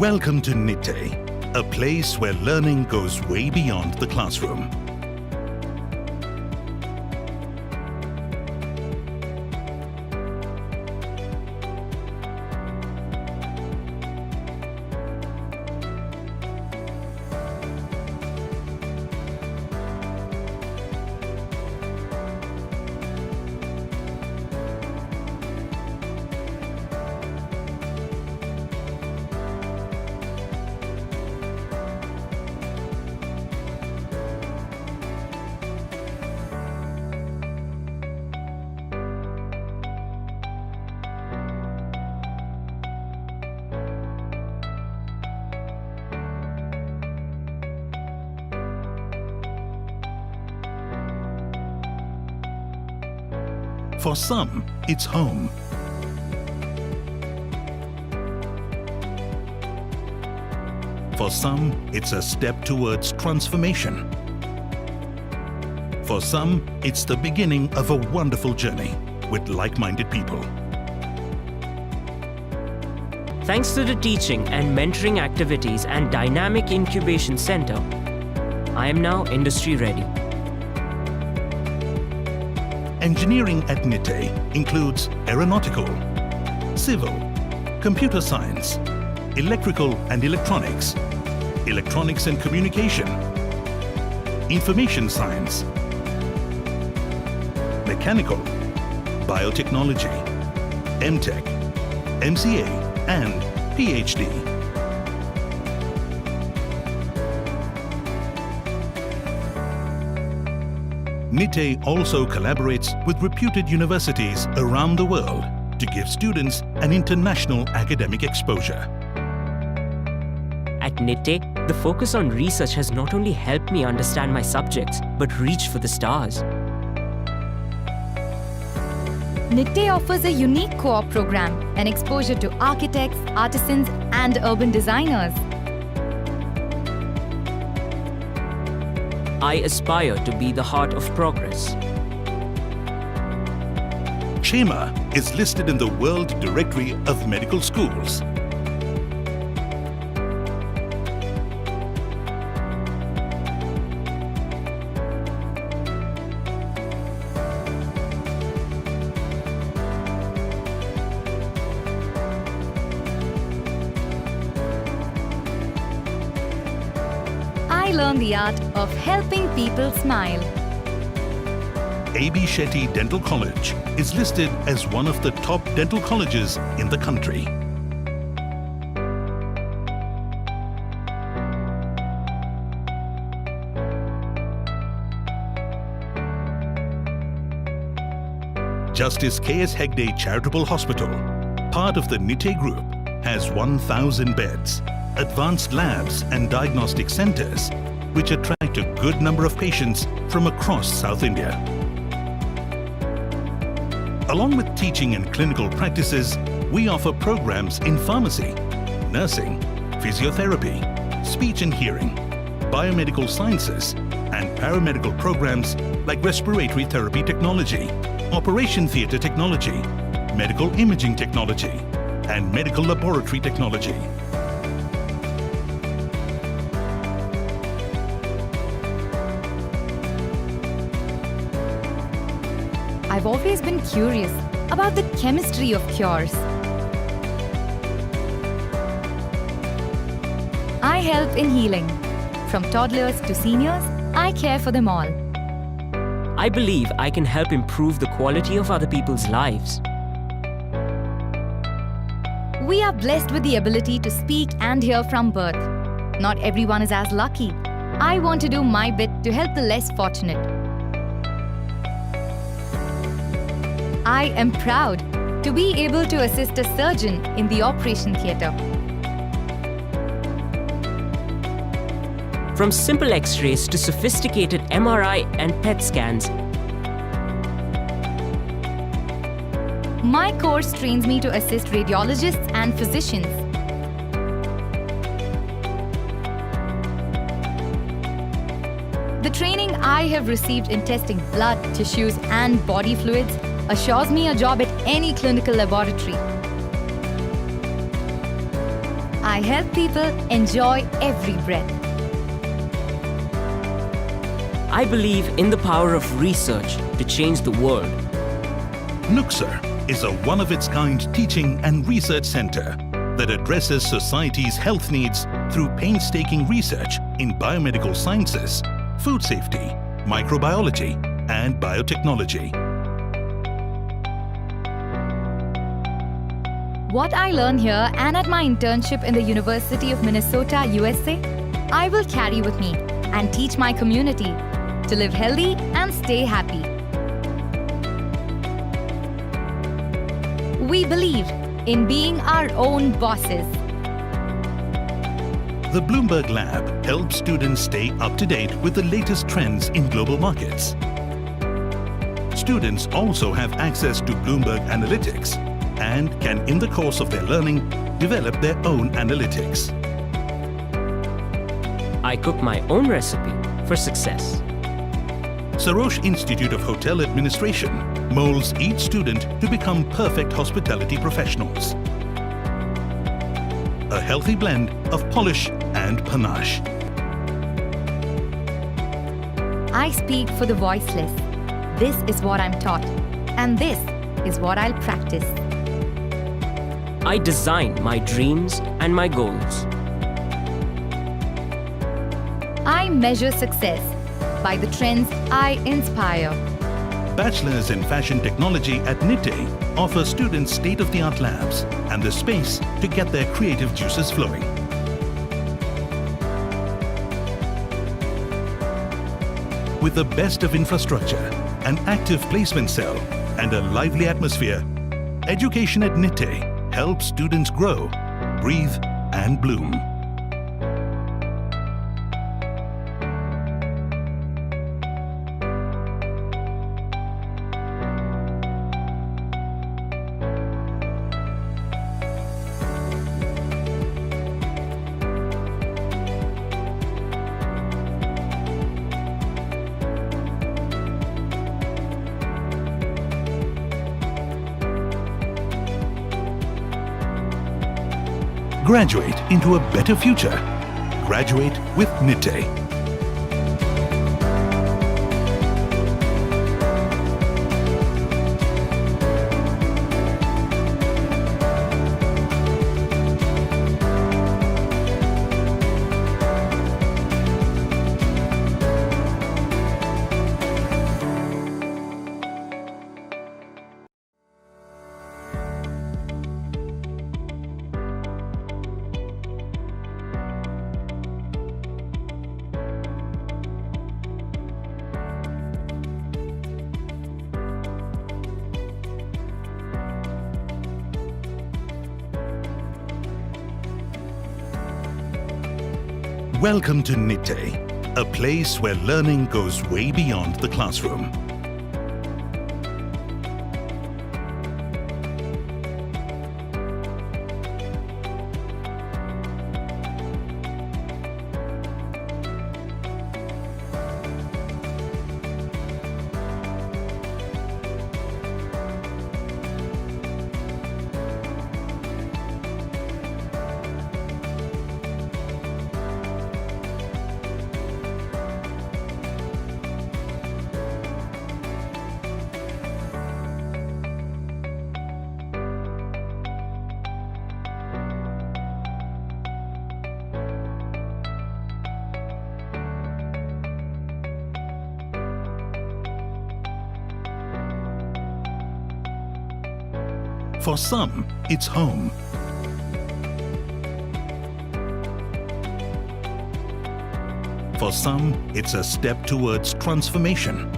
Welcome to Nitte, a place where learning goes way beyond the classroom. For some, it's home. For some, it's a step towards transformation. For some, it's the beginning of a wonderful journey with like-minded people. Thanks to the teaching and mentoring activities and dynamic incubation center, I am now industry ready. Engineering at Nitte includes aeronautical, civil, computer science, electrical and electronics, electronics and communication, information science, mechanical, biotechnology, MTech, MCA and PhD. Nitte also collaborates with reputed universities around the world to give students an international academic exposure. At Nitte, the focus on research has not only helped me understand my subjects, but reach for the stars. Nitte offers a unique co-op program, an exposure to architects, artisans and urban designers. I aspire to be the heart of progress. Chema is listed in the World Directory of Medical Schools. I learned the art of helping people smile. A.B. Shetty Dental College is listed as one of the top dental colleges in the country. Justice K.S. Hegde Charitable Hospital, part of the Nitte Group, has 1,000 beds, advanced labs and diagnostic centers, which attract a good number of patients from across South India. Along with teaching and clinical practices, we offer programs in pharmacy, nursing, physiotherapy, speech and hearing, biomedical sciences, and paramedical programs like respiratory therapy technology, operation theatre technology, medical imaging technology, and medical laboratory technology. I've always been curious about the chemistry of cures. I help in healing. From toddlers to seniors, I care for them all. I believe I can help improve the quality of other people's lives. We are blessed with the ability to speak and hear from birth. Not everyone is as lucky. I want to do my bit to help the less fortunate. I am proud to be able to assist a surgeon in the operation theatre. From simple X-rays to sophisticated MRI and PET scans, my course trains me to assist radiologists and physicians. The training I have received in testing blood, tissues and body fluids assures me a job at any clinical laboratory. I help people enjoy every breath. I believe in the power of research to change the world. Nitte is a one-of-its-kind teaching and research center that addresses society's health needs through painstaking research in biomedical sciences, food safety, microbiology, and biotechnology. What I learn here and at my internship in the University of Minnesota, USA, I will carry with me and teach my community to live healthy and stay happy. We believe in being our own bosses. The Bloomberg Lab helps students stay up to date with the latest trends in global markets. Students also have access to Bloomberg Analytics and can, in the course of their learning, develop their own analytics. I cook my own recipe for success. Sarosh Institute of Hotel Administration molds each student to become perfect hospitality professionals. A healthy blend of polish and panache. I speak for the voiceless. This is what I'm taught, and this is what I'll practice. I design my dreams and my goals. I measure success by the trends I inspire. Bachelors in Fashion Technology at Nitte offer students state-of-the-art labs and the space to get their creative juices flowing. With the best of infrastructure, an active placement cell, and a lively atmosphere, education at Nitte helps students grow, breathe, and bloom. Graduate into a better future. Graduate with Nitte. Welcome to Nitte, a place where learning goes way beyond the classroom. For some, it's home. For some, it's a step towards transformation.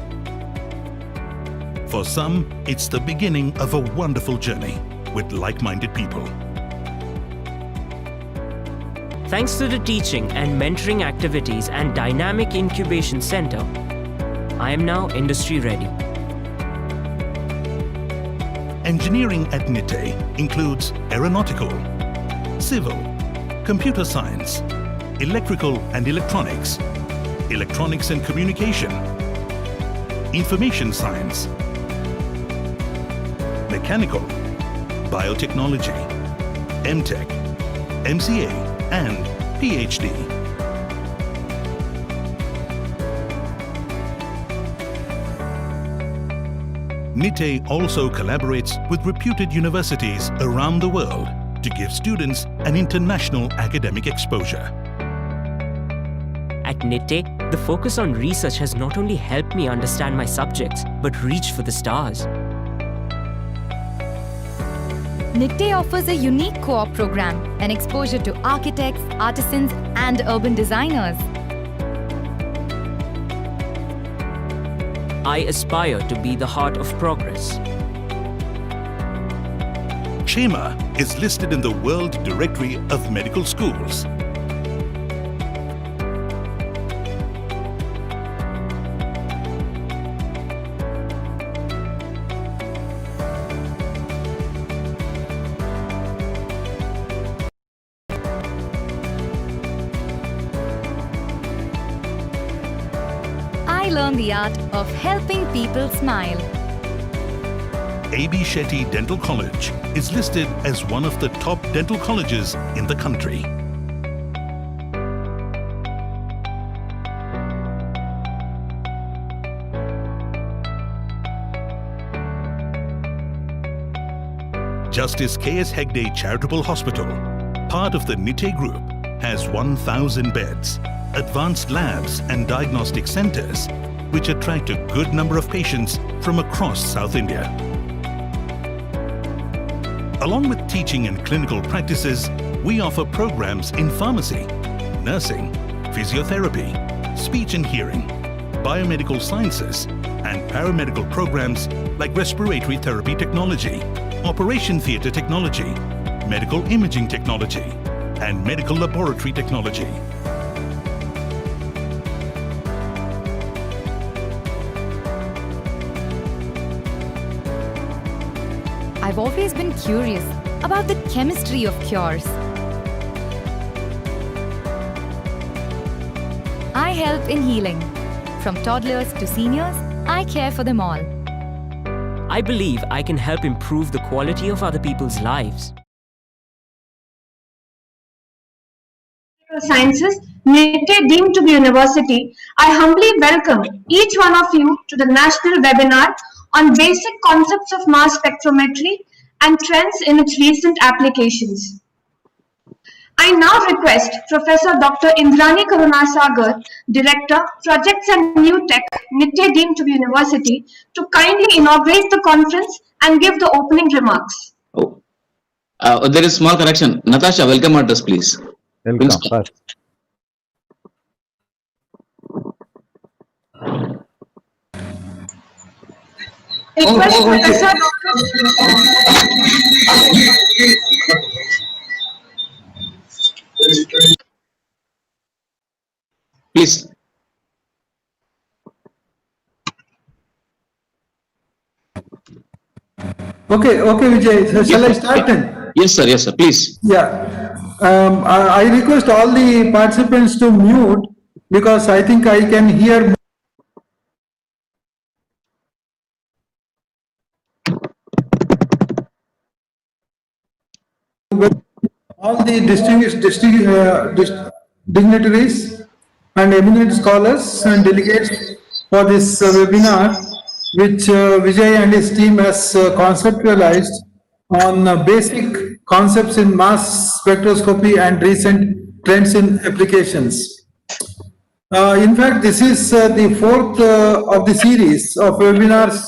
For some, it's the beginning of a wonderful journey with like-minded people. Thanks to the teaching and mentoring activities and dynamic incubation center, I am now industry ready. Engineering at Nitte includes aeronautical, civil, computer science, electrical and electronics, electronics and communication, information science, mechanical, biotechnology, MTech, MCA, and PhD. Nitte also collaborates with reputed universities around the world to give students an international academic exposure. At Nitte, the focus on research has not only helped me understand my subjects, but reach for the stars. Nitte offers a unique co-op program, an exposure to architects, artisans, and urban designers. I aspire to be the heart of progress. Shema is listed in the World Directory of Medical Schools. I learned the art of helping people smile. A.B. Shetty Dental College is listed as one of the top dental colleges in the country. Justice K.S. Hegde Charitable Hospital, part of the Nitte Group, has 1,000 beds, advanced labs and diagnostic centers, which attract a good number of patients from across South India. Along with teaching and clinical practices, we offer programs in pharmacy, nursing, physiotherapy, speech and hearing, biomedical sciences, and paramedical programs like respiratory therapy technology, operation theatre technology, medical imaging technology, and medical laboratory technology. I've always been curious about the chemistry of cures. I help in healing. From toddlers to seniors, I care for them all. I believe I can help improve the quality of other people's lives. Sciences, Nitte deemed to be university, I humbly welcome each one of you to the national webinar on basic concepts of mass spectrometry and trends in its recent applications. I now request Professor Dr. Indrani Karunasagar, Director, Projects and New Tech, Nitte deemed to be university, to kindly inaugurate the conference and give the opening remarks. There is small correction. Natasha, welcome at us, please. Welcome. First. Request Professor Please. Okay, Vijay. So shall I start then? Yes, sir, please. Yeah. I request all the participants to mute because I think I can hear all the distinguished dignitaries and eminent scholars and delegates for this webinar, which Vijay and his team has conceptualized on basic concepts in mass spectroscopy and recent trends in applications. In fact, this is the fourth of the series of webinars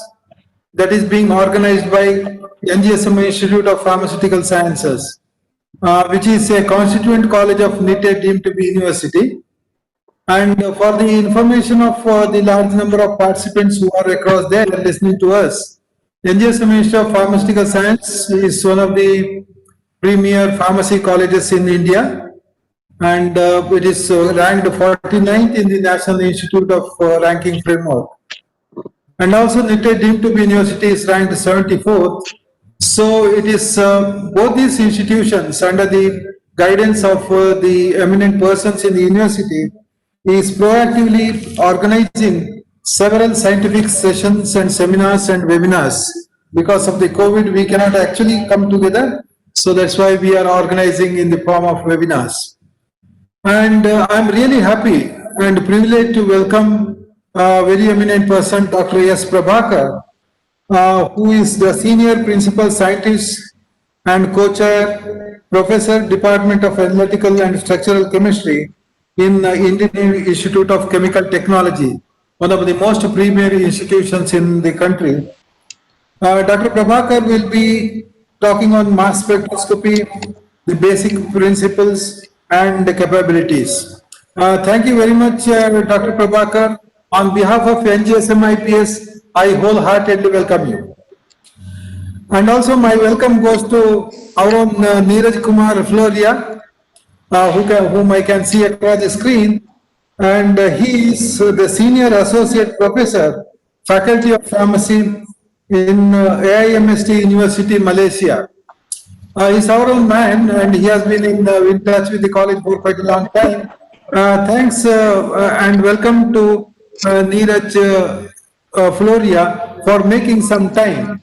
that is being organized by NGSM Institute of Pharmaceutical Sciences, which is a constituent college of Nitte deemed to be university. And for the information of the large number of participants who are across there listening to us, NGSM Institute of Pharmaceutical Science is one of the premier pharmacy colleges in India, and it is ranked 49th in the National Institute of Ranking Framework. And also Nitte deemed to be university is ranked 74th. So it is both these institutions under the guidance of the eminent persons in the university is proactively organizing several scientific sessions and seminars and webinars. Because of the COVID, we cannot actually come together. So that's why we are organizing in the form of webinars. And I'm really happy and privileged to welcome a very eminent person, Dr. S. Prabhakar, who is the Senior Principal Scientist and Co-Chair, Professor, Department of Analytical and Structural Chemistry in Indian Institute of Chemical Technology, one of the most premier institutions in the country. Dr. Prabhakar will be talking on mass spectroscopy, the basic principles and the capabilities. Thank you very much, Dr. Prabhakar. On behalf of NGSM IPS, I wholeheartedly welcome you. And also my welcome goes to our own Neeraj Kumar Floria, whom I can see across the screen. And he is the Senior Associate Professor, Faculty of Pharmacy in AIMST University, Malaysia. He's our own man and he has been in touch with the college for quite a long time. Thanks and welcome to Neeraj Floria for making some time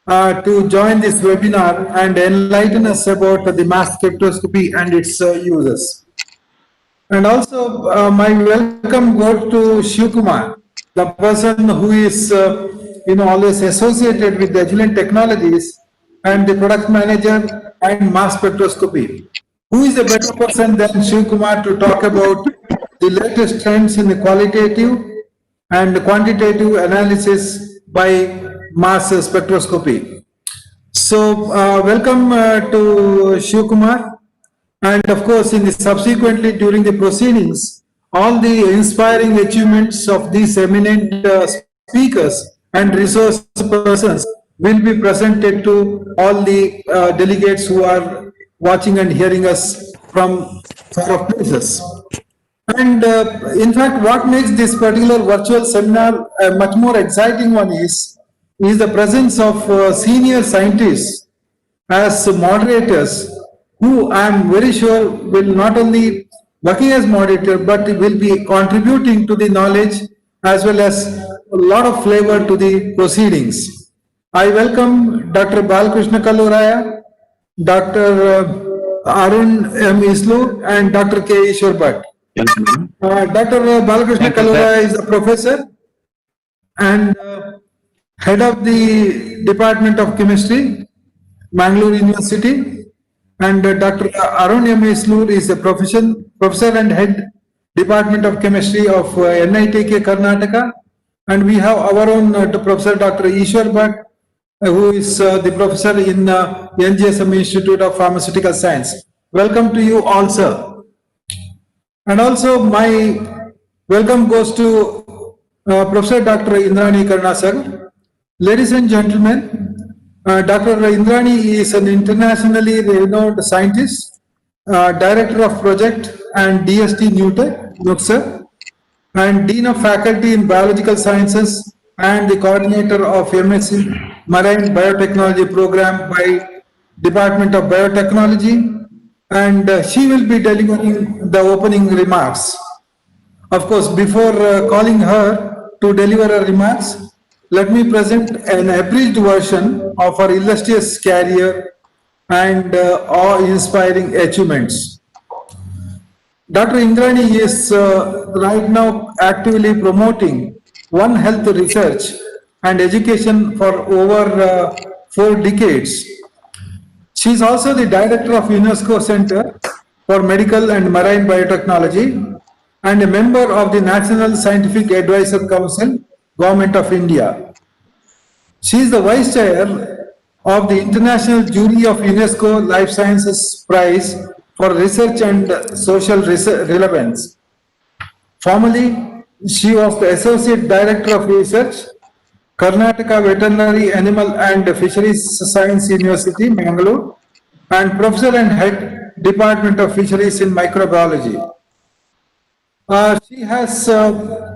to join this webinar and enlighten us about the mass spectroscopy and its uses. And also my welcome goes to Shiv Kumar, the person who is always associated with the Agilent Technologies and the product manager and mass spectroscopy. Who is a better person than Shiv Kumar to talk about the latest trends in the qualitative and quantitative analysis by mass spectroscopy? So welcome to Shiv Kumar, and of course subsequently during the proceedings, all the inspiring achievements of these eminent speakers and resource persons will be presented to all the delegates who are watching and hearing us from far off places. And in fact, what makes this particular virtual seminar a much more exciting one is the presence of senior scientists as moderators, who I am very sure will not only working as moderator, but will be contributing to the knowledge as well as a lot of flavor to the proceedings. I welcome Dr. Balkrishna Kalluraya, Dr. Arun M. Islu, and Dr. K. Ishwar Bhatt. Dr. Balkrishna Kalluraya is a professor and head of the Department of Chemistry, Mangalore University, and Dr. Arun M. Islu is a professor and head Department of Chemistry of NITK Karnataka, and we have our own Professor Dr. Ishwar Bhatt, who is the professor in NGSM Institute of Pharmaceutical Science. Welcome to you all, sir. And also my welcome goes to Professor Dr. Indrani Karnasar. Ladies and gentlemen, Dr. Indrani is an internationally renowned scientist, Director of Project and DST Nitte, and Dean of Faculty in Biological Sciences and the coordinator of MSc Marine Biotechnology program by Department of Biotechnology, and she will be delivering the opening remarks. Of course, before calling her to deliver her remarks, let me present an abridged version of her illustrious career and awe-inspiring achievements. Dr. Indrani is right now actively promoting One Health research and education for over 4 decades. She is also the director of UNESCO Center for Medical and Marine Biotechnology and a member of the National Scientific Advisor Council, Government of India. She is the vice chair of the International Jury of UNESCO Life Sciences Prize for Research and Social Relevance. Formerly, she was the Associate Director of Research, Karnataka Veterinary Animal and Fisheries Science University, Mangalore, and Professor and Head, Department of Fisheries in Microbiology. She has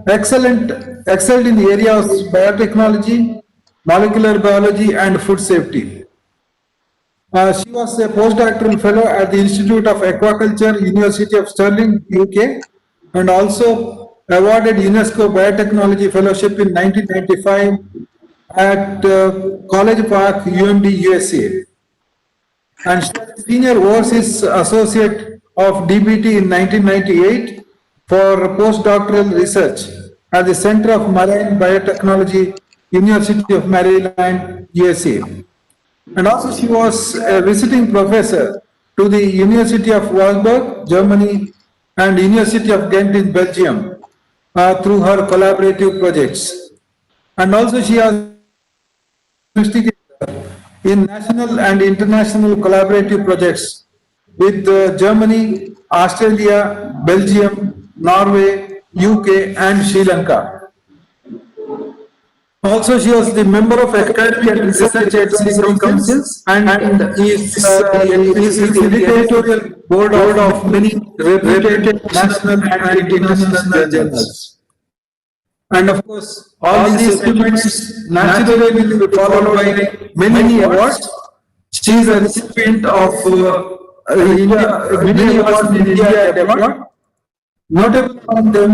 excelled in the area of biotechnology, molecular biology, and food safety. She was a postdoctoral fellow at the Institute of Aquaculture, University of Stirling, UK, and also awarded UNESCO Biotechnology Fellowship in 1995 at College Park, UMD, USA. And she is Senior Overseas Associate of DBT in 1998 for postdoctoral research at the Center of Marine Biotechnology, University of Maryland, USA. And also she was a visiting professor to the University of Wolfsburg, Germany, and University of Ghent in Belgium through her collaborative projects. And also she has investigated in national and international collaborative projects with Germany, Australia, Belgium, Norway, UK, and Sri Lanka. Also, she was the member of academic and research advisory councils and is the editorial board of many reputed national and international journals. And of course, all these achievements naturally will be followed by many awards. She is a recipient of many awards in India and abroad, notable among them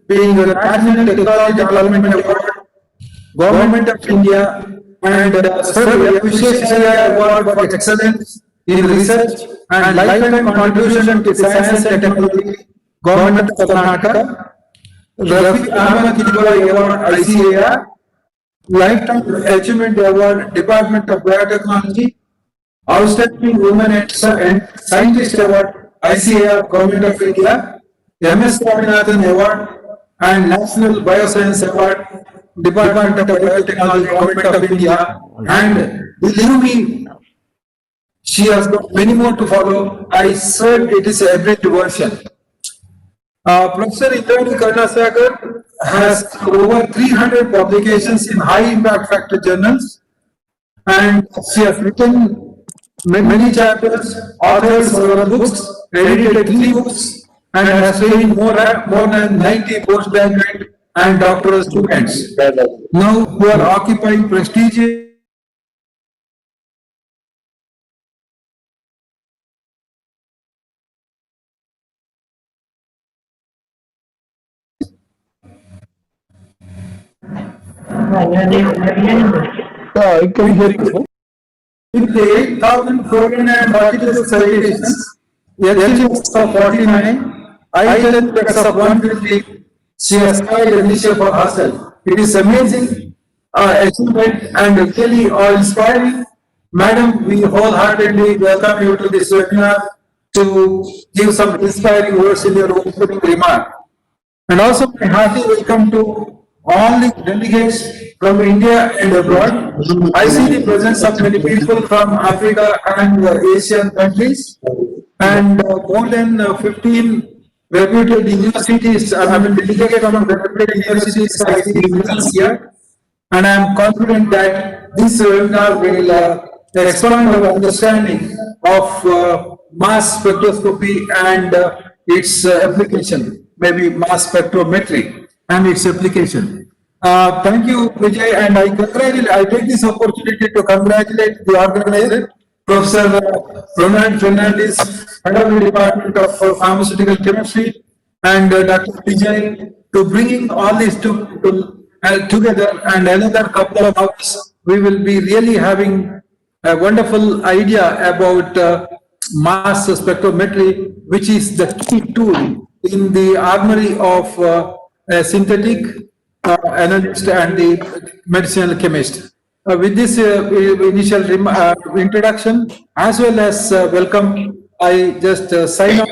being the National Technology Development Award, Government of India, and Sir Appreciation Award for Excellence in Research and Lifetime Contribution to Science and Technology, Government of Karnataka, Rafi Ahmed Kidwai Award, ICAR, Lifetime Achievement Award, Department of Biotechnology, Outstanding Women and Scientist Award, ICAR, Government of India, MS Swaminathan Award, and National Bioscience Award, Department of Biotechnology, Government of India, and believe me, she has got many more to follow. I said it is a abridged version. Professor Indrani Karnasagar has over 300 publications in high impact factor journals, and she has written many chapters, authored several books, edited 3 books, and has trained more than 90 postgraduate and doctoral students. Now who are occupying prestigious I can hear you. with the 8,442 citations, achievements of 49, I-10 of 150, she has tried an issue for herself. It is amazing achievement and really inspiring. Madam, we wholeheartedly welcome you to this webinar to give some inspiring words in your opening remark. And also my hearty welcome to all the delegates from India and abroad. I see the presence of many people from Africa and Asian countries, and more than 15 reputed universities. I mean, delegates from reputed universities I see here, and I am confident that this webinar will expand our understanding of mass spectroscopy and its application, maybe mass spectrometry and its application. Thank you, Vijay, and I take this opportunity to congratulate the organizer, Professor Ronald Fernandez, Head of the Department of Pharmaceutical Chemistry, and Dr. Vijay to bringing all these together, and another couple of hours we will be really having a wonderful idea about mass spectrometry, which is the key tool in the armory of a synthetic analyst and the medicinal chemist. With this initial introduction as well as welcome, I just sign off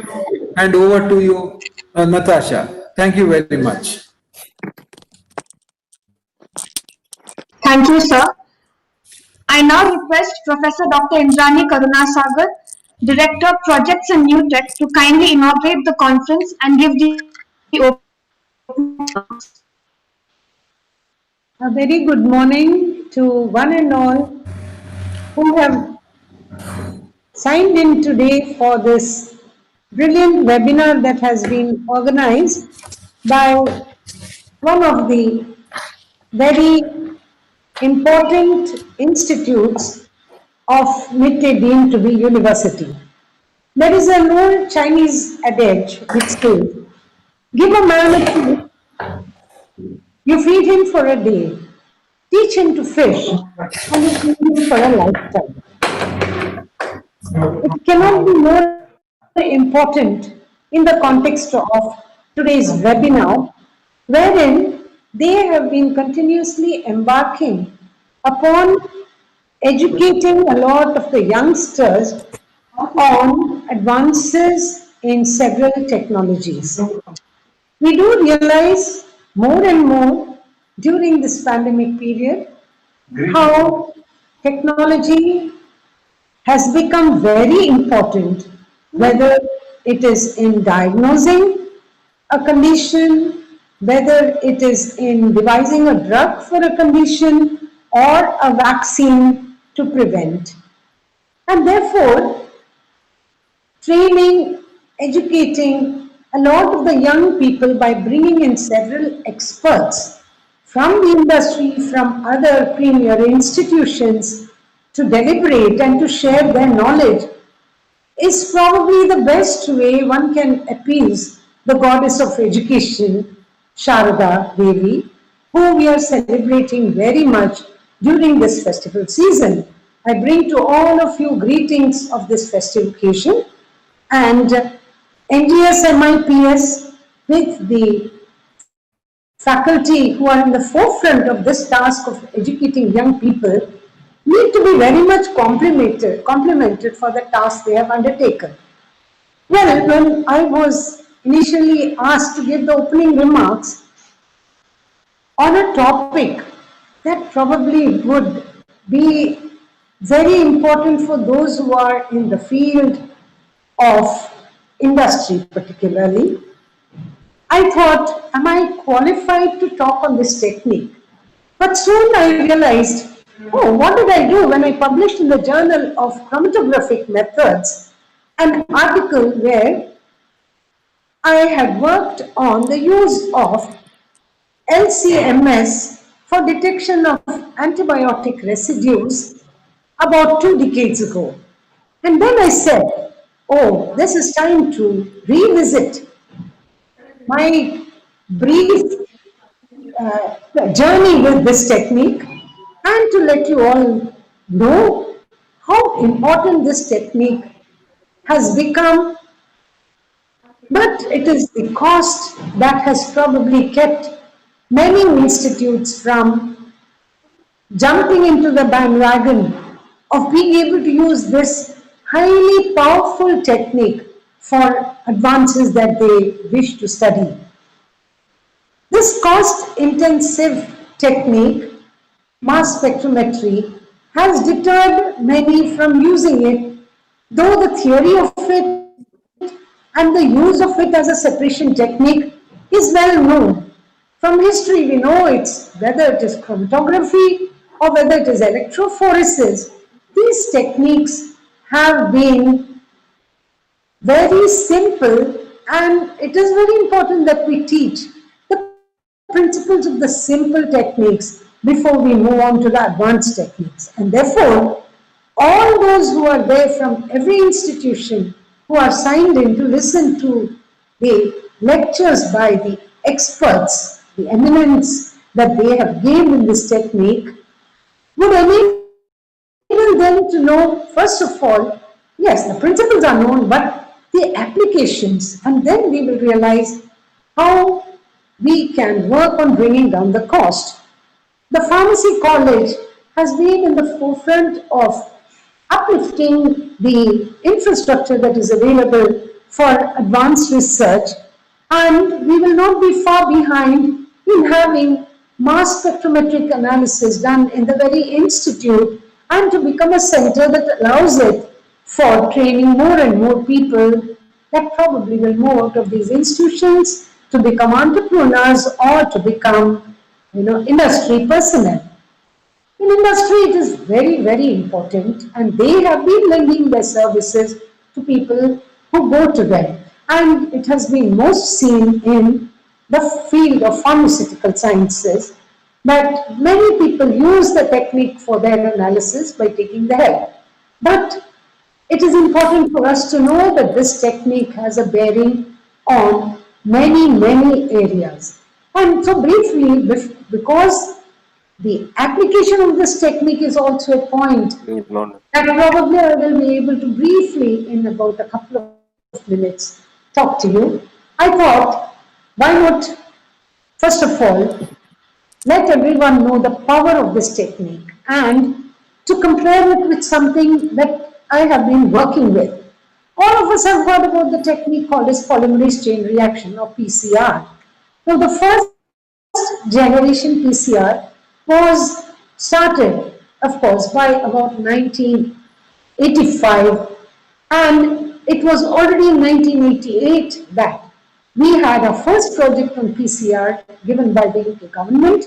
and over to you, Natasha. Thank you very much. Thank you, sir. I now request Professor Dr. Indrani Karunasagar, Director Projects and Nitte, to kindly inaugurate the conference and give the opening remarks. A very good morning to one and all who have signed in today for this brilliant webinar that has been organized by one of the very important institutes of Nitte deemed to be university. There is an old Chinese adage which says, give a man a fish, you feed him for a day, teach him to fish, and you feed him for a lifetime. It cannot be more important in the context of today's webinar, wherein they have been continuously embarking upon educating a lot of the youngsters on advances in several technologies. We do realize more and more during this pandemic period how technology has become very important, whether it is in diagnosing a condition, whether it is in devising a drug for a condition or a vaccine to prevent. And therefore, training, educating a lot of the young people by bringing in several experts from the industry, from other premier institutions to deliberate and to share their knowledge is probably the best way one can appease the goddess of education, Sharada Devi, who we are celebrating very much during this festival season. I bring to all of you greetings of this festive occasion, and NGS MIPS with the faculty who are in the forefront of this task of educating young people need to be very much complimented for the task they have undertaken. Well, when I was initially asked to give the opening remarks on a topic that probably would be very important for those who are in the field of industry particularly, I thought, am I qualified to talk on this technique? But soon I realized, oh, what did I do when I published in the Journal of Chromatographic Methods an article where I had worked on the use of LCMS for detection of antibiotic residues about 2 decades ago. And then I said, oh, this is time to revisit my brief journey with this technique and to let you all know how important this technique has become. But it is the cost that has probably kept many institutes from jumping into the bandwagon of being able to use this highly powerful technique for advances that they wish to study. This cost-intensive technique, mass spectrometry, has deterred many from using it, though the theory of it and the use of it as a separation technique is well known. From history, we know it's whether it is chromatography or whether it is electrophoresis. These techniques have been very simple, and it is very important that we teach the principles of the simple techniques before we move on to the advanced techniques. And therefore, all those who are there from every institution who are signed in to listen to the lectures by the experts, the eminence that they have gained in this technique, would enable them to know, first of all, yes, the principles are known, but the applications, and then we will realize how we can work on bringing down the cost. The Pharmacy College has been in the forefront of uplifting the infrastructure that is available for advanced research, and we will not be far behind in having mass spectrometric analysis done in the very institute and to become a center that allows it for training more and more people that probably will move out of these institutions to become entrepreneurs or to become, industry personnel. In industry, it is very, very important, and they have been lending their services to people who go to them. And it has been most seen in the field of pharmaceutical sciences that many people use the technique for their analysis by taking the help. But it is important for us to know that this technique has a bearing on many, many areas. And so briefly, because the application of this technique is also a point that probably I will be able to briefly, in about a couple of minutes talk to you, I thought, why not, first of all, let everyone know the power of this technique and to compare it with something that I have been working with. All of us have heard about the technique called as polymerase chain reaction or PCR. Now, the first generation PCR was started, of course, by about 1985, and it was already in 1988 that we had our first project on PCR given by the UK government,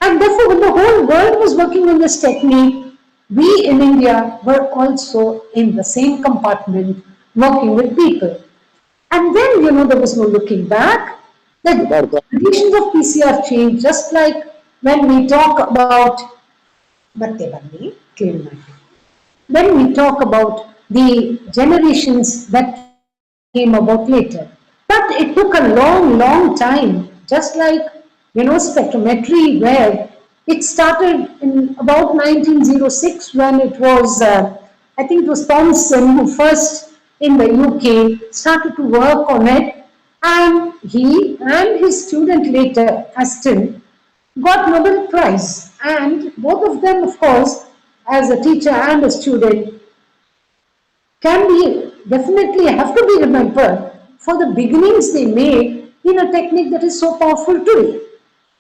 and therefore when the whole world was working on this technique, we in India were also in the same compartment working with people. And then, there was no looking back. The conditions of PCR changed, just like when we talk about when we talk about the generations that came about later. But it took a long, long time, just like, spectrometry, where it started in about 1906 when it was, I think it was Thomson who first in the UK started to work on it, and he and his student later, Aston, got Nobel Prize, and both of them, of course, as a teacher and a student, can be definitely have to be remembered for the beginnings they made in a technique that is so powerful today.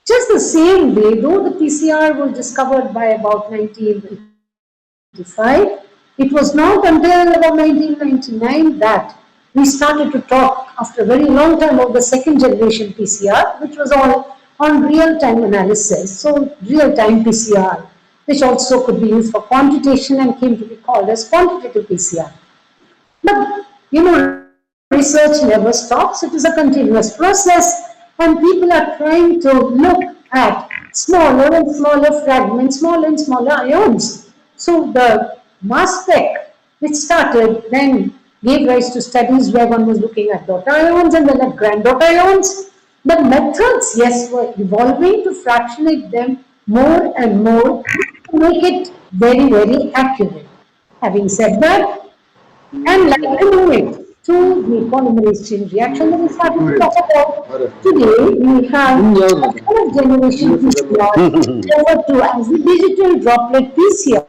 Just the same way, though the PCR was discovered by about 1985, it was not until about 1999 that we started to talk after a very long time of the second generation PCR, which was all on real-time analysis, so real-time PCR, which also could be used for quantitation and came to be called as quantitative PCR. But, research never stops. It is a continuous process, and people are trying to look at smaller and smaller fragments, smaller and smaller ions. So the mass spec, which started, then gave rise to studies where one was looking at dot ions and then at grand dot ions. The methods, yes, were evolving to fractionate them more and more to make it very, very accurate. Having said that, and likening it to the polymerase chain reaction that we started to talk about, today we have third generation PCR referred to as the digital droplet PCR,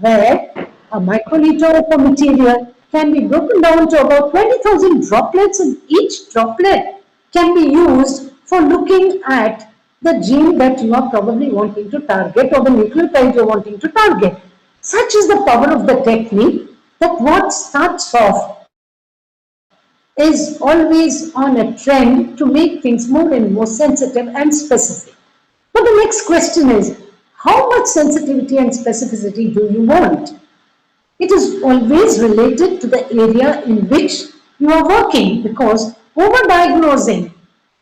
where a microliter of a material can be broken down to about 20,000 droplets, and each droplet can be used for looking at the gene that you are probably wanting to target or the nucleotide you are wanting to target. Such is the power of the technique that what starts off is always on a trend to make things more and more sensitive and specific. But the next question is, how much sensitivity and specificity do you want? It is always related to the area in which you are working, because over-diagnosing,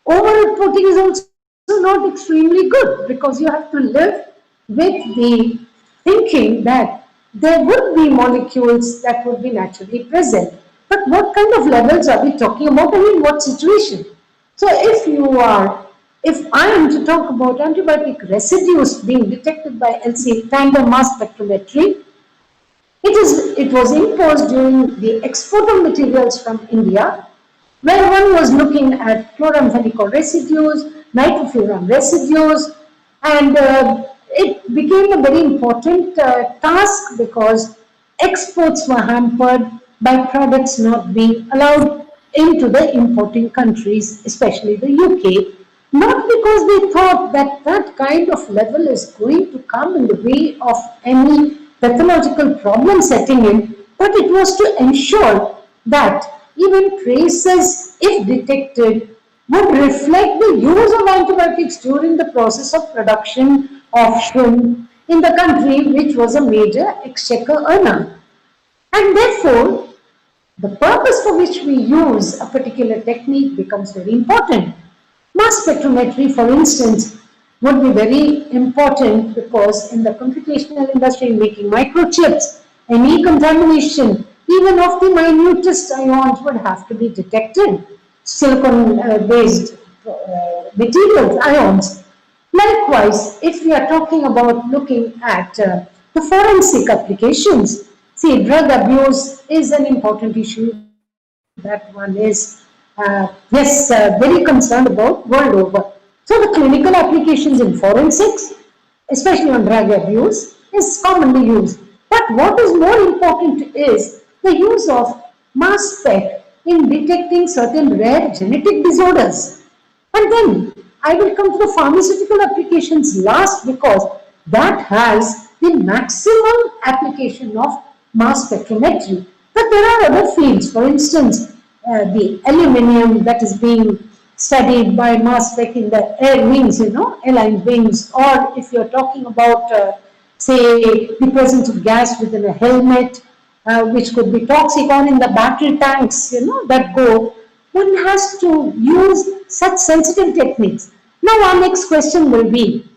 over-reporting is also not extremely good, because you have to live with the thinking that there would be molecules that would be naturally present. But what kind of levels are we talking about, and in what situation? So if I am to talk about antibiotic residues being detected by LC tandem mass spectrometry, it was imposed during the export of materials from India, where one was looking at chloramphenicol residues, nitrofuran residues, and it became a very important task because exports were hampered by products not being allowed into the importing countries, especially the UK, not because they thought that that kind of level is going to come in the way of any pathological problem setting in, but it was to ensure that even traces, if detected, would reflect the use of antibiotics during the process of production of shrimp in the country, which was a major exchequer earner. And therefore, the purpose for which we use a particular technique becomes very important. Mass spectrometry, for instance, would be very important because in the computational industry, making microchips, any contamination, even of the minutest ions, would have to be detected. Silicon-based materials, ions. Likewise, if we are talking about looking at the forensic applications, see, drug abuse is an important issue that one is, very concerned about world over. So the clinical applications in forensics, especially on drug abuse, is commonly used. But what is more important is the use of mass spec in detecting certain rare genetic disorders. And then I will come to the pharmaceutical applications last because that has the maximum application of mass spectrometry. But there are other fields, for instance, the aluminium that is being studied by mass spec in the air wings, airline wings, or if you're talking about, say, the presence of gas within a helmet, which could be toxic, or in the battery tanks, that go, one has to use such sensitive techniques. Now, our next question will be,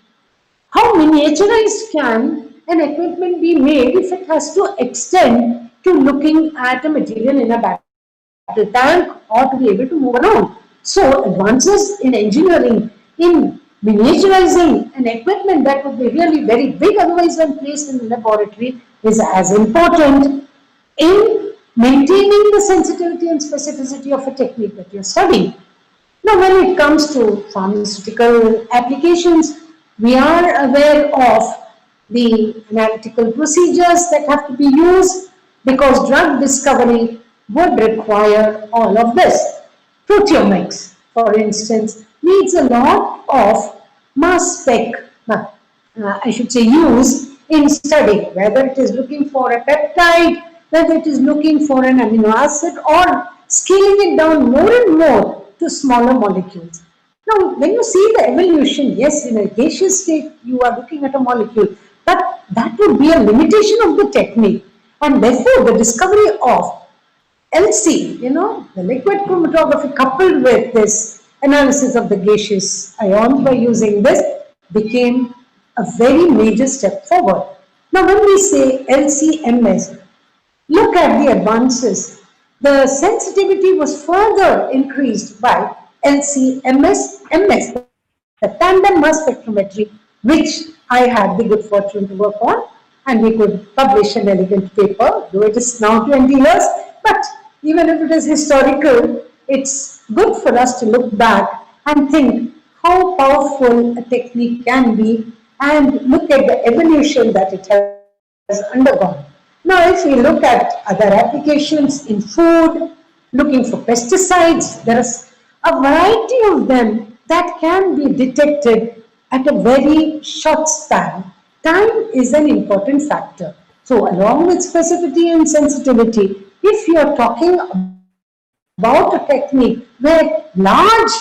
how miniaturized can an equipment be made if it has to extend to looking at a material in a battery tank or to be able to move around? So, advances in engineering, in miniaturizing an equipment that would be really very big, otherwise when placed in the laboratory, is as important in maintaining the sensitivity and specificity of a technique that you're studying. Now, when it comes to pharmaceutical applications, we are aware of the analytical procedures that have to be used because drug discovery would require all of this. Proteomics, for instance, needs a lot of mass spec, use in studying, whether it is looking for a peptide, whether it is looking for an amino acid, or scaling it down more and more to smaller molecules. Now, when you see the evolution, yes, in a gaseous state, you are looking at a molecule, but that would be a limitation of the technique. And therefore, the discovery of LC, the liquid chromatography coupled with this analysis of the gaseous ions by using this became a very major step forward. Now, when we say LC-MS, look at the advances. The sensitivity was further increased by LC-MS, the tandem mass spectrometry, which I had the good fortune to work on, and we could publish an elegant paper, though it is now 20 years, but even if it is historical, it's good for us to look back and think how powerful a technique can be and look at the evolution that it has undergone. Now, if we look at other applications in food, looking for pesticides, there is a variety of them that can be detected at a very short span. Time is an important factor. So, along with specificity and sensitivity, if you are talking about a technique where large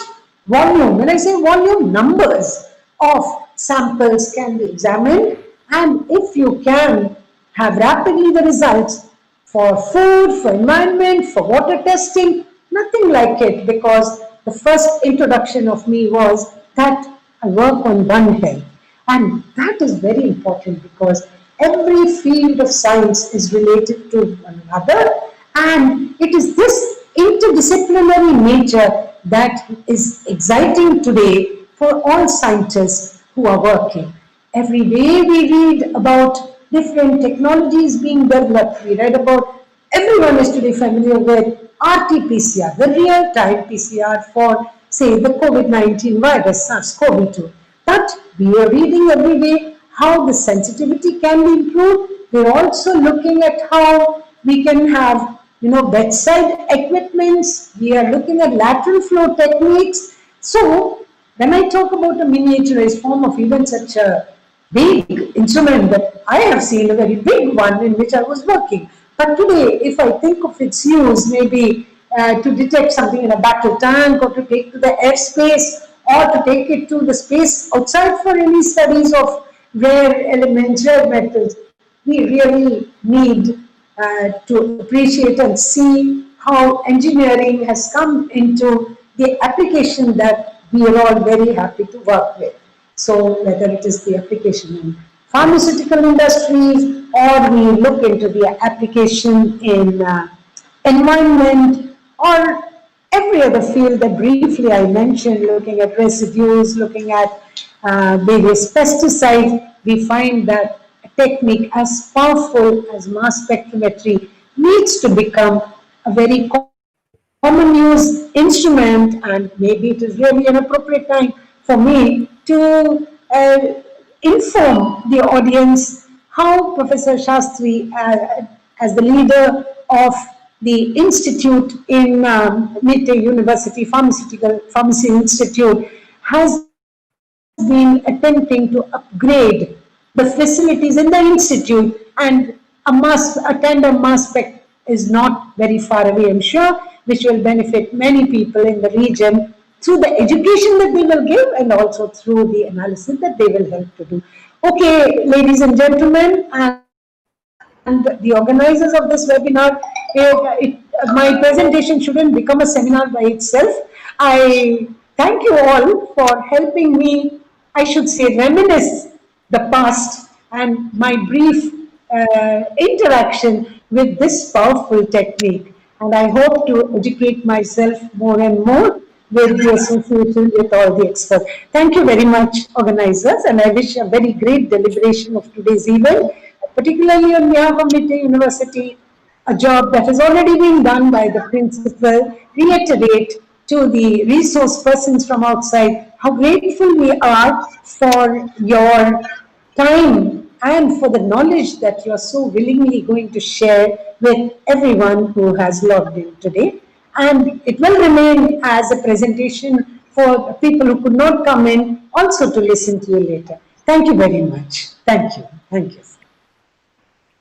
volume, when I say volume, numbers of samples can be examined, and if you can have rapidly the results for food, for environment, for water testing, nothing like it, because the first introduction of me was that I work on One Health, and that is very important because every field of science is related to one another, and it is this interdisciplinary nature that is exciting today for all scientists who are working. Every day we read about different technologies being developed. We read about, everyone is today familiar with RT-PCR, the real-time PCR for, say, the COVID-19 virus, SARS-CoV-2. But we are reading every day how the sensitivity can be improved. We're also looking at how we can have, bedside equipments. We are looking at lateral flow techniques. So, when I talk about a miniaturized form of even such a big instrument that I have seen, a very big one in which I was working. But today, if I think of its use, maybe to detect something in a battle tank, or to take to the airspace, or to take it to the space outside for any studies of rare elements, rare metals, we really need to appreciate and see how engineering has come into the application that we are all very happy to work with. So whether it is the application in pharmaceutical industries, or we look into the application in environment, or every other field that briefly I mentioned, looking at residues, looking at various pesticides, we find that a technique as powerful as mass spectrometry needs to become a very common use instrument, and maybe it is really an appropriate time for me to inform the audience how Professor Shastri, as the leader of the institute in Nitte University Pharmacy Institute, has been attempting to upgrade the facilities in the institute, and a tandem mass spec is not very far away, I'm sure, which will benefit many people in the region through the education that they will give and also through the analysis that they will help to do. Okay, ladies and gentlemen, and the organizers of this webinar, my presentation shouldn't become a seminar by itself. I thank you all for helping me, I should say, reminisce the past and my brief interaction with this powerful technique. And I hope to educate myself more and more with the association with all the experts. Thank you very much, organizers, and I wish a very great deliberation of today's event, particularly on behalf of Nitte University, a job that has already been done by the principal. Reiterate to the resource persons from outside how grateful we are for your time and for the knowledge that you are so willingly going to share with everyone who has logged in today. And it will remain as a presentation for people who could not come in also to listen to you later. Thank you very much. Thank you. Thank you.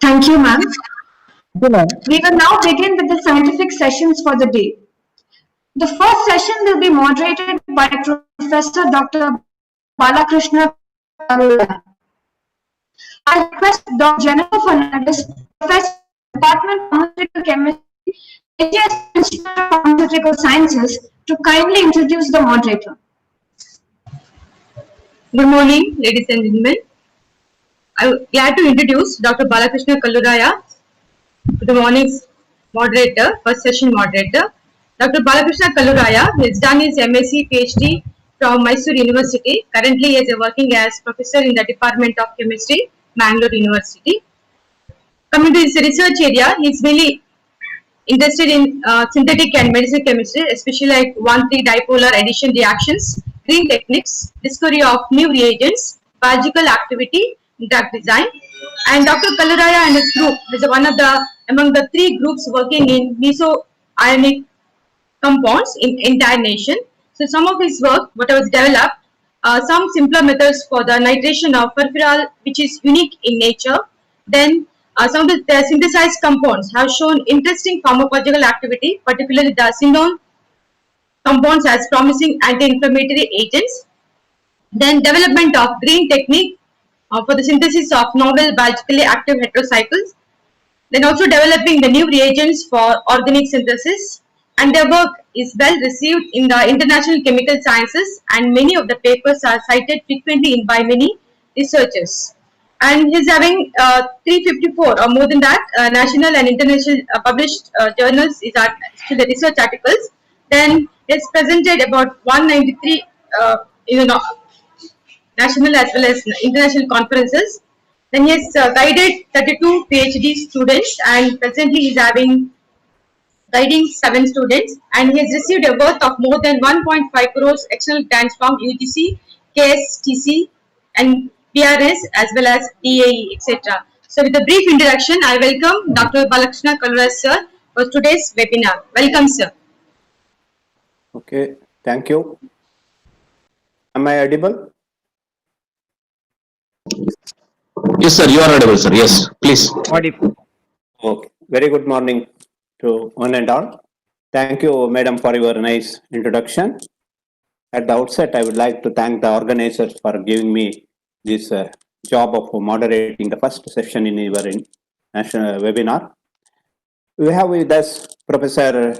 Thank you, ma'am. We will now begin with the scientific sessions for the day. The first session will be moderated by Professor Dr. Balakrishna Karula. I request Dr. Jennifer Fernandez, Professor, Department of Pharmaceutical Chemistry, ATS Institute of Pharmaceutical Sciences, to kindly introduce the moderator. Good morning, ladies and gentlemen. I am glad to introduce Dr. Balakrishna Kalluraya, the morning's moderator, first session moderator. Dr. Balakrishna Kalluraya has done his MSc PhD from Mysore University. Currently, he is working as professor in the Department of Chemistry, Mangalore University. Coming to his research area, he is mainly interested in synthetic and medicinal chemistry, especially like 1,3 dipolar addition reactions, green techniques, discovery of new reagents, biological activity, drug design. And Dr. Kalluraya and his group is among the 3 groups working in meso-ionic compounds in entire nation. So some of his work, what was developed, some simpler methods for the nitration of furfural, which is unique in nature. Then some of the synthesized compounds have shown interesting pharmacological activity, particularly the synone compounds as promising anti-inflammatory agents. Then development of green technique for the synthesis of novel biologically active heterocycles. Then also developing the new reagents for organic synthesis. And their work is well received in the international chemical sciences, and many of the papers are cited frequently by many researchers. And he's having 354 or more than that national and international published journals is the research articles. Then it's presented about 193 national as well as international conferences. Then he has guided 32 PhD students, and presently he is guiding 7 students, and he has received a worth of more than 1.5 crores external grants from UGC, KSTC, and PRS as well as DAE, etc. So with a brief introduction, I welcome Dr. Balakrishna Kalluraya sir for today's webinar. Welcome, sir. Okay, thank you. Am I audible? Yes, sir, you are audible, sir. Yes, please. Audible. Okay, very good morning to one and all. Thank you, madam, for your nice introduction. At the outset, I would like to thank the organizers for giving me this job of moderating the first session in your national webinar. We have with us Professor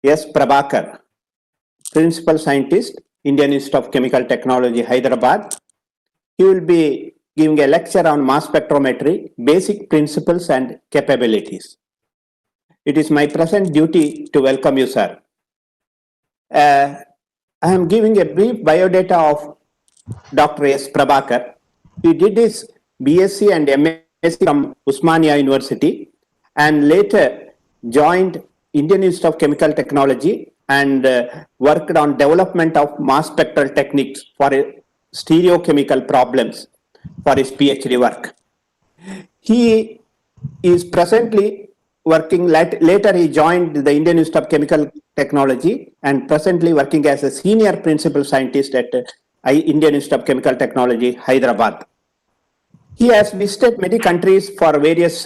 S. Prabhakar, Principal Scientist, Indian Institute of Chemical Technology, Hyderabad. He will be giving a lecture on mass spectrometry, basic principles and capabilities. It is my present duty to welcome you, sir. I am giving a brief biodata of Dr. S. Prabhakar. He did his BSc and MSc from Usmania University and later joined Indian Institute of Chemical Technology and worked on development of mass spectral techniques for stereochemical problems for his PhD work. He is presently working, later he joined the Indian Institute of Chemical Technology and presently working as a senior principal scientist at Indian Institute of Chemical Technology, Hyderabad. He has visited many countries for various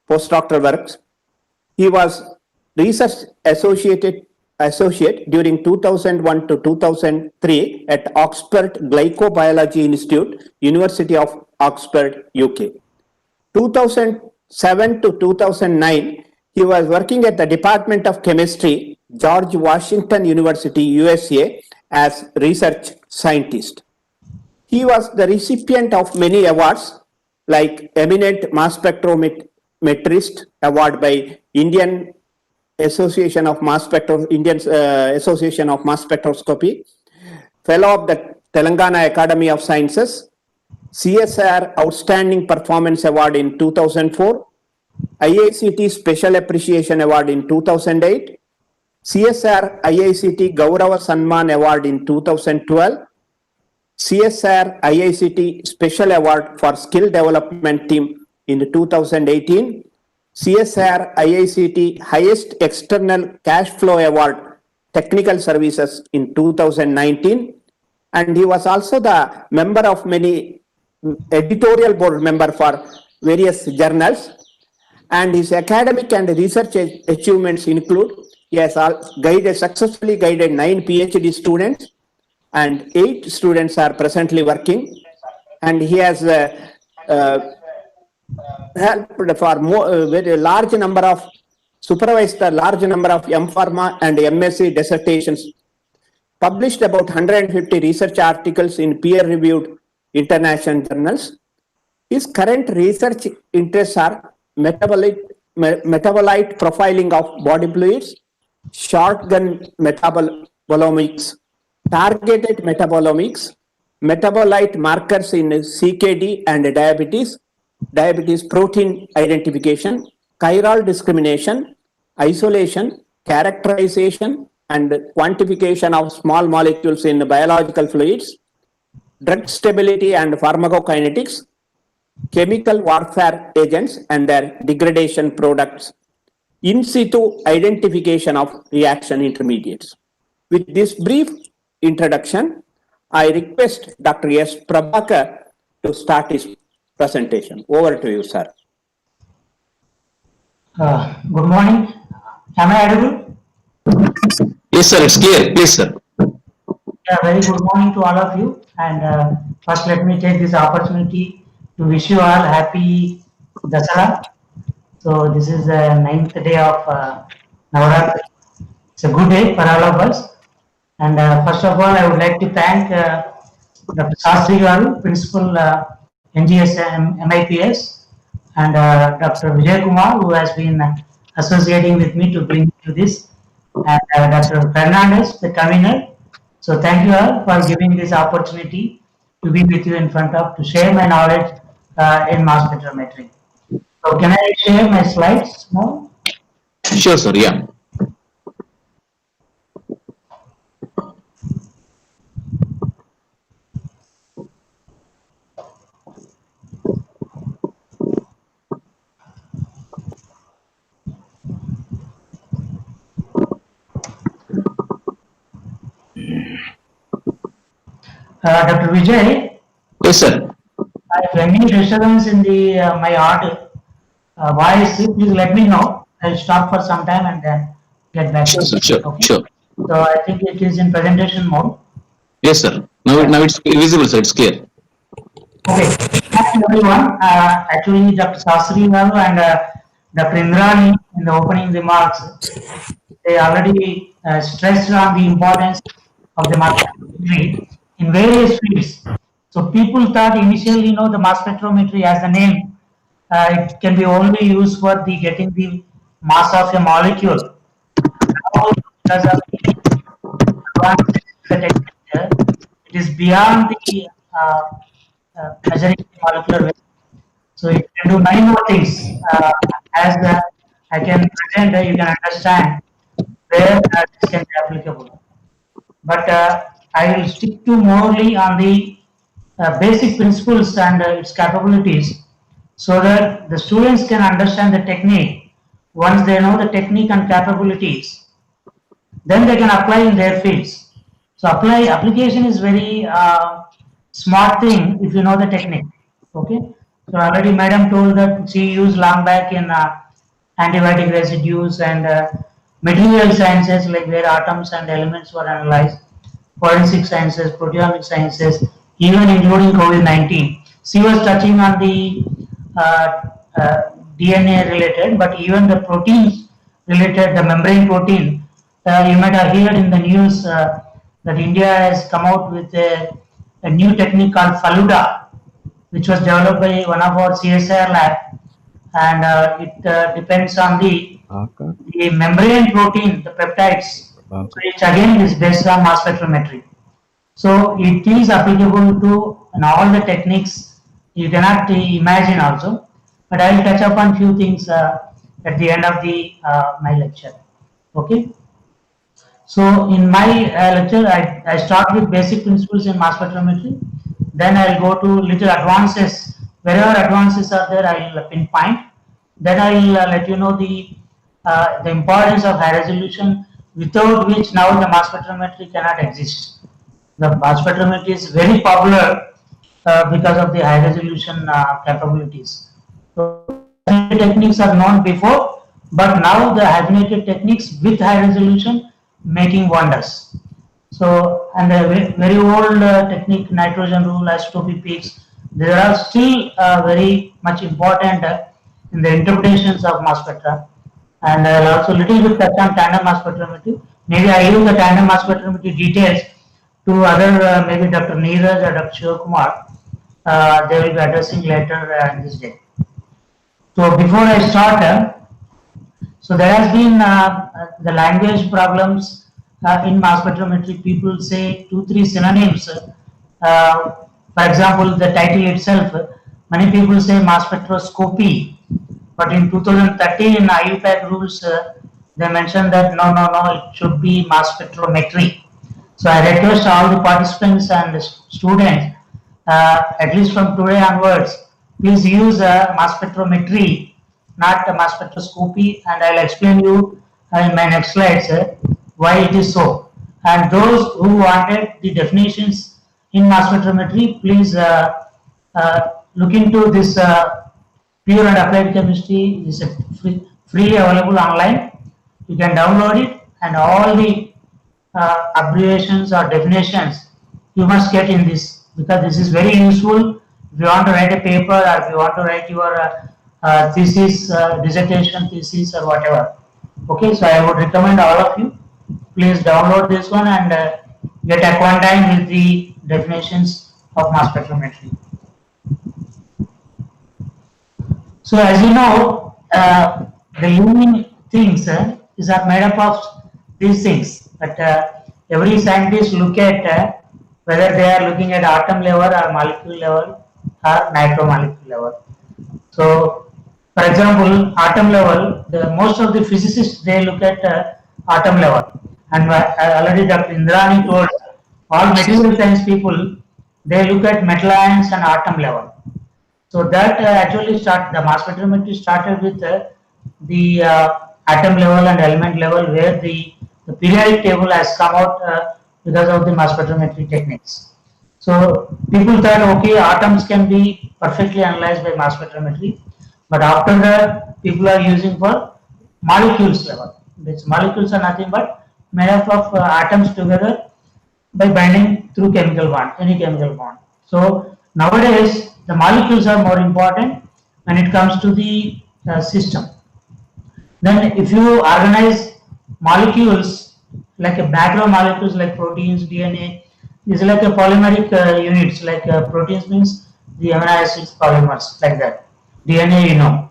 postdoctoral works. He was research associate during 2001 to 2003 at Oxford Glycobiology Institute, University of Oxford, UK. 2007 to 2009, he was working at the Department of Chemistry, George Washington University, USA, as research scientist. He was the recipient of many awards like Eminent Mass Spectrometrist Award by Indian Association of Mass Spectroscopy, Fellow of the Telangana Academy of Sciences, CSR Outstanding Performance Award in 2004, IICT Special Appreciation Award in 2008, CSR IICT Gaurava Sanman Award in 2012, CSR IICT Special Award for Skill Development Team in 2018, CSR IICT Highest External Cash Flow Award Technical Services in 2019, and he was also the member of many editorial board member for various journals, and his academic and research achievements include he has successfully guided 9 PhD students and 8 students are presently working, and he has helped for very large number of supervised a large number of M.Pharma and MSc dissertations, published about 150 research articles in peer-reviewed international journals. His current research interests are metabolite profiling of body fluids, shotgun metabolomics, targeted metabolomics, metabolite markers in CKD and diabetes protein identification, chiral discrimination, isolation, characterization, and quantification of small molecules in biological fluids, drug stability and pharmacokinetics, chemical warfare agents and their degradation products, in situ identification of reaction intermediates. With this brief introduction, I request Dr. S. Prabhakar to start his presentation. Over to you, sir. Good morning. Am I audible? Yes, sir, it's clear. Please, sir. Yeah, very good morning to all of you. And first, let me take this opportunity to wish you all happy Dasara. So this is the 9th day of Navaratri. It's a good day for all of us. And first of all, I would like to thank Dr. Sastri Garu, Principal NGS MIPS, and Dr. Vijay Kumar, who has been associating with me to bring to this, and Dr. Fernandez, the convener. So thank you all for giving this opportunity to be with you in front of, to share my knowledge in mass spectrometry. So can I share my slides now? Sure, sir, yeah. Dr. Vijay. Yes, sir. If any disturbance in the my audio voice, please let me know. I'll stop for some time and then get back. Sure, sir, sure, okay? sure. So I think it is in presentation mode. Yes, sir. Now it's visible, sir. It's clear. Okay. Thank you, everyone. Actually, Dr. Sastri Garu and Dr. Indrani, in the opening remarks, they already stressed on the importance of the mass spectrometry in various fields. So people thought initially, the mass spectrometry, as the name, it can be only used for the getting the mass of a molecule. Now, because of the advanced it is beyond the measuring the molecular weight. So it can do many more things. As I can present, you can understand where this can be applicable. But I will stick to morely on the basic principles and its capabilities so that the students can understand the technique. Once they know the technique and capabilities, then they can apply in their fields. So application is very smart thing if you know the technique. Okay. So already Madam told that she used long back in antibiotic residues and material sciences like where atoms and elements were analyzed, forensic sciences, proteomic sciences, even including COVID-19. She was touching on the DNA related, but even the proteins related, the membrane protein. You might have heard in the news that India has come out with a new technique called Faluda, which was developed by one of our CSIR lab, and it depends on the membrane protein, the peptides, which again is based on mass spectrometry. So it is applicable to all the techniques you cannot imagine also. But I will touch upon few things at the end of the my lecture. Okay. So in my lecture, I start with basic principles in mass spectrometry. Then I will go to little advances. Wherever advances are there, I will pinpoint. Then I will let you know the importance of high resolution, without which now the mass spectrometry cannot exist. The mass spectrometry is very popular because of the high resolution capabilities. So techniques are known before, but now the hyphenated techniques with high resolution making wonders. So, and the very old technique, nitrogen rule, isotopy peaks, they are still very much important in the interpretations of mass spectra. And I'll also little bit touch on tandem mass spectrometry. Maybe I use the tandem mass spectrometry details to other, maybe Dr. Neeraj or Dr. Shivakumar. They will be addressing later in this day. So before I start, so there has been the language problems in mass spectrometry. People say 2-3 synonyms. For example, the title itself, many people say mass spectroscopy, but in 2013 in IUPAC rules, they mentioned that no, it should be mass spectrometry. So I request all the participants and the students, at least from today onwards, please use mass spectrometry, not mass spectroscopy, and I'll explain you in my next slides why it is so. And those who wanted the definitions in mass spectrometry, please look into this pure and applied chemistry. Is free available online. You can download it, and all the abbreviations or definitions you must get in this, because this is very useful if you want to write a paper or if you want to write your thesis, dissertation thesis or whatever. Okay, so I would recommend all of you, please download this one and get acquainted with the definitions of mass spectrometry. So as you know, the living things is are made up of these things, but every scientist look at whether they are looking at atom level or molecule level or micromolecule level. So, for example, atom level, most of the physicists, they look at atom level, and already Dr. Indrani told all material science people, they look at metal ions and atom level. So that actually the mass spectrometry started with the atom level and element level, where the periodic table has come out because of the mass spectrometry techniques. So people thought, okay, atoms can be perfectly analyzed by mass spectrometry, but after that, people are using for molecules level. These molecules are nothing but made up of atoms together by binding through chemical bond, any chemical bond. So nowadays, the molecules are more important when it comes to the system. Then if you organize molecules like macromolecules like proteins, DNA, is like a polymeric units, like proteins means the amino acids polymers, like that. DNA, you know,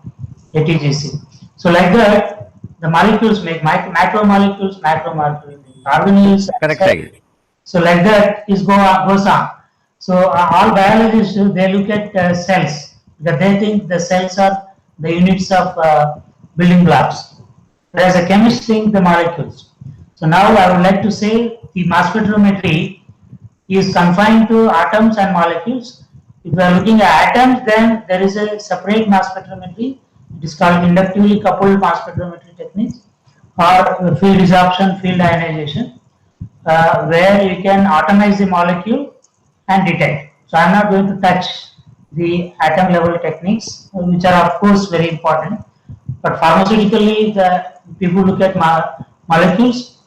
ATGC. So like that, the molecules make macromolecules, organelles. Correct. So like that goes on. So all biologists, they look at cells, because they think the cells are the units of building blocks, whereas the chemists think the molecules. So now I would like to say the mass spectrometry is confined to atoms and molecules. If we are looking at atoms, then there is a separate mass spectrometry. It is called inductively coupled mass spectrometry techniques or field resorption, field ionization, where you can atomize the molecule and detect. So I am not going to touch the atom level techniques, which are of course very important. But pharmaceutically, the people look at molecules,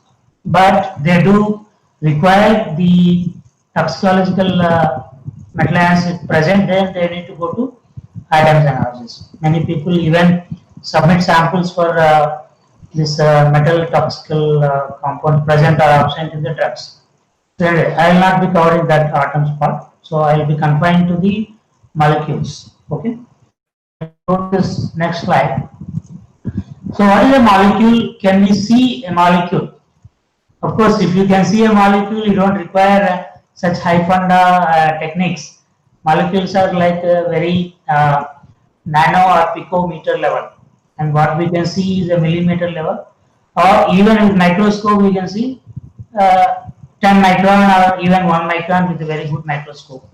but they do require the toxicological metal ions present. Then they need to go to atoms analysis. Many people even submit samples for this metal toxical compound present or absent in the drugs. So I will not be covering that atoms part. So I will be confined to the molecules. Okay. Go to this next slide. So what is a molecule? Can we see a molecule? Of course, if you can see a molecule, you don't require such high funda techniques. Molecules are like very nano or picometer level, and what we can see is a millimeter level, or even with microscope we can see 10 micron or even 1 micron with a very good microscope.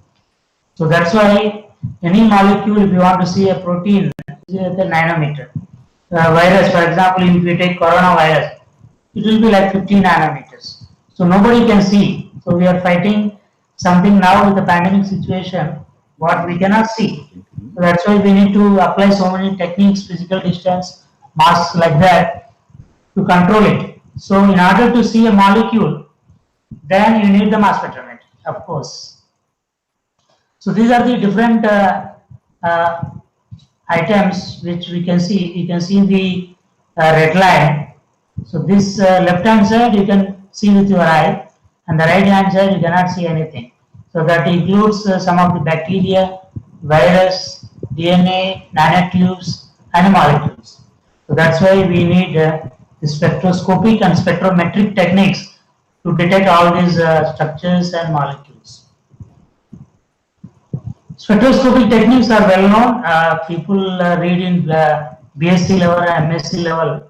So that's why any molecule, if you want to see a protein, is at the nanometer. Virus, for example, if you take coronavirus, it will be like 15 nanometers. So nobody can see. So we are fighting something now with the pandemic situation, what we cannot see. So that's why we need to apply so many techniques, physical distance, mass like that, to control it. So in order to see a molecule, then you need the mass spectrometry, of course. So these are the different items which we can see. You can see the red line. So this left hand side you can see with your eye, and the right hand side you cannot see anything. So that includes some of the bacteria, virus, DNA, nanotubes, and molecules. So that's why we need the spectroscopic and spectrometric techniques to detect all these structures and molecules. Spectroscopic techniques are well known. People read in BSc level and MSc level.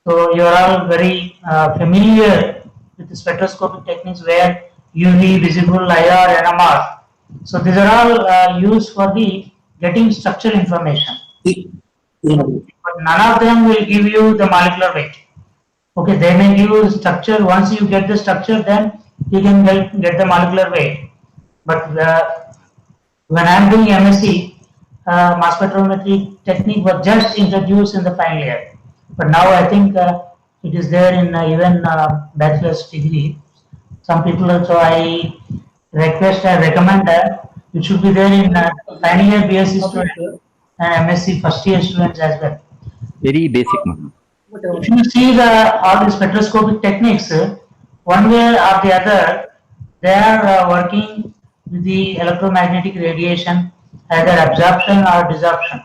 So you are all very familiar with the spectroscopic techniques where UV, visible, IR, NMR. So these are all used for the getting structural information. But none of them will give you the molecular weight. Okay, they may give you structure. Once you get the structure, then you can get the molecular weight. But when I am doing MSc, mass spectrometry technique was just introduced in the final year. But now I think it is there in even bachelor's degree. Some people also I recommend that it should be there in final year BSc students and MSc first year students as well. Very basic. If you see all the spectroscopic techniques, one way or the other, they are working with the electromagnetic radiation, either absorption or desorption.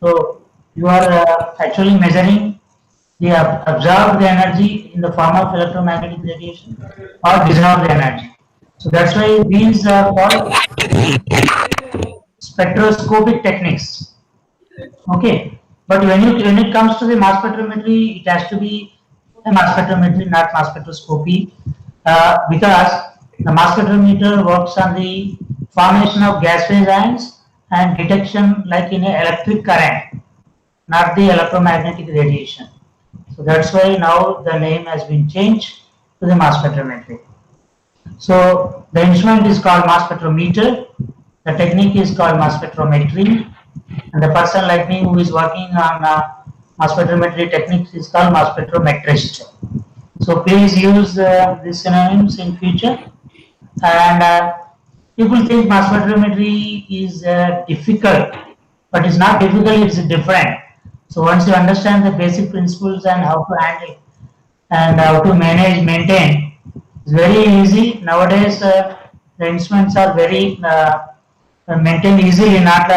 So you are actually measuring the absorbed energy in the form of electromagnetic radiation or dissolved energy. So that's why these are called spectroscopic techniques. Okay, but when it comes to the mass spectrometry, it has to be a mass spectrometry, not mass spectroscopy, because the mass spectrometer works on the formation of gas phase ions and detection like in an electric current, not the electromagnetic radiation. So that's why now the name has been changed to the mass spectrometry. So the instrument is called mass spectrometer, the technique is called mass spectrometry, and the person like me who is working on mass spectrometry techniques is called mass spectrometrist. So please use these synonyms in future. And people think mass spectrometry is difficult, but it's not difficult, it's different. So once you understand the basic principles and how to handle and how to manage, maintain, it's very easy. Nowadays, the instruments are very maintained easily, not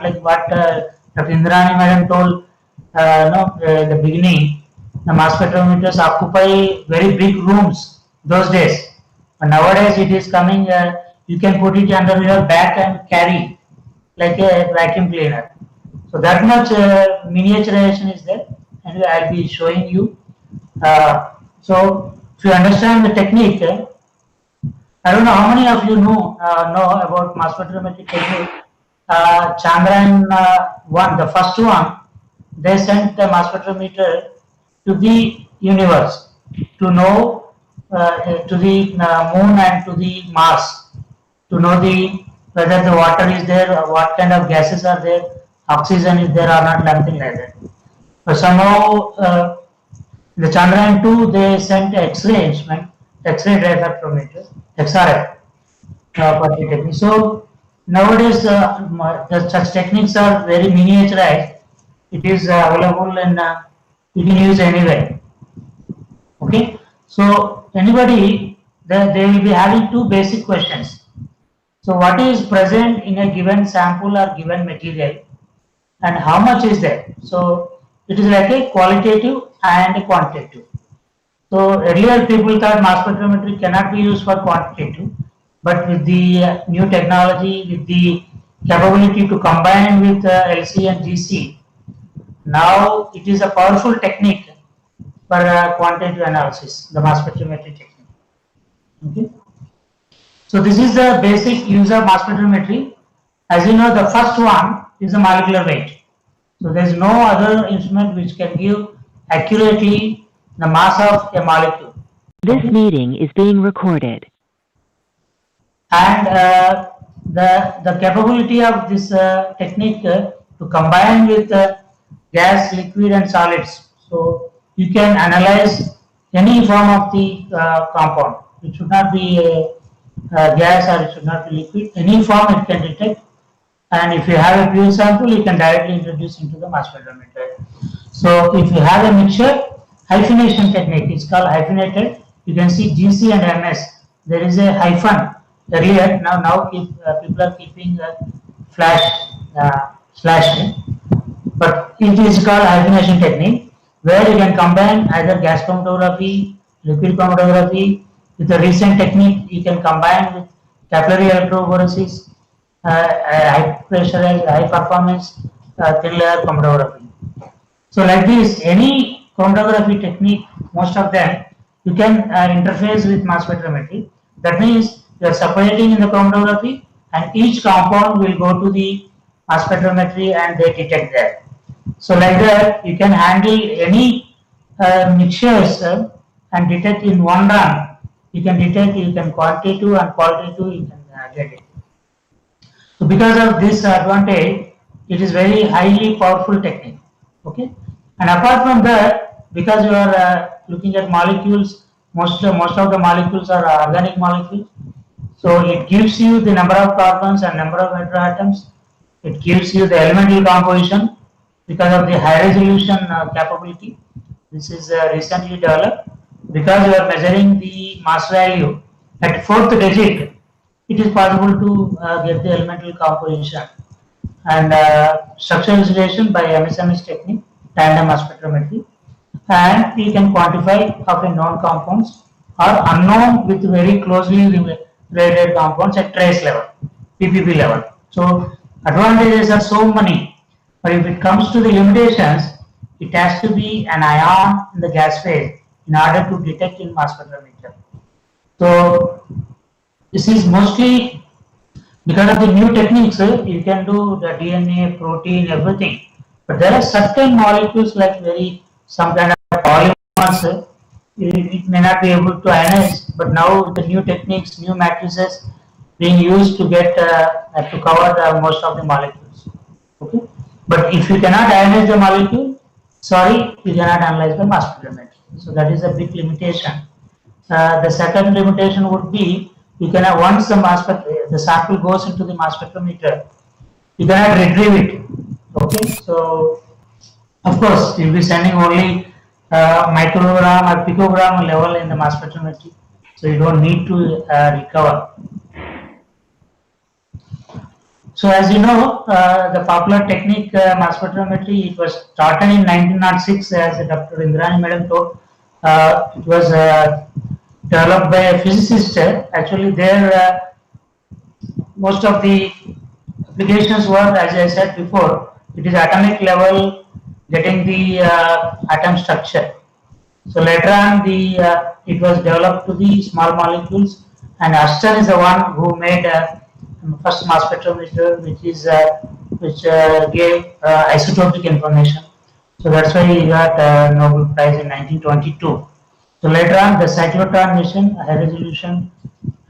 like what Dr. Indrani madam told in the beginning. The mass spectrometers occupy very big rooms those days. But nowadays it is coming, you can put it under your back and carry like a vacuum cleaner. So that much miniaturization is there, and I'll be showing you. So if you understand the technique, I don't know how many of you know about mass spectrometry technique. Chandrayaan 1, the first one, they sent the mass spectrometer to the universe to know to the moon and to the Mars to know the whether the water is there, what kind of gases are there, oxygen is there or not, something like that. But somehow the Chandrayaan 2 they sent X-ray instrument, X-ray diffractometer, XRF for the technique. So nowadays such techniques are very miniaturized. It is available and you can use anywhere. Okay. So anybody they will be having two basic questions. So what is present in a given sample or given material and how much is there? So it is like a qualitative and a quantitative. So earlier people thought mass spectrometry cannot be used for quantitative, but with the new technology, with the capability to combine with LC and GC, now it is a powerful technique for quantitative analysis, the mass spectrometry technique. Okay. So this is the basic use of mass spectrometry. As you know, the first one is the molecular weight. So there is no other instrument which can give accurately the mass of a molecule. This meeting is being recorded. And the capability of this technique to combine with gas, liquid and solids. So you can analyze any form of the compound. It should not be a gas or it should not be liquid. Any form it can detect. And if you have a pure sample, you can directly introduce into the mass spectrometer. So if you have a mixture, hyphenation technique is called hyphenated. You can see GC and MS. There is a hyphen earlier. Now people are keeping slash. But it is called hyphenation technique, where you can combine either gas chromatography, liquid chromatography. With the recent technique, you can combine with capillary electrophoresis, high pressurized, high performance thin layer chromatography. So like this, any chromatography technique, most of them, you can interface with mass spectrometry. That means you are separating in the chromatography and each compound will go to the mass spectrometry and they detect there. So like that, you can handle any mixtures and detect in one run. You can detect, you can quantitative and qualitative, you can get it. So because of this advantage, it is very highly powerful technique. Okay. And apart from that, because you are looking at molecules, most of the molecules are organic molecules. So it gives you the number of carbons and number of heteroatoms. It gives you the elemental composition because of the high resolution capability. This is recently developed. Because you are measuring the mass value at fourth digit, it is possible to get the elemental composition and structural isolation by MSMS technique, tandem mass spectrometry, and you can quantify of a known compounds or unknown with very closely related compounds at trace level, PPP level. So advantages are so many, but if it comes to the limitations, it has to be an ion in the gas phase in order to detect in mass spectrometer. So this is mostly because of the new techniques. You can do the DNA, protein, everything, but there are certain molecules like some kind of polymers. It may not be able to ionize, but now the new techniques, new matrices being used to get to cover most of the molecules. Okay, but if you cannot ionize the molecule, sorry, you cannot analyze the mass spectrometry. So that is a big limitation. The second limitation would be you cannot, once the sample goes into the mass spectrometer, you cannot retrieve it. Okay, so of course you will be sending only microgram or picogram level in the mass spectrometry, so you don't need to recover. So as you know, the popular technique mass spectrometry, it was started in 1906, as Dr. Indrani Madam told. It was developed by a physicist. Actually, there most of the applications were, as I said before, it is atomic level, getting the atom structure. So later on, it was developed to the small molecules, and Ashton is the one who made first mass spectrometer, which gave isotopic information. So that's why he got Nobel Prize in 1922. So later on, the cyclotron mission, high resolution,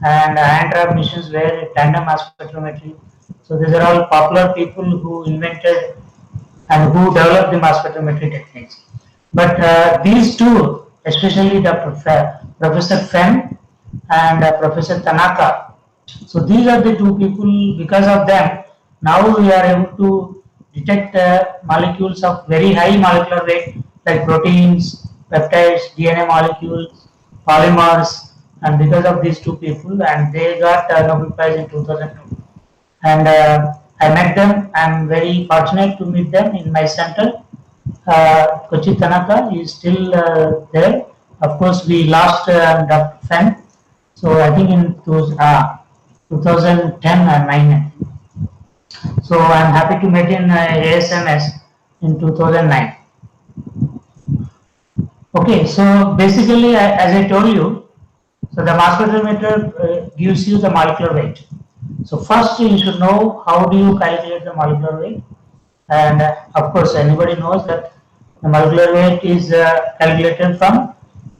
and ion trap missions were tandem mass spectrometry. So these are all popular people who invented and who developed the mass spectrometry techniques. But these two, especially Professor Fenn and Professor Tanaka, so these are the two people. Because of them, now we are able to detect molecules of very high molecular weight, like proteins, peptides, DNA molecules, polymers, and because of these two people, and they got Nobel Prize in 2002. And I met them. I'm very fortunate to meet them in my center. Kochi Tanaka is still there. Of course, we lost Dr. Fenn. So I think in 2010 or 9. So I'm happy to meet in ASMS in 2009. Okay, so basically, as I told you, so the mass spectrometer gives you the molecular weight. So first you should know how do you calculate the molecular weight, and of course anybody knows that the molecular weight is calculated from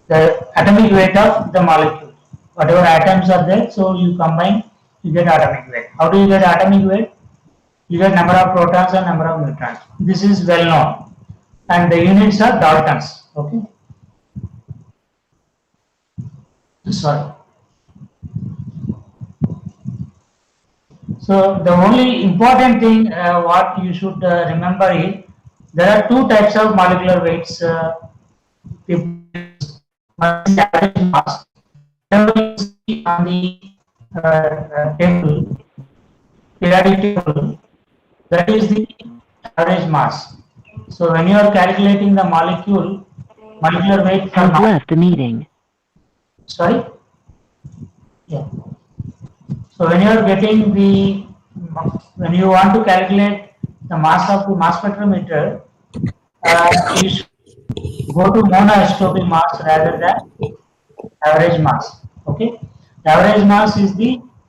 the atomic weight of the molecule. Whatever atoms are there, so you combine, you get atomic weight. How do you get atomic weight? You get number of protons and number of neutrons. This is well known, and the units are Daltons. Okay. Sorry. So the only important thing what you should remember is there are two types of molecular weights. One is average mass. Whatever you see on the table, periodic table, that is the average mass. So when you are calculating the molecular weight for Has left the meeting. Sorry? Yeah. So when you are getting when you want to calculate the mass of the mass spectrometer, you should go to monoisotopic mass rather than average mass. Okay? The average mass is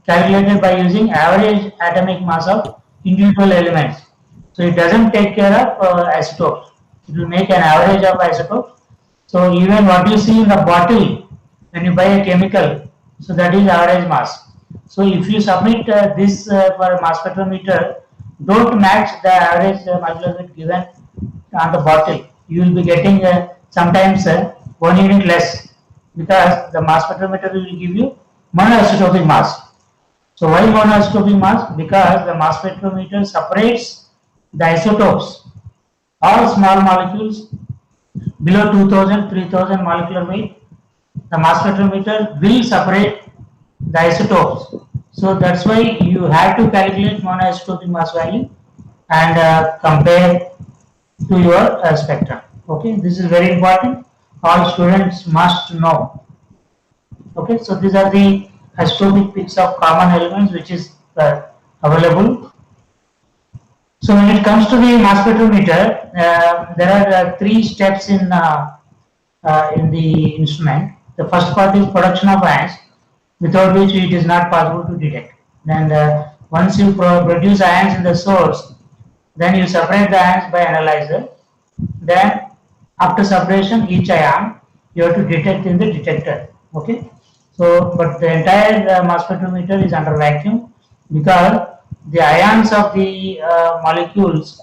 calculated by using average atomic mass of individual elements. So it doesn't take care of isotopes. It will make an average of isotopes. So even what you see in the bottle when you buy a chemical, so that is average mass. So if you submit this for mass spectrometer, don't match the average molecular weight given on the bottle. You will be getting sometimes 1 unit less, because the mass spectrometer will give you monoisotopic mass. So why monoisotopic mass? Because the mass spectrometer separates the isotopes, all small molecules below 2000, 3000 molecular weight. The mass spectrometer will separate the isotopes. So that's why you have to calculate monoisotopic mass value and compare to your spectrum. Okay, this is very important. All students must know. Okay, so these are the isotopic peaks of common elements which is available. So when it comes to the mass spectrometer, there are 3 steps in the instrument. The first part is production of ions, without which it is not possible to detect. And once you produce ions in the source, then you separate the ions by analyzer. Then after separation, each ion you have to detect in the detector. Okay. So, but the entire mass spectrometer is under vacuum, because the ions of the molecules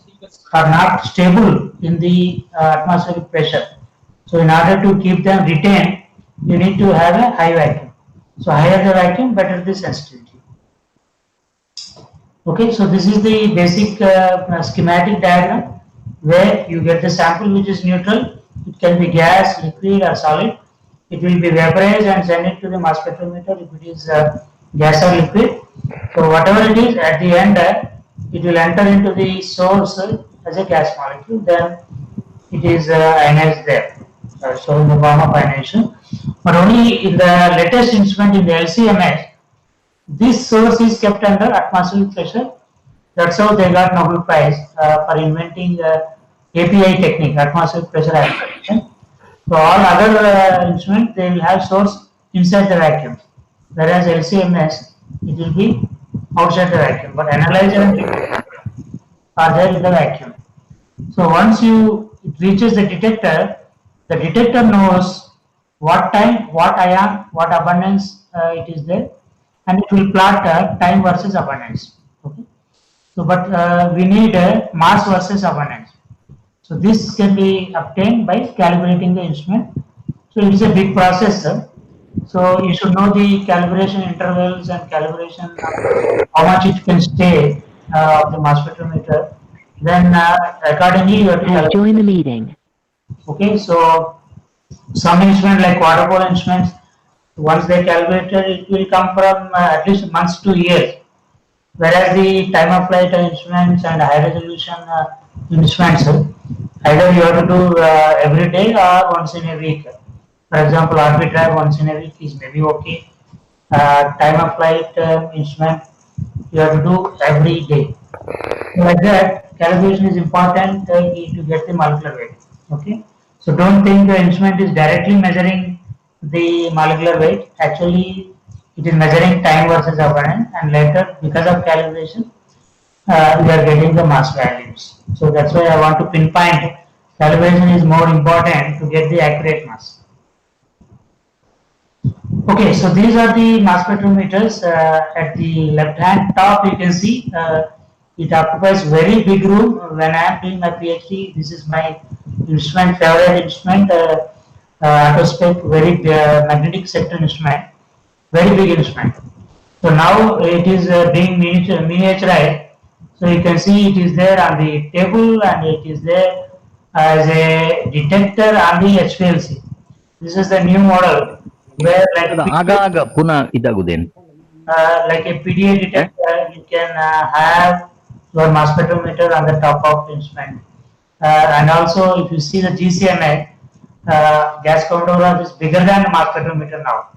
are not stable in the atmospheric pressure. So in order to keep them retained, you need to have a high vacuum. So higher the vacuum, better the sensitivity. Okay, so this is the basic schematic diagram where you get the sample which is neutral. It can be gas, liquid or solid. It will be vaporized and send it to the mass spectrometer if it is gas or liquid. So whatever it is, at the end it will enter into the source as a gas molecule. Then it is ionized there. So in the form of ionization. But only in the latest instrument in the LCMS, this source is kept under atmospheric pressure. That's how they got Nobel Prize for inventing API technique, atmospheric pressure application. So all other instruments, they will have source inside the vacuum, whereas LCMS, it will be outside the vacuum. But analyzer and detector are there in the vacuum. So once it reaches the detector knows what time, what ion, what abundance it is there, and it will plot time versus abundance. Okay. So, but we need mass versus abundance. So this can be obtained by calibrating the instrument. So it is a big process, sir. So you should know the calibration intervals and calibration how much it can stay of the mass spectrometer. Then accordingly you have to Has calibrate. joined the meeting. Okay, so some instruments like water polo instruments, once they calibrated, it will come from at least months to years. Whereas the time of flight instruments and high resolution instruments, either you have to do every day or once in a week. For example, arbitrage once in a week is maybe okay. Time of flight instrument you have to do every day. Like that, calibration is important to get the molecular weight. Okay, so don't think the instrument is directly measuring the molecular weight. Actually, it is measuring time versus abundance, and later, because of calibration, we are getting the mass values. So that's why I want to pinpoint calibration is more important to get the accurate mass. Okay, so these are the mass spectrometers. At the left hand top, you can see it occupies very big room. When I am doing my PhD, this is my instrument, favorite instrument, Autospec, very magnetic sector instrument, very big instrument. So now it is being miniaturized. So you can see it is there on the table and it is there as a detector on the HPLC. This is the new model where like like a PDA detector, you can have your mass spectrometer on the top of the instrument. And also if you see the GCMA, gas chromatograph is bigger than the mass spectrometer now.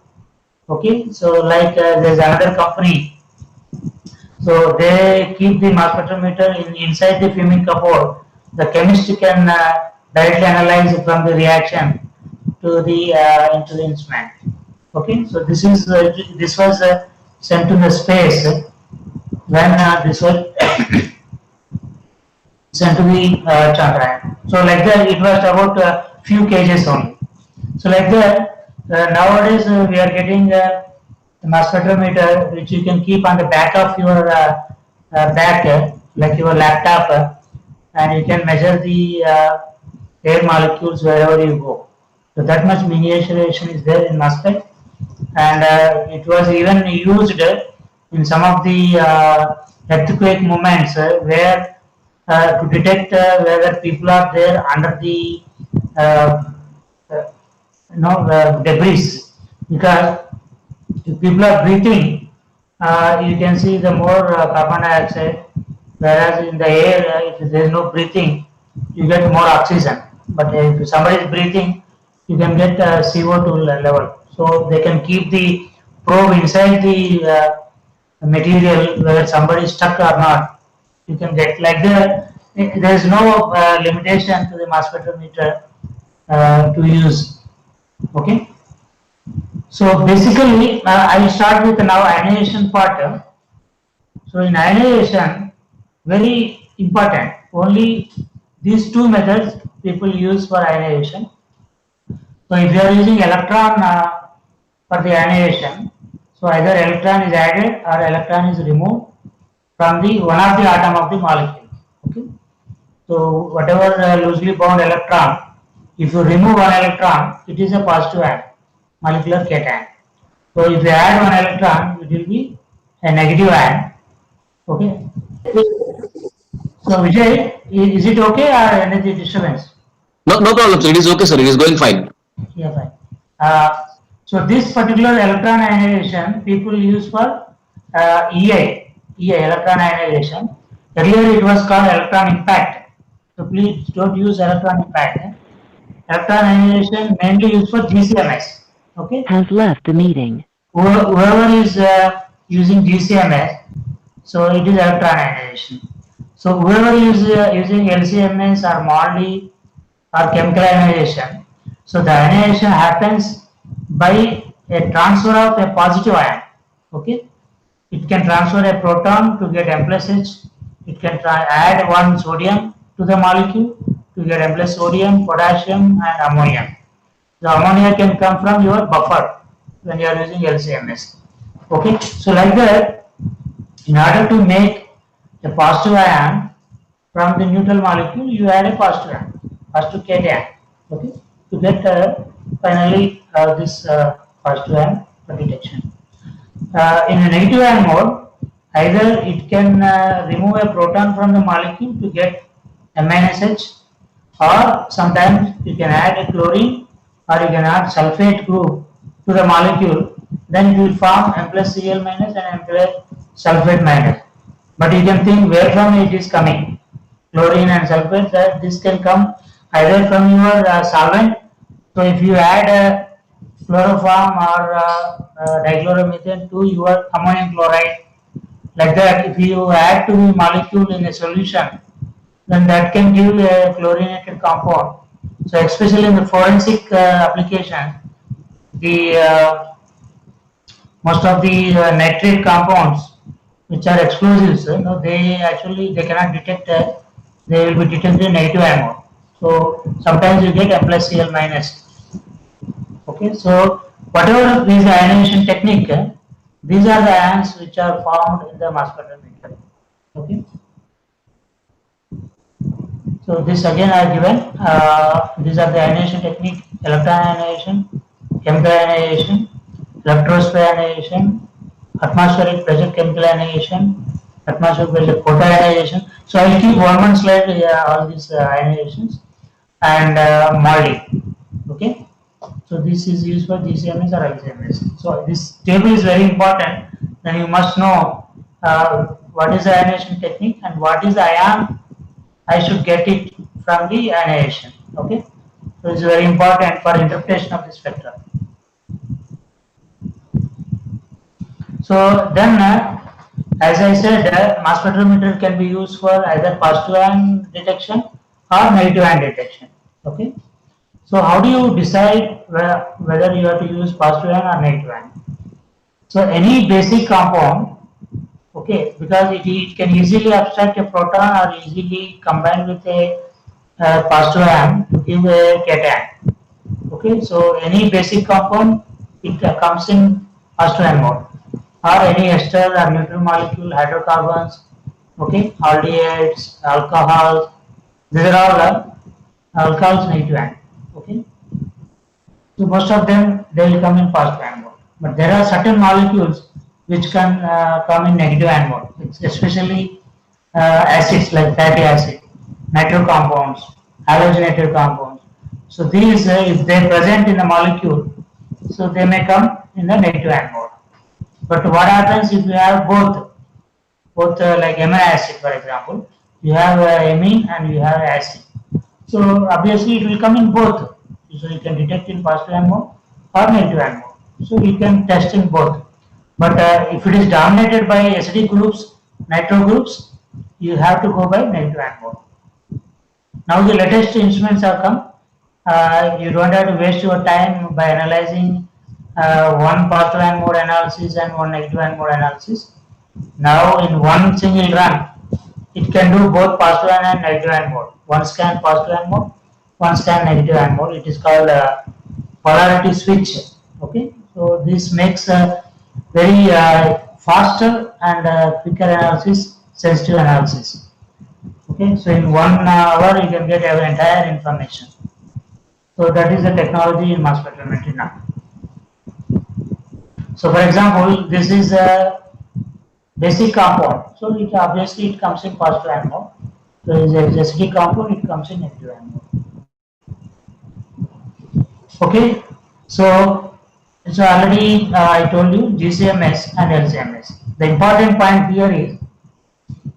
Okay, so like there's another company, so they keep the mass spectrometer inside the fuming cupboard. The chemist can directly analyze from the reaction to the into the instrument. Okay, so this was sent to the space when this was sent to the Chandrayaan. So like that, it was about few kgs only. So like that, nowadays we are getting the mass spectrometer which you can keep on the back of your back, like your laptop, and you can measure the air molecules wherever you go. So that much miniaturization is there in mass spec, and it was even used in some of the earthquake movements where to detect whether people are there under the debris, because if people are breathing, you can see the more carbon dioxide, whereas in the air, if there is no breathing, you get more oxygen. But if somebody is breathing, you can get CO2 level. So they can keep the probe inside the material whether somebody is stuck or not. You can get like that. There is no limitation to the mass spectrometer to use. Okay. So basically, I will start with now ionization part. So in ionization, very important. Only these two methods people use for ionization. So if you are using electron for the ionization, so either electron is added or electron is removed from the one of the atom of the molecule. Okay. So whatever loosely bound electron, if you remove one electron, it is a positive ion, molecular cation. So if you add one electron, it will be a negative ion. Okay. So Vijay, is it okay or any disturbance? No, no problem, sir. It is okay, sir. It is going fine. Yeah, fine. So this particular electron ionization people use for EI, electron ionization. Earlier it was called electron impact. So please don't use electron impact. Electron ionization mainly used for GCMS. Okay. Has left the meeting. Whoever is using GCMS, so it is electron ionization. So whoever is using LCMS or MOLDI or chemical ionization, So the ionization happens by a transfer of a positive ion. Okay, it can transfer a proton to get M plus H. It can add one sodium to the molecule to get M plus sodium, potassium, and ammonium. The ammonia can come from your buffer when you are using LCMS. Okay, so like that, in order to make a positive ion from the neutral molecule, you add a positive ion, positive cation. Okay, to get finally this positive ion for detection. In a negative ion mode, either it can remove a proton from the molecule to get M-H, or sometimes you can add a chlorine or you can add sulfate group to the molecule, then it will form M plus Cl minus and M plus sulfate minus. But you can think where from it is coming, chlorine and sulfate, that this can come either from your solvent. So if you add chloroform or dichloromethane to your ammonium chloride, like that, if you add to the molecule in a solution, then that can give a chlorinated compound. So especially in the forensic application, the most of the nitrate compounds which are explosives, they cannot detect. They will be detected in negative ion mode. So sometimes you get M plus Cl minus. Okay, so whatever is the ionization technique, these are the ions which are found in the mass spectrometer. Okay. So this again I have given. These are the ionization technique: electron ionization, chemical ionization, electrospray ionization, atmospheric pressure chemical ionization, atmospheric pressure photoionization. So I will keep one slide all these ionizations and molding. Okay. So this is used for GCMS or LCMS. So this table is very important. Then you must know what is the ionization technique and what is the ion I should get it from the ionization. Okay. So it's very important for interpretation of the spectra. So then, as I said, mass spectrometer can be used for either positive ion detection or negative ion detection. Okay. So how do you decide whether you have to use positive ion or negative ion? So any basic compound, okay, because it can easily abstract a proton or easily combine with a positive ion to give a cation. Okay, so any basic compound, it comes in positive ion mode, or any ester or neutral molecule, hydrocarbons, okay, aldehydes, alcohols, these are all alcohols negative ion. Okay, so most of them they will come in positive ion mode, but there are certain molecules which can come in negative ion mode. It's especially acids like fatty acid, nitro compounds, halogenated compounds. So these, if they are present in the molecule, so they may come in the negative ion mode. But what happens if you have both like amino acid, for example, you have amine and you have acid. So obviously it will come in both. So you can detect in positive ion mode or negative ion mode. So you can test in both. But if it is dominated by acidic groups, nitro groups, you have to go by negative ion mode. Now the latest instruments have come. You don't have to waste your time by analyzing one positive ion mode analysis and one negative ion mode analysis. Now in one single run, it can do both positive ion and negative ion mode. One scan positive ion mode, one scan negative ion mode. It is called polarity switch. Okay, so this makes a very faster and quicker analysis, sensitive analysis. Okay, so in 1 hour you can get our entire information. So that is the technology in mass spectrometry now. So for example, this is a basic compound. So it obviously it comes in positive ion mode. So it is a acidic compound, it comes in negative ion mode. Okay, so already I told you GCMS and LCMS. The important point here is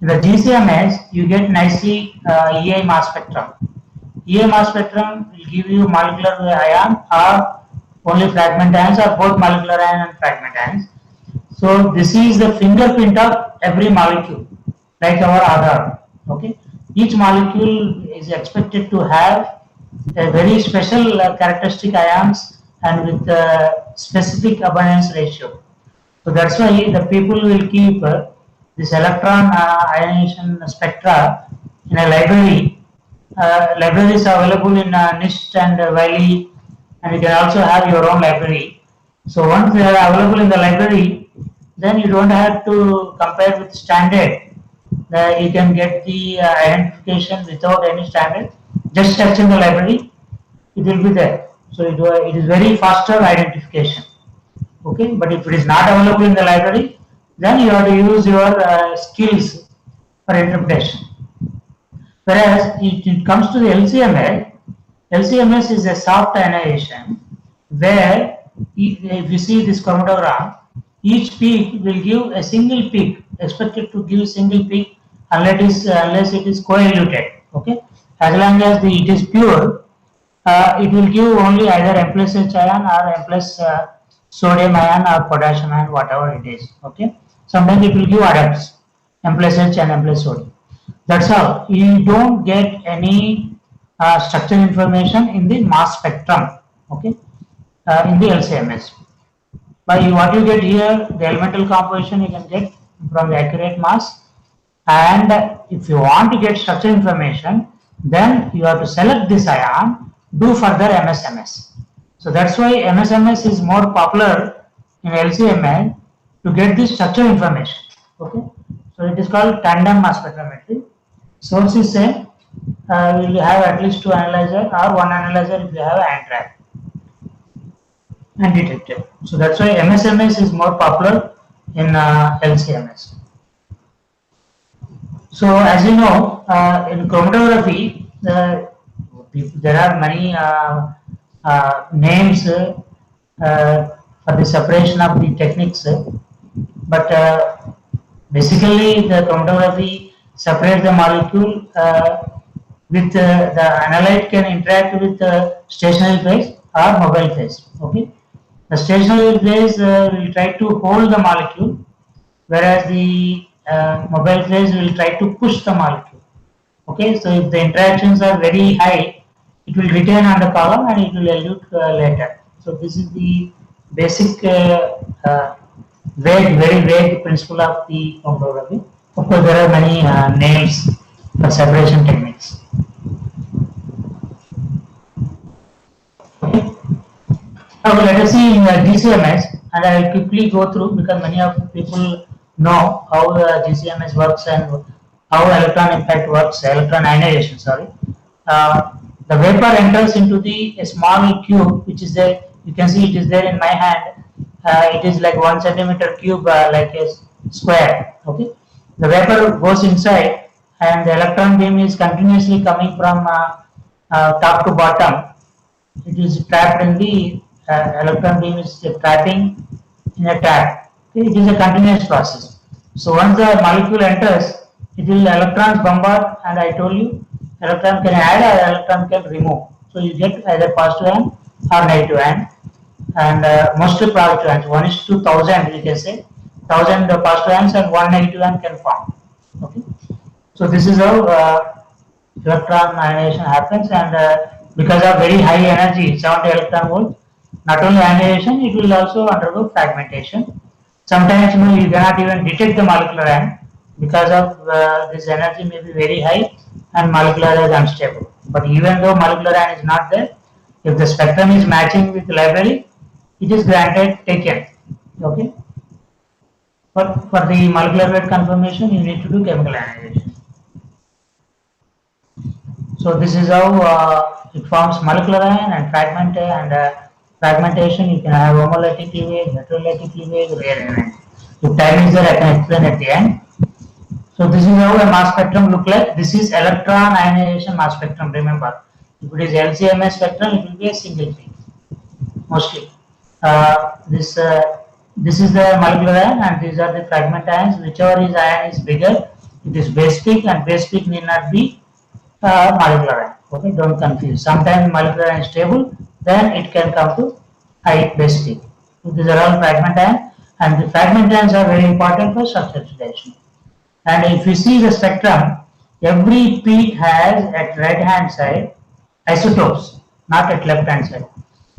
in the GCMS you get nicely EI mass spectrum. EI mass spectrum will give you molecular ion or only fragment ions or both molecular ion and fragment ions. So this is the fingerprint of every molecule, like our Aadhaar. Okay, each molecule is expected to have a very special characteristic ions and with specific abundance ratio. So that's why the people will keep this electron ionization spectra in a library. Libraries are available in Nitte and Wiley, and you can also have your own library. So once they are available in the library, then you don't have to compare with standard. You can get the identification without any standard. Just search in the library, it will be there. So it is very faster identification. Okay, but if it is not available in the library, then you have to use your skills for interpretation. Whereas it comes to the LCMS, LCMS is a soft ionization where if you see this chromatogram, each peak will give a single peak, expected to give single peak unless it is co-eluted. Okay, as long as it is pure, it will give only either M plus H ion or M plus sodium ion or potassium ion, whatever it is. Okay, sometimes it will give adducts, M plus H and M plus sodium. That's all. You don't get any structure information in the mass spectrum. Okay, in the LCMS. But what you get here, the elemental composition you can get from the accurate mass. And if you want to get structure information, then you have to select this ion, do further MSMS. So that's why MSMS is more popular in LCMS to get the structure information. Okay, so it is called tandem mass spectrometry. Source is same. We will have at least two analyzer or one analyzer if you have an trap and detector. So that's why MSMS is more popular in LCMS. So as you know, in chromatography, there are many names for the separation of the techniques, but basically the chromatography separates the molecule with the analyte can interact with the stationary phase or mobile phase. Okay, the stationary phase will try to hold the molecule, whereas the mobile phase will try to push the molecule. Okay, so if the interactions are very high, it will retain on the column and it will elute later. So this is the basic very vague principle of the chromatography. Of course, there are many names for separation techniques. Okay. Now let us see in GCMS, and I will quickly go through because many of people know how GCMS works and how electron impact works, electron ionization, sorry. The vapor enters into a small cube which is there. You can see it is there in my hand. It is like 1 centimeter cube, like a square. Okay, the vapor goes inside and the electron beam is continuously coming from top to bottom. It is trapped in the electron beam is trapping in a trap. Okay, it is a continuous process. So once the molecule enters, it will electrons bombard, and I told you electron can add or electron can remove. So you get either positive ion or negative ion, and mostly positive ions. 1:1000 we can say, 1000 positive ions and 1 negative ion can form. Okay, so this is how electron ionization happens, and because of very high energy, 70 electron volt, not only ionization, it will also undergo fragmentation. Sometimes you cannot even detect the molecular ion because of this energy may be very high and molecular is unstable. But even though molecular ion is not there, if the spectrum is matching with the library, it is granted taken. Okay. But for the molecular weight confirmation, you need to do chemical ionization. So this is how it forms molecular ion and fragmentation. You can have homolytic cleavage, heterolytic cleavage, rare element. If time is there, I can explain at the end. So this is how a mass spectrum look like. This is electron ionization mass spectrum. Remember, if it is LCMS spectrum, it will be a single peak mostly. This is the molecular ion, and these are the fragment ions. Whichever is ion is bigger, it is base peak, and base peak need not be molecular ion. Okay, don't confuse. Sometimes molecular ion is stable, then it can come to high base peak. So these are all fragment ion, and the fragment ions are very important for structure oxidation. And if you see the spectrum, every peak has at right hand side isotopes, not at left hand side.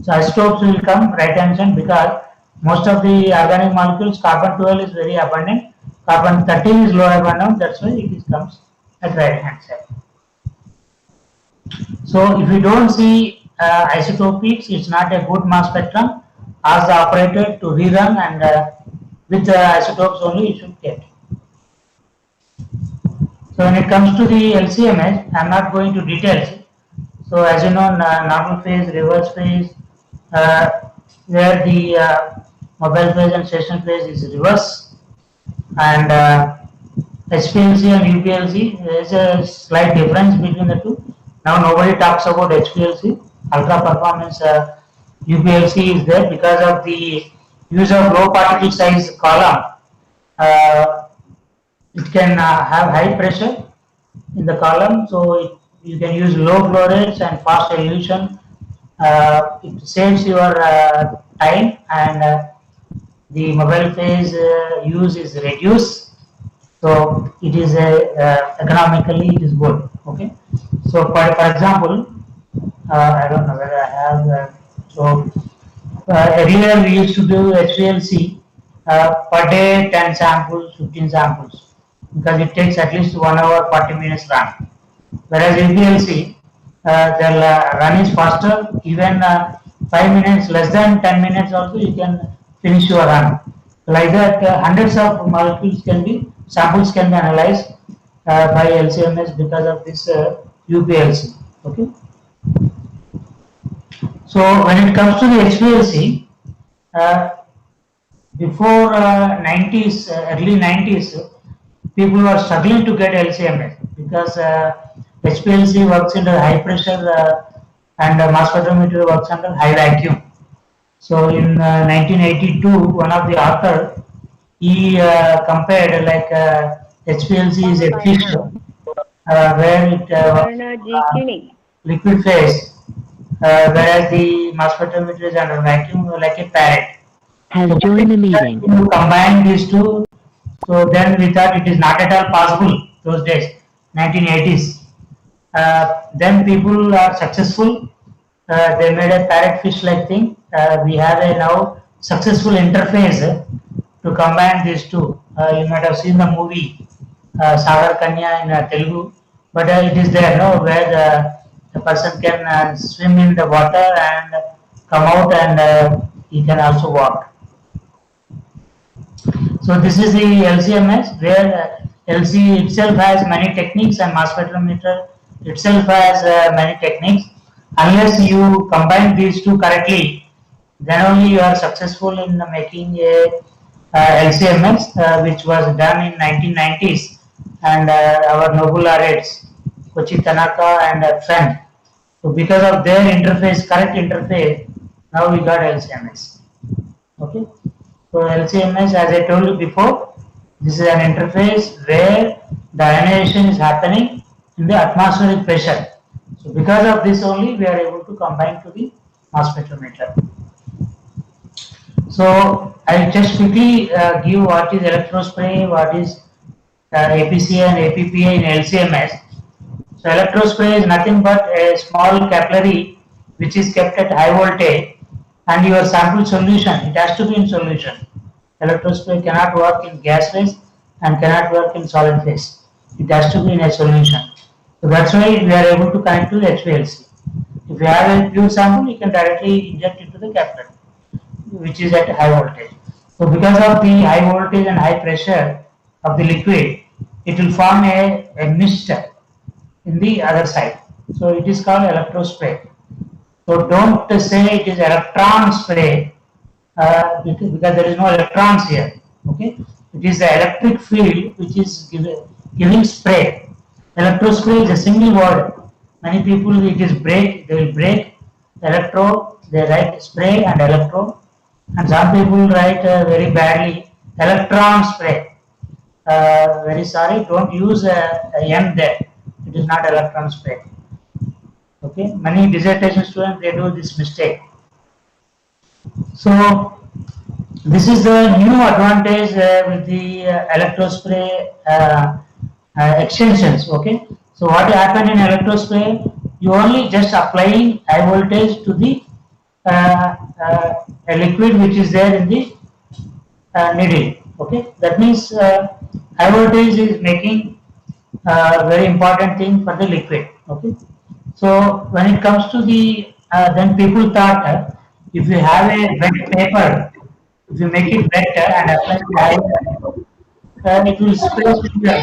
So isotopes will come right hand side because most of the organic molecules carbon 12 is very abundant, carbon 13 is low abundant, that's why it comes at right hand side. So if you don't see isotope peaks, it's not a good mass spectrum. Ask the operator to rerun and with isotopes only you should get. So when it comes to the LCMS, I am not going to details. So as you know, normal phase, reverse phase, where the mobile phase and station phase is reverse, and HPLC and UPLC, there is a slight difference between the two. Now nobody talks about HPLC, ultra performance UPLC is there because of the use of low particle size column. It can have high pressure in the column, so you can use low flow rates and fast elution. It saves your time, and the mobile phase use is reduced, so it is economically it is good. Okay, so for example, I don't know whether I have earlier we used to do HPLC per day 10 samples, 15 samples, because it takes at least 1 hour 40 minutes run. Whereas UPLC, the run is faster, even 5 minutes, less than 10 minutes also you can finish your run. Like that, hundreds of molecules can be, samples can be analyzed by LCMS because of this UPLC. Okay. So when it comes to the HPLC, before 90s, early 90s, people were struggling to get LCMS because HPLC works under high pressure and mass spectrometer works under high vacuum. So in 1982, one of the author, he compared like HPLC is a fish where it liquid phase, whereas the mass spectrometer is under vacuum like a parrot. Has joined the meeting. To combine these two, so then we thought it is not at all possible those days, 1980s. Then people are successful. They made a parrotfish-like thing. We have a now successful interface to combine these two. You might have seen the movie Sagar Kanya in Telugu, but it is there, no, where the person can swim in the water and come out, and he can also walk. So this is the LCMS, where LC itself has many techniques and mass spectrometer itself has many techniques. Unless you combine these two correctly, then only you are successful in making a LCMS, which was done in 1990s, and our Nobel laureates Kochi Tanaka and Friend. So because of their interface, correct interface, now we got LCMS. Okay. So LCMS, as I told you before, this is an interface where the ionization is happening in the atmospheric pressure. So because of this only we are able to combine to the mass spectrometer. So I will just quickly give what is electrospray, what is APCA and APPA in LCMS. So electrospray is nothing but a small capillary which is kept at high voltage, and your sample solution, it has to be in solution. Electrospray cannot work in gas phase and cannot work in solid phase. It has to be in a solution. So that's why we are able to connect to the HPLC. If you have a pure sample, you can directly inject it to the capillary, which is at high voltage. So because of the high voltage and high pressure of the liquid, it will form a mist in the other side. So it is called electrospray. So don't say it is electron spray because there is no electrons here. Okay, it is the electric field which is giving spray. Electrospray is a single word. Many people it is break. They will break electro. They write spray and electro, and some people write very badly electron spray. Very sorry, don't use a N there. It is not electron spray. Okay, many dissertation students they do this mistake. So this is the new advantage with the electrospray extensions. Okay, so what happened in electrospray? you only just applying high voltage to the a liquid which is there in the needle. Okay, that means high voltage is making very important thing for the liquid. Okay, so when it comes to the then people thought if you have a wet paper, if you make it wet and apply the high voltage, it will spray similar.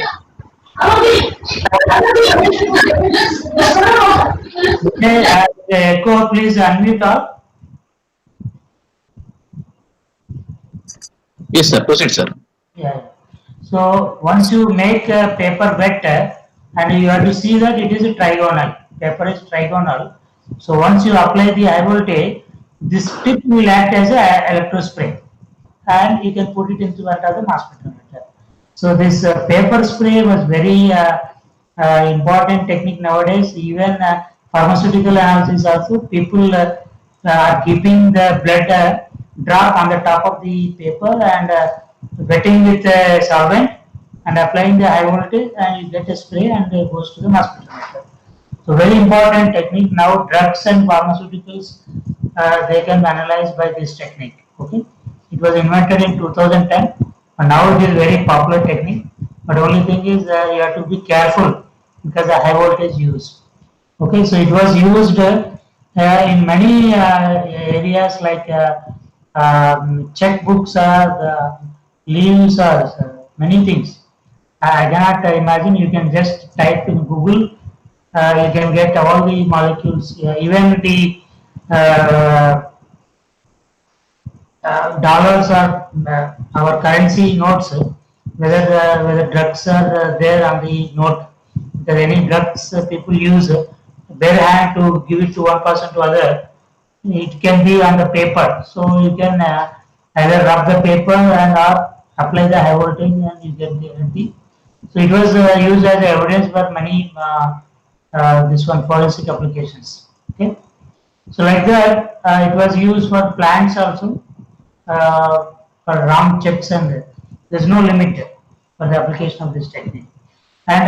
Okay, echo, please unmute all. Yes, sir. Proceed, sir. Yeah. So once you make a paper wet, and you have to see that it is a trigonal. Paper is trigonal. So once you apply the high voltage, this tip will act as a electrospray, and you can put it into one of the mass spectrometer. So this paper spray was very important technique nowadays. Even pharmaceutical analysis also, people are keeping the blood drop on the top of the paper and wetting with a solvent and applying the high voltage, and you get a spray and it goes to the mass spectrometer. So very important technique. Now drugs and pharmaceuticals, they can be analyzed by this technique. Okay, it was invented in 2010, and now it is very popular technique. But only thing is you have to be careful because the high voltage used. Okay, so it was used in many areas like checkbooks or leaves or many things. I cannot imagine. You can just type in Google. You can get all the molecules, even the dollars or our currency notes, whether drugs are there on the note. Because any drugs people use bare hand to give it to one person to other, it can be on the paper. So you can either rub the paper and or apply the high voltage and you get the energy. So it was used as evidence for many this one forensic applications. Okay, so like that it was used for plants also, for RAM checks, and there is no limit for the application of this technique. And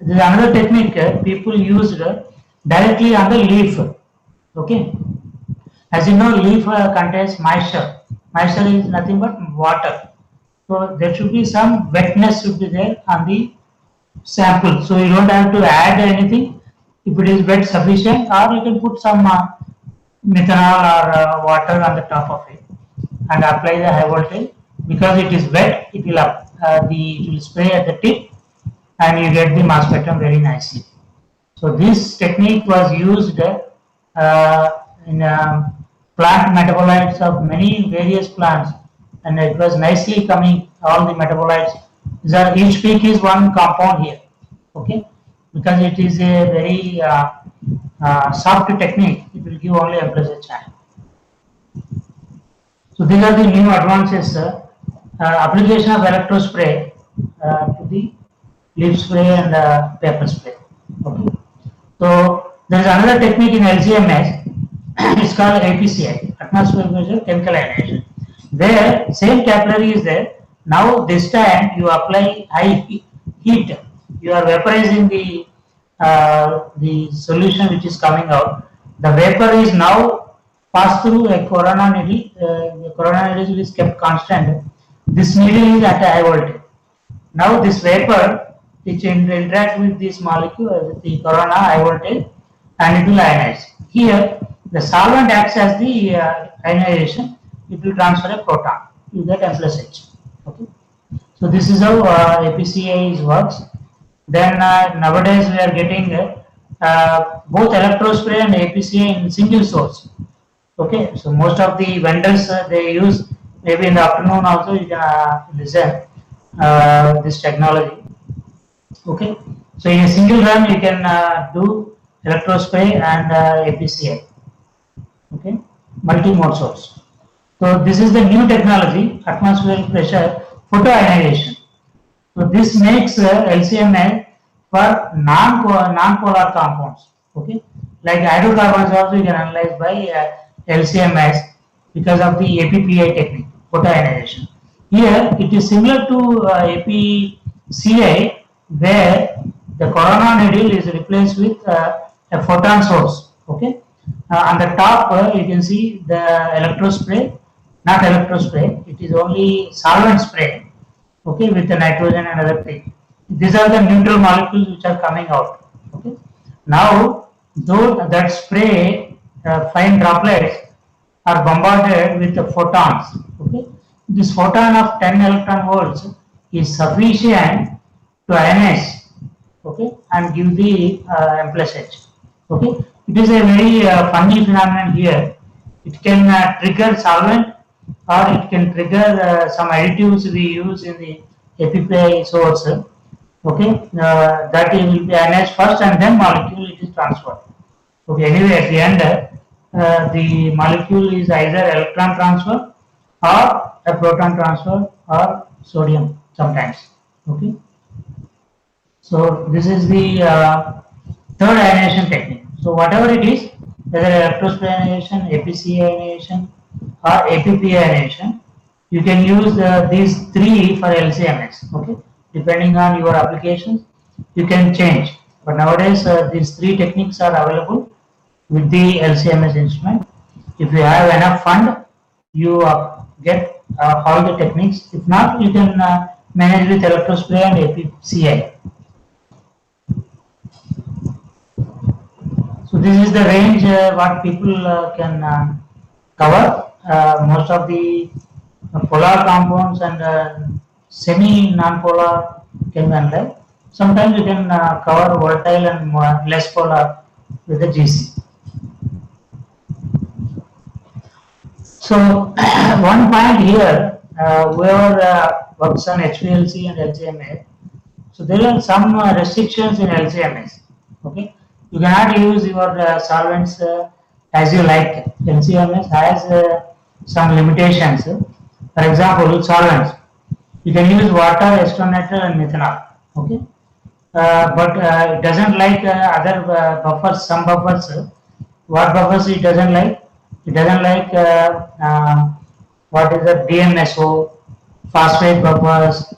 there is another technique people used directly on the leaf. Okay, as you know, leaf contains moisture. Moisture is nothing but water. So there should be some wetness should be there on the sample. So you don't have to add anything. If it is wet sufficient, or you can put some methanol or water on the top of it and apply the high voltage. Because it is wet, it will spray at the tip, and you get the mass spectrum very nicely. So this technique was used in plant metabolites of many various plants, and it was nicely coming all the metabolites. Each peak is one compound here. Okay, because it is a very soft technique, it will give only M+H ion. So these are the new advances. Application of electrospray to the leaf spray and paper spray. Okay. So there is another technique in LCMS. It's called APCI, atmospheric pressure chemical ionization. There same capillary is there. Now this time you apply high heat. You are vaporizing the solution which is coming out. The vapor is now passed through a corona needle. The corona needle is kept constant. This needle is at a high voltage. Now this vapor which interact with this molecule with the corona high voltage, and it will ionize. Here the solvent acts as the ionization. It will transfer a proton. You get M+H. Okay. So this is how APCI works. Then nowadays we are getting both electrospray and APCI in single source. Okay, so most of the vendors they use, maybe in the afternoon also you can listen this technology. Okay, so in a single run you can do electrospray and APCI. Okay, multi-mode source. So this is the new technology, atmospheric pressure photoionization. So this makes LCMS for non-polar compounds. Okay, like hydrocarbons also you can analyze by LCMS because of the APPI technique, photoionization. Here it is similar to APCI, where the corona needle is replaced with a photon source. Okay, on the top you can see the electrospray, not electrospray. It is only solvent spray. Okay, with the nitrogen and other thing. These are the neutral molecules which are coming out. Okay, now though that spray fine droplets are bombarded with the photons. Okay, this photon of 10 electron volts is sufficient to ionize, okay, and give the M plus H. Okay, it is a very funny phenomenon here. It can trigger solvent, or it can trigger some additives we use in the APPI source. Okay, that will be ionized first and then molecule it is transferred. Okay, anyway, at the end, the molecule is either electron transfer or a proton transfer or sodium sometimes. Okay, so this is the third ionization technique. So whatever it is, whether electrospray ionization, APC ionization, or APP ionization, you can use these three for LCMS. Okay, depending on your applications, you can change. But nowadays, these three techniques are available with the LCMS instrument. If you have enough fund, you get all the techniques. If not, you can manage with electrospray and APCI. So this is the range what people can cover. Most of the polar compounds and semi-non-polar can be analyzed. Sometimes you can cover volatile and less polar with the GC. So one point here, whoever works on HPLC and LCMS, so there are some restrictions in LCMS. Okay, you cannot use your solvents as you like. LCMS has some limitations. For example, solvents. You can use water, acetonitrile, and methanol. Okay, but it doesn't like other buffers. Some buffers. What buffers it doesn't like? It doesn't like what is the DMSO, phosphate buffers.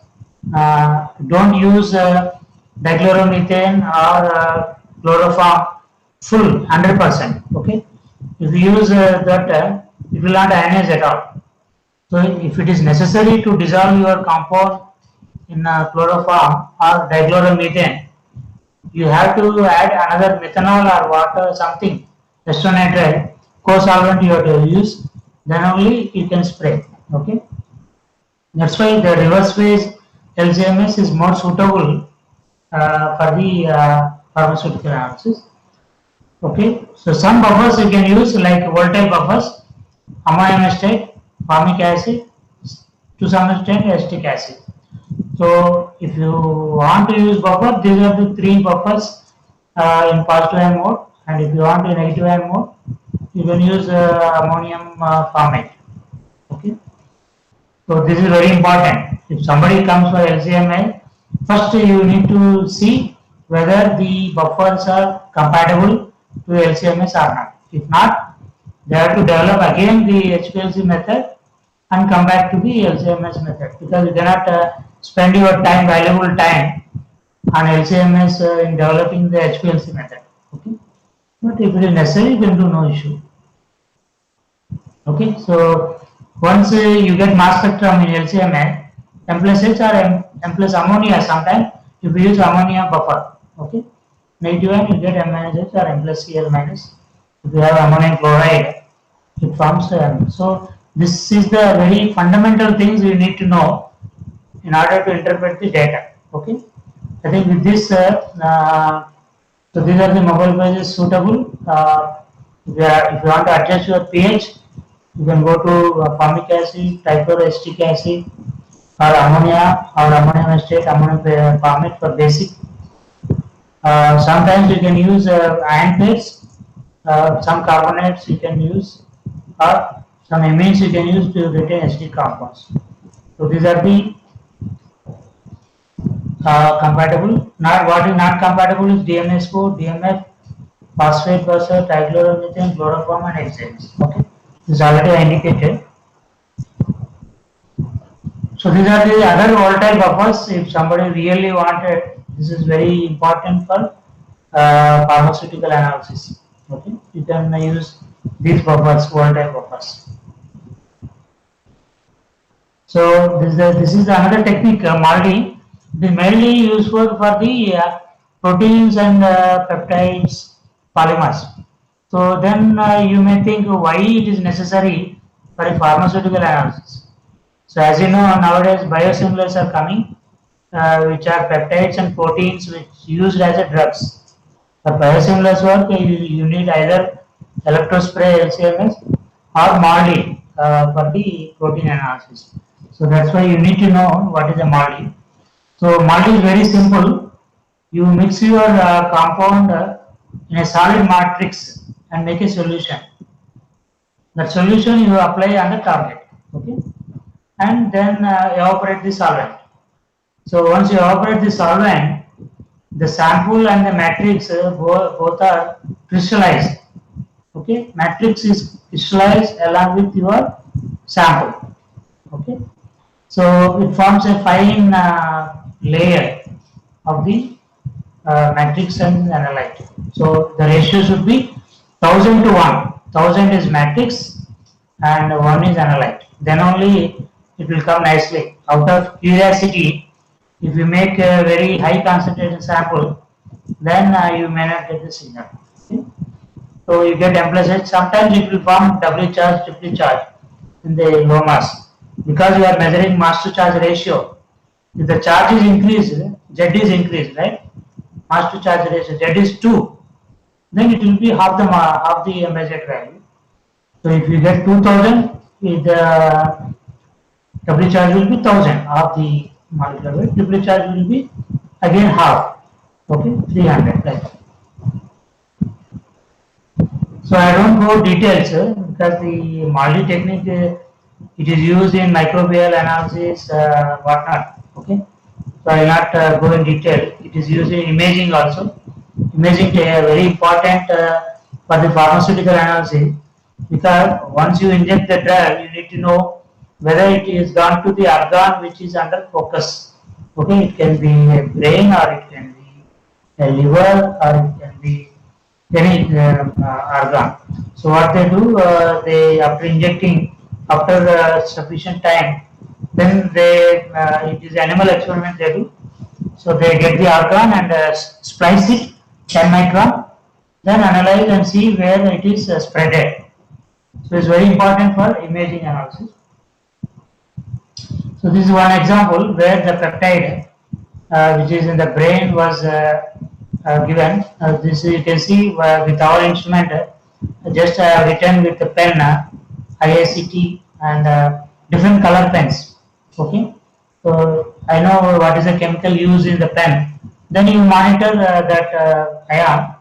Don't use dichloromethane or chloroform full 100%. Okay, if you use that, it will not ionize at all. So if it is necessary to dissolve your compound in chloroform or dichloromethane, you have to add another methanol or water, something, acetonitrile, co-solvent you have to use, then only you can spray. Okay, that's why the reverse phase LCMS is more suitable for the pharmaceutical analysis. Okay, so some buffers you can use like volatile buffers, ammonium acetate, formic acid, to some extent acetic acid. So if you want to use buffer, these are the three buffers in positive ion mode, and if you want in negative ion mode, you can use ammonium formate. Okay, so this is very important. If somebody comes for LCMS, first you need to see whether the buffers are compatible to LCMS or not. If not, they have to develop again the HPLC method and come back to the LCMS method, because you cannot spend your time, valuable time, on LCMS in developing the HPLC method. Okay, but if it is necessary, you can do no issue. Okay, so once you get mass spectrum in LCMS, M plus H or M plus ammonia, sometimes if you use ammonia buffer. Okay, negative ion you get M minus H or M plus Cl minus. If you have ammonium chloride, it forms so this is the very fundamental things you need to know in order to interpret the data. Okay, I think with this, so these are the mobile pages suitable. If you want to adjust your pH, you can go to formic acid, trichloroacetic acid, or ammonia or ammonium acetate, ammonium formate for basic. Sometimes you can use ion plates, some carbonates you can use, or some amines you can use to retain acidic compounds. So these are the compatible. Not what is not compatible is DMSO, DMF, phosphate buster, trichloromethane, chloroform, and hexanes. Okay, this is already indicated. So these are the other volatile buffers. If somebody really wanted, this is very important for pharmaceutical analysis. Okay, you can use these buffers, volatile buffers. So this is another technique, molding. It is mainly useful for the proteins and peptides polymers. So then you may think why it is necessary for a pharmaceutical analysis. So as you know, nowadays biosimilars are coming, which are peptides and proteins which used as a drugs. For biosimilars work, you need either electrospray LCMS or molding for the protein analysis. So that's why you need to know what is a molding. So molding is very simple. You mix your compound in a solid matrix and make a solution. That solution you apply on the target, okay, and then evaporate the solvent. So once you evaporate the solvent, the sample and the matrix both are crystallized. Okay, matrix is crystallized along with your sample. Okay, so it forms a fine layer of the matrix and analyte. So the ratio should be 1000 to 1. 1000 is matrix and 1 is analyte. Then only it will come nicely. Out of curiosity, if you make a very high concentration sample, then you may not get the signal. Okay? So you get M plus H. Sometimes it will form doubly charged, triply charged in the low mass. Because you are measuring mass to charge ratio. If the charge is increased, Z is increased, right? Mass to charge ratio, Z is 2. Then it will be half the measured value. So if you get 2000, the doubly charge will be 1000 of the molecular weight. Triply charge will be again half. Okay, 300 like that. So I don't go details because the molding technique it is used in microbial analysis, whatnot. Okay, so I will not go in detail. It is used in imaging also. Imaging is very important for the pharmaceutical analysis because once you inject the drug, you need to know whether it is gone to the organ which is under focus. Okay, it can be a brain or it can be a liver or it can be any organ. So what they do, they after injecting after sufficient time, then they it is animal experiment they do. So they get the organ and splice it 10 micron, then analyze and see where it is spreaded. So it's very important for imaging analysis. So this is one example where the peptide which is in the brain was given. This you can see with our instrument. Just written with the pen IICT and different color pens. Okay, so I know what is the chemical used in the pen. Then you monitor that ion,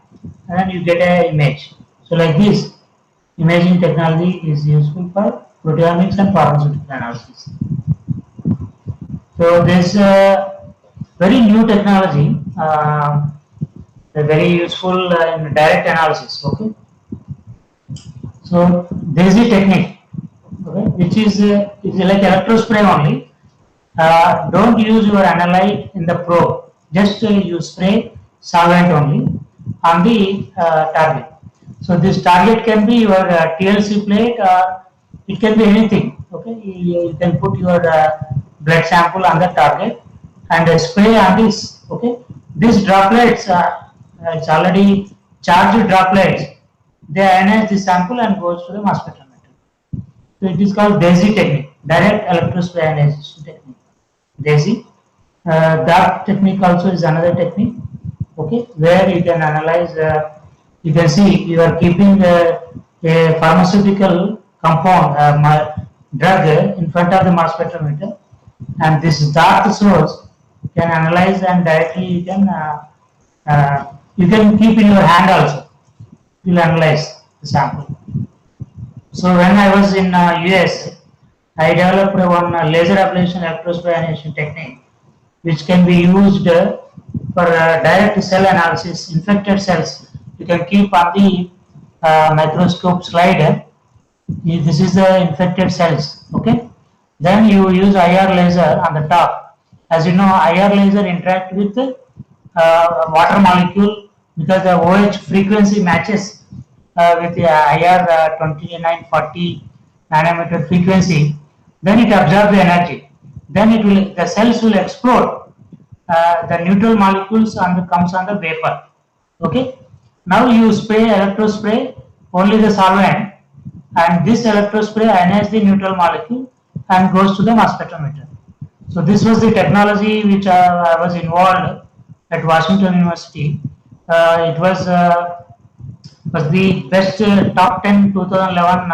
and then you get an image. So like this, imaging technology is useful for proteomics and pharmaceutical analysis. So this very new technology, very useful in direct analysis. Okay. So there is a technique, okay, which is like electrospray only. Don't use your analyte in the probe. Just you spray solvent only on the target. So this target can be your TLC plate or it can be anything. Okay, you can put your blood sample on the target and spray on this. Okay, these droplets it's already charged droplets. They ionize the sample and goes to the mass spectrometer. So it is called DAISY technique, direct electrospray ionization technique. DAISY. That technique also is another technique. Okay, where you can analyze. You can see you are keeping a pharmaceutical compound, drug in front of the mass spectrometer, and this dark source can analyze and directly you can keep in your hand also. You will analyze the sample. So when I was in US, I developed one laser ablation electrospray ionization technique, which can be used for direct cell analysis. Infected cells you can keep on the microscope slide. This is the infected cells. Okay. Then you use IR laser on the top. As you know, IR laser interact with water molecule because the OH frequency matches with the IR 2940 nanometer frequency, then it absorbs the energy. Then the cells will explode the neutral molecules and comes on the vapor. Okay. Now you spray electrospray only the solvent, and this electrospray ionizes the neutral molecule and goes to the mass spectrometer. So this was the technology which I was involved at Washington University. It was the best top 10 2011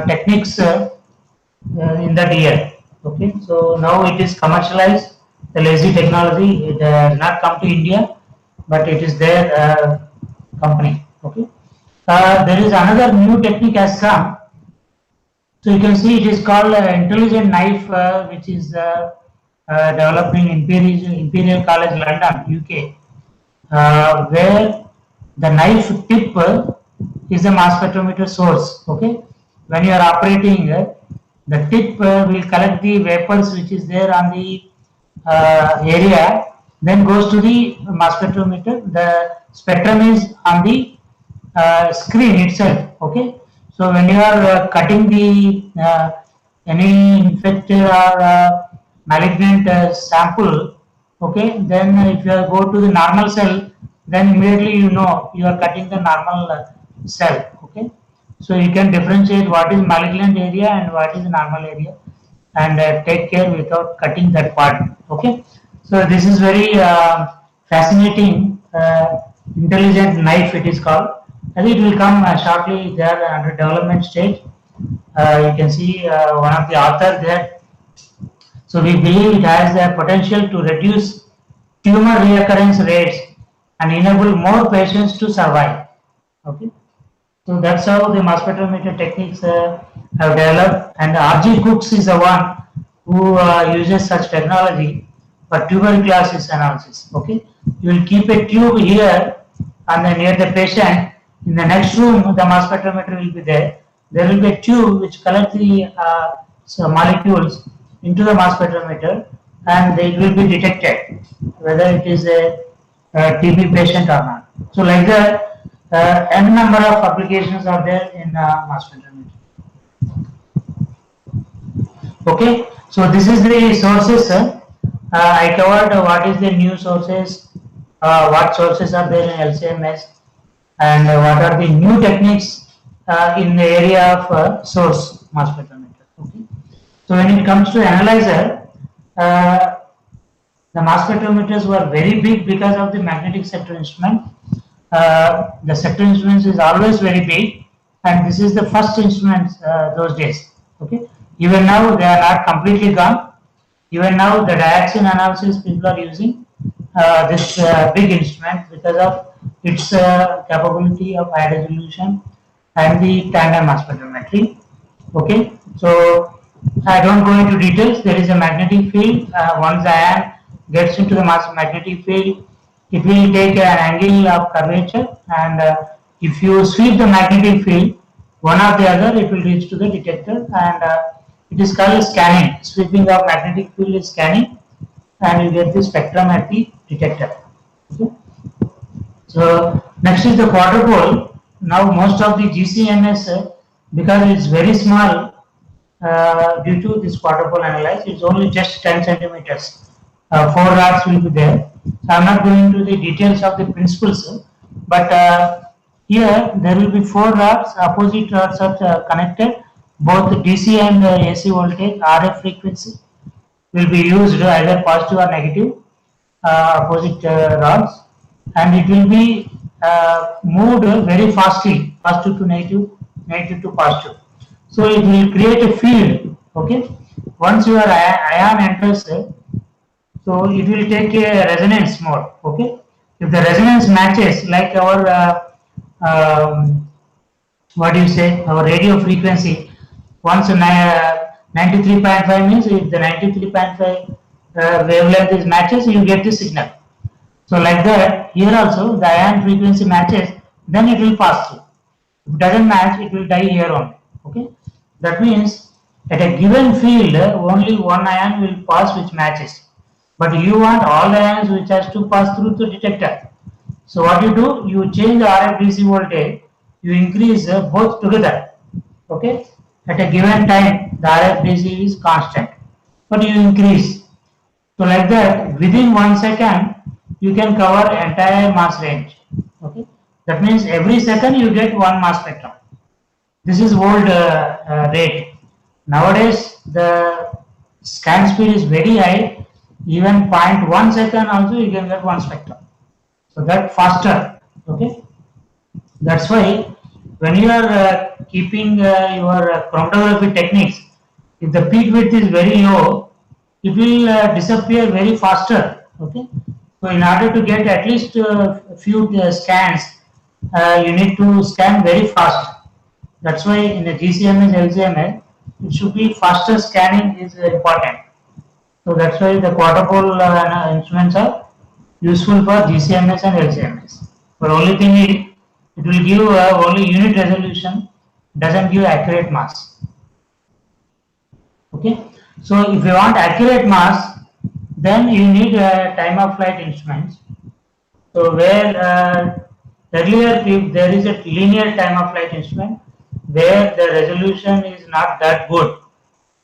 techniques in that year. Okay, so now it is commercialized. The lazy technology, it has not come to India, but it is their company. Okay, there is another new technique has come. So you can see it is called intelligent knife, which is developed in Imperial College London, UK, where the knife tip is the mass spectrometer source. Okay, when you are operating, the tip will collect the vapors which is there on the area, then goes to the mass spectrometer. The spectrum is on the screen itself. Okay, so when you are cutting the any infected or malignant sample, okay, then if you go to the normal cell, then immediately you know you are cutting the normal cell. Okay, so you can differentiate what is malignant area and what is normal area, and take care without cutting that part. Okay, so this is very fascinating intelligent knife, it is called, and it will come shortly. They are under development stage. You can see one of the author there. So we believe it has the potential to reduce tumor reoccurrence rates and enable more patients to survive. Okay, so that's how the mass spectrometer techniques have developed, and R.G. Cooks is the one who uses such technology for tuberculosis analysis. Okay, you will keep a tube here and near the patient. In the next room, the mass spectrometer will be there. There will be a tube which collects the molecules into the mass spectrometer, and it will be detected whether it is a TB patient or not. So like that, n number of applications are there in mass spectrometer. Okay, so this is the sources. I covered what is the new sources, what sources are there in LCMS, and what are the new techniques in the area of source mass spectrometer. Okay, so when it comes to analyzer, the mass spectrometers were very big because of the magnetic sector instrument. The sector instruments is always very big, and this is the first instruments those days. Okay, even now they are not completely gone. Even now the dioxin analysis people are using this big instrument because of its capability of high resolution and the tandem mass spectrometry. Okay, so I don't go into details. There is a magnetic field. Once the ion gets into the magnetic field, it will take an angle of curvature, and if you sweep the magnetic field one or the other, it will reach to the detector, and it is called scanning. Sweeping of magnetic field is scanning, and you get the spectrum at the detector. Okay. So next is the quarter pole. Now most of the GCMS, because it is very small, due to this quarter pole analysis, it's only just 10 centimeters. 4 rods will be there. So I'm not going into the details of the principles, but here there will be 4 rods, opposite rods are connected. Both DC and AC voltage, RF frequency will be used either positive or negative, opposite rods, and it will be moved very fastly, positive to negative, negative to positive. So it will create a field. Okay, once your ion enters, so it will take a resonance mode. Okay, if the resonance matches, like our what do you say, our radio frequency, once 93.5 means if the 93.5 wavelength is matches, you get the signal. So like that, here also the ion frequency matches, then it will pass through. If it doesn't match, it will die here only. Okay, that means at a given field, only one ion will pass which matches. But you want all the ions which has to pass through the detector. So what you do, you change the RF DC voltage, you increase both together. Okay, at a given time the RF DC is constant, but you increase. So like that, within 1 second, you can cover entire mass range. Okay, that means every second you get one mass spectrum. This is old rate. Nowadays, the scan speed is very high. Even 0.1 second also you can get one spectrum. So that faster. Okay. That's why when you are keeping your chromatography techniques, if the peak width is very low, it will disappear very faster. Okay. So in order to get at least a few scans, you need to scan very fast. That's why in the GCMS, LCMS, it should be faster scanning is important. So that's why the quarter pole instruments are useful for GCMS and LCMS. But only thing is, it will give only unit resolution, doesn't give accurate mass. Okay. So if you want accurate mass, then you need time of flight instruments. So where earlier if there is a linear time of flight instrument, where the resolution is not that good.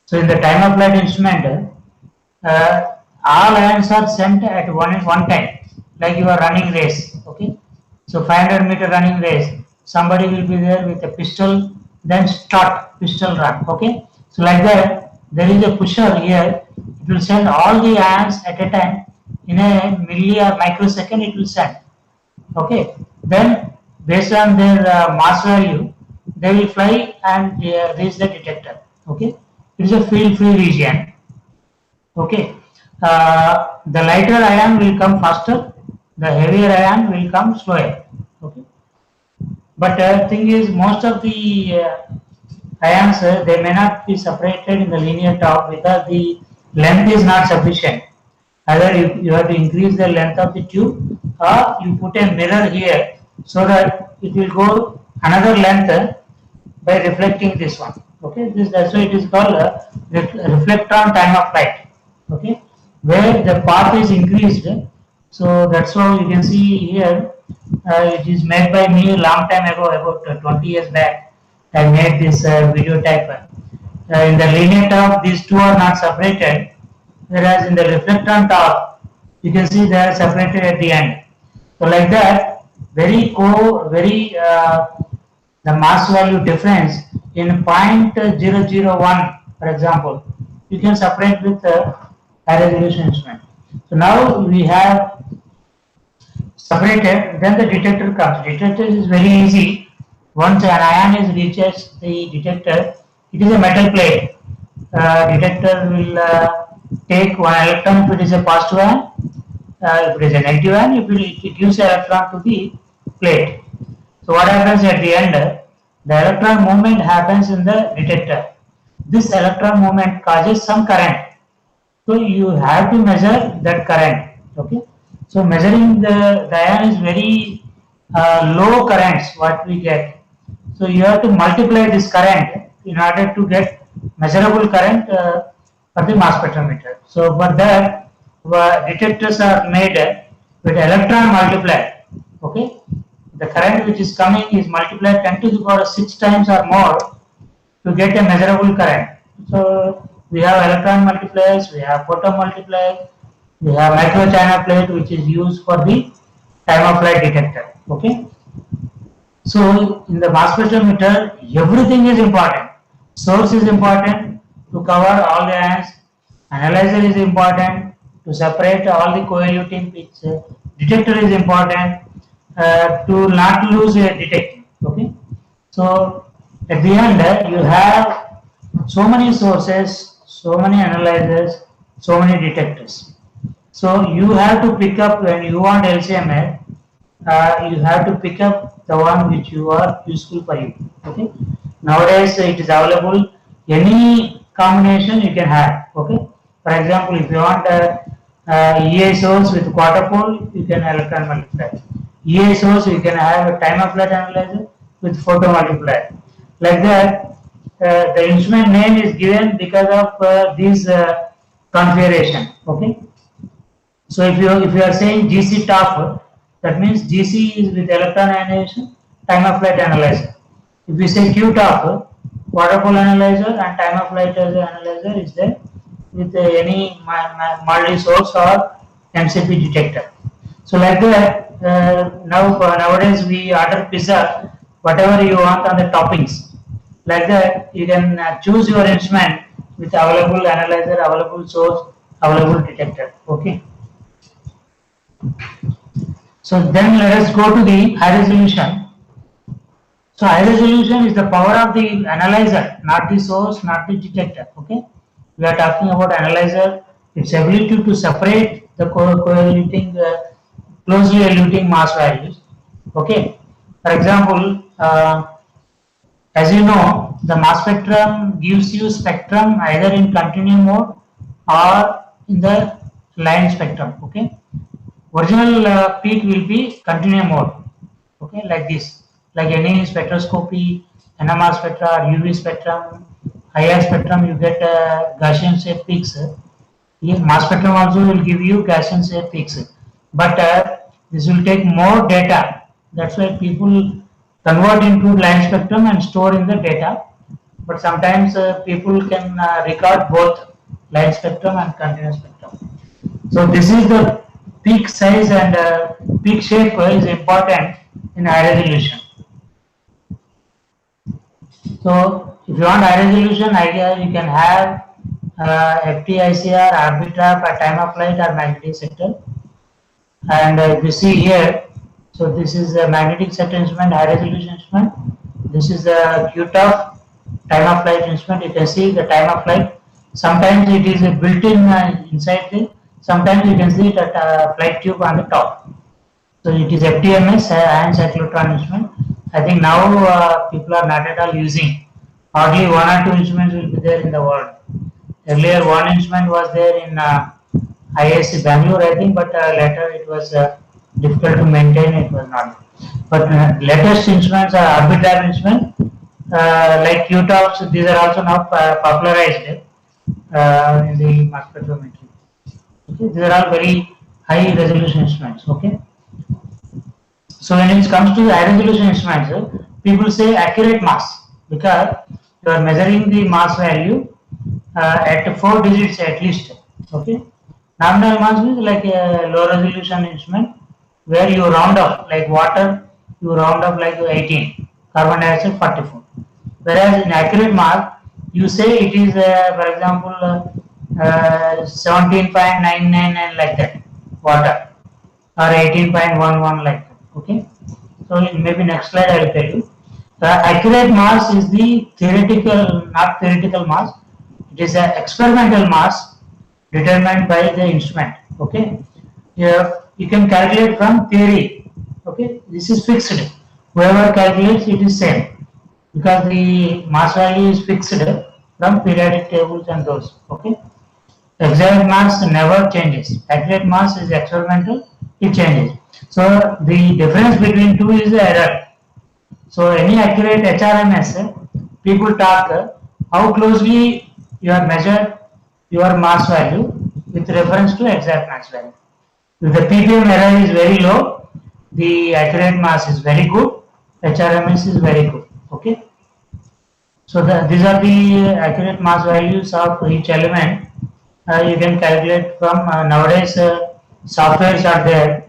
So in the time of flight instrument, all ions are sent at one time, like you are running race. Okay, so 500-meter running race, somebody will be there with a pistol, then start pistol run. Okay, so like that, there is a pusher here. It will send all the ions at a time in a milli or microsecond. It will send. Okay, then based on their mass value, they will fly and reach the detector. Okay, it is a field-free region. Okay, the lighter ion will come faster, the heavier ion will come slower. Okay, but thing is, most of the ions they may not be separated in the linear top because the length is not sufficient. Either you have to increase the length of the tube, or you put a mirror here so that it will go another length by reflecting this one. Okay, that's why it is called a reflectron time of flight. Okay, where the path is increased. So that's why you can see here. It is made by me a long time ago, about 20 years back. I made this video type. In the linear top, these two are not separated, whereas in the reflectron top, you can see they are separated at the end. So like that, the mass value difference in 0.001, for example, you can separate with a high resolution instrument. So now we have separated, then the detector comes. Detector is very easy. Once an ion reaches the detector, it is a metal plate. Detector will take one electron if it is a positive ion. If it is a negative ion, it gives an electron to the plate. So what happens at the end? The electron movement happens in the detector. This electron movement causes some current. So you have to measure that current. Okay. So measuring the ion is very low currents what we get. So you have to multiply this current in order to get measurable current for the mass spectrometer. So for that, detectors are made with electron multiplier. Okay, the current which is coming is multiplied 10 to the power 6 times or more to get a measurable current. So we have electron multipliers, we have photon multiplier, we have micro China plate which is used for the time of flight detector. Okay. So in the mass spectrometer, everything is important. Source is important to cover all the ions. Analyzer is important to separate all the coeluting pitch. Detector is important to not lose a detecting. Okay. So at the end, you have so many sources, so many analyzers, so many detectors. So you have to pick up when you want LCMS. You have to pick up the one which you are useful for you. Okay. Nowadays it is available. Any combination you can have. Okay. For example, if you want EI source with quarter pole, you can electron multiplier. EI source you can have a time of flight analyzer with photon multiplier. Like that, the instrument name is given because of this configuration. Okay. So if you are saying GC top, that means GC is with electron ionization, time of flight analyzer. If we say QTOF, waterfall analyzer and time of flight analyzer is there with any multi-source or MCP detector. So like that, nowadays we order pizza, whatever you want on the toppings. Like that, you can choose your instrument with available analyzer, available source, available detector. Okay. So then let us go to the high resolution. So high resolution is the power of the analyzer, not the source, not the detector. Okay. We are talking about analyzer, its ability to separate the correlating, closely eluting mass values. Okay. For example, as you know, the mass spectrum gives you spectrum either in continuum mode or in the line spectrum. Okay. Original peak will be continuum mode. Okay, like this. Like any spectroscopy, NMR spectra or UV spectrum, IR spectrum, you get Gaussian shape peaks. Here, mass spectrum also will give you Gaussian shape peaks. But this will take more data. That's why people convert into line spectrum and store in the data. But sometimes people can record both line spectrum and continuous spectrum. So this is the peak size and peak shape is important in high resolution. So if you want high resolution idea, you can have FTICR, arbitrap at time of flight or magnetic sector. And if you see here, so this is a magnetic sector instrument, high resolution instrument. This is the QTOF time of flight instrument. You can see the time of flight. Sometimes it is built in inside the. Sometimes you can see it at a flight tube on the top. So it is FTMS, ion cyclotron instrument. I think now people are not at all using. Hardly one or two instruments will be there in the world. Earlier one instrument was there in IISc Bangalore, I think, but later it was difficult to maintain. It was not. But latest instruments are arbitrary instruments like QTOFs. These are also now popularized in the mass spectrometry. Okay, these are all very high resolution instruments. Okay. So when it comes to the high resolution instruments, people say accurate mass because you are measuring the mass value at 4 digits at least. Okay. Nominal mass means like a low resolution instrument where you round up, like water, you round up like 18, carbon dioxide 44. Whereas in accurate mass, you say it is, for example, 17.999 like that, water, or 18.11 like that. Okay. So maybe next slide I will tell you. The accurate mass is the theoretical, not theoretical mass. It is an experimental mass determined by the instrument. Okay. Here you can calculate from theory. Okay. This is fixed. Whoever calculates it is same because the mass value is fixed from periodic tables and those. Okay. Exact mass never changes. Accurate mass is experimental, it changes. So the difference between two is the error. So any accurate HRMS, people talk how closely you have measured your mass value with reference to exact mass value. If the ppm error is very low, the accurate mass is very good, HRMS is very good. Okay. So these are the accurate mass values of each element. You can calculate from nowadays softwares are there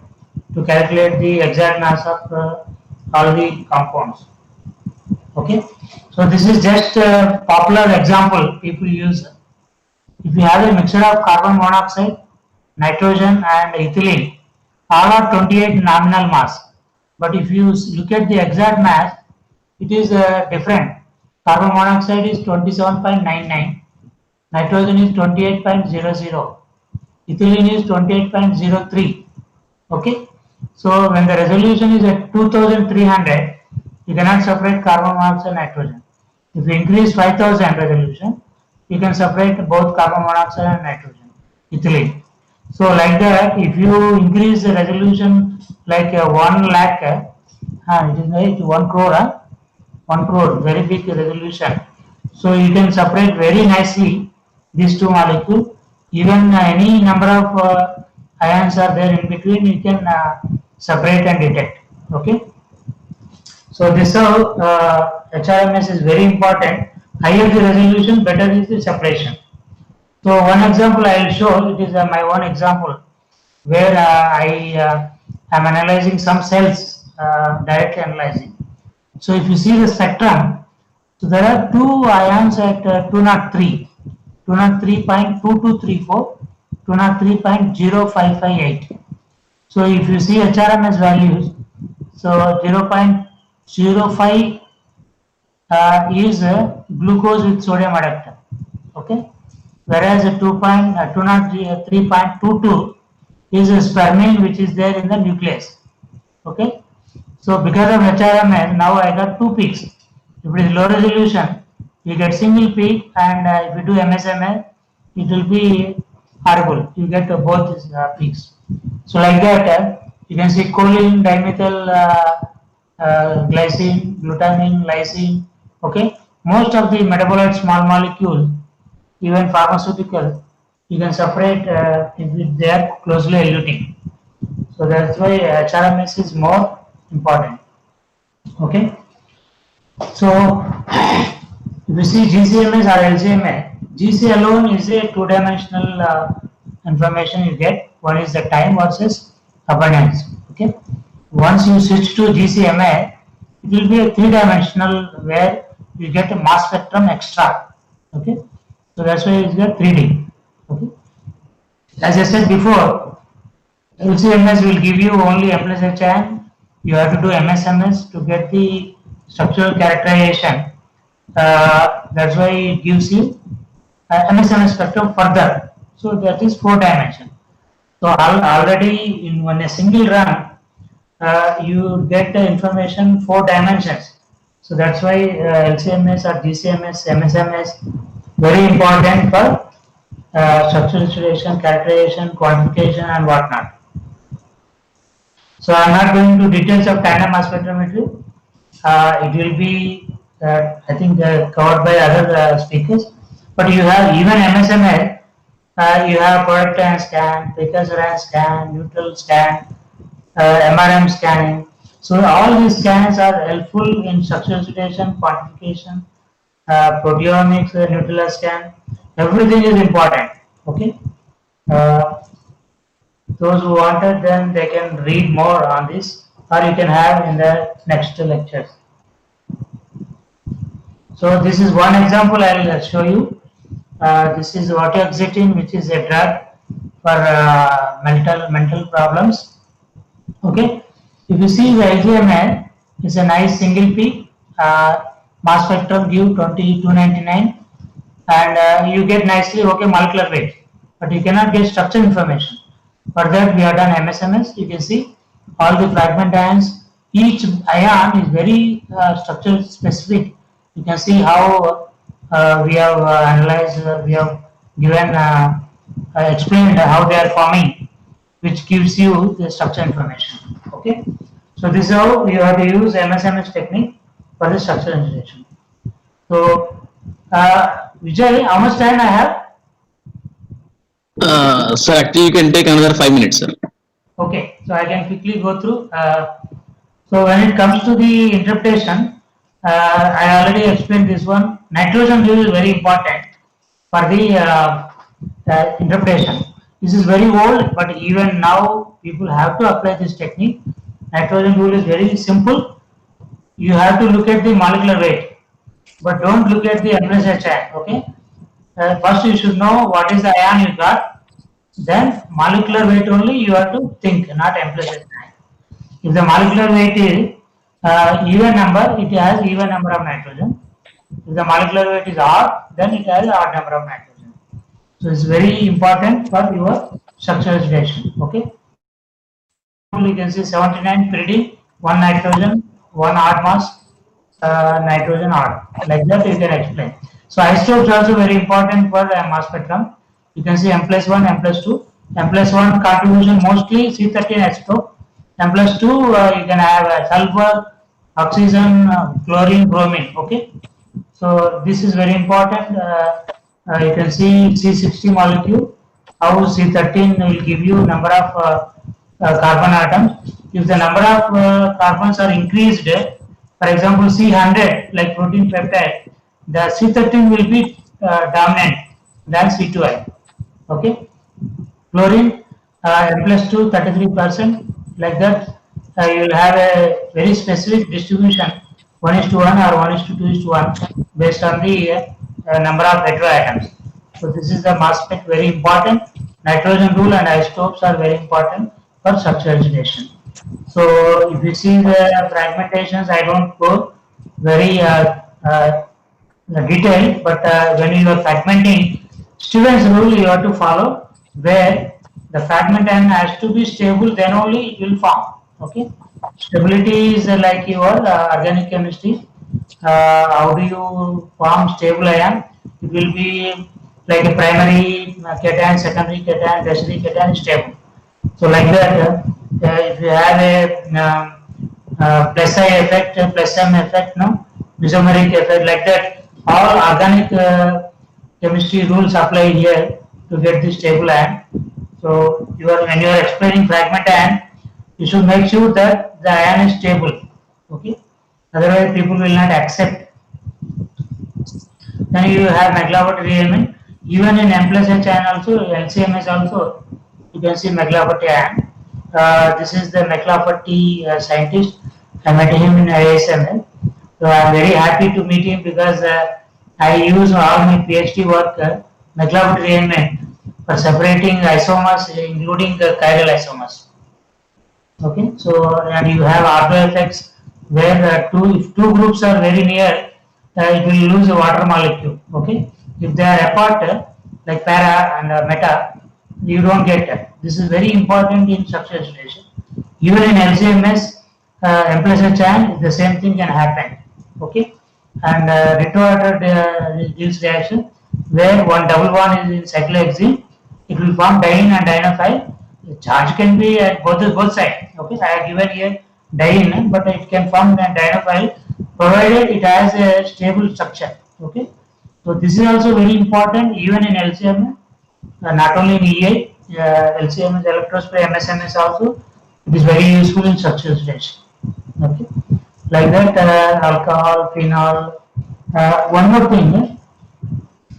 to calculate the exact mass of all the compounds. Okay. So this is just a popular example people use. If you have a mixture of carbon monoxide, nitrogen and ethylene, all are 28 nominal mass. But if you look at the exact mass, it is different. Carbon monoxide is 27.99, nitrogen is 28.00, ethylene is 28.03. Okay. So when the resolution is at 2300, you cannot separate carbon monoxide and nitrogen. If you increase 5000 resolution, you can separate both carbon monoxide and nitrogen, ethylene. So like that, if you increase the resolution like 1 lakh, it is like 1 crore, 1 crore, very big resolution. So you can separate very nicely these two molecules. Even any number of ions are there in between, you can separate and detect. Okay. So this how HRMS is very important. Higher the resolution, better is the separation. So one example I will show. It is my own example where I am analyzing some cells, directly analyzing. So if you see the spectrum, so there are two ions at 203, 203.2234, 203.0558. So if you see HRMS values, so 0.05 is glucose with sodium adductor, okay, whereas 203.22 is spermine which is there in the nucleus, okay. So because of HRMS, now I got two peaks. If it is low resolution, you get single peak, and if you do MSMS, it will be horrible. You get both peaks. So like that, you can see choline, dimethyl glycine, glutamine, lysine. Okay, most of the metabolites, small molecules, even pharmaceutical, you can separate if they are closely eluting. So that's why HRMS is more important. Okay. So if you see GCMS or LCMS, GC alone is a two-dimensional information you get. One is the time versus abundance. Okay. Once you switch to GCMS, it will be a three-dimensional where you get a mass spectrum extra. Okay. So that's why it's got 3D. Okay. As I said before, LCMS will give you only M plus HN. You have to do MSMS to get the structural characterization. That's why it gives you MSMS spectrum further. So that is 4 dimension. So already in a single run, you get the information 4 dimensions. So that's why LCMS or GCMS, MSMS very important for structural installation, characterization, quantification, and whatnot. So I am not going into details of tandem mass spectrometry. It will be, I think, covered by other speakers. But you have even MSML, you have product and scan, precursor and scan, neutral scan, MRM scanning. So all these scans are helpful in structural situation, quantification, proteomics, neutral scan. Everything is important. Okay. Those who wanted, then they can read more on this, or you can have in the next lectures. So this is one example I will show you. This is vortioxetine, which is a drug for mental problems. Okay. If you see the LGMN, it's a nice single peak. Mass spectrum give 2299, and you get nicely okay molecular weight, but you cannot get structure information. For that, we have done MSMS. You can see all the fragment ions. Each ion is very structure specific. You can see how we have analyzed, we have given, explained how they are forming, which gives you the structure information. Okay. So this is how you have to use MSMS technique for the structure information. So, Vijay, how much time I have? Sir, actually, you can take another 5 minutes, sir. Okay, so I can quickly go through. So when it comes to the interpretation, I already explained this one. Nitrogen rule is very important for the interpretation. This is very old, but even now people have to apply this technique. Nitrogen rule is very simple. You have to look at the molecular weight, but don't look at the MSHI. Okay. First, you should know what is the ion you got. Then molecular weight only you have to think, not MSHI. If the molecular weight is even number, it has even number of nitrogen. If the molecular weight is odd, then it has odd number of nitrogen. So it's very important for your structurization. Okay. You can see 79 pyridine, 1 nitrogen, 1 odd mass, nitrogen odd. Like that you can explain. So isotopes also very important for mass spectrum. You can see M plus 1, M plus 2. M plus 1 contribution mostly C13 isotope. M plus 2 you can have sulfur, oxygen, chlorine, bromine. Okay. So this is very important. You can see C60 molecule. How C13 will give you number of carbon atoms. if the number of carbons are increased, for example, C100, like protein peptide, the C13 will be dominant than C2I. Okay. Chlorine, M plus 2, 33%, like that, you will have a very specific distribution, 1:1 or 1:2:1, based on the number of heteroatoms. So this is the mass spec, very important. Nitrogen rule and isotopes are very important for structure elucidation. So if you see the fragmentations, I don't go very detailed, but when you are fragmenting, Stevens rule you have to follow, where the fragment ion has to be stable, then only it will form. Okay, stability is like your organic chemistry. How do you form stable ion? It will be like a primary cation, secondary cation, tertiary cation, stable. So like that, if you have a plus I effect, plus M effect, no, mesomeric effect, like that, all organic chemistry rules apply here to get the stable ion. So when you are explaining fragment ion, you should make sure that the ion is stable. Okay, otherwise people will not accept. Then you have McLaughlin rearrangement. Even in M plus H ion also, LCMS also, you can see McLaughlin ion. This is the McLaughlin scientist. I met him in ASML. So I am very happy to meet him because I use all my PhD work, McLaughlin rearrangement, for separating isomers, including the chiral isomers. Okay, so and you have ortho effects where if two groups are very near, it will lose a water molecule. Okay, if they are apart, like para and meta, you don't get that. This is very important in structure elucidation. Even in LCMS, M plus H ion, the same thing can happen. Okay, and retroordered Gibbs reaction, where one double bond is in cyclohexene, it will form diene and dienophile. The charge can be at both sides. Okay, I have given here diene, but it can form a dienophile provided it has a stable structure. Okay, so this is also very important even in LCM, not only in EA, LCMS, electrospray, MSMS also, it is very useful in structure elucidation. Okay, like that, alcohol, phenol. One more thing,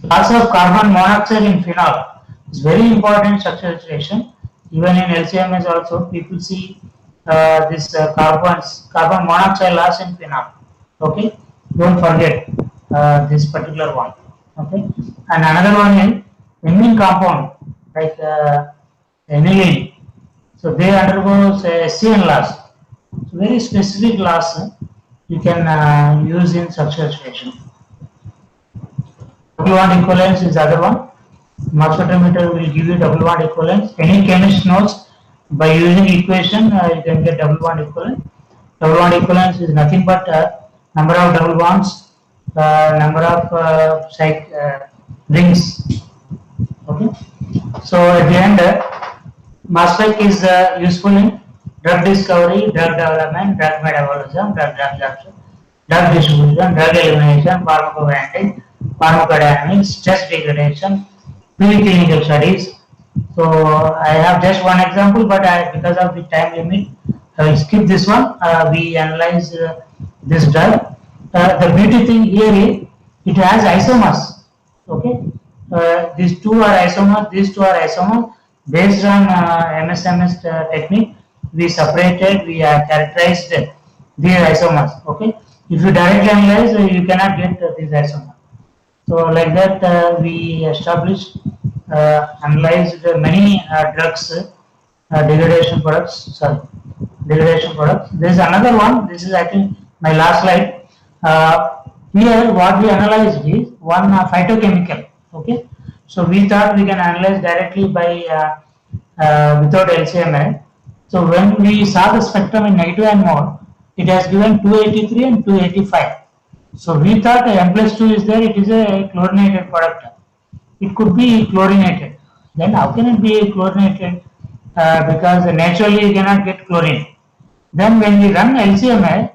loss of carbon monoxide in phenol is very important in structure elucidation. Even in LCMS also, people see this carbon monoxide loss in phenol. Okay, don't forget this particular one. Okay, and another one is amine compound like aniline. So they undergo SCN loss. So very specific loss you can use in structure elucidation. Double bond equivalence is the other one. Mass spectrometer will give you double bond equivalence. Any chemist knows by using equation you can get double bond equivalence. Double bond equivalence is nothing but number of double bonds, number of rings. Okay. So at the end, mass spec is useful in drug discovery, drug development, drug metabolism, drug absorption, drug distribution, drug elimination, pharmacokinetics, pharmacodynamics, stress degradation, preclinical studies. So I have just one example, but because of the time limit, I will skip this one. We analyze this drug. The beauty thing here is it has isomers. Okay, these two are isomers. These two are isomers. Based on MSMS technique, we separated, we characterized these isomers. Okay, if you directly analyze, you cannot get these isomers. So like that, we established, analyzed many drugs, degradation products. Degradation products. There is another one. This is I think my last slide. Here, what we analyzed is one phytochemical. Okay, so we thought we can analyze directly by without LCMS. So when we saw the spectrum in negative ion mode, it has given 283 and 285. So we thought M plus 2 is there, it is a chlorinated product. It could be chlorinated. Then how can it be chlorinated? Because naturally you cannot get chlorine. Then when we run LCMS,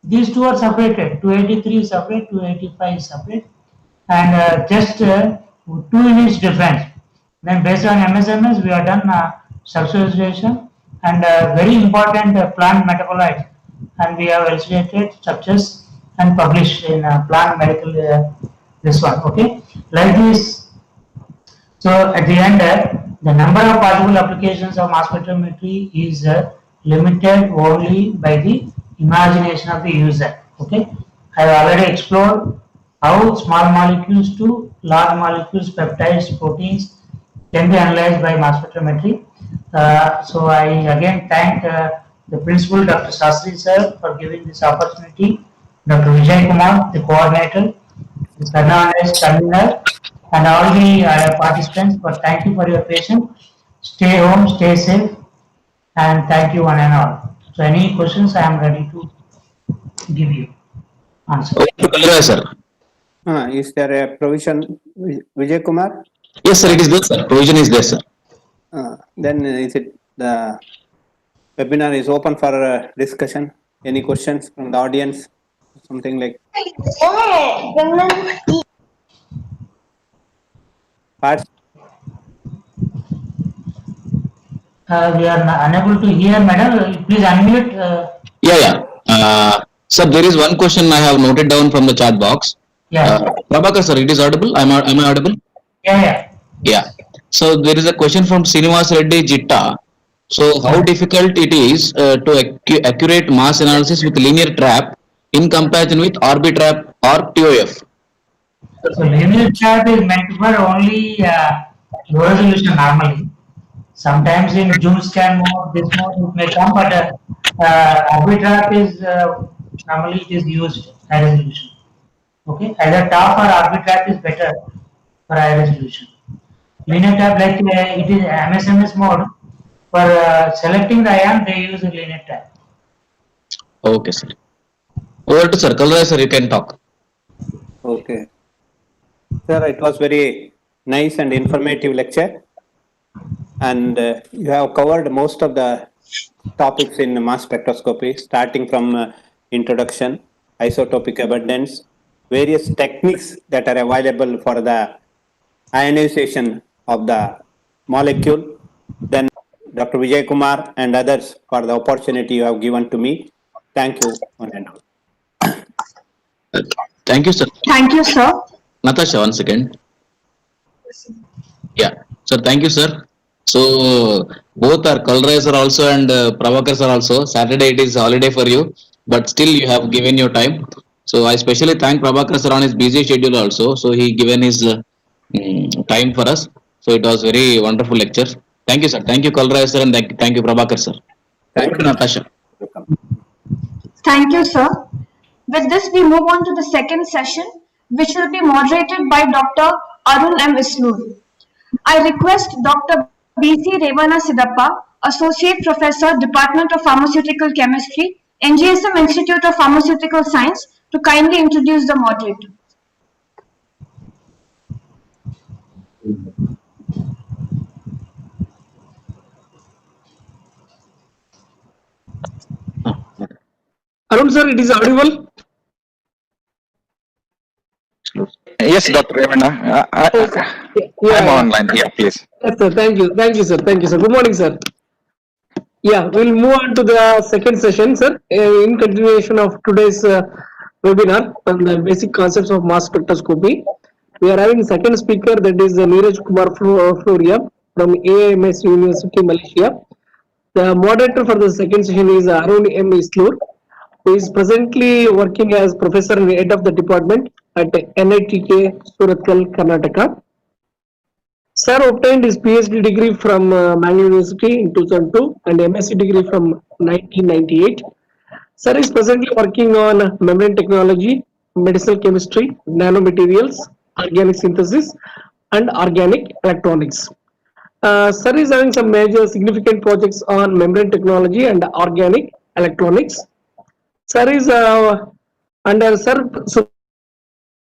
these two are separated. 283 is separate, 285 is separate, and just 2 units difference. Then based on MSMS, we have done structure elucidation and very important plant metabolites, and we have illustrated structures and published in plant medical this one. Okay, like this. So at the end, the number of possible applications of mass spectrometry is limited only by the imagination of the user. Okay, I have already explored how small molecules to large molecules, peptides, proteins can be analyzed by mass spectrometry. So I again thank the principal, Dr. Sastry sir, for giving this opportunity, Dr. Vijay Kumar, the coordinator, the Karnataka convener, and all the participants. But thank you for your patience. Stay home, stay safe, and thank you one and all. So any questions, I am ready to give you answer. Okay, sir. Is there a provision, Vijay Kumar? Yes, sir, it is there, sir. Provision is there, sir. Then is it the webinar is open for discussion? Any questions from the audience? Something like parts? We are unable to hear, madam. Please unmute. Sir, there is one question I have noted down from the chat box. Prabhakar, sir, it is audible? Am I audible? Yeah. So there is a question from Srinivas Reddy Jitta. So how difficult it is to accurate mass analysis with linear trap in comparison with RB trap or TOF? So linear trap is meant for only low resolution normally. Sometimes in Zoom scan mode, this mode it may come, but RB trap is normally it is used high resolution. Okay, either top or RB trap is better for high resolution. Linear trap, like it is MSMS mode, for selecting the ion they use a linear trap. Okay, sir. Over to Circle, sir, you can talk. Okay. Sir, it was very nice and informative lecture. And you have covered most of the topics in mass spectroscopy, starting from introduction, isotopic abundance, various techniques that are available for the ionization of the molecule. Then Dr. Vijay Kumar and others for the opportunity you have given to me. Thank you. Thank you, sir. Thank you, sir. Natasha, 1 second. Yeah. Sir, thank you, sir. So both are Kalrai sir also and Prabhakar sir also. Saturday it is holiday for you, but still you have given your time. So I especially thank Prabhakar sir on his busy schedule also. So he given his time for us. So it was very wonderful lecture. Thank you, sir. Thank you, Kalrai sir, and thank you, Prabhakar sir. Thank you, Natasha. Thank you, sir. With this, we move on to the second session, which will be moderated by Dr. Arun M. Isnur. I request Dr. B.C. Revana Sidappa, Associate Professor, Department of Pharmaceutical Chemistry, NGSM Institute of Pharmaceutical Science, to kindly introduce the moderator. Arun sir, it is audible? Yes, Dr. Revana. I'm online. Yeah, please. Yes, sir. Thank you. Thank you, sir. Thank you, sir. Good morning, sir. Yeah, we'll move on to the second session, sir. In continuation of today's webinar on the basic concepts of mass spectroscopy, we are having second speaker, that is Neeraj Kumar Floria from AIMS University, Malaysia. The moderator for the second session is Arun M. Islur, who is presently working as professor and head of the department at NITK, Surathkal, Karnataka. Sir obtained his PhD degree from Mangalore University in 2002 and MSc degree from 1998. Sir is presently working on membrane technology, medicinal chemistry, nanomaterials, organic synthesis, and organic electronics. Sir is having some major significant projects on membrane technology and organic electronics. Sir is under Sir. So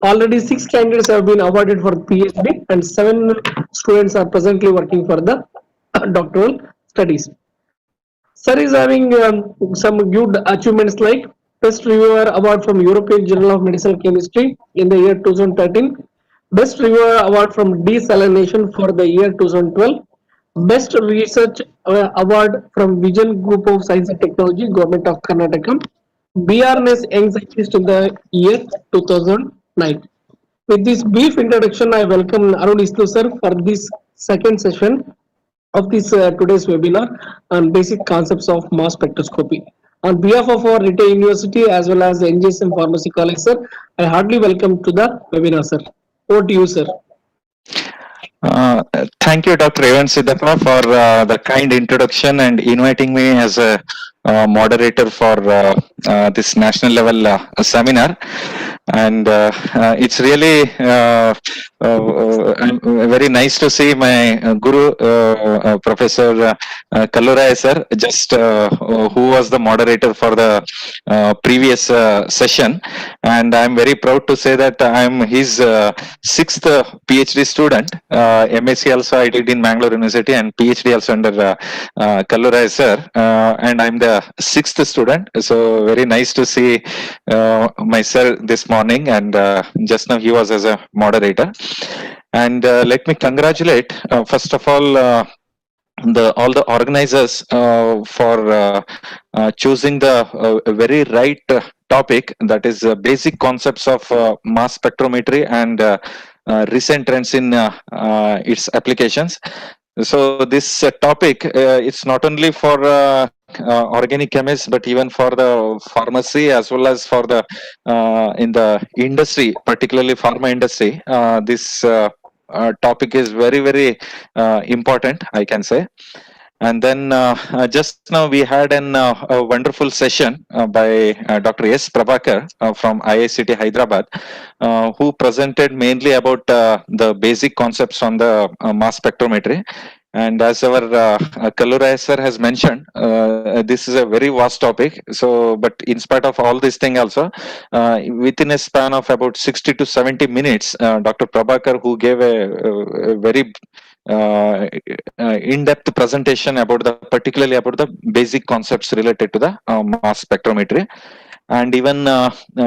already 6 candidates have been awarded for PhD and 7 students are presently working for the doctoral studies. Sir is having some good achievements like Best Reviewer Award from European Journal of Medicinal Chemistry in the year 2013, Best Reviewer Award from Desalination for the year 2012, Best Research Award from Vision Group of Science and Technology, Government of Karnataka. BRNS Young Scientist in the year 2009. With this brief introduction, I welcome Arun Isnu sir for this second session of this today's webinar on basic concepts of mass spectroscopy. On behalf of our Nitte University as well as the NGSM Pharmacy College, sir, I heartily welcome to the webinar, sir. Over to you, sir. Thank you, Dr. Evan Siddhappa, for the kind introduction and inviting me as a moderator for this national level seminar. And it's really very nice to see my guru, Professor Kalluraya sir, just who was the moderator for the previous session. And I'm very proud to say that I'm his sixth PhD student. MSc also I did in Mangalore University and PhD also under Kalluraya sir. And I'm the sixth student. So very nice to see my sir this morning, and just now he was as a moderator. And let me congratulate first of all all the organizers for choosing the very right topic, that is basic concepts of mass spectrometry and recent trends in its applications. So this topic, it's not only for organic chemists, but even for the pharmacy as well as for the in the industry, particularly pharma industry. This topic is very important, I can say. And then just now we had a wonderful session by Dr. S. Prabhakar from IICT Hyderabad, who presented mainly about the basic concepts on the mass spectrometry. And as our Kalluraya sir has mentioned, this is a very vast topic. So, but in spite of all this thing also, within a span of about 60 to 70 minutes, Dr. Prabhakar, who gave a very in-depth presentation about particularly about the basic concepts related to the mass spectrometry. And even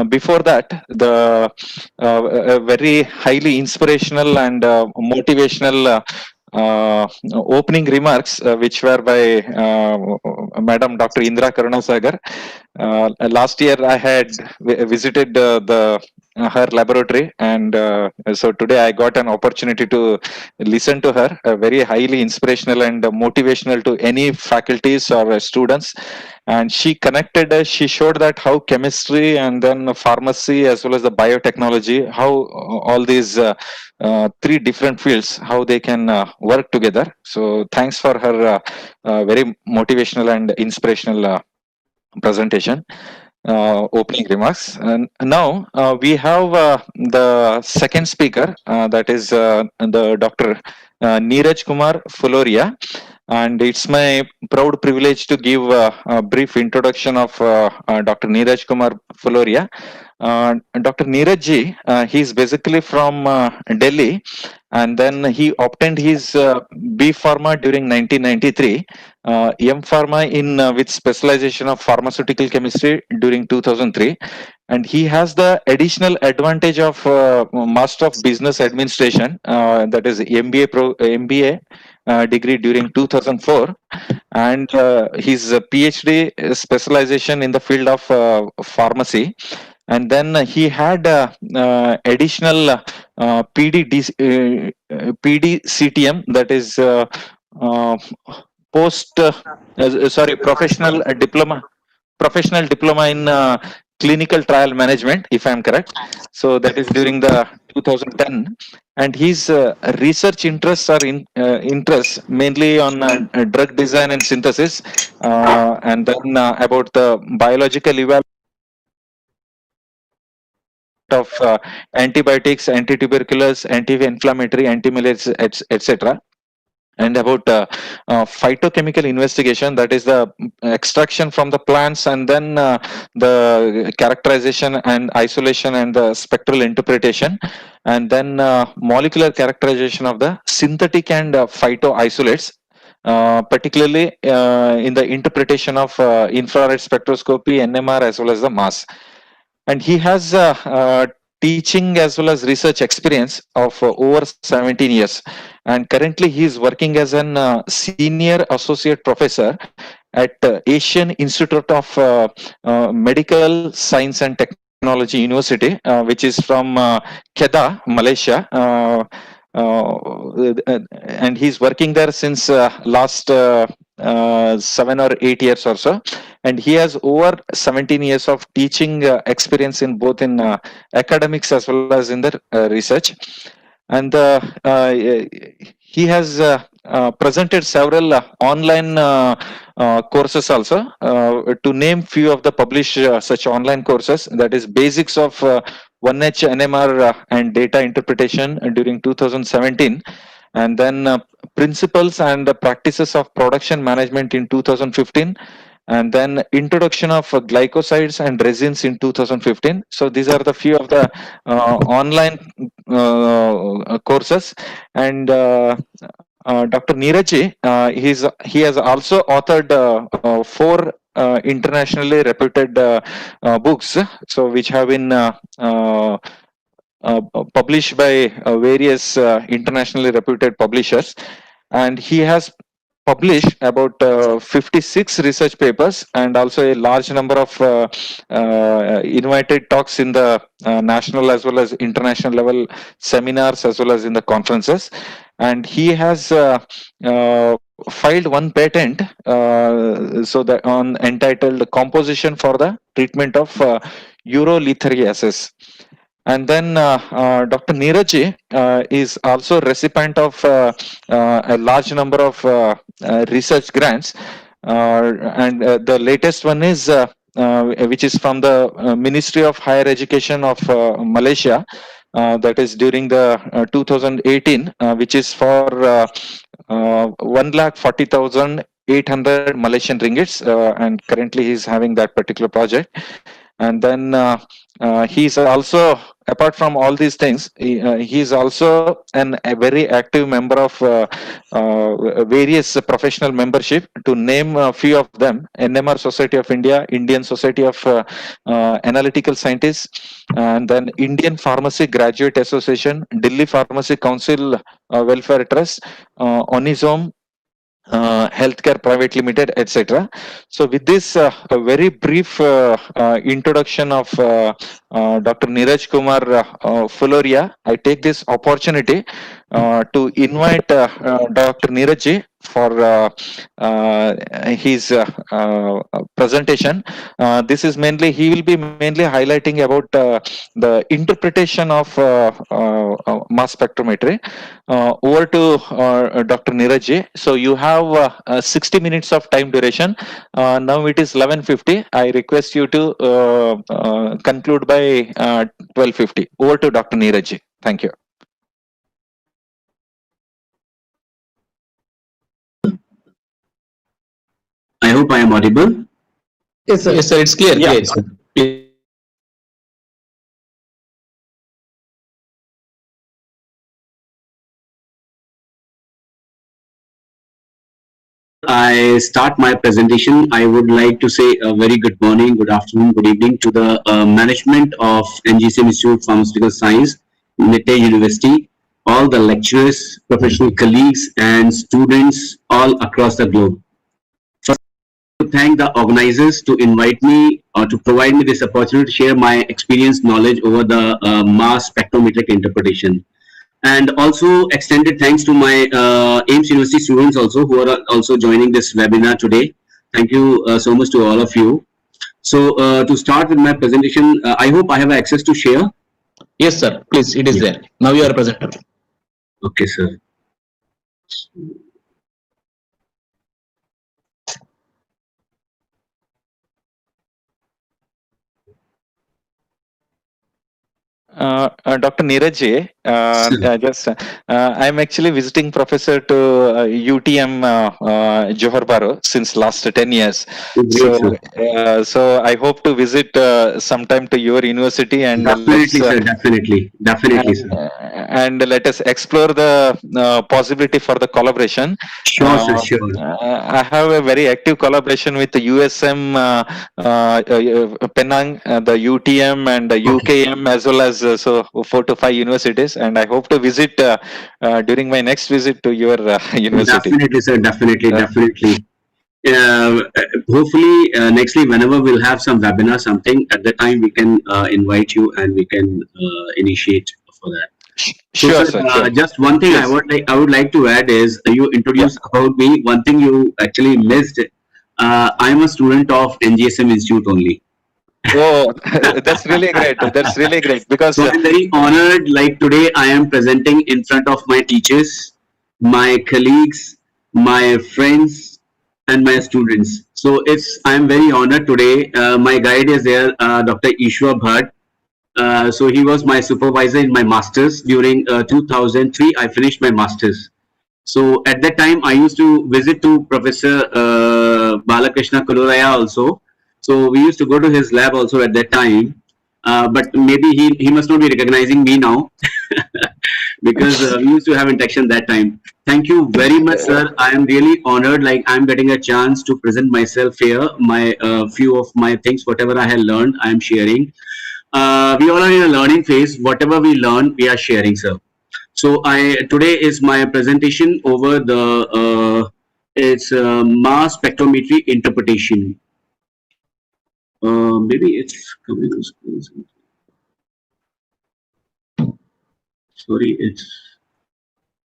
before that, the very highly inspirational and motivational opening remarks, which were by Madam Dr. Indra Karunasagar. Last year, I had visited her laboratory, and so today I got an opportunity to listen to her. Very highly inspirational and motivational to any faculties or students. And she connected, she showed that how chemistry and then pharmacy as well as the biotechnology, how all these three different fields, how they can work together. So thanks for her very motivational and inspirational presentation. Opening remarks. And now we have the second speaker, that is the Dr. Neeraj Kumar Fuloria. And it's my proud privilege to give a brief introduction of Dr. Neeraj Kumar Fuloria. Dr. Neeraj ji, he's basically from Delhi, and then he obtained his B Pharma during 1993, M Pharma in with specialization of pharmaceutical chemistry during 2003, and he has the additional advantage of Master of Business Administration, that is MBA degree during 2004, and his PhD specialization in the field of pharmacy. And then he had additional PDCTM, that is professional diploma in clinical trial management, if I am correct. So that is during the 2010. And his research interests are interests mainly on drug design and synthesis, and then about the biological evaluation of antibiotics, anti-tuberculous, anti-inflammatory, anti-malarial, etc. And about phytochemical investigation, that is the extraction from the plants, and then the characterization and isolation and the spectral interpretation, and then molecular characterization of the synthetic and phytoisolates, particularly in the interpretation of infrared spectroscopy, NMR, as well as the mass. And he has teaching as well as research experience of over 17 years. And currently he is working as an senior associate professor at Asian Institute of Medical Science and Technology University, which is from Kedah, Malaysia. And he's working there since last 7 or 8 years or so, and he has over 17 years of teaching experience in both in academics as well as in the research. And he has presented several online courses also. To name few of the published such online courses, that is basics of 1H NMR and data interpretation during 2017, and then principles and practices of production management in 2015, and then introduction of glycosides and resins in 2015. So these are the few of the online courses. And Dr. Neeraj, he has also authored 4 internationally reputed books, so which have been published by various internationally reputed publishers, and he has published about 56 research papers and also a large number of invited talks in the national as well as international level seminars as well as in the conferences. And he has filed one patent so that on entitled composition for the treatment of urolithiasis. And then Dr. Neeraj is also recipient of a large number of research grants, and the latest one is which is from the Ministry of Higher Education of Malaysia, that is during the 2018, which is for 1,40,800 Malaysian ringgits, and currently he is having that particular project. And then he's also, apart from all these things, he's also a very active member of various professional membership. To name a few of them: NMR Society of India, Indian Society of Analytical Scientists, and then Indian Pharmacy Graduate Association, Delhi Pharmacy Council Welfare Trust, Onisome Healthcare Private Limited, etc. So with this a very brief introduction of Dr. Neeraj Kumar Fuloria, I take this opportunity to invite Dr. Neeraj for his presentation. This is mainly, he will be mainly highlighting about the interpretation of mass spectrometry. Over to Dr. Neeraj. So you have 60 minutes of time duration. Now it is 11:50. I request you to conclude by 12:50. Over to Dr. Neeraj. Thank you. I hope I am audible. Yes, sir. Yes, sir. It's clear. Yeah. Clear, sir. I start my presentation, I would like to say a very good morning, good afternoon, good evening to the management of NGCM Institute of Pharmaceutical Science, Nitte University, all the lecturers, professional colleagues, and students all across the globe. First, to thank the organizers to invite me or to provide me this opportunity to share my experience, knowledge over the mass spectrometric interpretation. And also extended thanks to my AIMS University students also who are also joining this webinar today. Thank you so much to all of you. So to start with my presentation, I hope I have access to share. Yes, sir. Please, it is there. Now you are a presenter. Okay, sir. Dr. Neeraj, I'm actually visiting professor to UTM Johor Bahru since last 10 years. Great, So I hope to visit sometime to your university and definitely, sir. Definitely, sir. And let us explore the possibility for the collaboration. Sure, sir. Sure. I have a very active collaboration with the USM Penang, the UTM and the UKM, as well as across 4 to 5 universities, and I hope to visit during my next visit to your university. Definitely, sir. Definitely. Hopefully, nextly, whenever we'll have some webinar, something at the time, we can invite you and we can initiate for that. So, Sure, sir, sir. Sure. just one thing Yes. I would like to add is you introduced about me. One thing you actually missed. I'm a student of NGSM Institute only. Oh, that's really great. That's really great because So I'm very honored. Like today, I am presenting in front of my teachers, my colleagues, my friends, and my students. So I'm very honored today. My guide is there, Dr. Ishwar Bhatt. So he was my supervisor in my masters during 2003. I finished my masters. So at that time, I used to visit to Professor Balakrishna Kaluraya also. So we used to go to his lab also at that time. But maybe he must not be recognizing me now because we used to have interaction that time. Thank you very much, sir. I am really honored. Like I'm getting a chance to present myself here. My few of my things, whatever I have learned, I am sharing. We all are in a learning phase. Whatever we learn, we are sharing, sir. So today is my presentation over the it's mass spectrometry interpretation. Maybe it's coming. Sorry,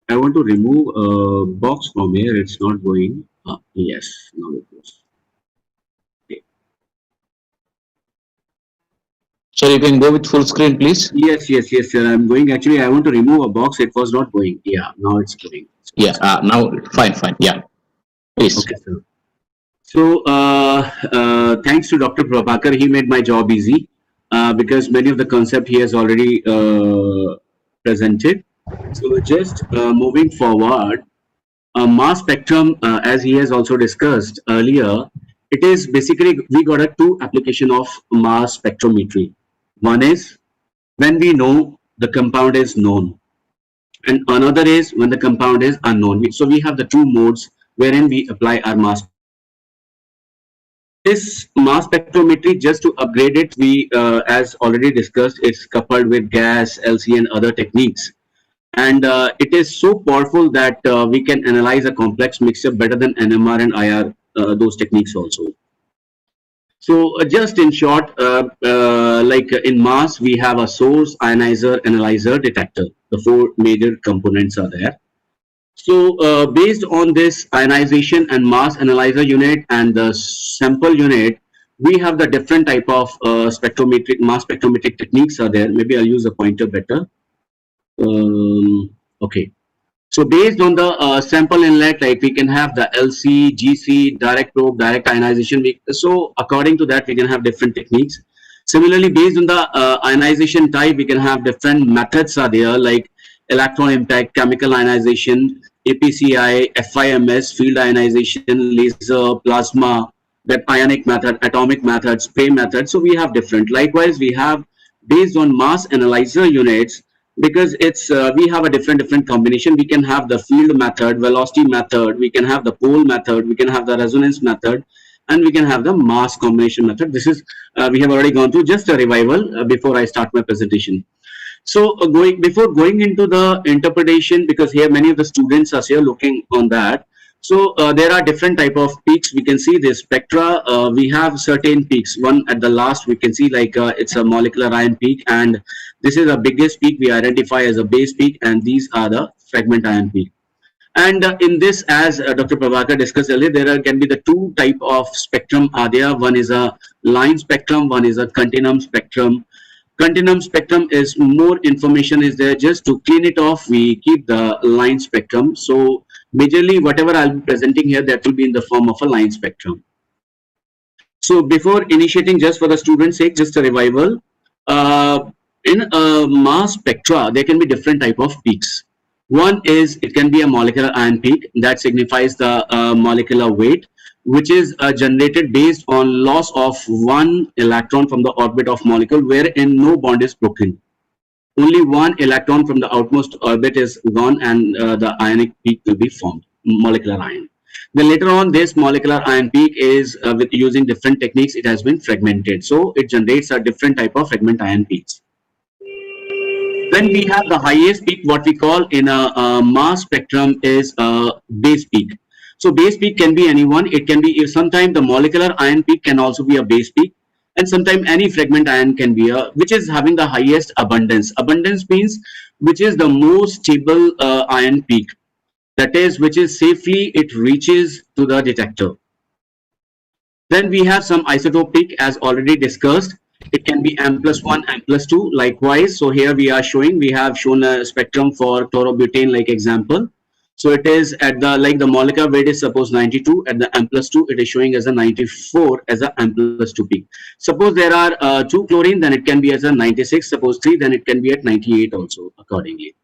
I want to remove a box from here. It's not going. Yes, now it goes. Okay. So you can go with full screen, please. Yes, sir. I'm going. Actually, I want to remove a box. It was not going. Yeah, now it's going. Yeah, now fine. Yeah, please. Okay, sir. So, thanks to Dr. Prabhakar, he made my job easy because many of the concept he has already presented. So, just moving forward, mass spectrum, as he has also discussed earlier, it is basically we got a two application of mass spectrometry. One is when we know the compound is known, and another is when the compound is unknown. So, we have the two modes wherein we apply our mass. This mass spectrometry, just to upgrade it, we, as already discussed, it's coupled with gas, LC, and other techniques. And it is so powerful that we can analyze a complex mixture better than NMR and IR, those techniques also. So just in short, like in mass, we have a source, ionizer, analyzer, detector. The four major components are there. So based on this ionization and mass analyzer unit and the sample unit, we have the different type of spectrometric, mass spectrometric techniques are there. Maybe I'll use a pointer better. Okay. So based on the sample inlet, like we can have the LC, GC, direct probe, direct ionization. So according to that, we can have different techniques. Similarly, based on the ionization type, we can have different methods are there, like electron impact, chemical ionization, APCI, FIMS, field ionization, laser, plasma, that ionic method, atomic method, spray method. So we have different. Likewise, we have based on mass analyzer units, because it's we have a different combination. We can have the field method, velocity method, we can have the pole method, we can have the resonance method, and we can have the mass combination method. This is we have already gone through. Just a revival before I start my presentation. So before going into the interpretation, because here many of the students are here looking on that. So there are different type of peaks. We can see this spectra. We have certain peaks. One at the last we can see like it's a molecular ion peak, and this is the biggest peak we identify as a base peak, and these are the fragment ion peak. And in this, as Dr. Prabhakar discussed earlier, there can be the two type of spectrum are there. One is a line spectrum, one is a continuum spectrum. Continuum spectrum is more information is there. Just to clean it off, we keep the line spectrum. So majorly whatever I'll be presenting here, that will be in the form of a line spectrum. So before initiating, just for the students' sake, just a revival. In a mass spectra, there can be different type of peaks. One is it can be a molecular ion peak that signifies the molecular weight, which is generated based on loss of one electron from the orbit of molecule wherein no bond is broken. Only one electron from the outmost orbit is gone, and the ionic peak will be formed, molecular ion. Then later on, this molecular ion peak is with using different techniques, it has been fragmented. So it generates a different type of fragment ion peaks. When we have the highest peak, what we call in a mass spectrum is a base peak. So base peak can be anyone. It can be, sometimes the molecular ion peak can also be a base peak, and sometimes any fragment ion can be a, which is having the highest abundance. Abundance means which is the most stable ion peak. That is, which is safely it reaches to the detector. Then we have some isotope peak as already discussed. It can be M plus 1, M plus 2 likewise. So here we are showing, we have shown a spectrum for chlorobutane like example. So it is at the, like the molecular weight is suppose 92, at the M plus 2 it is showing as a 94 as a M plus 2 peak. Suppose there are 2 chlorine, then it can be as a 96, suppose 3, then it can be at 98 also accordingly.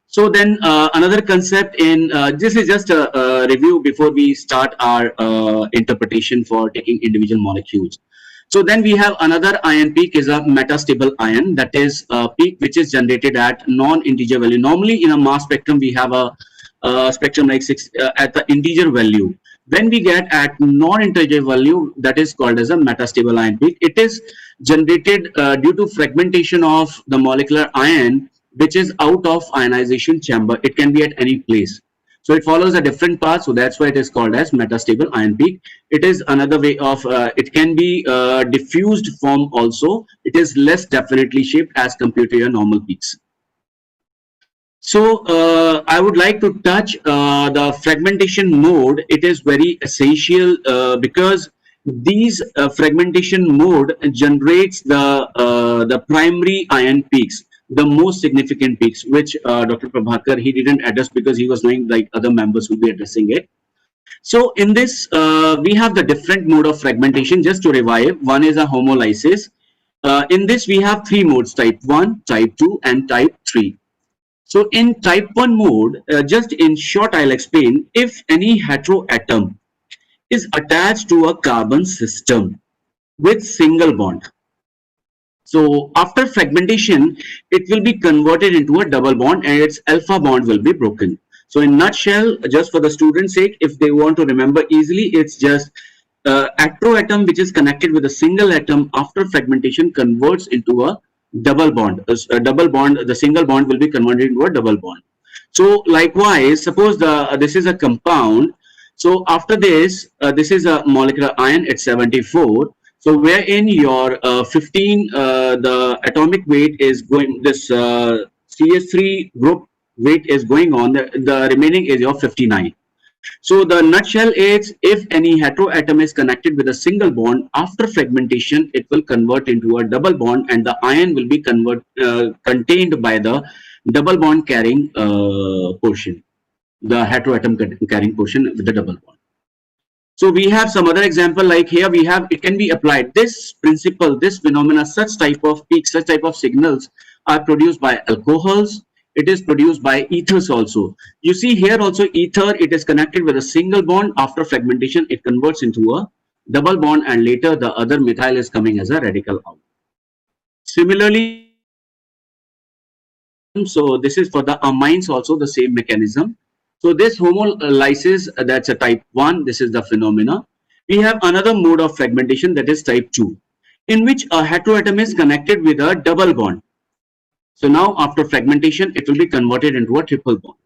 So then another concept in, this is just a review before we start our interpretation for taking individual molecules. So then we have another ion peak is a metastable ion, that is a peak which is generated at non-integer value. Normally in a mass spectrum we have a spectrum like 6 at the integer value. When we get at non-integer value, that is called as a metastable ion peak. It is generated due to fragmentation of the molecular ion which is out of ionization chamber. It can be at any place. So it follows a different path. So that's why it is called as metastable ion peak. It is another way of, it can be diffused form also. It is less definitely shaped as compared to your normal peaks. So I would like to touch the fragmentation mode. It is very essential because these fragmentation mode generates the primary ion peaks, the most significant peaks, which Dr. Prabhakar, he didn't address because he was knowing like other members will be addressing it. So in this, we have the different mode of fragmentation. Just to revive, one is a homolysis. In this, we have 3 modes, type 1, type 2, and type 3. So in type 1 mode, just in short, I'll explain, if any heteroatom is attached to a carbon system with single bond. So after fragmentation, it will be converted into a double bond and its alpha bond will be broken. So in nutshell, just for the students' sake, if they want to remember easily, it's just heteroatom which is connected with a single atom after fragmentation converts into a double bond. A double bond, the single bond will be converted into a double bond. So likewise, suppose this is a compound. So after this, this is a molecular ion at 74. So wherein your 15, the atomic weight is going, this CH3 group weight is going on, the remaining is your 59. So the nutshell is, if any heteroatom is connected with a single bond, after fragmentation, it will convert into a double bond and the ion will be contained by the double bond carrying portion, the heteroatom carrying portion with the double bond. So we have some other example like here we have, it can be applied. This principle, this phenomena, such type of peaks, such type of signals are produced by alcohols. It is produced by ethers also. You see here also ether, it is connected with a single bond. After fragmentation, it converts into a double bond and later the other methyl is coming as a radical out. Similarly, so this is for the amines also the same mechanism. So this homolysis, that's a type 1, this is the phenomena. We have another mode of fragmentation, that is type 2, in which a heteroatom is connected with a double bond. So now after fragmentation, it will be converted into a triple bond.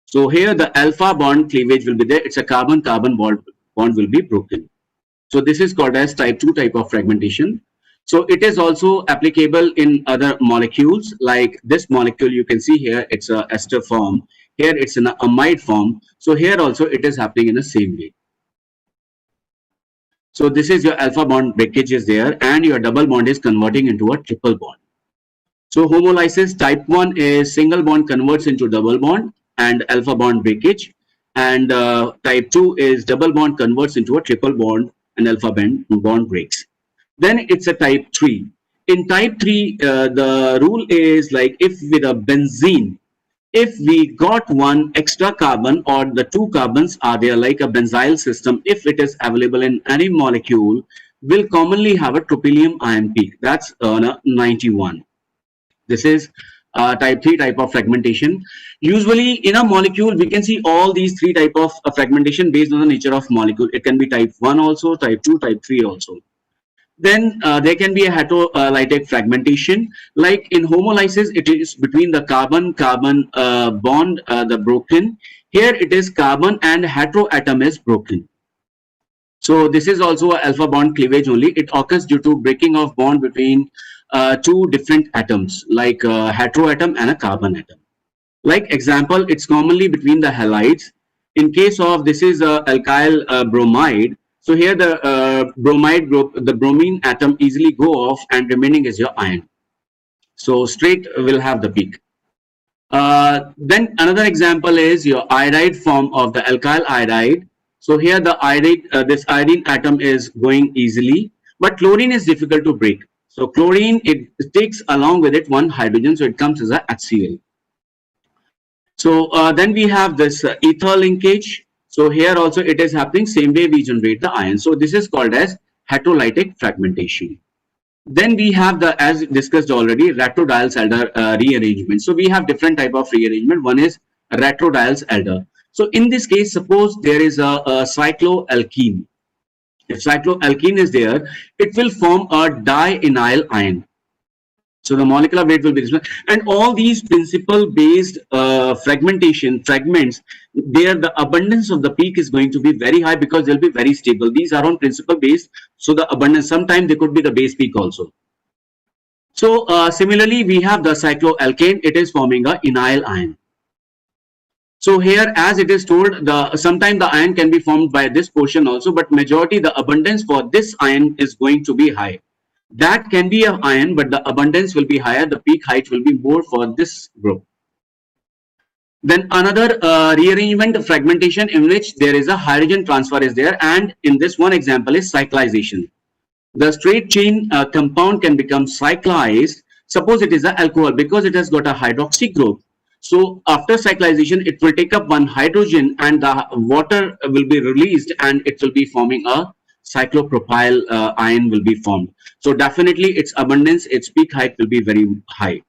So here the alpha bond cleavage will be there. It's a carbon-carbon bond will be broken. So this is called as type 2 type of fragmentation. So it is also applicable in other molecules, like this molecule you can see here, it's a ester form. Here it's an amide form. So here also it is happening in the same way. So this is your alpha bond breakage is there and your double bond is converting into a triple bond. So homolysis type 1 is single bond converts into double bond and alpha bond breakage, and type 2 is double bond converts into a triple bond and alpha bond breaks. Then it's a type 3. In type 3, the rule is like if with a benzene, if we got one extra carbon or the 2 carbons are there like a benzyl system, if it is available in any molecule, will commonly have a tropylium ion peak. That's 91. This is type 3 type of fragmentation. Usually in a molecule, we can see all these 3 type of fragmentation based on the nature of molecule. It can be type 1 also, type 2, type 3 also. Then there can be a heterolytic fragmentation. Like in homolysis, it is between the carbon-carbon bond, the broken. Here it is carbon and heteroatom is broken. So this is also a alpha bond cleavage only. It occurs due to breaking of bond between two different atoms, like a heteroatom and a carbon atom. Like example, it's commonly between the halides. In case of this is a alkyl bromide. So here the bromide group, the bromine atom easily go off and remaining is your iron. So straight will have the peak. Then another example is your iodide form of the alkyl iodide. So here the iodide, this iodine atom is going easily, but chlorine is difficult to break. So chlorine, it takes along with it one hydrogen, so it comes as a HCl. So then we have this ether linkage. So here also it is happening same way we generate the ion. So this is called as heterolytic fragmentation. Then we have the, as discussed already, Retrodiels-Elder rearrangement. So we have different type of rearrangement. One is Retrodiels-Elder. So in this case, suppose there is a cycloalkene. If cycloalkene is there, it will form a dienyl ion. So the molecular weight will be this one. And all these principal based fragmentation fragments, there the abundance of the peak is going to be very high because they'll be very stable. These are on principal based, so the abundance, sometimes they could be the base peak also. So similarly, we have the cycloalkane, it is forming a enyl ion. So here, as it is told, sometimes the ion can be formed by this portion also, but majority the abundance for this ion is going to be high. That can be an ion, but the abundance will be higher. The peak height will be more for this group. Then another rearrangement fragmentation in which there is a hydrogen transfer is there, and in this one example is cyclization. The straight chain compound can become cyclized. Suppose it is an alcohol because it has got a hydroxy group. So after cyclization, it will take up one hydrogen and the water will be released and it will be forming a cyclopropyl ion will be formed. So definitely its abundance, its peak height will be very high.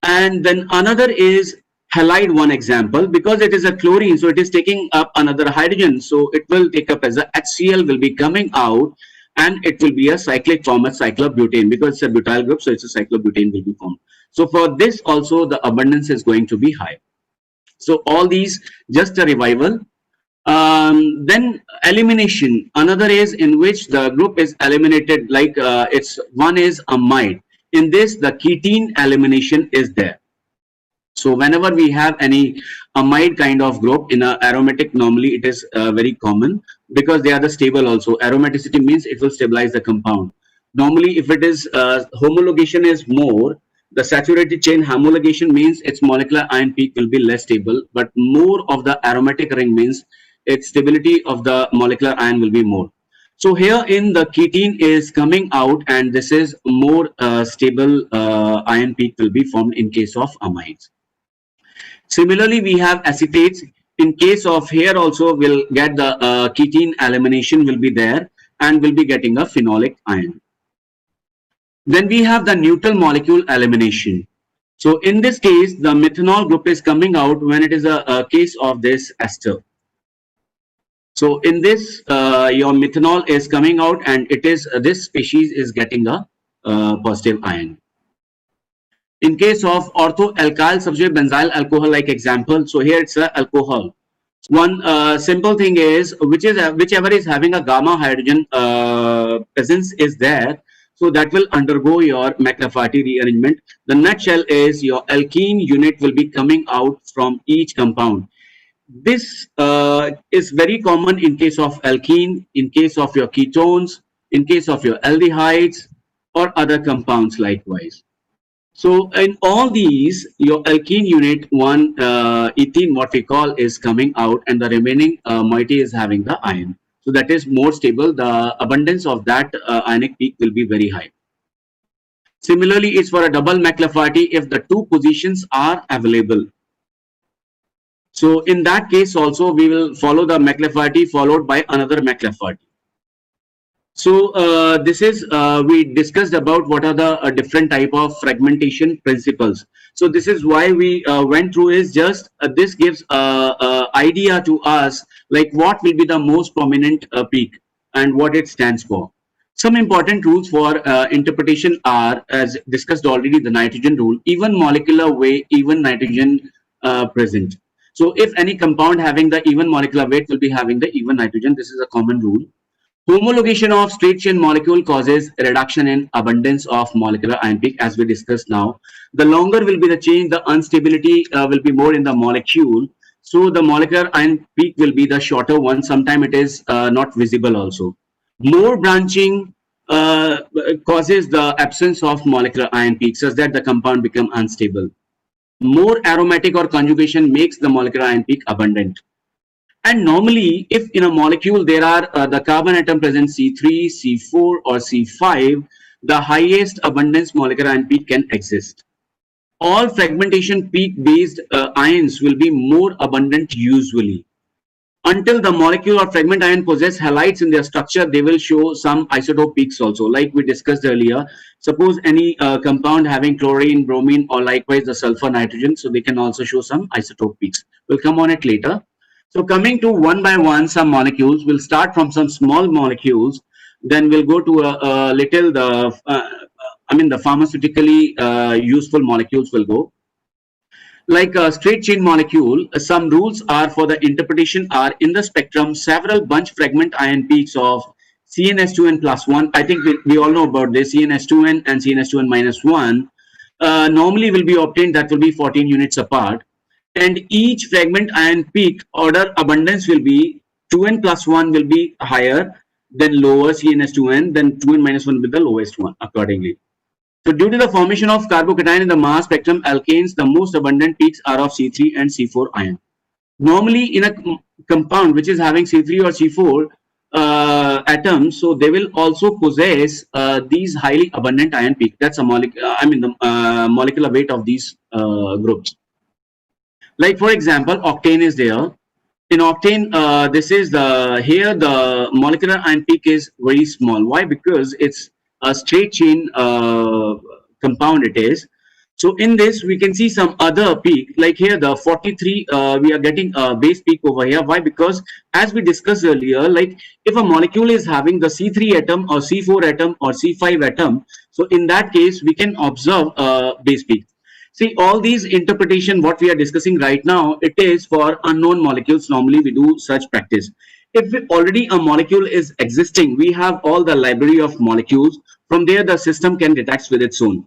And then another is halide, one example, because it is a chlorine, so it is taking up another hydrogen. So it will take up as a HCl will be coming out and it will be a cyclic form of cyclobutane because it's a butyl group, so it's a cyclobutane will be formed. So for this also the abundance is going to be high. So all these just a revival. Then elimination, another is in which the group is eliminated, like it's one is amide. In this the ketene elimination is there. So whenever we have any amide kind of group in a aromatic, normally it is very common because they are the stable also. Aromaticity means it will stabilize the compound. Normally if it is homologation is more, the saturated chain homologation means its molecular ion peak will be less stable, but more of the aromatic ring means its stability of the molecular ion will be more. So here in the ketene is coming out and this is more stable ion peak will be formed in case of amides. Similarly, we have acetates. In case of here also we'll get the ketene elimination will be there and we'll be getting a phenolic ion. Then we have the neutral molecule elimination. So in this case, the methanol group is coming out when it is a case of this ester. So in this, your methanol is coming out and it is this species is getting a positive ion. In case of orthoalkyl substrate benzyl alcohol like example, so here it's a alcohol. One simple thing is whichever is having a gamma hydrogen presence is there, so that will undergo your McLafferty rearrangement. The nutshell is your alkene unit will be coming out from each compound. This is very common in case of alkene, in case of your ketones, in case of your aldehydes or other compounds likewise. So in all these, your alkene unit, one ethene, what we call, is coming out and the remaining moiety is having the ion. So that is more stable. The abundance of that ionic peak will be very high. Similarly, it's for a double McLafferty if the two positions are available. So in that case also, we will follow the McLafferty followed by another McLafferty. So this is we discussed about what are the different type of fragmentation principles. So this is why we went through is just this gives idea to us like what will be the most prominent peak and what it stands for. Some important rules for interpretation are, as discussed already, the nitrogen rule, even molecular weight, even nitrogen present. So if any compound having the even molecular weight will be having the even nitrogen, this is a common rule. Homologation of straight chain molecule causes a reduction in abundance of molecular ion peak, as we discussed now. The longer will be the chain, the instability will be more in the molecule. So the molecular ion peak will be the shorter one. Sometimes it is not visible also. More branching causes the absence of molecular ion peak, such that the compound become unstable. More aromatic or conjugation makes the molecular ion peak abundant. And normally, if in a molecule there are the carbon atom present C3, C4 or C5, the highest abundance molecular ion peak can exist. All fragmentation peak based ions will be more abundant usually. Until the molecule or fragment ion possess halides in their structure, they will show some isotope peaks also, like we discussed earlier. Suppose any compound having chlorine, bromine, or likewise the sulfur, nitrogen, so they can also show some isotope peaks. We'll come on it later. So coming to one by one, some molecules, we'll start from some small molecules, then we'll go to a little the pharmaceutically useful molecules will go. Like a straight chain molecule, some rules are for the interpretation are in the spectrum several bunch fragment ion peaks of CnS2n plus 1. I think we all know about this, CnS2n and CnS2n minus 1. Normally will be obtained, that will be 14 units apart. And each fragment ion peak order abundance will be 2n plus 1 will be higher, then lower CnS2n, then 2n minus 1 will be the lowest one accordingly. So due to the formation of carbocation in the mass spectrum alkanes, the most abundant peaks are of C3 and C4 ion. Normally in a compound which is having C3 or C4 atoms, so they will also possess these highly abundant ion peak. That's a molecular weight of these groups. Like for example, octane is there. In octane, this is here the molecular ion peak is very small. Why? Because it's a straight chain compound it is. So in this we can see some other peak, like here the 43 we are getting a base peak over here. Why? Because as we discussed earlier, like if a molecule is having the C3 atom or C4 atom or C5 atom, so in that case we can observe a base peak. See, all these interpretation what we are discussing right now, it is for unknown molecules. Normally we do such practice. If already a molecule is existing, we have all the library of molecules. From there the system can detect with its own.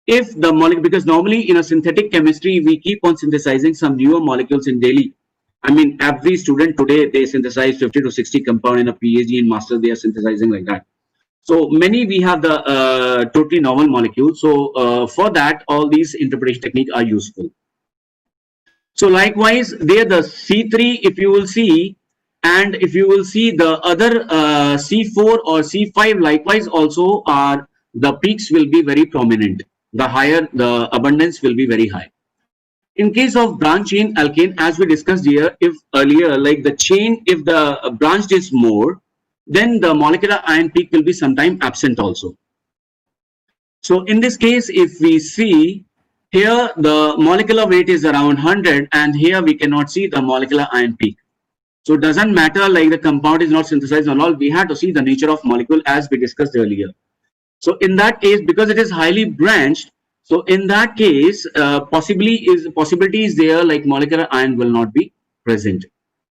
If the molecule, because normally in a synthetic chemistry we keep on synthesizing some newer molecules in daily. I mean, every student today they synthesize 50 to 60 compound in a PhD and master, they are synthesizing like that. So many we have the totally novel molecules. So for that all these interpretation techniques are useful. So likewise there the C3 if you will see, and if you will see the other C4 or C5 likewise also are the peaks will be very prominent. The higher the abundance will be very high. In case of branch chain alkane, as we discussed here, if earlier like the chain, if the branched is more, then the molecular ion peak will be sometime absent also. So in this case, if we see here the molecular weight is around 100 and here we cannot see the molecular ion peak. So it doesn't matter like the compound is not synthesized and all, we have to see the nature of molecule as we discussed earlier. So in that case, because it is highly branched, so in that case possibility is there like molecular ion will not be present.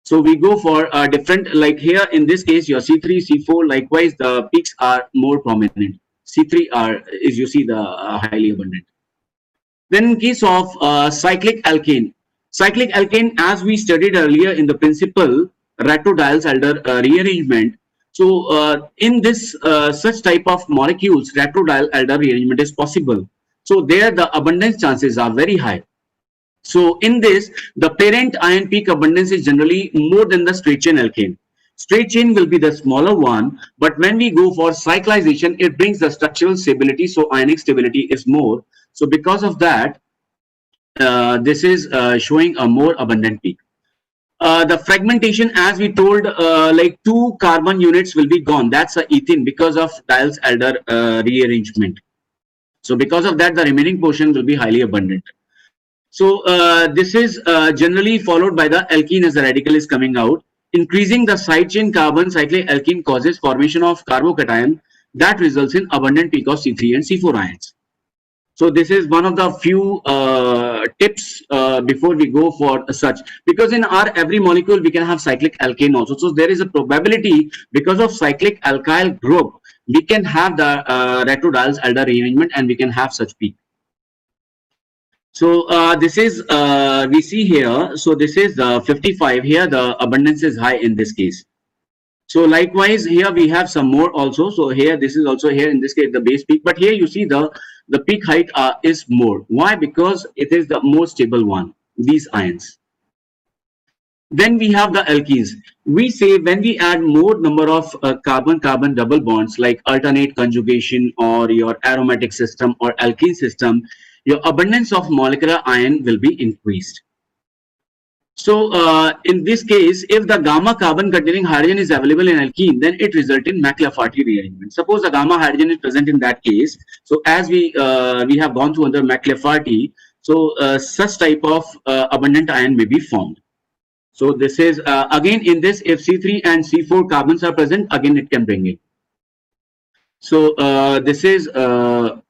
So we go for a different, like here in this case your C3, C4 likewise the peaks are more prominent. C3 is you see the highly abundant. Then in case of cyclic alkane, as we studied earlier in the principle retro-diels-Alder rearrangement. So in this such type of molecules, retro-diel-Alder rearrangement is possible. So there the abundance chances are very high. So in this, the parent ion peak abundance is generally more than the straight chain alkane. Straight chain will be the smaller one, but when we go for cyclization, it brings the structural stability, so ionic stability is more. So because of that, this is showing a more abundant peak. The fragmentation, as we told, like 2 carbon units will be gone. That's a ethene because of Diels-Alder rearrangement. So because of that, the remaining portion will be highly abundant. So this is generally followed by the alkene as the radical is coming out. Increasing the side chain carbon cyclic alkene causes formation of carbocation that results in abundant peak of C3 and C4 ions. So this is one of the few tips before we go for such, because in our every molecule we can have cyclic alkane also. So there is a probability because of cyclic alkyl group we can have the retrodials aldehyde rearrangement and we can have such peak. So this is we see here. So this is 55 here. The abundance is high in this case. So likewise here we have some more also. So here this is also here in this case the base peak, but here you see the peak height is more. Why? Because it is the more stable one, these ions. Then we have the alkenes. We say when we add more number of carbon-carbon double bonds like alternate conjugation or your aromatic system or alkene system, your abundance of molecular ion will be increased. So in this case, if the gamma carbon containing hydrogen is available in alkene, then it results in McLafferty rearrangement. Suppose the gamma hydrogen is present in that case. So as we have gone through under McLafferty, so such type of abundant ion may be formed. So this is again in this, if C3 and C4 carbons are present, again it can bring it. So this is a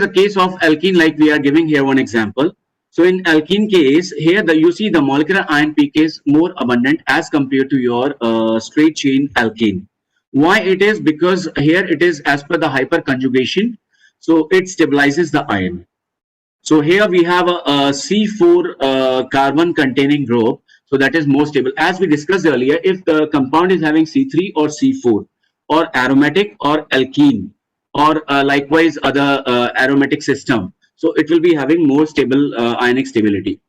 case of alkene, like we are giving here one example. So in alkene case, here you see the molecular ion peak is more abundant as compared to your straight chain alkene. Why it is? Because here it is as per the hyperconjugation, so it stabilizes the ion. So here we have a C4 carbon containing group, so that is more stable. As we discussed earlier, if the compound is having C3 or C4 or aromatic or alkene or likewise other aromatic system, so it will be having more stable ionic stability.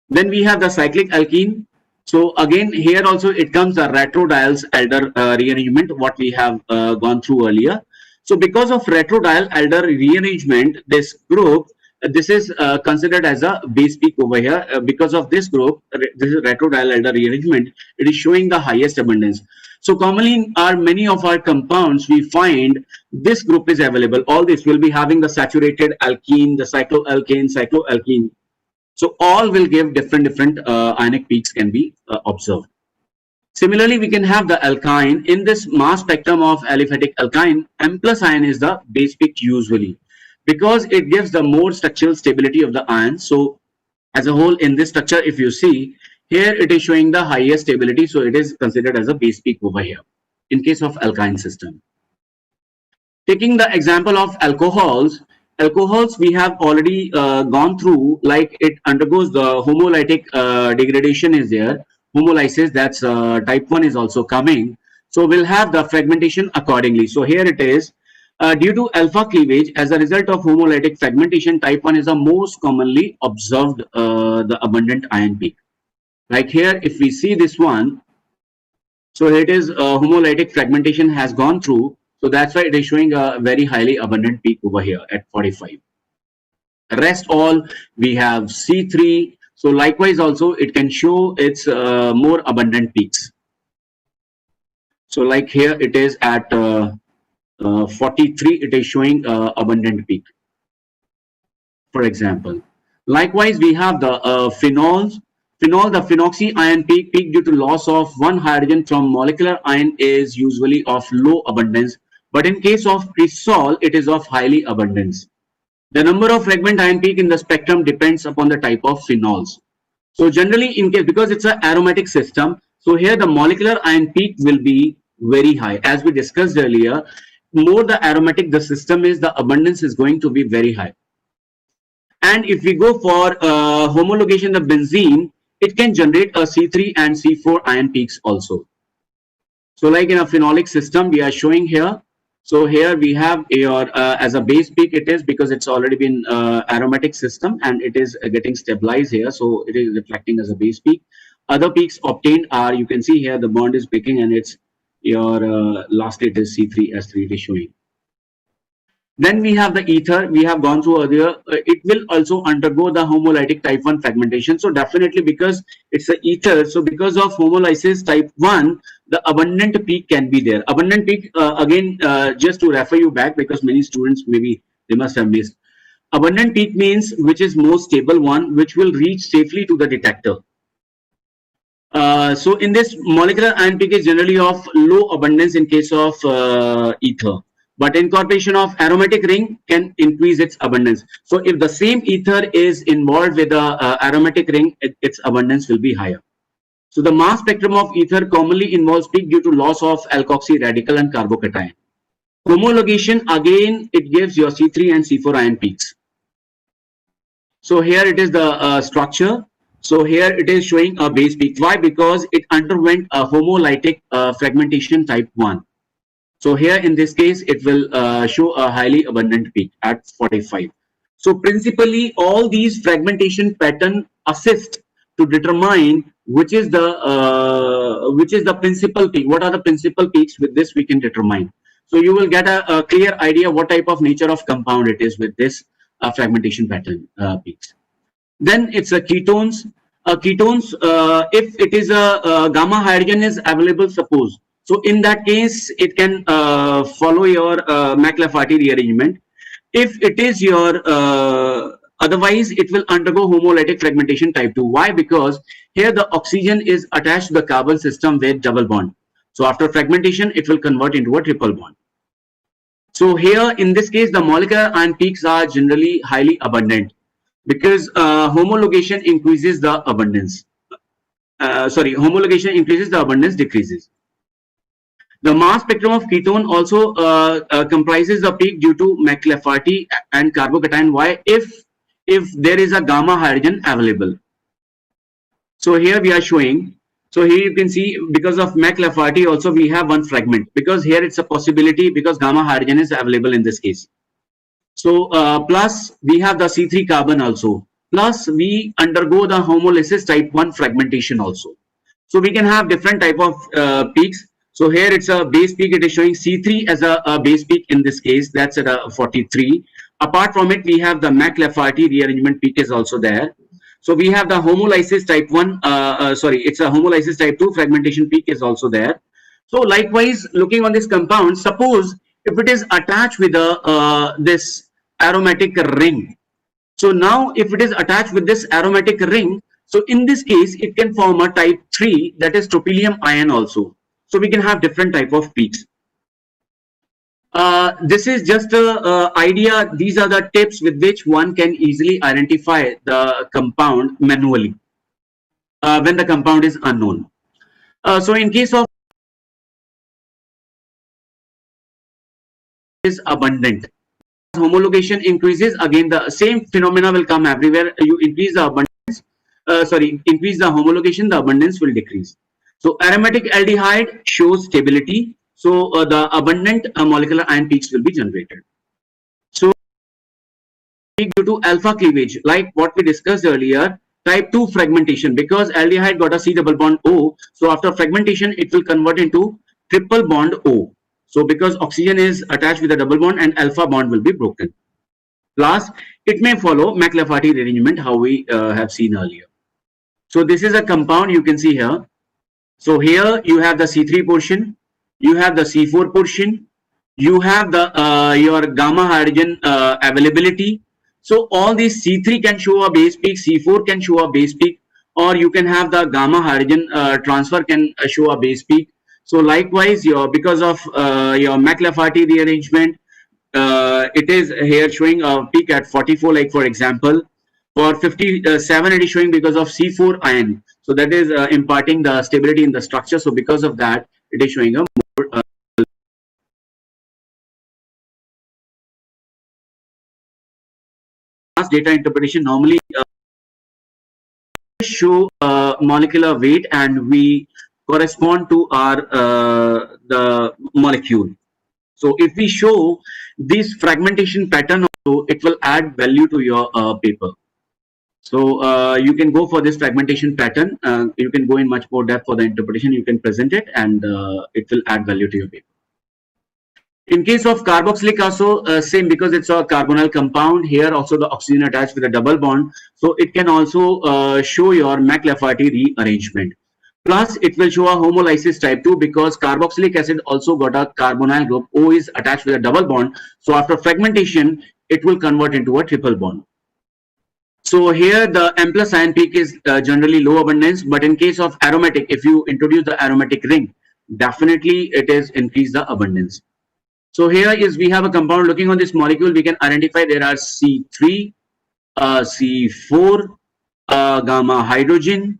Then we have the cyclic alkene. So again here also it comes the retrodials aldehyde rearrangement, what we have gone through earlier. So because of retrodial aldehyde rearrangement, this group, this is considered as a base peak over here. Because of this group, this is retrodial aldehyde rearrangement, it is showing the highest abundance. So commonly in many of our compounds, we find this group is available. All this will be having the saturated alkene, the cycloalkane. So all will give different ionic peaks can be observed. Similarly, we can have the alkyne. In this mass spectrum of aliphatic alkyne, M+ ion is the base peak usually, because it gives the more structural stability of the ion. So as a whole in this structure, if you see, here it is showing the highest stability, so it is considered as a base peak over here in case of alkyne system. Taking the example of alcohols we have already gone through, like it undergoes the homolytic degradation is there, homolysis, that's type 1 is also coming. So we'll have the fragmentation accordingly. So here it is, due to alpha cleavage, as a result of homolytic fragmentation, type 1 is the most commonly observed the abundant ion peak. Like here, if we see this one, so it is homolytic fragmentation has gone through, so that's why it is showing a very highly abundant peak over here at 45. Rest all we have C3, so likewise also it can show its more abundant peaks. So like here it is at 43, it is showing abundant peak, for example. Likewise, we have the phenols. Phenol, the phenoxy ion peak due to loss of one hydrogen from molecular ion is usually of low abundance, but in case of cresol, it is of highly abundance. The number of fragment ion peak in the spectrum depends upon the type of phenols. So generally, in case, because it's an aromatic system, so here the molecular ion peak will be very high. As we discussed earlier, more the aromatic the system is, the abundance is going to be very high. And if we go for homologation of benzene, it can generate a C3 and C4 ion peaks also. So like in a phenolic system, we are showing here. So here we have your as a base peak, it is because it's already been aromatic system and it is getting stabilized here. So it is reflecting as a base peak. Other peaks obtained are, you can see here the bond is breaking and it's your last it is C3S3 it is showing. Then we have the ether, we have gone through earlier. It will also undergo the homolytic type 1 fragmentation. So definitely because it's an ether, so because of homolysis type 1, the abundant peak can be there. Abundant peak, again, just to refer you back, because many students maybe they must have missed. Abundant peak means which is most stable one, which will reach safely to the detector. So in this, molecular ion peak is generally of low abundance in case of ether, but incorporation of aromatic ring can increase its abundance. So if the same ether is involved with the aromatic ring, its abundance will be higher. So the mass spectrum of ether commonly involves peak due to loss of alkoxy radical and carbocation. Homologation, again, it gives your C3 and C4 ion peaks. So here it is the structure. So here it is showing a base peak. Why? Because it underwent a homolytic fragmentation type 1. So here in this case, it will show a highly abundant peak at 45. So principally, all these fragmentation pattern assist to determine which is the principal peak. What are the principal peaks? With this, we can determine. So you will get a clear idea what type of nature of compound it is with this fragmentation pattern peaks. Then it's a ketones. Ketones, if it is a gamma hydrogen is available, suppose. So in that case, it can follow your McLafferty rearrangement. If it is your otherwise, it will undergo homolytic fragmentation type 2. Why? Because here the oxygen is attached to the carbon system with double bond. So after fragmentation, it will convert into a triple bond. So here in this case, the molecular ion peaks are generally highly abundant because homologation increases the abundance. Homologation increases, the abundance decreases. The mass spectrum of ketone also comprises the peak due to McLafferty and carbocation. Why? If there is a gamma hydrogen available. So here we are showing. So here you can see because of McLafferty also we have one fragment, because here it's a possibility because gamma hydrogen is available in this case. So plus we have the C3 carbon also. Plus we undergo the homolysis type 1 fragmentation also. So we can have different type of peaks. So here it's a base peak. It is showing C3 as a base peak in this case. That's at 43. Apart from it, we have the McLafferty rearrangement peak is also there. So we have the homolysis type 1. It's a homolysis type 2 fragmentation peak is also there. So likewise, looking on this compound, suppose if it is attached with this aromatic ring. So now if it is attached with this aromatic ring, so in this case, it can form a type 3, that is tropylium ion also. So we can have different type of peaks. This is just a idea. These are the tips with which one can easily identify the compound manually when the compound is unknown. So in case of is abundant, homologation increases, again the same phenomena will come everywhere. You increase the abundance, increase the homologation, the abundance will decrease. So aromatic aldehyde shows stability. So the abundant molecular ion peaks will be generated. So due to alpha cleavage, like what we discussed earlier, type 2 fragmentation, because aldehyde got a C double bond O. So after fragmentation, it will convert into triple bond O. So because oxygen is attached with a double bond and alpha bond will be broken. Plus, it may follow McLafferty rearrangement, how we have seen earlier. So this is a compound you can see here. So here you have the C3 portion, you have the C4 portion, you have the your gamma hydrogen availability. So all these C3 can show a base peak, C4 can show a base peak, or you can have the gamma hydrogen transfer can show a base peak. So likewise, because of your McLafferty rearrangement, it is here showing a peak at 44, like for example. For 57, it is showing because of C4 ion. So that is imparting the stability in the structure. So because of that, it is showing a more data interpretation normally show molecular weight, and we correspond to our the molecule. So if we show this fragmentation pattern, also, it will add value to your paper. So you can go for this fragmentation pattern. You can go in much more depth for the interpretation. You can present it, and it will add value to your paper. In case of carboxylic also, same, because it's a carbonyl compound. Here also the oxygen attached with a double bond. So it can also show your McLafferty rearrangement. Plus, it will show a homolysis type 2 because carboxylic acid also got a carbonyl group. O is attached with a double bond. So after fragmentation, it will convert into a triple bond. So here the M plus ion peak is generally low abundance, but in case of aromatic, if you introduce the aromatic ring, definitely it is increase the abundance. So here is we have a compound. Looking on this molecule, we can identify there are C3, C4, gamma hydrogen,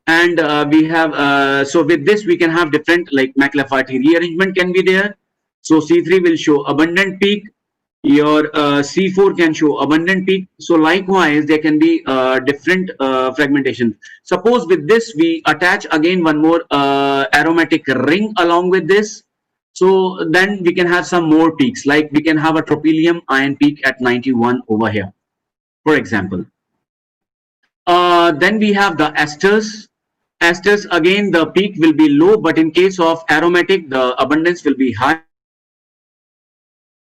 and we have so with this we can have different like McLafferty rearrangement can be there. So C3 will show abundant peak, your C4 can show abundant peak. So likewise there can be different fragmentation. Suppose with this we attach again one more aromatic ring along with this, so then we can have some more peaks, like we can have a tropylium ion peak at 91 over here, for example. Then we have the esters. Esters, again the peak will be low, but in case of aromatic the abundance will be high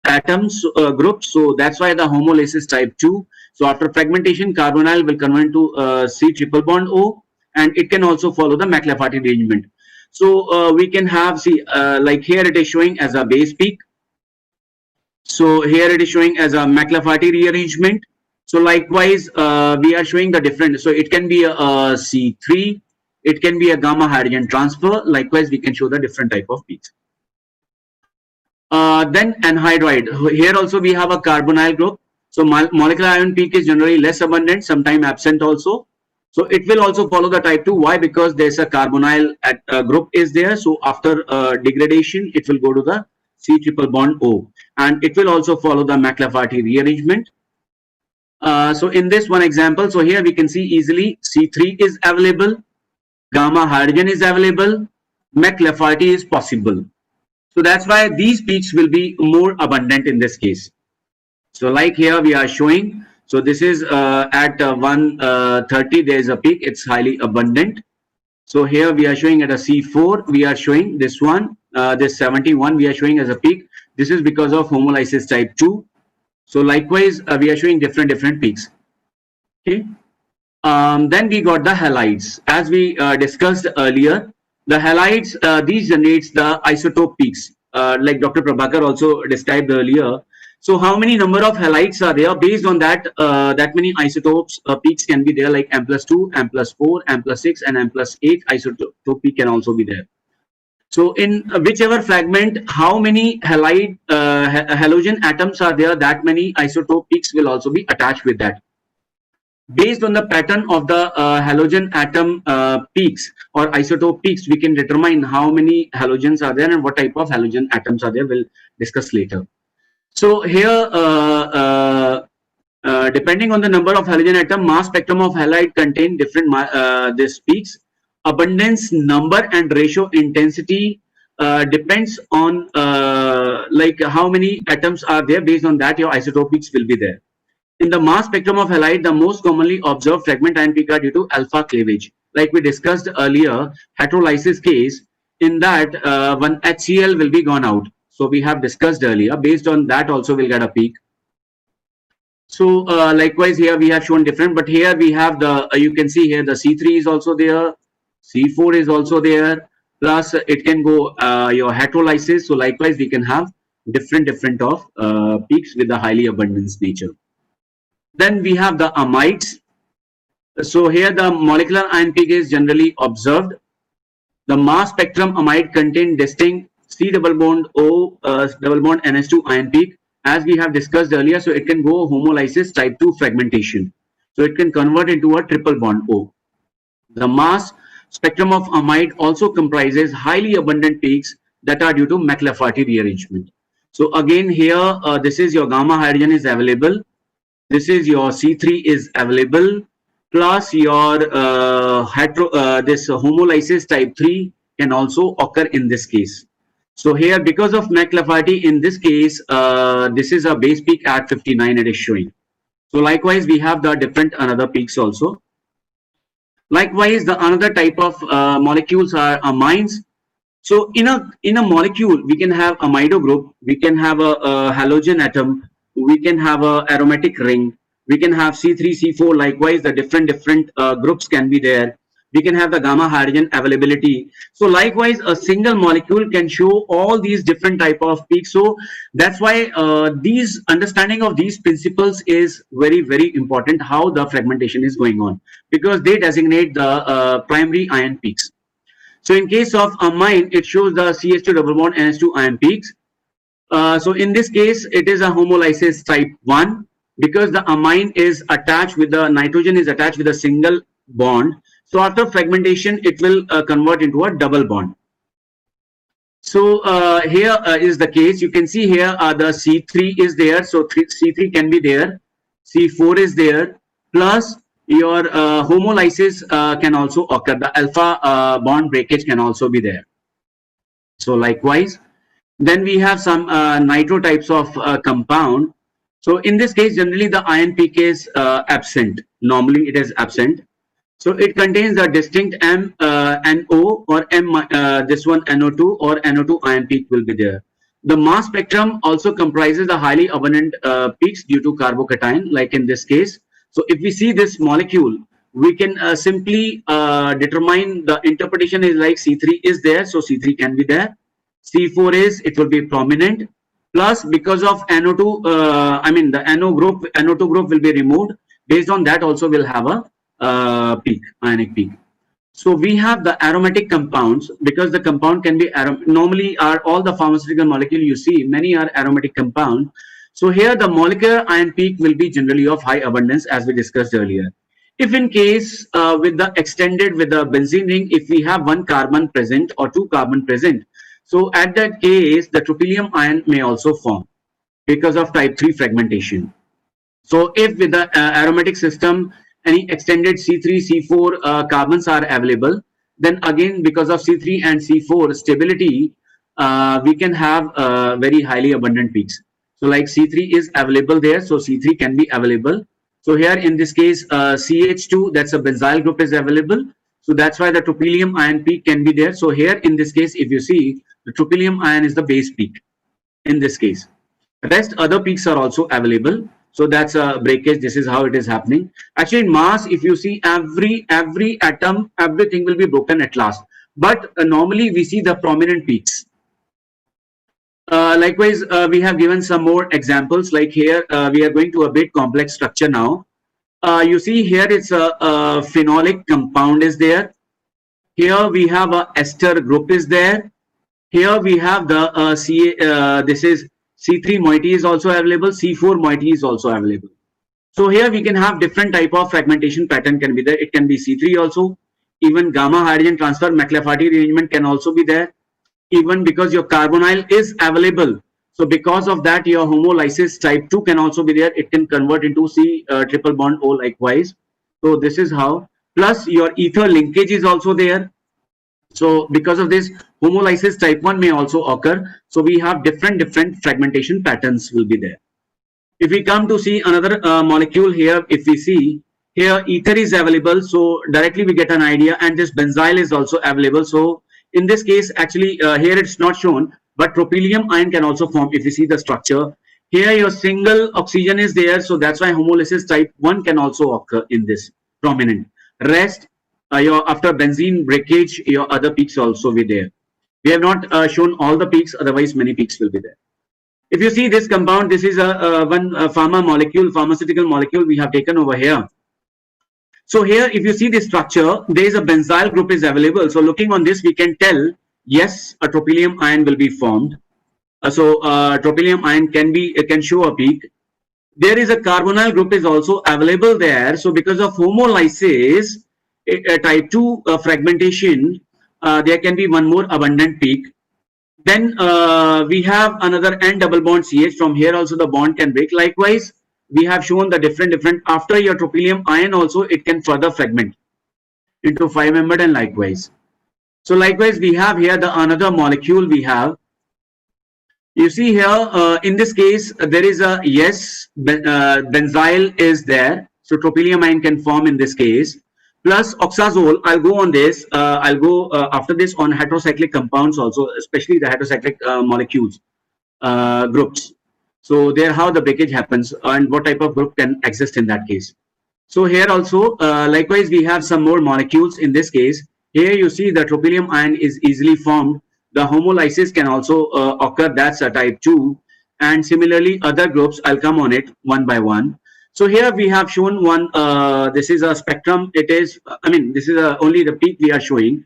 atoms group, so that's why the homolysis type 2. So after fragmentation, carbonyl will convert to C triple bond O, and it can also follow the McLafferty arrangement. So we can have, see, like here it is showing as a base peak. So here it is showing as a McLafferty rearrangement. So likewise, we are showing the different. So it can be a C3, it can be a gamma hydrogen transfer. Likewise, we can show the different type of peaks. Then anhydride. Here also we have a carbonyl group. So molecular ion peak is generally less abundant, sometimes absent also. So it will also follow the type 2. Why? Because there's a carbonyl group is there. So after degradation, it will go to the C triple bond O, and it will also follow the McLafferty rearrangement. So in this one example, so here we can see easily C3 is available, gamma hydrogen is available, McLafferty is possible. So that's why these peaks will be more abundant in this case. So like here we are showing, so this is at 130, there is a peak, it's highly abundant. So here we are showing at a C4, we are showing this one, this 71 we are showing as a peak. This is because of homolysis type 2. So likewise, we are showing different peaks. Okay. Then we got the halides. As we discussed earlier, the halides, these generates the isotope peaks, like Dr. Prabhakar also described earlier. So how many number of halides are there? Based on that, that many isotopes peaks can be there, like M plus 2, M plus 4, M plus 6, and M plus 8 isotope peak can also be there. So in whichever fragment, how many halide halogen atoms are there, that many isotope peaks will also be attached with that. Based on the pattern of the halogen atom peaks or isotope peaks, we can determine how many halogens are there and what type of halogen atoms are there. We'll discuss later. So here, depending on the number of halogen atom, mass spectrum of halide contain different these peaks. Abundance, number, and ratio intensity depends on like how many atoms are there. Based on that, your isotope peaks will be there. In the mass spectrum of halide, the most commonly observed fragment ion peak are due to alpha cleavage. Like we discussed earlier, heterolysis case, in that one HCl will be gone out. So we have discussed earlier. Based on that also we'll get a peak. So likewise here we have shown different, but here we have the, you can see here the C3 is also there, C4 is also there, plus it can go your heterolysis. So likewise we can have different of peaks with the highly abundance nature. Then we have the amides. So here the molecular ion peak is generally observed. The mass spectrum amide contain distinct C double bond O double bond NH2 ion peak, as we have discussed earlier. So it can go homolysis type 2 fragmentation. So it can convert into a triple bond O. The mass spectrum of amide also comprises highly abundant peaks that are due to McLafferty rearrangement. So again here, this is your gamma hydrogen is available. This is your C3 is available, plus your this homolysis type 3 can also occur in this case. So here, because of McLafferty, in this case, this is a base peak at 59 it is showing. So likewise, we have the different another peaks also. Likewise, the another type of molecules are amines. So in a molecule, we can have amido group, we can have a halogen atom, we can have a aromatic ring, we can have C3, C4. Likewise, the different groups can be there. we can have the gamma hydrogen availability. So likewise, a single molecule can show all these different type of peaks. So that's why these understanding of these principles is very, very important, how the fragmentation is going on, because they designate the primary ion peaks. So in case of amine, it shows the CH2 double bond NH2 ion peaks. So in this case, it is a homolysis type 1, because the amine is attached with the nitrogen is attached with a single bond. So after fragmentation, it will convert into a double bond. So here is the case. You can see here the C3 is there. So C3 can be there. C4 is there. Plus your homolysis can also occur. The alpha bond breakage can also be there. So likewise, then we have some nitro types of compound. So in this case, generally the ion peak is absent. Normally it is absent. So it contains a distinct NO or this one NO2 or NO2 ion peak will be there. The mass spectrum also comprises the highly abundant peaks due to carbocation, like in this case. So if we see this molecule, we can simply determine the interpretation is like C3 is there, so C3 can be there. C4 is, it will be prominent. Plus, because of NO2, I mean the NO2 group will be removed. Based on that, also will have a peak, ionic peak. So we have the aromatic compounds, because the compound can be normally are all the pharmaceutical molecule you see, many are aromatic compound. So here the molecular ion peak will be generally of high abundance, as we discussed earlier. If in case with the extended with the benzene ring, if we have one carbon present or two carbon present, so at that case the tropylium ion may also form because of type 3 fragmentation. So if with the aromatic system any extended C3, C4 carbons are available, then again because of C3 and C4 stability, we can have very highly abundant peaks. So like C3 is available there, so C3 can be available. So here in this case, CH2, that's a benzyl group is available. So that's why the tropylium ion peak can be there. So here in this case, if you see, the tropylium ion is the base peak in this case. Rest other peaks are also available. So that's a breakage. This is how it is happening. Actually, in mass, if you see every atom, everything will be broken at last. But normally we see the prominent peaks. Likewise, we have given some more examples. Like here, we are going to a bit complex structure now. You see here, it's a phenolic compound is there. Here we have a ester group is there. Here we have the this is C3 moiety is also available. C4 moiety is also available. So here we can have different type of fragmentation pattern can be there. It can be C3 also. Even gamma hydrogen transfer McLafferty arrangement can also be there. Even because your carbonyl is available. So because of that, your homolysis type 2 can also be there. It can convert into C triple bond O likewise. So this is how. Plus your ether linkage is also there. So because of this, homolysis type 1 may also occur. So we have different fragmentation patterns will be there. If we come to see another molecule here, if we see here ether is available, so directly we get an idea, and this benzyl is also available. So in this case, actually here it's not shown, but tropylium ion can also form if you see the structure. Here your single oxygen is there, so that's why homolysis type 1 can also occur in this prominent. Rest, your after benzene breakage, your other peaks also be there. We have not shown all the peaks, otherwise many peaks will be there. If you see this compound, this is a pharmaceutical molecule we have taken over here. So here, if you see the structure, there is a benzyl group is available. So looking on this, we can tell, yes, a tropylium ion will be formed. Tropylium ion can show a peak. There is a carbonyl group is also available there. So because of homolysis, type 2 fragmentation, there can be one more abundant peak. Then we have another N double bond CH. From here also the bond can break. Likewise, we have shown the different after your tropylium ion also it can further fragment into 5-membered and likewise. So likewise we have here the another molecule we have. You see here in this case there is a benzyl is there. So tropylium ion can form in this case. Plus oxazole, I'll go on this. I'll go after this on heterocyclic compounds also, especially the heterocyclic molecules groups. So there how the breakage happens and what type of group can exist in that case. So here also, likewise, we have some more molecules in this case. Here you see the tropylium ion is easily formed. The homolysis can also occur, that's a type 2. And similarly, other groups, I'll come on it one by one. So here we have shown one, this is a spectrum. It is, this is only the peak we are showing.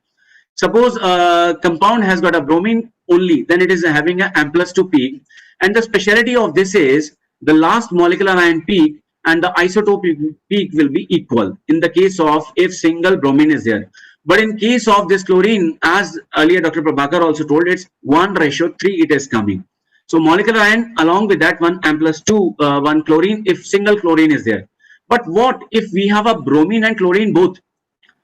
Suppose a compound has got a bromine only, then it is having an M+2 peak. And the speciality of this is the last molecular ion peak and the isotope peak will be equal in the case of if single bromine is there. But in case of this chlorine, as earlier Dr. Prabhakar also told, it's 1:3 it is coming. So molecular ion along with that one M+2, one chlorine if single chlorine is there. But what if we have a bromine and chlorine both?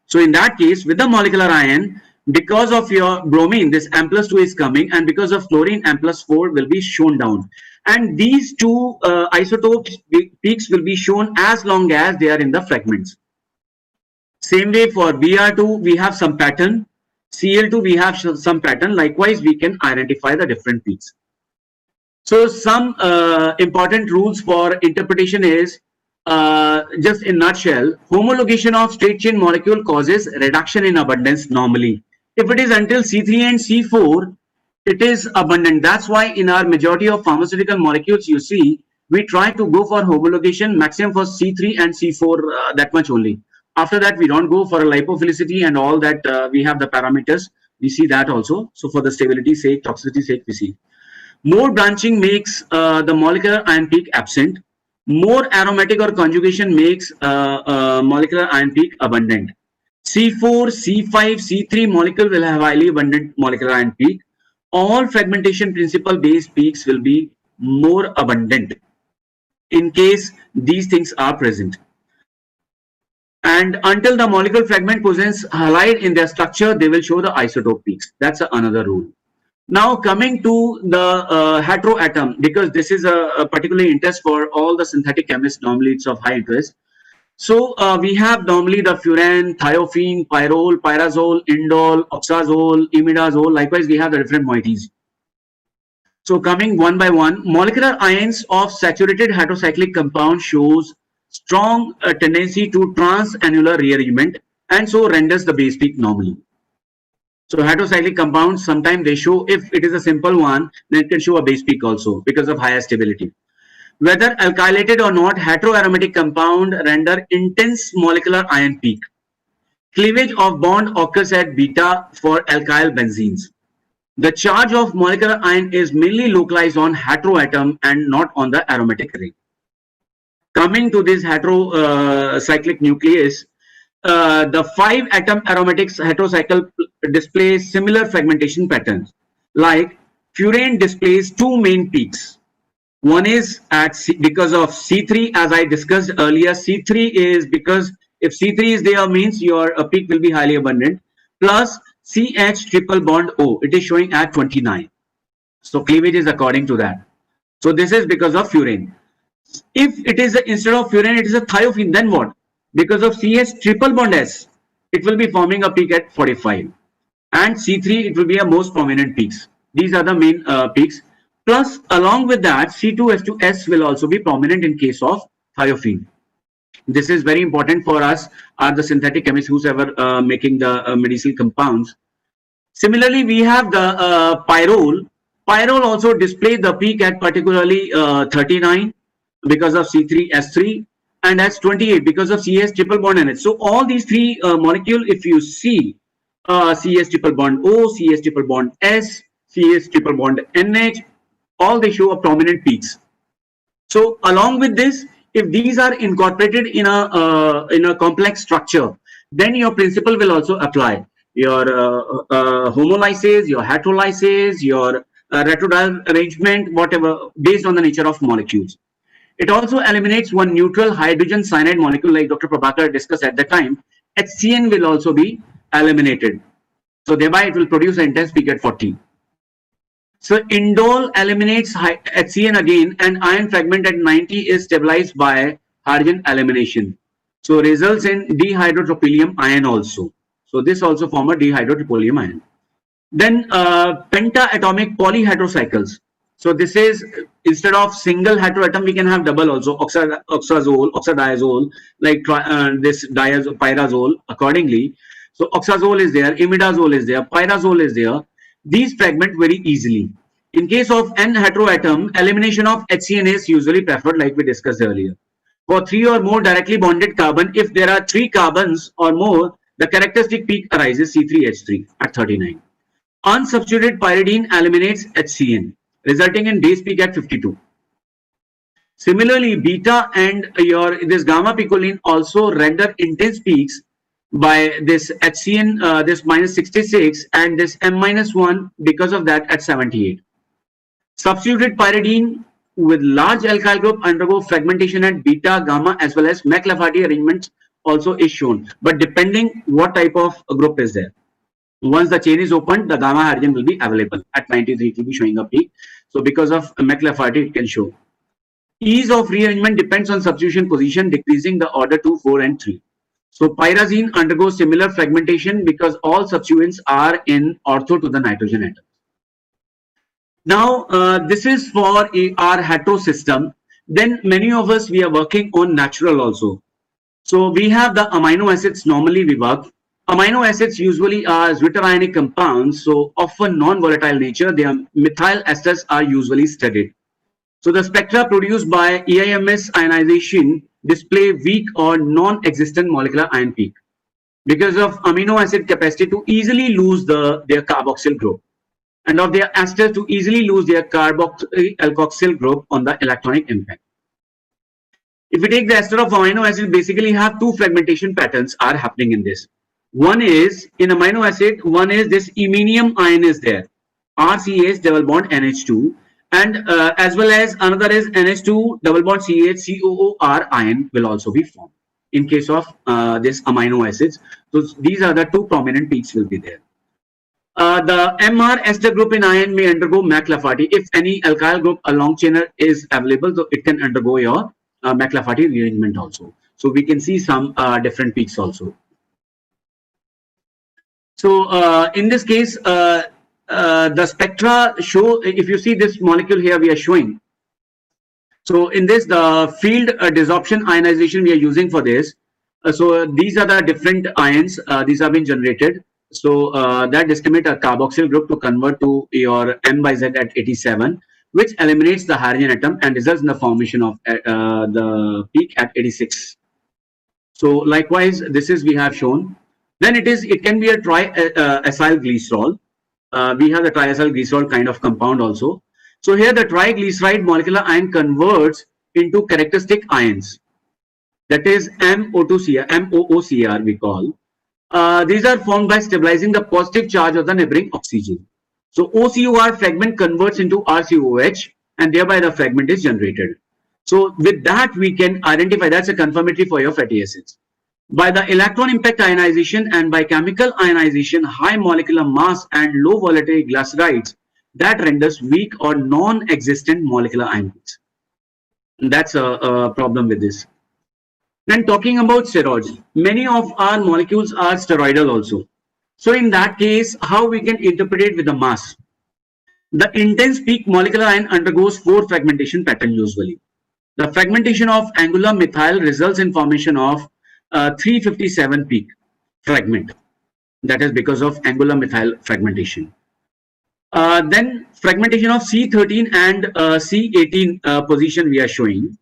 So in that case, with the molecular ion, because of your bromine, this M+2 is coming, and because of chlorine, M+4 will be shown down. And these two isotopes peaks will be shown as long as they are in the fragments. Same way for Br2, we have some pattern. Cl2, we have some pattern. Likewise, we can identify the different peaks. So some important rules for interpretation is, just in nutshell, homologation of straight chain molecule causes reduction in abundance normally. If it is until C3 and C4, it is abundant. That's why in our majority of pharmaceutical molecules, you see, we try to go for homologation maximum for C3 and C4, that much only. After that, we don't go for a lipophilicity and all that. We have the parameters. We see that also. So for the stability sake, toxicity sake, we see. More branching makes the molecular ion peak absent. More aromatic or conjugation makes molecular ion peak abundant. C4, C5, C3 molecule will have highly abundant molecular ion peak. All fragmentation principle based peaks will be more abundant in case these things are present. And until the molecular fragment possesses halide in their structure, they will show the isotope peaks. That's another rule. Now coming to the heteroatom, because this is a particularly interest for all the synthetic chemists, normally it's of high interest. So we have normally the furan, thiophene, pyrrole, pyrazole, indole, oxazole, imidazole. Likewise, we have the different moieties. So coming one by one, molecular ions of saturated heterocyclic compound shows strong tendency to transannular rearrangement and so renders the base peak normally. So heterocyclic compounds, sometimes they show, if it is a simple one, then it can show a base peak also because of higher stability. Whether alkylated or not, heteroaromatic compound render intense molecular ion peak. Cleavage of bond occurs at beta for alkyl benzenes. The charge of molecular ion is mainly localized on heteroatom and not on the aromatic ring. Coming to this heterocyclic nucleus, the 5-atom aromatic heterocycle displays similar fragmentation patterns. Like furan displays two main peaks. One is at because of C3, as I discussed earlier. C3 is because if C3 is there means your peak will be highly abundant. Plus CH triple bond O, it is showing at 29. So cleavage is according to that. So this is because of furan. If it is instead of furan, it is a thiophene, then what? Because of CH triple bond S, it will be forming a peak at 45. And C3, it will be a most prominent peaks. These are the main peaks. Plus, along with that, C2H2S will also be prominent in case of thiophene. This is very important for us, are the synthetic chemists who's ever making the medicinal compounds. Similarly, we have the pyrrole. Pyrrole also displays the peak at particularly 39 because of C3S3 and that's 28 because of CS triple bond NH. So all these three molecules, if you see CS triple bond O, CS triple bond S, CS triple bond NH, all they show a prominent peaks. So along with this, if these are incorporated in a complex structure, then your principle will also apply. Your homolysis, your heterolysis, your retrodial arrangement, whatever, based on the nature of molecules. It also eliminates one neutral hydrogen cyanide molecule, like Dr. Prabhakar discussed at the time. HCN will also be eliminated. So thereby it will produce an intense peak at 40. So indole eliminates HCN again, and ion fragment at 90 is stabilized by hydrogen elimination. So results in dihydrotropylium ion also. So this also forms a dihydrotropylium ion. Then pentaatomic polyhydrocycles. So this is, instead of single heteroatom, we can have double also, oxazole, oxadiazole, like this pyrazole accordingly. So oxazole is there, imidazole is there, pyrazole is there. These fragment very easily. In case of n heteroatom, elimination of HCN is usually preferred, like we discussed earlier. For 3 or more directly bonded carbon, if there are 3 carbons or more, the characteristic peak arises C3H3 at 39. Unsubstituted pyridine eliminates HCN, resulting in base peak at 52. Similarly, beta and this gamma picoline also render intense peaks by this HCN, this minus 66, and this M-1 because of that at 78. Substituted pyridine with large alkyl group undergo fragmentation at beta, gamma, as well as McLafferty arrangement also is shown, but depending what type of group is there. Once the chain is opened, the gamma hydrogen will be available at 93. It will be showing a peak. So because of McLafferty, it can show. Ease of rearrangement depends on substitution position, decreasing the order 2, 4, and 3. So pyrazine undergoes similar fragmentation because all substituents are in ortho to the nitrogen atom. Now, this is for our hetero system. Then many of us, we are working on natural also. So we have the amino acids normally we work. Amino acids usually are zwitterionic compounds, so often non-volatile nature. Their methyl esters are usually studied. So the spectra produced by EIMS ionization display weak or non-existent molecular ion peak because of amino acid capacity to easily lose their carboxyl group, and of their esters to easily lose their carboxyl group on the electronic impact. If we take the ester of amino acid, basically have 2 fragmentation patterns are happening in this. One is in amino acid, one is this iminium ion is there, RCH double bond NH2, and as well as another is NH2 double bond CH COOR ion will also be formed in case of this amino acids. So these are the 2 prominent peaks will be there. The MR ester group in ion may undergo McLafferty. If any alkyl group a long chainer is available, so it can undergo your McLafferty rearrangement also. So we can see some different peaks also. So in this case, the spectra show, if you see this molecule here we are showing. So in this, the field desorption ionization we are using for this. So these are the different ions, these have been generated. So that discriminate a carboxyl group to convert to your M by Z at 87, which eliminates the hydrogen atom and results in the formation of the peak at 86. So likewise, this is we have shown. Then it can be a triacyl glycerol. We have the triacyl glycerol kind of compound also. So here the triglyceride molecular ion converts into characteristic ions. That is MOOCr we call. These are formed by stabilizing the positive charge of the neighboring oxygen. So OCOR fragment converts into RCOH and thereby the fragment is generated. So with that we can identify, that's a confirmatory for your fatty acids. By the electron impact ionization and by chemical ionization, high molecular mass and low volatility glycerides, that renders weak or non-existent molecular ion peaks. That's a problem with this. Then talking about steroids, many of our molecules are steroidal also. So in that case, how we can interpret it with the mass? The intense peak molecular ion undergoes 4 fragmentation pattern usually. The fragmentation of angular methyl results in formation of 357 peak fragment. That is because of angular methyl fragmentation. Then fragmentation of C13 and C18 position we are showing.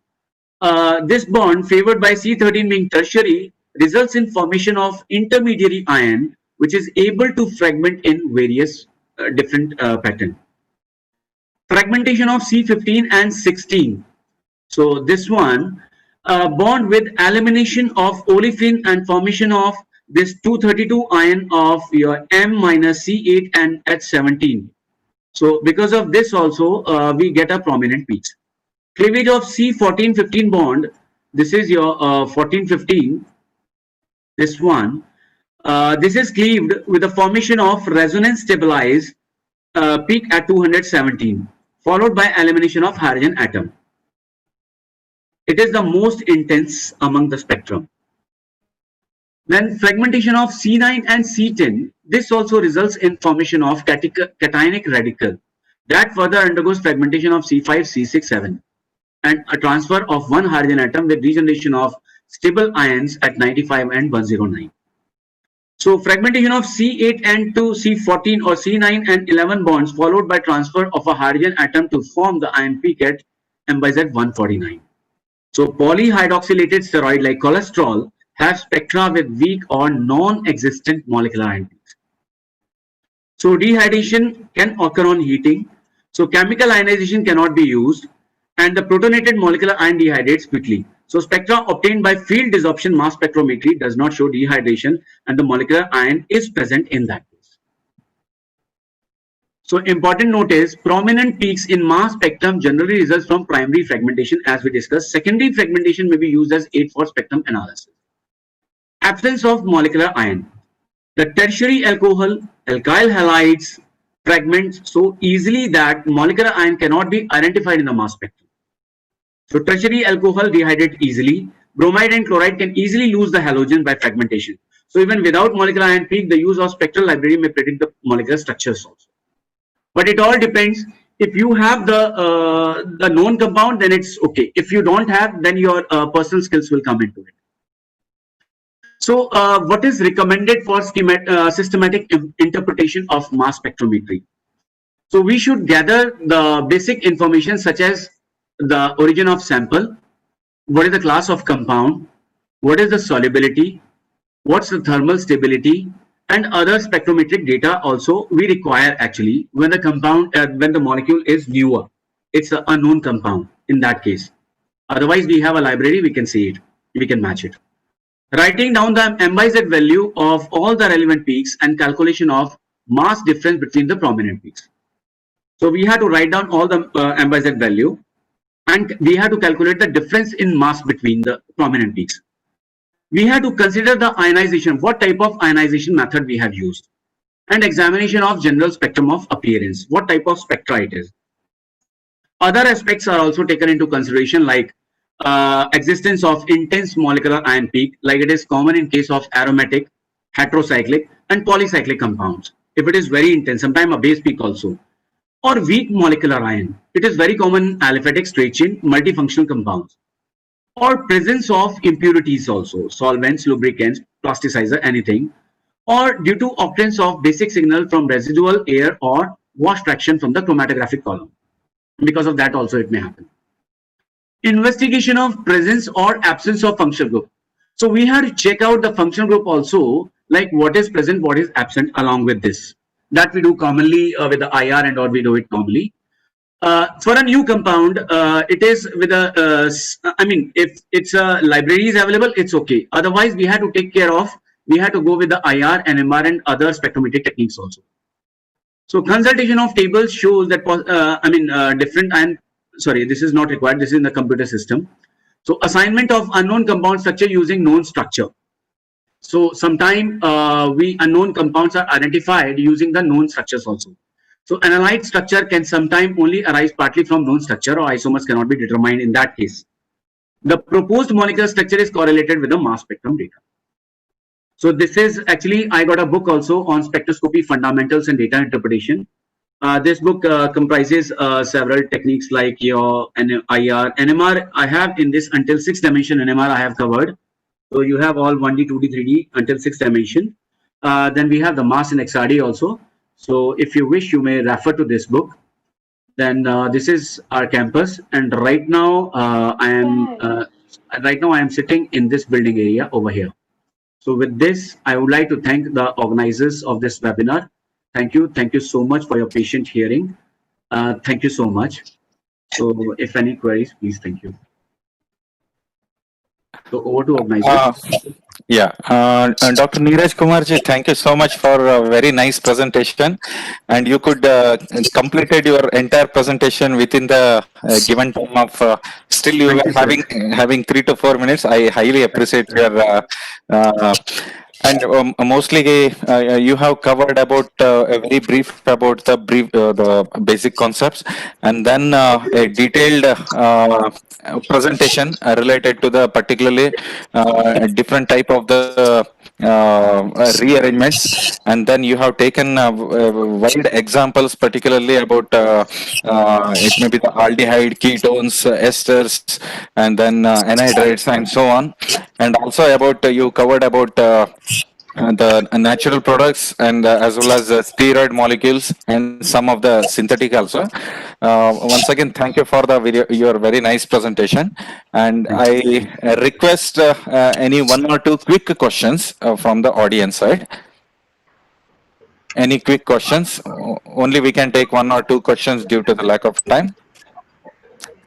This bond favored by C13 being tertiary results in formation of intermediary ion which is able to fragment in various different pattern. Fragmentation of C15 and 16. So this one bond with elimination of olefin and formation of this 232 ion of your M minus C8 and H17. So because of this also we get a prominent peaks. Cleavage of C14-15 bond, this is your 14-15, this one, this is cleaved with the formation of resonance stabilized peak at 217, followed by elimination of hydrogen atom. It is the most intense among the spectrum. Then fragmentation of C9 and C10, this also results in formation of cationic radical. That further undergoes fragmentation of C5, C6, 7 and a transfer of one hydrogen atom with regeneration of stable ions at 95 and 109. So fragmentation of C8 and to C14 or C9 and 11 bonds followed by transfer of a hydrogen atom to form the ion peak at MZ 149. So polyhydroxylated steroid like cholesterol have spectra with weak or non-existent molecular ion peaks. So dehydration can occur on heating. So chemical ionization cannot be used and the protonated molecular ion dehydrates quickly. So spectra obtained by field desorption mass spectrometry does not show dehydration and the molecular ion is present in that case. So important note is prominent peaks in mass spectrum generally results from primary fragmentation as we discussed. Secondary fragmentation may be used as aid for spectrum analysis. Absence of molecular ion. The tertiary alcohol, alkyl halides fragment so easily that molecular ion cannot be identified in the mass spectrum. So tertiary alcohol dehydrate easily. Bromide and chloride can easily lose the halogen by fragmentation. So even without molecular ion peak, the use of spectral library may predict the molecular structures also. But it all depends. If you have the known compound, then it's okay. If you don't have, then your personal skills will come into it. So what is recommended for systematic interpretation of mass spectrometry? So we should gather the basic information such as the origin of sample, what is the class of compound, what is the solubility, what's the thermal stability, and other spectrometric data also we require actually when the compound, when the molecule is newer. It's an unknown compound in that case. Otherwise, we have a library, we can see it, we can match it. Writing down the MZ value of all the relevant peaks and calculation of mass difference between the prominent peaks. So we have to write down all the MZ value and we have to calculate the difference in mass between the prominent peaks. We have to consider the ionization, what type of ionization method we have used, and examination of general spectrum of appearance, what type of spectra it is. Other aspects are also taken into consideration like existence of intense molecular ion peak, like it is common in case of aromatic, heterocyclic, and polycyclic compounds. If it is very intense, sometimes a base peak also. Or weak molecular ion. It is very common in aliphatic, straight chain, multifunctional compounds. Or presence of impurities also, solvents, lubricants, plasticizer, anything. Or due to occurrence of basic signal from residual air or wash fraction from the chromatographic column. Because of that also it may happen. Investigation of presence or absence of functional group. So we have to check out the functional group also, like what is present, what is absent along with this. That we do commonly with the IR and or we do it normally. For a new compound, it is with a, I mean, if it's a library is available, it's okay. Otherwise, we have to take care of, we have to go with the IR, NMR and other spectrometric techniques also. So consultation of tables shows that, different and, sorry, this is not required. This is in the computer system. So assignment of unknown compound structure using known structure. So sometime unknown compounds are identified using the known structures also. So analyte structure can sometime only arise partly from known structure or isomers cannot be determined in that case. The proposed molecular structure is correlated with the mass spectrum data. So this is actually, I got a book also on spectroscopy fundamentals and data interpretation. This book comprises several techniques like your IR, NMR. I have in this until 6 dimension NMR I have covered. So you have all 1D, 2D, 3D until 6 dimension. Then we have the mass in XRD also. So if you wish, you may refer to this book. Then this is our campus, and right now I am sitting in this building area over here. So with this, I would like to thank the organizers of this webinar. Thank you so much for your patient hearing. Thank you so much. So if any queries, please, thank you. So over to organizers. Dr. Neeraj Kumarji, thank you so much for a very nice presentation, and you could completed your entire presentation within the given time of. Still, you were having 3 to 4 minutes. I highly appreciate your. And mostly you have covered about a very brief about the basic concepts, and then a detailed presentation related to the particularly different type of the rearrangements, and then you have taken wide examples, particularly about it may be the aldehyde, ketones, esters, and then anhydrides, and so on, and also about you covered about the natural products and as well as steroid molecules and some of the synthetic also. Once again, thank you for the video, your very nice presentation. And I request any one or two quick questions from the audience side. Any quick questions? Only we can take one or two questions due to the lack of time.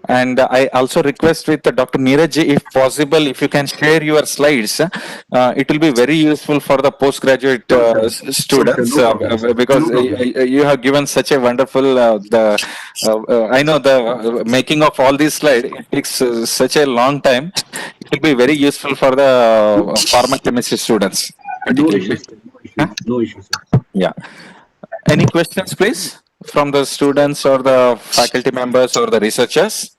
And I also request with Dr. Neeraj, if possible, if you can share your slides, it will be very useful for the postgraduate students because you have given such a wonderful, I know the making of all these slides, it takes such a long time. It will be very useful for the pharma chemistry students. No issues. No issues. Yeah. Any questions, please, from the students or the faculty members or the researchers?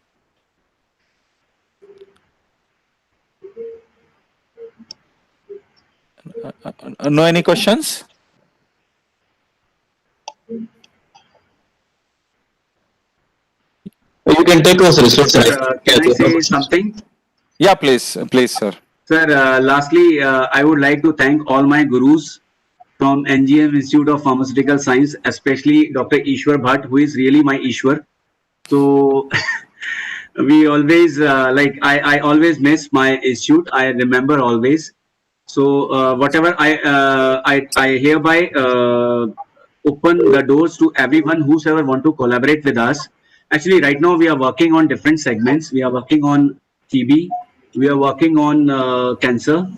No, any questions? You can take those results. Can I say something? Yeah, please, sir. Sir, lastly, I would like to thank all my gurus from NGM Institute of Pharmaceutical Science, especially Dr. Ishwar Bhatt, who is really my Ishwar. So we always, I always miss my institute. I remember always. So whatever I hereby open the doors to everyone whosoever want to collaborate with us. Actually, right now we are working on different segments. We are working on TB. We are working on cancer.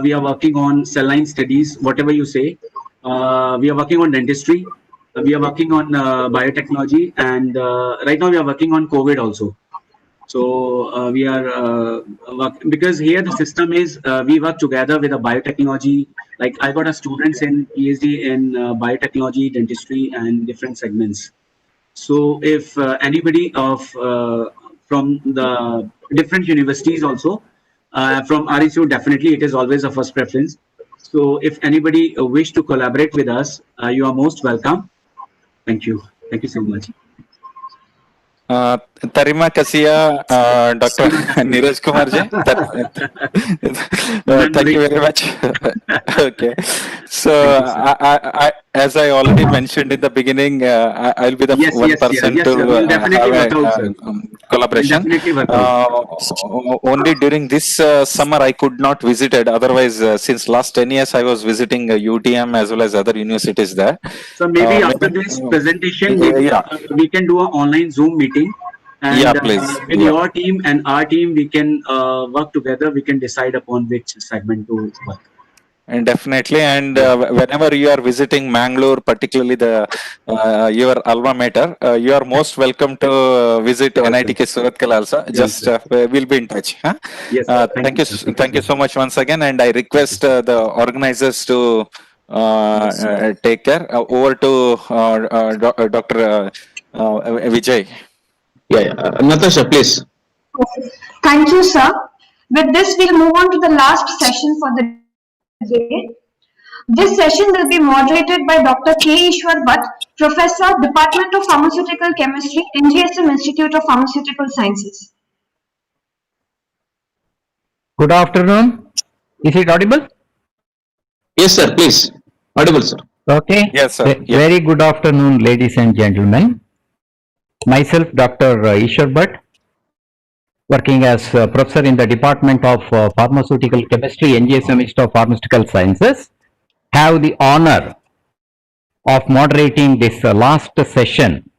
We are working on cell line studies, whatever you say. We are working on dentistry. We are working on biotechnology. And right now we are working on COVID also. So we are because here the system is we work together with a biotechnology. Like I got a students in PhD in biotechnology, dentistry, and different segments. So if anybody of from the different universities also from our institute, definitely it is always a first preference. So if anybody wish to collaborate with us, you are most welcome. Thank you. Thank you so much. Tarima Kasia, Dr. Neeraj Kumar ji. Thank you very much. Okay. So, as I already mentioned in the beginning, I'll be the one person to have a collaboration. Only during this summer I could not visit it. Otherwise, since last 10 years I was visiting UTM as well as other universities there. So maybe after this presentation, maybe we can do an online Zoom meeting. And with your team and our team, we can work together. We can decide upon which segment to work. And definitely, and whenever you are visiting Mangalore, particularly the your alma mater, you are most welcome to visit NITK Surathkal also. Just we'll be in touch. Huh? Yes, thank you so much once again, and I request the organizers to take care. Over to Dr. Vijay. Natasha, please. Thank you, sir. With this, we'll move on to the last session for the day. This session will be moderated by Dr. K. Ishwar Bhatt, Professor, Department of Pharmaceutical Chemistry, NGSM Institute of Pharmaceutical Sciences. Good afternoon. Is it audible? Yes, sir. Please. Audible, sir. Okay. Yes, sir. Very good afternoon, ladies and gentlemen. Myself, Dr. Ishwar Bhatt, working as professor in the Department of Pharmaceutical Chemistry, NGSM Institute of Pharmaceutical Sciences, have the honor of moderating this last session.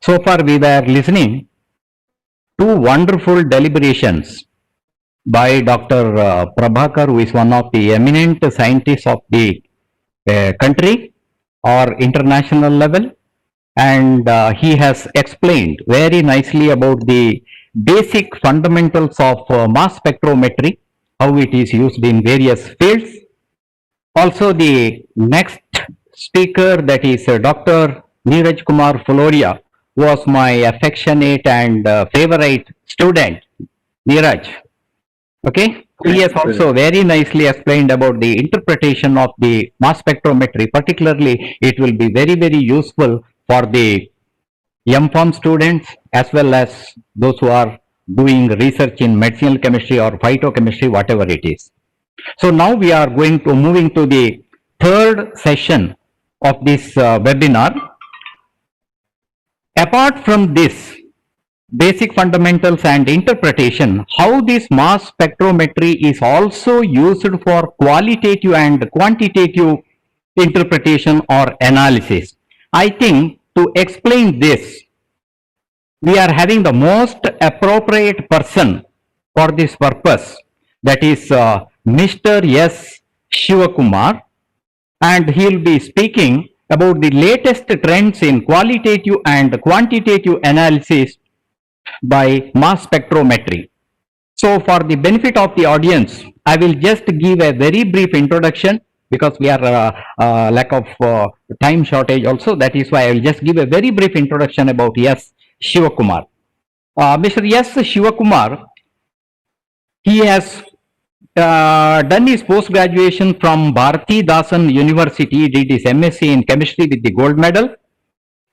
So far, we were listening to wonderful deliberations by Dr. Prabhakar, who is one of the eminent scientists of the country or international level. And he has explained very nicely about the basic fundamentals of mass spectrometry, how it is used in various fields. Also, the next speaker, that is Dr. Neeraj Kumar Fuloria, was my affectionate and favorite student, Neeraj. Okay. He has also very nicely explained about the interpretation of the mass spectrometry. Particularly, it will be very, very useful for the M.Pharm students as well as those who are doing research in medicinal chemistry or phytochemistry, whatever it is. So now we are moving to the third session of this webinar. Apart from this basic fundamentals and interpretation, how this mass spectrometry is also used for qualitative and quantitative interpretation or analysis. I think to explain this, we are having the most appropriate person for this purpose, that is Mr. S. Shivakumar, and he will be speaking about the latest trends in qualitative and quantitative analysis by mass spectrometry. So for the benefit of the audience, I will just give a very brief introduction because we are lack of time shortage also. That is why I will just give a very brief introduction about S. Shivakumar. Mr. S. Shivakumar, he has done his post-graduation from Bharati Dasan University, did his MSc in chemistry with the gold medal,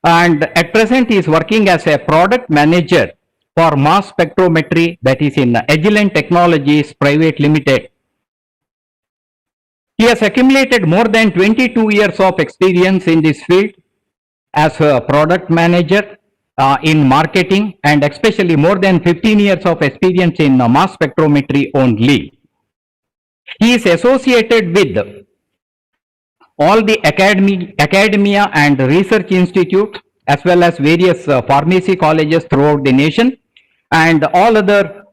and at present he is working as a product manager for mass spectrometry, that is in Agilent Technologies Private Limited. He has accumulated more than 22 years of experience in this field as a product manager in marketing, and especially more than 15 years of experience in mass spectrometry only. He is associated with all the academia and research institute as well as various pharmacy colleges throughout the nation and all other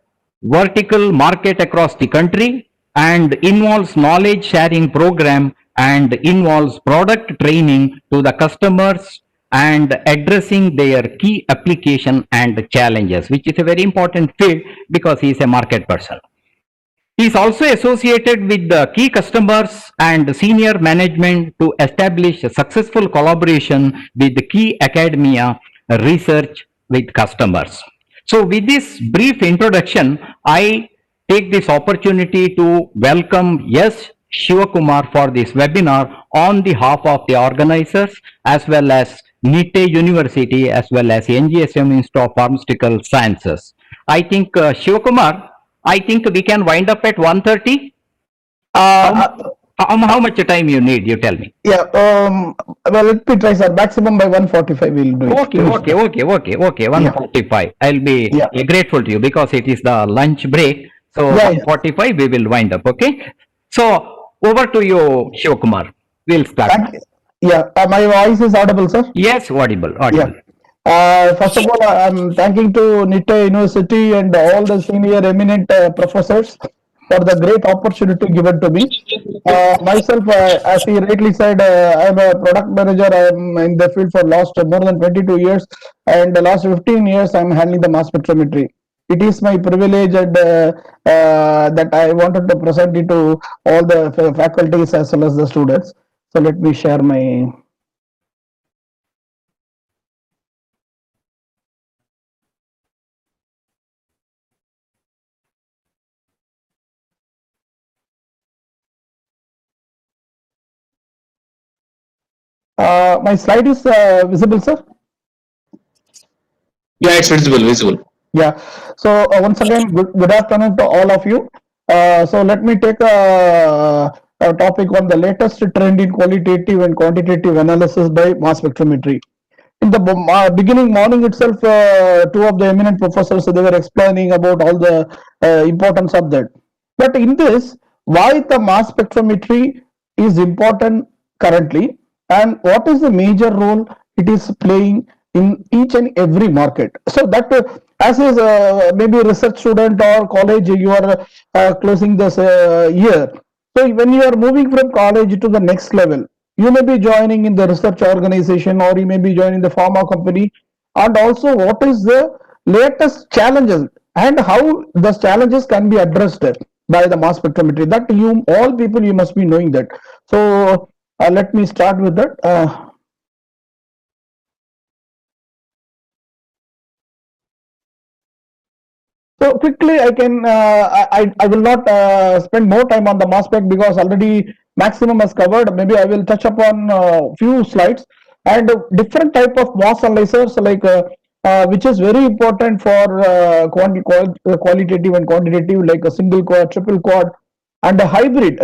vertical market across the country, and involves knowledge sharing program and involves product training to the customers and addressing their key application and challenges, which is a very important field because he is a market person. He is also associated with the key customers and senior management to establish a successful collaboration with the key academia research with customers. So with this brief introduction, I take this opportunity to welcome S. Shivakumar for this webinar on behalf of the organizers as well as Nitte University as well as NGSM Institute of Pharmaceutical Sciences. I think Shivakumar, I think we can wind up at 1:30. How much time you need? You tell me. Yeah. Well, let me try, sir. Maximum by 1:45 we'll do it. Okay. 1:45. I'll be grateful to you because it is the lunch break. So 1:45 we will wind up. Okay. So over to you, Shivakumar. We'll start. My voice is audible, sir? Yes, audible. First of all, I'm thanking to Nitte University and all the senior eminent professors for the great opportunity given to me. Myself, as he rightly said, I'm a product manager. I'm in the field for last more than 22 years, and the last 15 years I'm handling the mass spectrometry. It is my privilege and that I wanted to present it to all the faculties as well as the students. So let me share my. My slide is visible, sir? Yeah, it's visible. Yeah. So once again, good afternoon to all of you. So let me take a topic on the latest trend in qualitative and quantitative analysis by mass spectrometry. In the beginning morning itself, two of the eminent professors, they were explaining about all the importance of that. But in this, why the mass spectrometry is important currently, and what is the major role it is playing in each and every market. So that as is maybe a research student or college, you are closing this year. So when you are moving from college to the next level, you may be joining in the research organization or you may be joining the pharma company, and also what is the latest challenges and how those challenges can be addressed by the mass spectrometry. That you all people, you must be knowing that. So let me start with that. So quickly, I will not spend more time on the mass spec because already maximum is covered. Maybe I will touch upon few slides and different type of mass analyzers like which is very important for qualitative and quantitative, like a single quad, triple quad, and a hybrid.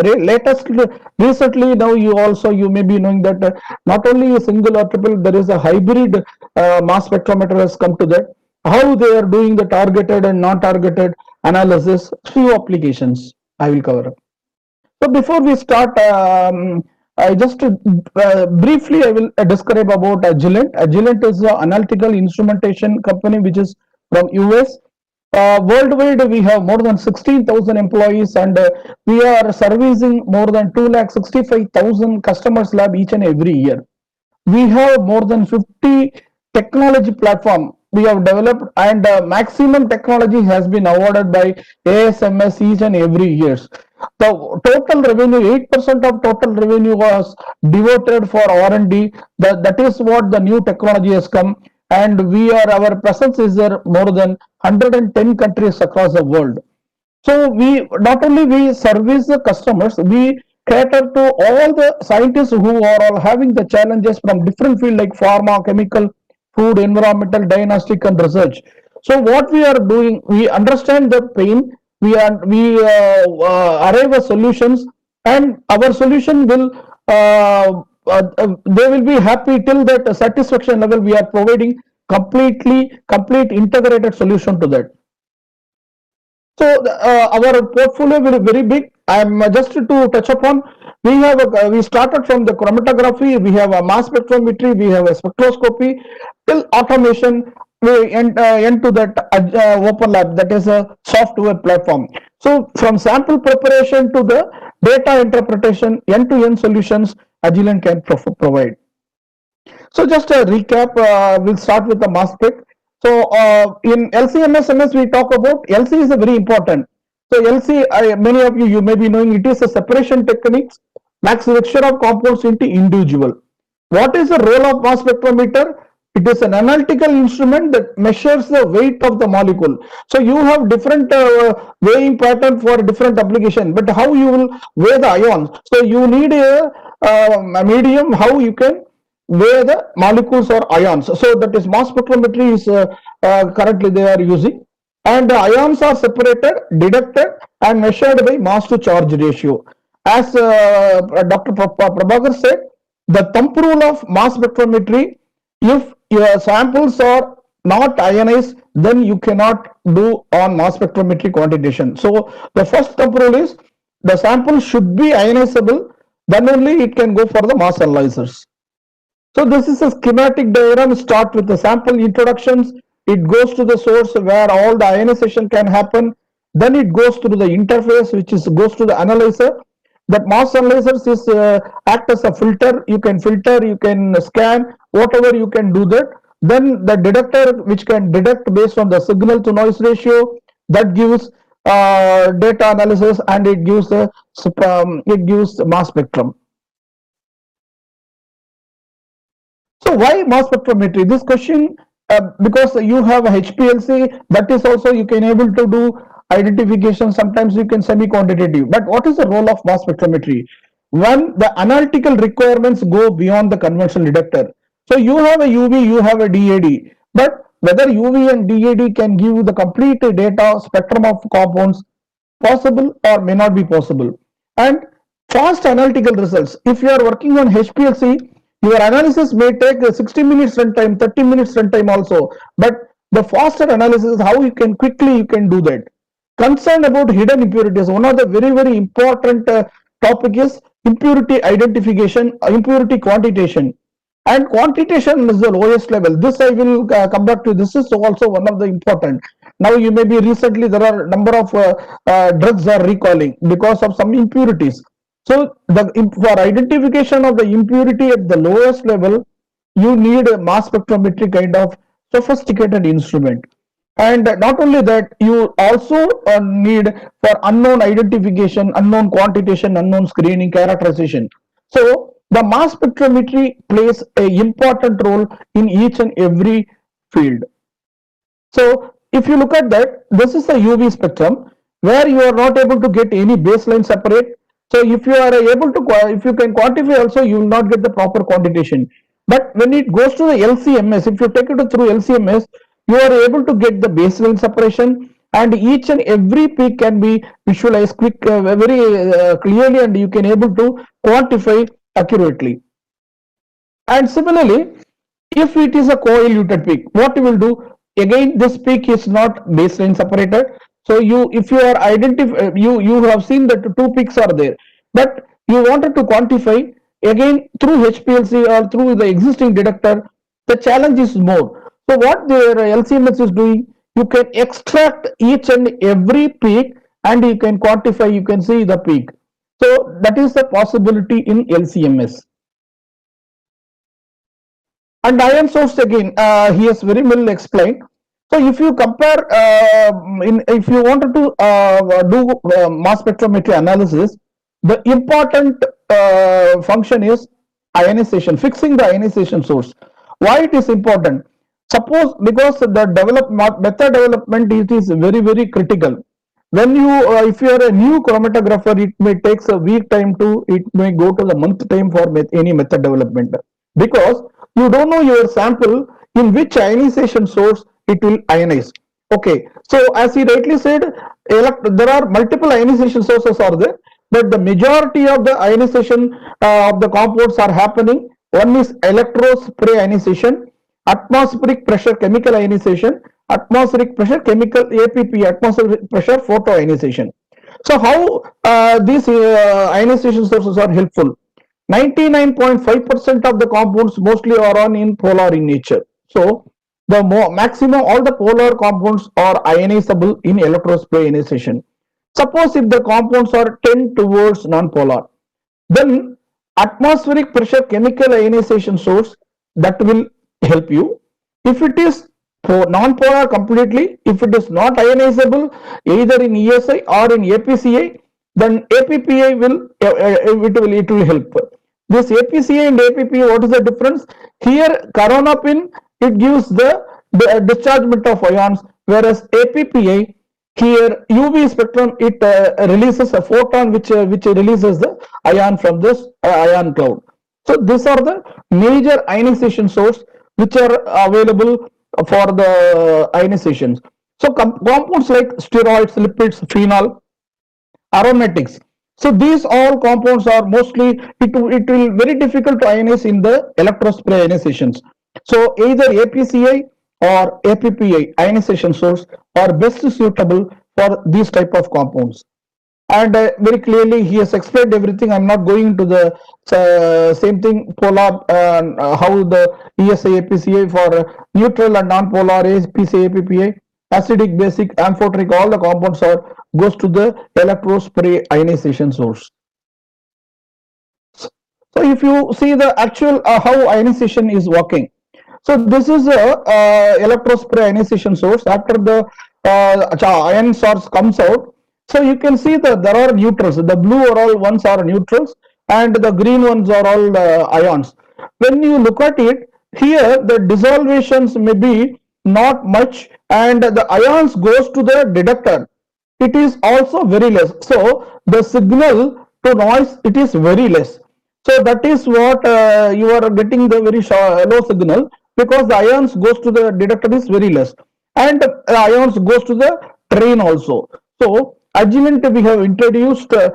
Recently now you may be knowing that not only a single or triple, there is a hybrid mass spectrometer has come to that. How they are doing the targeted and non-targeted analysis, few applications I will cover. So before we start, I just briefly I will describe about Agilent. Agilent is an analytical instrumentation company which is from US. Worldwide, we have more than 16,000 employees, and we are servicing more than 2,65,000 customers lab each and every year. We have more than 50 technology platform we have developed, and maximum technology has been awarded by ASMS each and every years. The total revenue, 8% of total revenue was devoted for R&D. That is what the new technology has come, and our presence is there more than 110 countries across the world. So we not only we service the customers, we cater to all the scientists who are all having the challenges from different fields like pharma, chemical, food, environmental, diagnostic, and research. So what we are doing, we understand the pain, we arrive at solutions, and our solution will they will be happy till that satisfaction level. We are providing complete integrated solution to that. So our portfolio will be very big. I'm just to touch upon. We started from the chromatography. We have a mass spectrometry. We have a spectroscopy. Till automation, we end to that open lab. That is a software platform. So from sample preparation to the data interpretation, end-to-end solutions, Agilent can provide. So just a recap. We'll start with the mass spec. So in LC-MS we talk about LC is a very important. So LC, many of you may be knowing, it is a separation techniques, max mixture of compounds into individual. What is the role of mass spectrometer? It is an analytical instrument that measures the weight of the molecule. So you have different weighing pattern for different application, but how you will weigh the ions? So you need a medium how you can weigh the molecules or ions. So that is mass spectrometry is currently they are using, and the ions are separated, detected, and measured by mass to charge ratio. As Dr. Prabhakar said, the thumb rule of mass spectrometry: if your samples are not ionized, then you cannot do on mass spectrometry quantitation. So the first thumb rule is the sample should be ionizable, then only it can go for the mass analyzers. So this is a schematic diagram. Start with the sample introductions. It goes to the source where all the ionization can happen. Then it goes through the interface, which goes to the analyzer. That mass analyzers is act as a filter. You can filter, you can scan, whatever you can do that. Then the detector, which can detect based on the signal to noise ratio, that gives data analysis, and it gives mass spectrum. So why mass spectrometry? This question, because you have a HPLC, that is also you can able to do identification. Sometimes you can semi-quantitative. But what is the role of mass spectrometry? When the analytical requirements go beyond the conventional detector. So you have a UV, you have a DAD. But whether UV and DAD can give you the complete data spectrum of compounds, possible or may not be possible. And fast analytical results. If you are working on HPLC, your analysis may take 60 minutes runtime, 30 minutes runtime also. But the faster analysis, how you can quickly do that. Concern about hidden impurities. One of the very important topic is impurity identification, impurity quantitation. And quantitation is the lowest level. This I will come back to. This is also one of the important. Now you may be recently there are number of drugs are recalling because of some impurities. So for identification of the impurity at the lowest level, you need a mass spectrometry kind of sophisticated instrument. And not only that, you also need for unknown identification, unknown quantitation, unknown screening, characterization. So the mass spectrometry plays an important role in each and every field. So if you look at that, this is a UV spectrum where you are not able to get any baseline separate. So if you are able to, if you can quantify also, you will not get the proper quantitation. But when it goes to the LCMS, if you take it through LCMS, you are able to get the baseline separation, and each and every peak can be visualized very clearly, and you can able to quantify accurately. And similarly, if it is a co-eluted peak, what you will do? Again, this peak is not baseline separated. So if you are you have seen that two peaks are there, but you wanted to quantify again through HPLC or through the existing detector. The challenge is more. So what the LCMS is doing, you can extract each and every peak, and you can quantify. You can see the peak. So that is the possibility in LCMS. And ion source again, he has very well explained. So if you compare, if you wanted to do mass spectrometry analysis, the important function is ionization, fixing the ionization source. Why it is important? Suppose because the method development it is very critical. When you, if you are a new chromatographer, it may takes a week time to, it may go to the month time for any method development, because you don't know your sample in which ionization source it will ionize. Okay, so as he rightly said, there are multiple ionization sources are there, but the majority of the ionization of the compounds are happening. One is electrospray ionization, atmospheric pressure chemical ionization, atmospheric pressure chemical APP, atmospheric pressure photoionization. So how these ionization sources are helpful? 99.5% of the compounds mostly are in polar in nature. So the maximum all the polar compounds are ionizable in electrospray ionization. Suppose if the compounds are tend towards non-polar, then atmospheric pressure chemical ionization source that will help you. If it is non-polar completely, if it is not ionizable either in ESI or in APCI, then APPI it will help. This APCI and APPI, what is the difference? Here corona pin, it gives the dischargement of ions, whereas APPI, here UV spectrum, it releases a photon which releases the ion from this ion cloud. So these are the major ionization source which are available for the ionizations. So compounds like steroids, lipids, phenol, aromatics. So these all compounds are mostly, it will very difficult to ionize in the electrospray ionizations. So either APCI or APPI ionization source are best suitable for these type of compounds. And very clearly he has explained everything. I'm not going to the same thing, polar, how the ESI APCI for neutral and non-polar, APCI APPI, acidic, basic, amphoteric, all the compounds are goes to the electrospray ionization source. So if you see the actual how ionization is working, so this is a electrospray ionization source. After the ion source comes out, so you can see that there are neutrals. The blue are all ones are neutrals, and the green ones are all ions. When you look at it, here the dissolutions may be not much, and the ions goes to the detector. It is also very less. So the signal to noise, it is very less. So that is what you are getting the very low signal, because the ions goes to the detector is very less, and ions goes to the train also. So Agilent, we have introduced a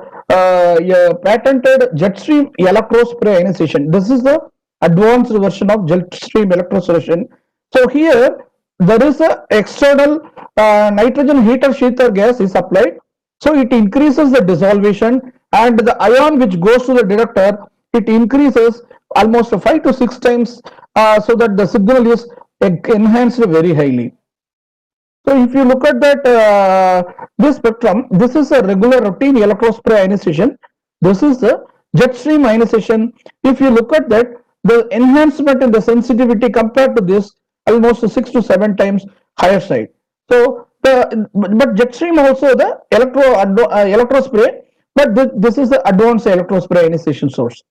patented jetstream electrospray ionization. This is the advanced version of jetstream electrospray. So here there is a external nitrogen heater sheather gas is applied. So it increases the dissolution, and the ion which goes to the detector, it increases almost 5 to 6 times, so that the signal is enhanced very highly. So if you look at that, this spectrum, this is a regular routine electrospray ionization. This is the jetstream ionization. If you look at that, the enhancement in the sensitivity compared to this almost 6 to 7 times higher side. So but jetstream also the electrospray, but this is the advanced electrospray ionization source.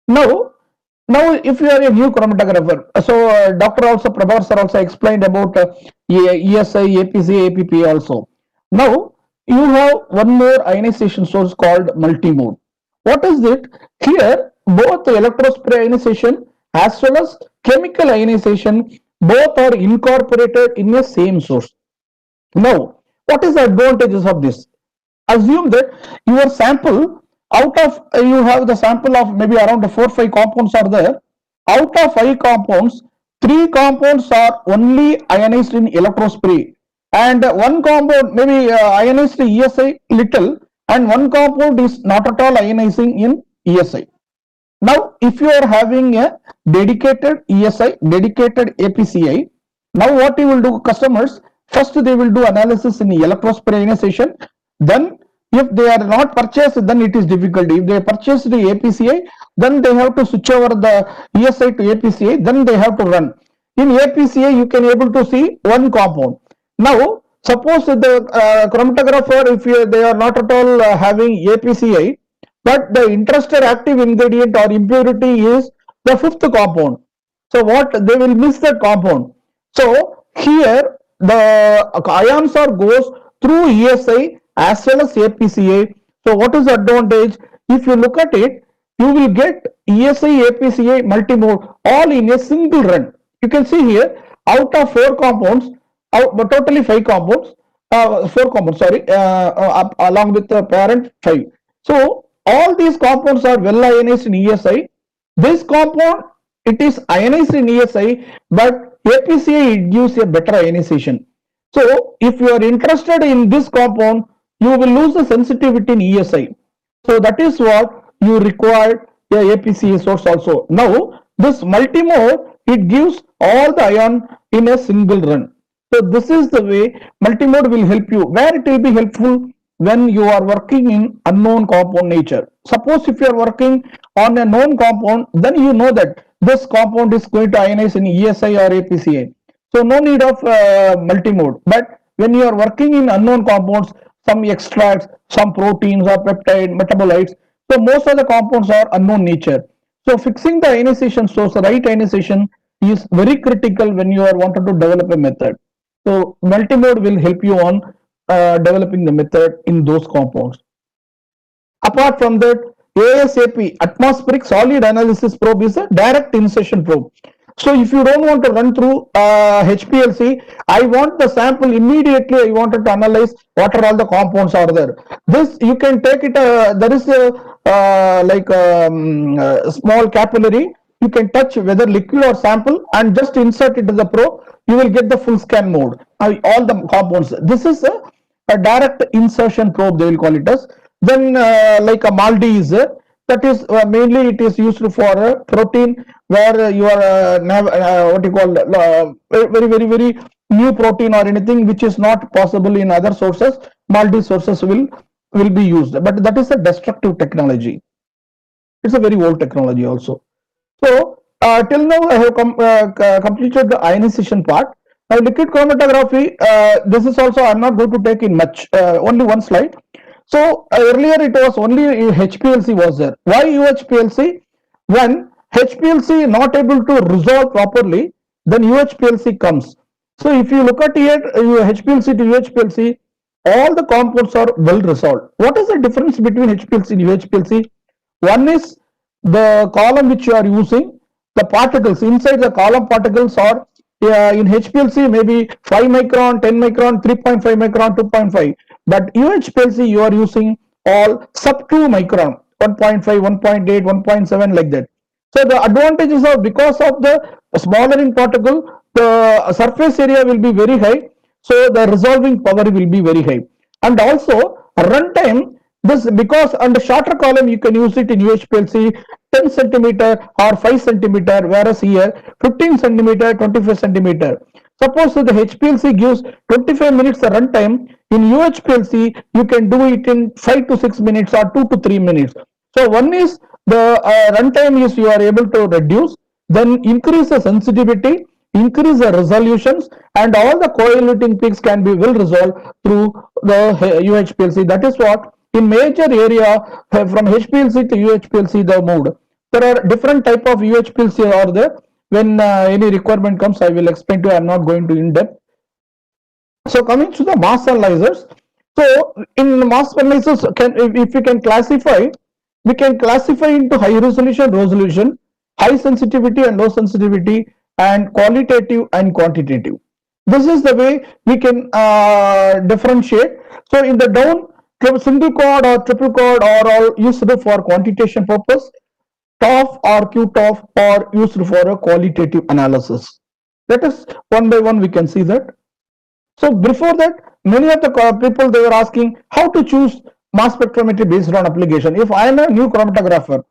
Now Now, if you are a new chromatographer, so Dr. also, Prabhakar also explained about ESI, APC, APP also. Now, you have one more ionization source called multimode. What is it? Here, both the electrospray ionization as well as chemical ionization, both are incorporated in a same source. Now, what is the advantages of this? Assume that your sample, out of you have the sample of maybe around 4-5 compounds are there. Out of 5 compounds, 3 compounds are only ionized in electrospray, and one compound maybe ionized ESI little, and one compound is not at all ionizing in ESI. Now, if you are having a dedicated ESI, dedicated APCI, now what you will do, customers, first they will do analysis in electrospray ionization. Then if they are not purchased, then it is difficult. If they purchase the APCI, then they have to switch over the ESI to APCI, then they have to run. In APCI, you can able to see one compound. Now, suppose the chromatographer, if they are not at all having APCI, but the interested active ingredient or impurity is the 5th compound. So what they will miss that compound. So here the ions are goes through ESI as well as APCA. So what is the advantage? If you look at it, you will get ESI, APCA, multimode all in a single run. You can see here, out of 4 compounds, but totally 5 compounds, 4 compounds, sorry, along with the parent 5. So all these compounds are well ionized in ESI. This compound, it is ionized in ESI, but APCA, it gives a better ionization. So if you are interested in this compound, you will lose the sensitivity in ESI. So that is what you require a APCA source also. Now this multimode, it gives all the ion in a single run. So this is the way multimode will help you. Where it will be helpful? When you are working in unknown compound nature. Suppose if you are working on a known compound, then you know that this compound is going to ionize in ESI or APCA. So no need of multimode. But when you are working in unknown compounds, some extracts, some proteins or peptide, metabolites, so most of the compounds are unknown nature. So fixing the ionization source, right ionization, is very critical when you are wanted to develop a method. So multimode will help you on developing the method in those compounds. Apart from that, ASAP, atmospheric solid analysis probe, is a direct insertion probe. So if you don't want to run through HPLC, I want the sample immediately, I wanted to analyze what are all the compounds are there. This you can take it, there is a small capillary, you can touch whether liquid or sample and just insert it to the probe, you will get the full scan mode, all the compounds. This is a direct insertion probe, they will call it as. Then like a MALDI is there, that is mainly it is used for a protein where you are what you call very new protein or anything which is not possible in other sources. MALDI sources will be used, but that is a destructive technology. It's a very old technology also. So till now I have completed the ionization part. Now liquid chromatography, this is also I am not going to take in much, only one slide. So earlier it was only HPLC was there. Why UHPLC? When HPLC not able to resolve properly, then UHPLC comes. So if you look at here, HPLC to UHPLC, all the compounds are well resolved. What is the difference between HPLC and UHPLC? One is the column which you are using, the particles inside the column particles are in HPLC maybe 5 micron, 10 micron, 3.5 micron, 2.5. But UHPLC you are using all sub 2 micron, 1.5, 1.8, 1.7 like that. So the advantages are because of the smaller in particle, the surface area will be very high. So the resolving power will be very high. And also runtime, this because on the shorter column you can use it in UHPLC 10 centimeter or 5 centimeter, whereas here 15 centimeter, 25 centimeter. Suppose the HPLC gives 25 minutes the runtime, in UHPLC you can do it in 5 to 6 minutes or 2 to 3 minutes. So one is the runtime is you are able to reduce, then increase the sensitivity, increase the resolutions, and all the correlating peaks can be well resolved through the UHPLC. That is what in major area from HPLC to UHPLC they moved. There are different type of UHPLC are there. When any requirement comes, I will explain to you. I am not going to in depth. So coming to the mass analyzers. So in mass analysis, if we can classify, we can classify into high resolution, high sensitivity and low sensitivity, and qualitative and quantitative. This is the way we can differentiate. So in the down, single quad or triple quad are all used for quantitation purpose. TOF or QTOF are used for a qualitative analysis. Let us one by one we can see that. So before that, many of the people they were asking how to choose mass spectrometry based on application. If I am a new chromatographer,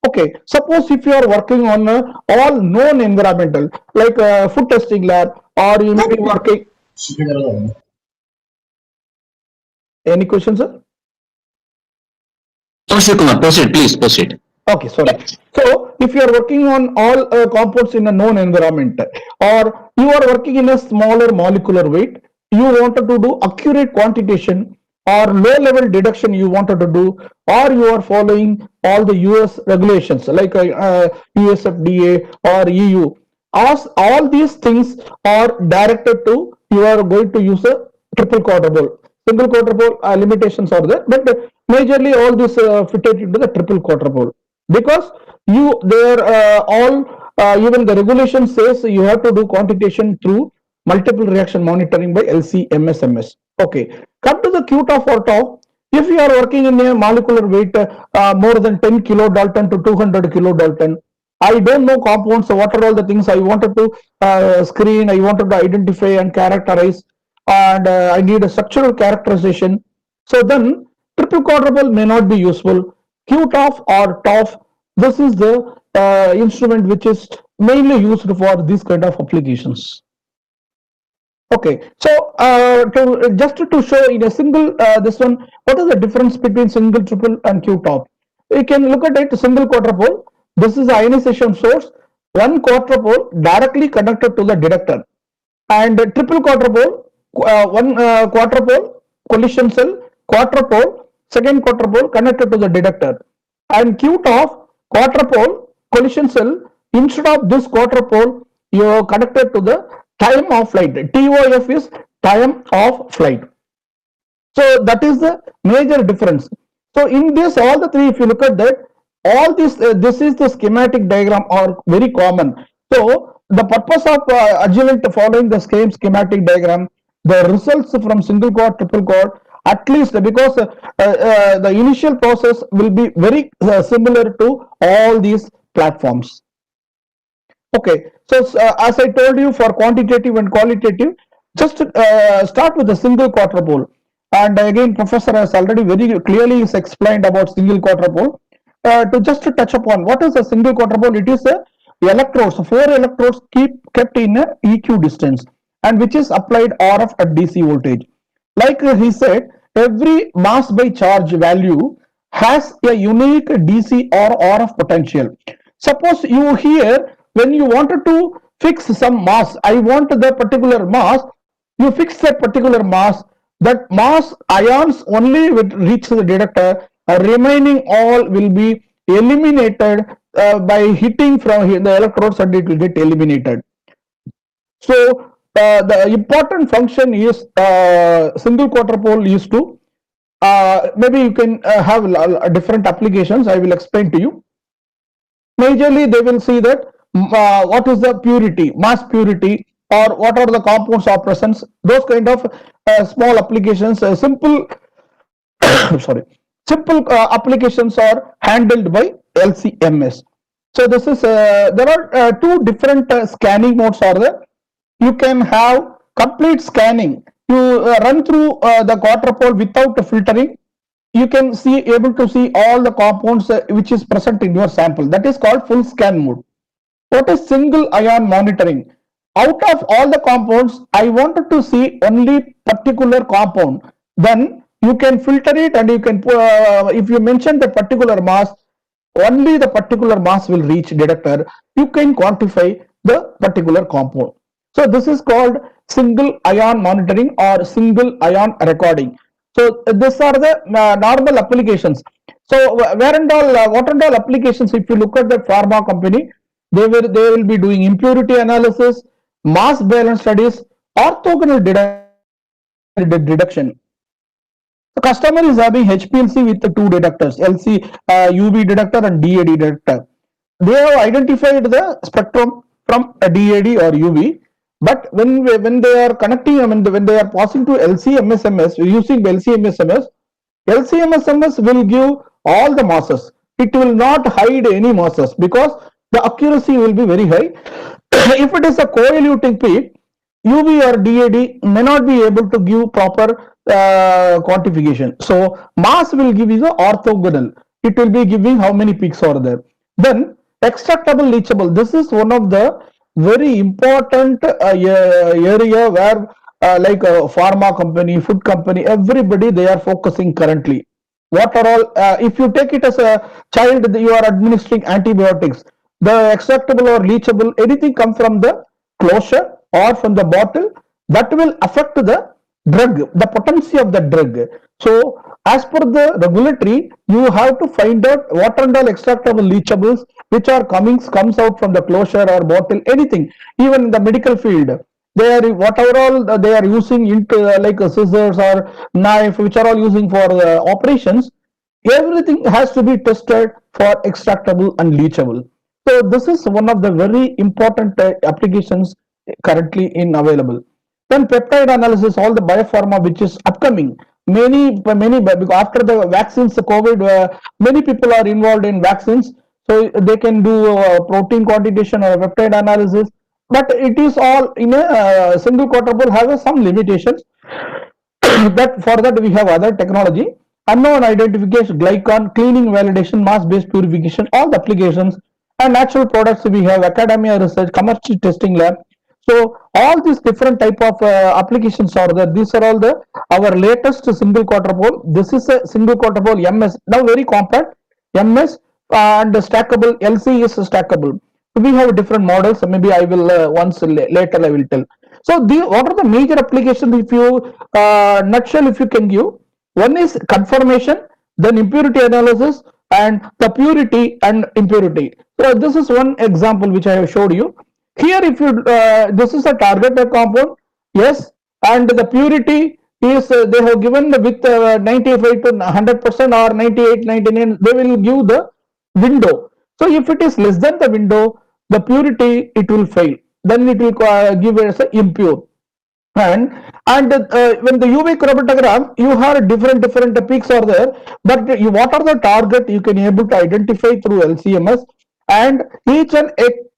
okay, suppose if you are working on all known environmental like food testing lab, or you may be working. Any questions, sir? Proceed, please proceed. Okay, sorry. So if you are working on all compounds in a known environment, or you are working in a smaller molecular weight, you wanted to do accurate quantitation or low level deduction you wanted to do, or you are following all the US regulations like US FDA or EU. All these things are directed to you are going to use a triple quadruple. Single quadruple limitations are there, but majorly all this fitted into the triple quadruple, because you there all even the regulation says you have to do quantitation through multiple reaction monitoring by LC-MS. Okay, come to the QTOF or TOF. If you are working in a molecular weight more than 10 kilodalton to 200 kilodalton, I don't know compounds, so what are all the things I wanted to screen, I wanted to identify and characterize, and I need a structural characterization. So then triple quadruple may not be useful. QTOF or TOF, this is the instrument which is mainly used for these kind of applications. Okay, so just to show in a single this one, what is the difference between single, triple, and QTOF? We can look at it single quadrupole. This is the ionization source. One quadrupole directly connected to the detector, and triple quadrupole, one quadrupole collision cell, quadrupole, second quadrupole connected to the detector, and QTOF quadrupole collision cell. Instead of this quadrupole, you are connected to the time of flight. TOF is time of flight. So that is the major difference. So in this, all the three, if you look at that, all this, this is the schematic diagram are very common. So the purpose of Agilent following the same schematic diagram, the results from single quad, triple quad, at least because the initial process will be very similar to all these platforms. Okay, so as I told you, for quantitative and qualitative, just start with the single quadrupole. And again, Professor has already very clearly explained about single quadrupole. To just to touch upon what is a single quadrupole, it is a electrodes, 4 electrodes kept in a EQ distance, and which is applied RF at DC voltage. Like he said, every mass by charge value has a unique DC or RF potential. Suppose you here, when you wanted to fix some mass, I want the particular mass, you fix that particular mass, that mass ions only will reach the detector, remaining all will be eliminated by hitting from the electrodes, and it will get eliminated. So the important function is single quadrupole is to maybe you can have different applications. I will explain to you. Majorly, they will see that what is the purity, mass purity, or what are the compounds of presence. Those kind of small applications, simple sorry, simple applications are handled by LC-MS. So this is there are two different scanning modes are there. You can have complete scanning. You run through the quadrupole without filtering. You can see able to see all the compounds which is present in your sample. That is called full scan mode. What is single ion monitoring? Out of all the compounds, I wanted to see only particular compound. Then you can filter it, and you can if you mention the particular mass, only the particular mass will reach detector. You can quantify the particular compound. So this is called single ion monitoring or single ion recording. So these are the normal applications. So where and all, what and all applications, if you look at the pharma company, they will be doing impurity analysis, mass balance studies, orthogonal deduction. The customer is having HPLC with the two detectors, LC UV detector and DAD detector. They have identified the spectrum from a DAD or UV, but when they are connecting, I mean, when they are passing to LC-MSMS, using LC-MSMS, LC-MSMS will give all the masses. It will not hide any masses because the accuracy will be very high. If it is a co-eluting peak, UV or DAD may not be able to give proper quantification. So mass will give you the orthogonal. It will be giving how many peaks are there. Then extractable leachable. This is one of the very important area where like a pharma company, food company, everybody they are focusing currently. What are all, if you take it as a child, you are administering antibiotics. The extractable or leachable, anything come from the closure or from the bottle, that will affect the drug, the potency of the drug. So as per the regulatory, you have to find out what and all extractable leachables which are comes out from the closure or bottle, anything. Even in the medical field, they are whatever all they are using into like scissors or knife, which are all using for operations. Everything has to be tested for extractable and leachable. So this is one of the very important applications currently in available. Then peptide analysis, all the biopharma which is upcoming. Many because after the vaccines, the COVID, many people are involved in vaccines, so they can do protein quantitation or peptide analysis. But it is all in a single quadrupole have some limitations. That for that we have other technology, unknown identification, glycan, cleaning, validation, mass-based purification, all the applications, and natural products. We have academia research, commercial testing lab. So all these different type of applications are there. These are all the our latest single quadrupole. This is a single quadrupole MS, now very compact MS, and stackable LC is stackable. We have different models. Maybe I will later I will tell. So what are the major applications? If you nutshell, if you can give, one is confirmation, then impurity analysis, and the purity and impurity. So this is one example which I have showed you. Here, if you this is a targeted compound, yes, and the purity is they have given with 95 to 100% or 98, 99. They will give the window. So if it is less than the window, the purity it will fail. Then it will give as a impure. And when the UV chromatogram, you have different peaks are there, but what are the target you can able to identify through LCMS, and each and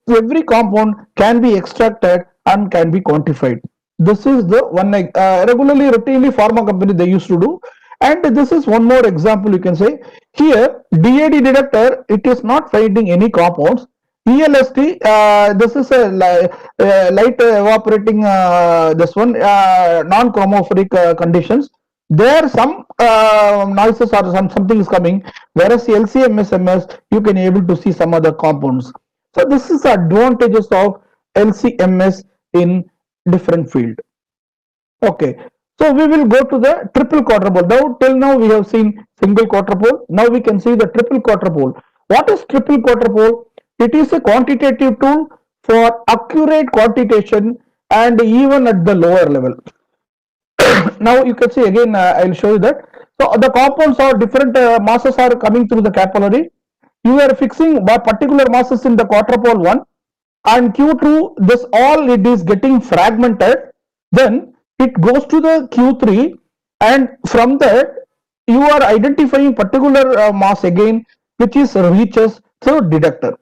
every compound can be extracted and can be quantified. This is the one regularly routinely pharma company they used to do. And this is one more example you can say. Here DAD detector, it is not finding any compounds. ELST, this is a light evaporating, this one non-chromophoric conditions. There some noises or something is coming, whereas LCMSMS you can able to see some other compounds. So this is the advantages of LCMS in different field. Okay, so we will go to the triple quadrupole. Now till now we have seen single quadrupole. Now we can see the triple quadrupole. What is triple quadrupole? It is a quantitative tool for accurate quantitation and even at the lower level. Now you can see again, I will show you that. So the compounds are different masses are coming through the capillary. You are fixing particular masses in the quadrupole 1, and Q2, this all it is getting fragmented. Then it goes to the Q3, and from that you are identifying particular mass again, which is reaches through detector.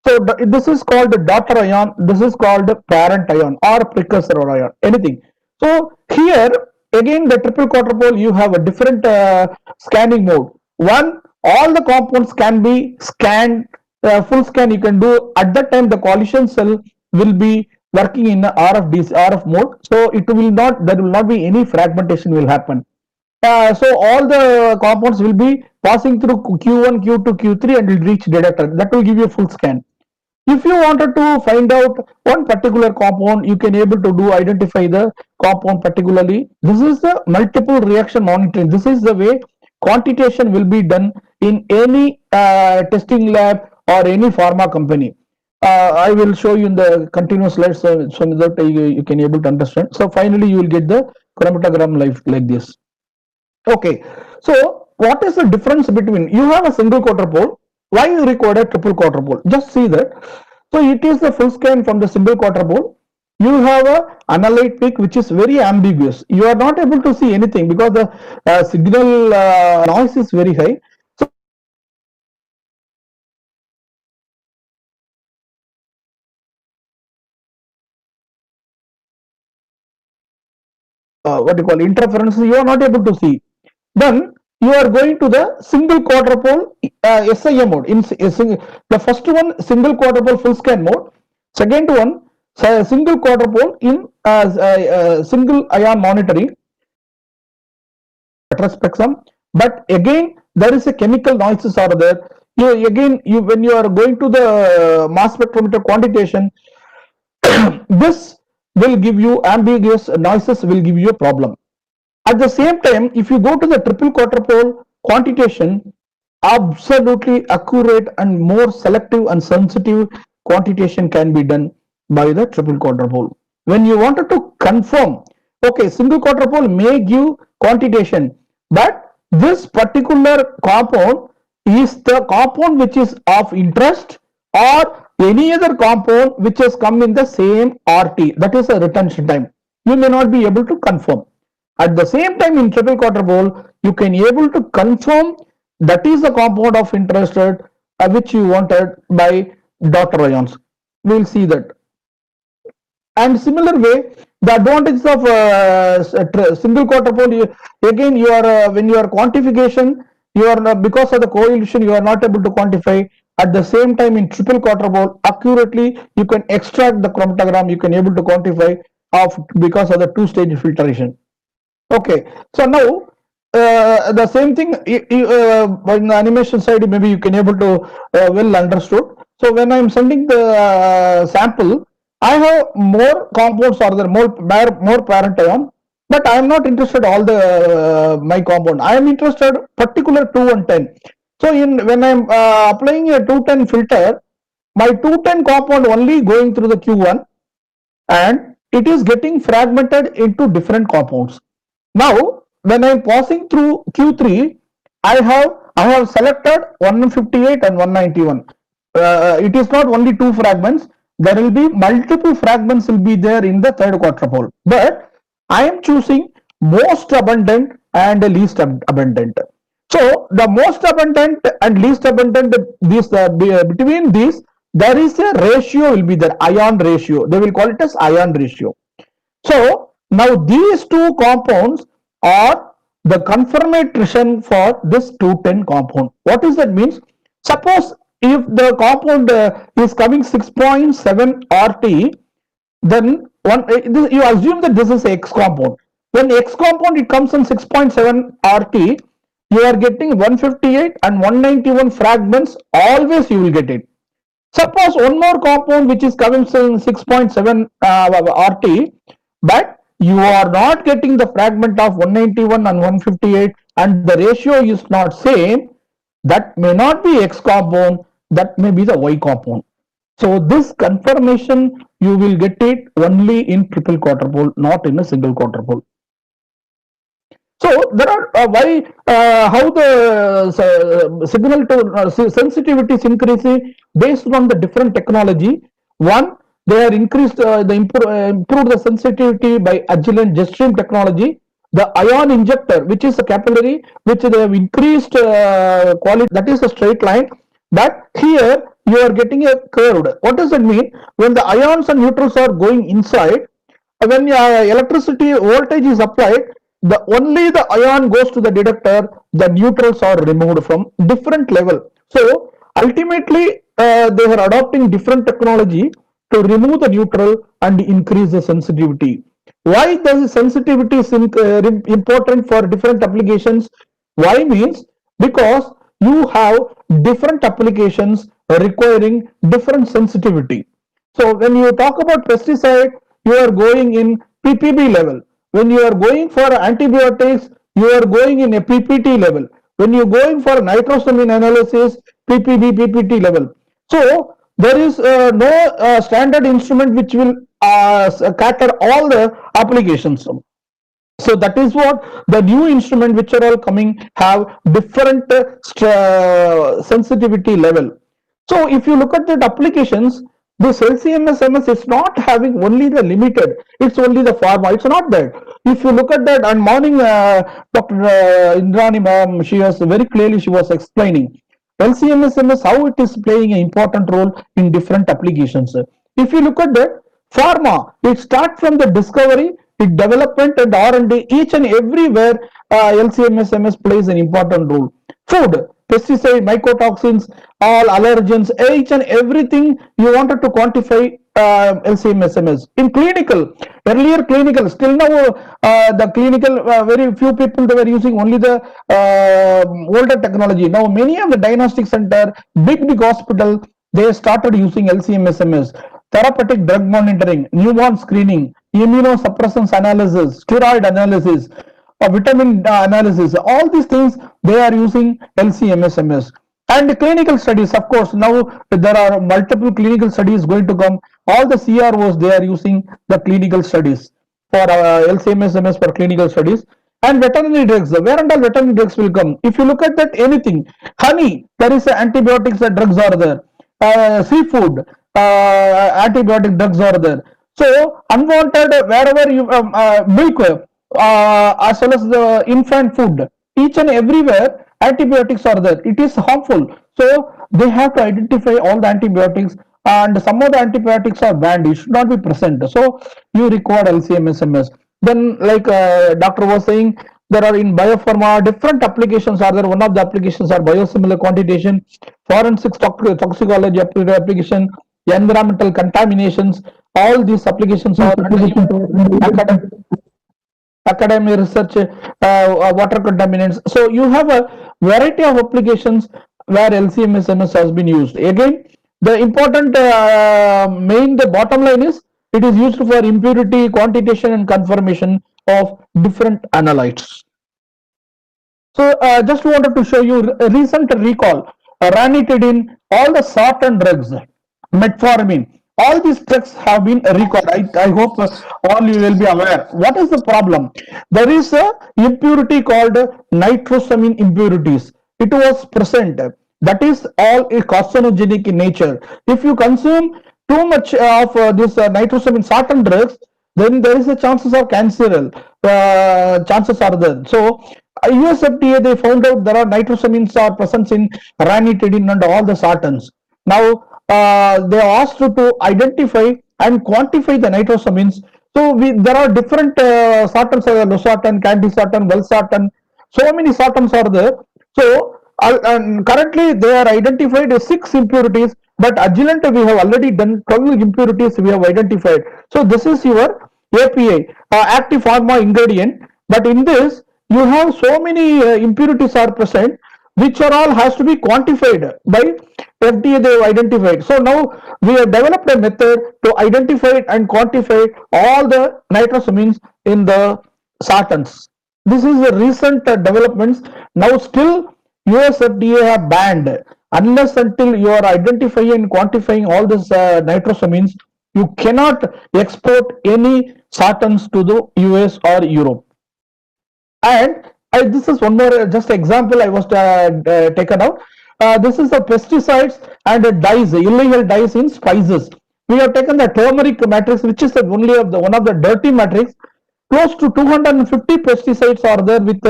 So this is called the daughter ion, this is called the parent ion or precursor ion, anything. So here again the triple quadrupole, you have a different scanning mode. One, all the compounds can be scanned, full scan you can do. At that time the collision cell will be working in RF mode, so it will not, there will not be any fragmentation will happen. So all the compounds will be passing through Q1, Q2, Q3 and will reach detector. That will give you a full scan. If you wanted to find out one particular compound, you can able to do identify the compound particularly. This is the multiple reaction monitoring. This is the way quantitation will be done in any testing lab or any pharma company. I will show you in the continuous slides so that you can able to understand. So finally, you will get the chromatogram like this. Okay, so what is the difference between you have a single quarter pole? Why you require a triple quarter pole? Just see that. So it is the full scan from the single quarter pole. You have a analyte peak which is very ambiguous. You are not able to see anything because the signal noise is very high. So what you call interferences you are not able to see. Then you are going to the single quarter pole SIM mode. The first one single quarter pole full scan mode. Second one single quarter pole in single ion monitoring spectrum. But again there is a chemical noises are there. You when you are going to the mass spectrometer quantitation, this will give you ambiguous noises, will give you a problem. At the same time, if you go to the triple quarter pole quantitation, absolutely accurate and more selective and sensitive quantitation can be done by the triple quarter pole. When you wanted to confirm, okay, single quarter pole may give quantitation, but this particular compound is the compound which is of interest or any other compound which has come in the same RT, that is a retention time. You may not be able to confirm. At the same time, in triple quarter pole, you can able to confirm that is the compound of interest which you wanted by daughter ions. We will see that. And similar way, the advantages of single quarter pole, again you are when you are quantification, you are because of the coevolution you are not able to quantify. At the same time, in triple quarter pole, accurately you can extract the chromatogram, you can able to quantify of because of the two-stage filtration. Okay, so now the same thing in the animation side, maybe you can able to well understood. So when I am sending the sample, I have more compounds or there more parent ion, but I am not interested all the my compound. I am interested particular 2 and 10. So when I am applying a 210 filter, my 210 compound only going through the Q1 and it is getting fragmented into different compounds. Now, when I am passing through Q3, I have selected 158 and 191. It is not only 2 fragments. There will be multiple fragments will be there in the third quarter pole. But I am choosing most abundant and least abundant. So the most abundant and least abundant, between these, there is a ratio will be there, ion ratio. They will call it as ion ratio. So now these two compounds are the confirmation for this 210 compound. What does that means? Suppose if the compound is coming 6.7 RT, then you assume that this is X compound. When X compound it comes in 6.7 RT, you are getting 158 and 191 fragments, always you will get it. Suppose one more compound which is coming in 6.7 RT, but you are not getting the fragment of 191 and 158 and the ratio is not same, that may not be X compound, that may be the Y compound. So this confirmation you will get it only in triple quarter pole, not in a single quarter pole. So there are how the signal to sensitivity is increasing based on the different technology. One, they are increased improved the sensitivity by Agilent jet stream technology. The ion injector, which is a capillary, which they have increased quality, that is a straight line. But here you are getting a curved. What does that mean? When the ions and neutrals are going inside, when electricity voltage is applied, only the ion goes to the detector, the neutrals are removed from different level. So ultimately they are adopting different technology to remove the neutral and increase the sensitivity. Why the sensitivity is important for different applications? Why means because you have different applications requiring different sensitivity. So when you talk about pesticide, you are going in ppb level. When you are going for antibiotics, you are going in a ppt level. when you're going for nitrosamine analysis, ppb, ppt level. So there is no standard instrument which will cater all the applications. So that is what the new instrument which are all coming have different sensitivity level. So if you look at the applications, this LCMS-MS is not having only the limited, it's only the pharma, it's not that. If you look at that, and morning Dr. Indrani ma'am, she was very clearly, she was explaining LCMS-MS, how it is playing an important role in different applications. If you look at that, pharma, it starts from the discovery, it development and R&D, each and everywhere LCMS-MS plays an important role. Food, pesticide, mycotoxins, all allergens, each and everything you wanted to quantify LCMS-MS. In clinical, earlier clinical, still now the clinical, very few people, they were using only the older technology. Now many of the diagnostic center, big hospital, they started using LCMS-MS. Therapeutic drug monitoring, newborn screening, immunosuppressants analysis, steroid analysis, vitamin analysis, all these things they are using LCMS-MS. And clinical studies, of course, now there are multiple clinical studies going to come. All the CROs, they are using the clinical studies for LCMS-MS for clinical studies. And veterinary drugs, where and all veterinary drugs will come. If you look at that, anything, honey, there is antibiotics and drugs are there. Seafood, antibiotic drugs are there. So unwanted, wherever you milk, as well as the infant food, each and everywhere antibiotics are there. It is harmful. So they have to identify all the antibiotics, and some of the antibiotics are banned. It should not be present. So you require LCMS-MS. Then, like doctor was saying, there are in biopharma different applications are there. One of the applications are biosimilar quantitation, forensic toxicology application, environmental contaminations. All these applications are academic research, water contaminants. So you have a variety of applications where LCMS-MS has been used. Again, the important the bottom line is it is used for impurity, quantitation and confirmation of different analytes. So just wanted to show you a recent recall, ranitidine, all the sartan drugs, metformin, all these drugs have been recalled. I hope all you will be aware. What is the problem? There is a impurity called nitrosamine impurities. It was present. That is all carcinogenic in nature. If you consume too much of this nitrosamine sartan drugs, then there is a chances of cancer. Chances are there. So USFDA, they found out there are nitrosamines are present in ranitidine and all the sartans. Now they are asked to identify and quantify the nitrosamines. So there are different sartans, losartan, candesartan, valsartan. So many sartans are there. So currently they are identified as 6 impurities, but Agilent we have already done 12 impurities we have identified. So this is your API, active pharma ingredient. But in this you have so many impurities are present, which are all has to be quantified by FDA. They have identified. So now we have developed a method to identify and quantify all the nitrosamines in the sartans. This is the recent developments. Now still USFDA have banned, unless until you are identifying and quantifying all these nitrosamines, you cannot export any sartans to the US or Europe. And this is one more just example I was taken out. This is the pesticides and dyes, illegal dyes in spices. We have taken the turmeric matrix, which is only of the one of the dirty matrix. Close to 250 pesticides are there with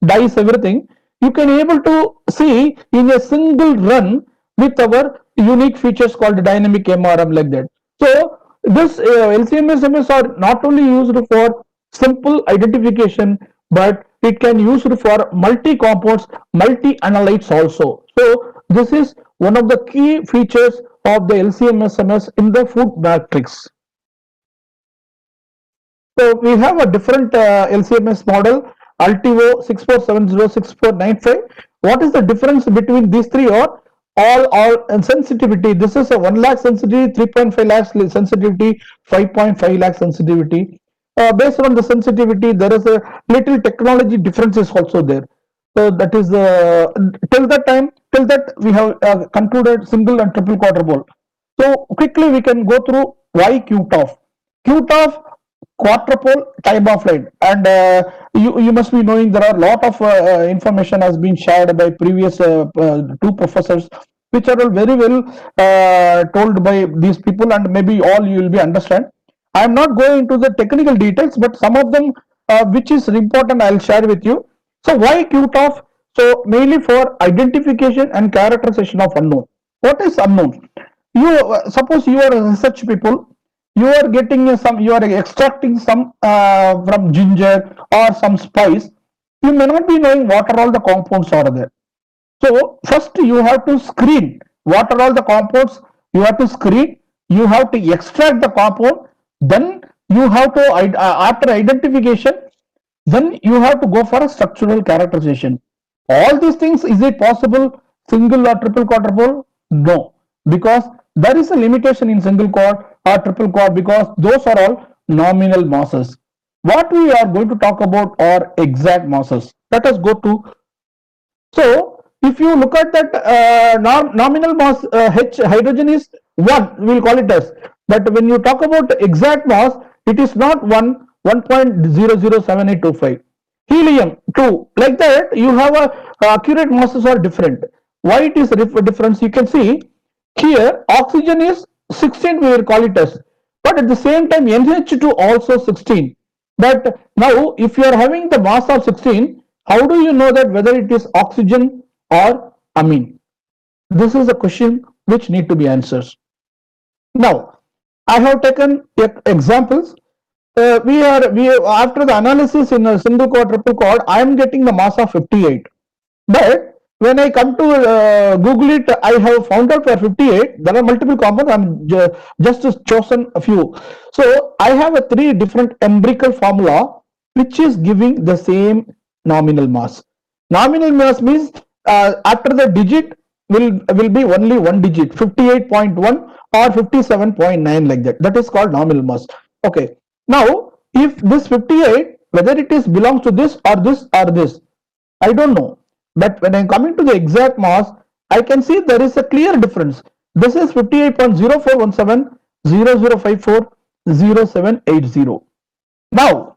dyes, everything. You can able to see in a single run with our unique features called dynamic MRM, like that. So this LCMS-MS are not only used for simple identification, but it can use for multi-compounds, multi-analytes also. So this is one of the key features of the LCMS-MS in the food matrix. So we have a different LCMS model, Altivo 64706495. What is the difference between these three? Or all sensitivity. This is a 1 lakh sensitivity, 3.5 lakh sensitivity, 5.5 lakh sensitivity. Based on the sensitivity, there is a little technology differences also there. So that is till that we have concluded single and triple quadrupole. So quickly we can go through why QTOF. QTOF quadrupole time of flight, and you must be knowing there are a lot of information has been shared by previous two professors, which are all very well told by these people, and maybe all you will be understand. I am not going into the technical details, but some of them which is important I will share with you. So why QTOF? So mainly for identification and characterization of unknown. What is unknown? You suppose you are a research people, you are getting some, you are extracting some from ginger or some spice. You may not be knowing what are all the compounds are there. So first you have to screen what are all the compounds. You have to screen. You have to extract the compound. Then you have to after identification, then you have to go for a structural characterization. All these things, is it possible single or triple quadrupole? No, because there is a limitation in single quad or triple quad, because those are all nominal masses. What we are going to talk about are exact masses. Let us go to. So if you look at that nominal mass, H hydrogen is 1, we will call it as. But when you talk about exact mass, it is not 1, 1.007825. Helium 2, like that you have a accurate masses are different. Why it is difference? You can see here oxygen is 16, we will call it as, but at the same time NH2 also 16. But now if you are having the mass of 16, how do you know that whether it is oxygen or amine? This is a question which need to be answered. Now I have taken examples. We after the analysis in a single quad, triple quad, I am getting the mass of 58. But when I come to Google it, I have found out for 58. There are multiple compounds. I'm just chosen a few. So I have a 3 different empirical formula which is giving the same nominal mass. Nominal mass means after the digit will be only one digit, 58.1 or 57.9, like that. That is called nominal mass. Okay. Now, if this 58, whether it is belongs to this or this or this, I don't know. But when I am coming to the exact mass, I can see there is a clear difference. This is 58.0417, 0054, 0780. Now,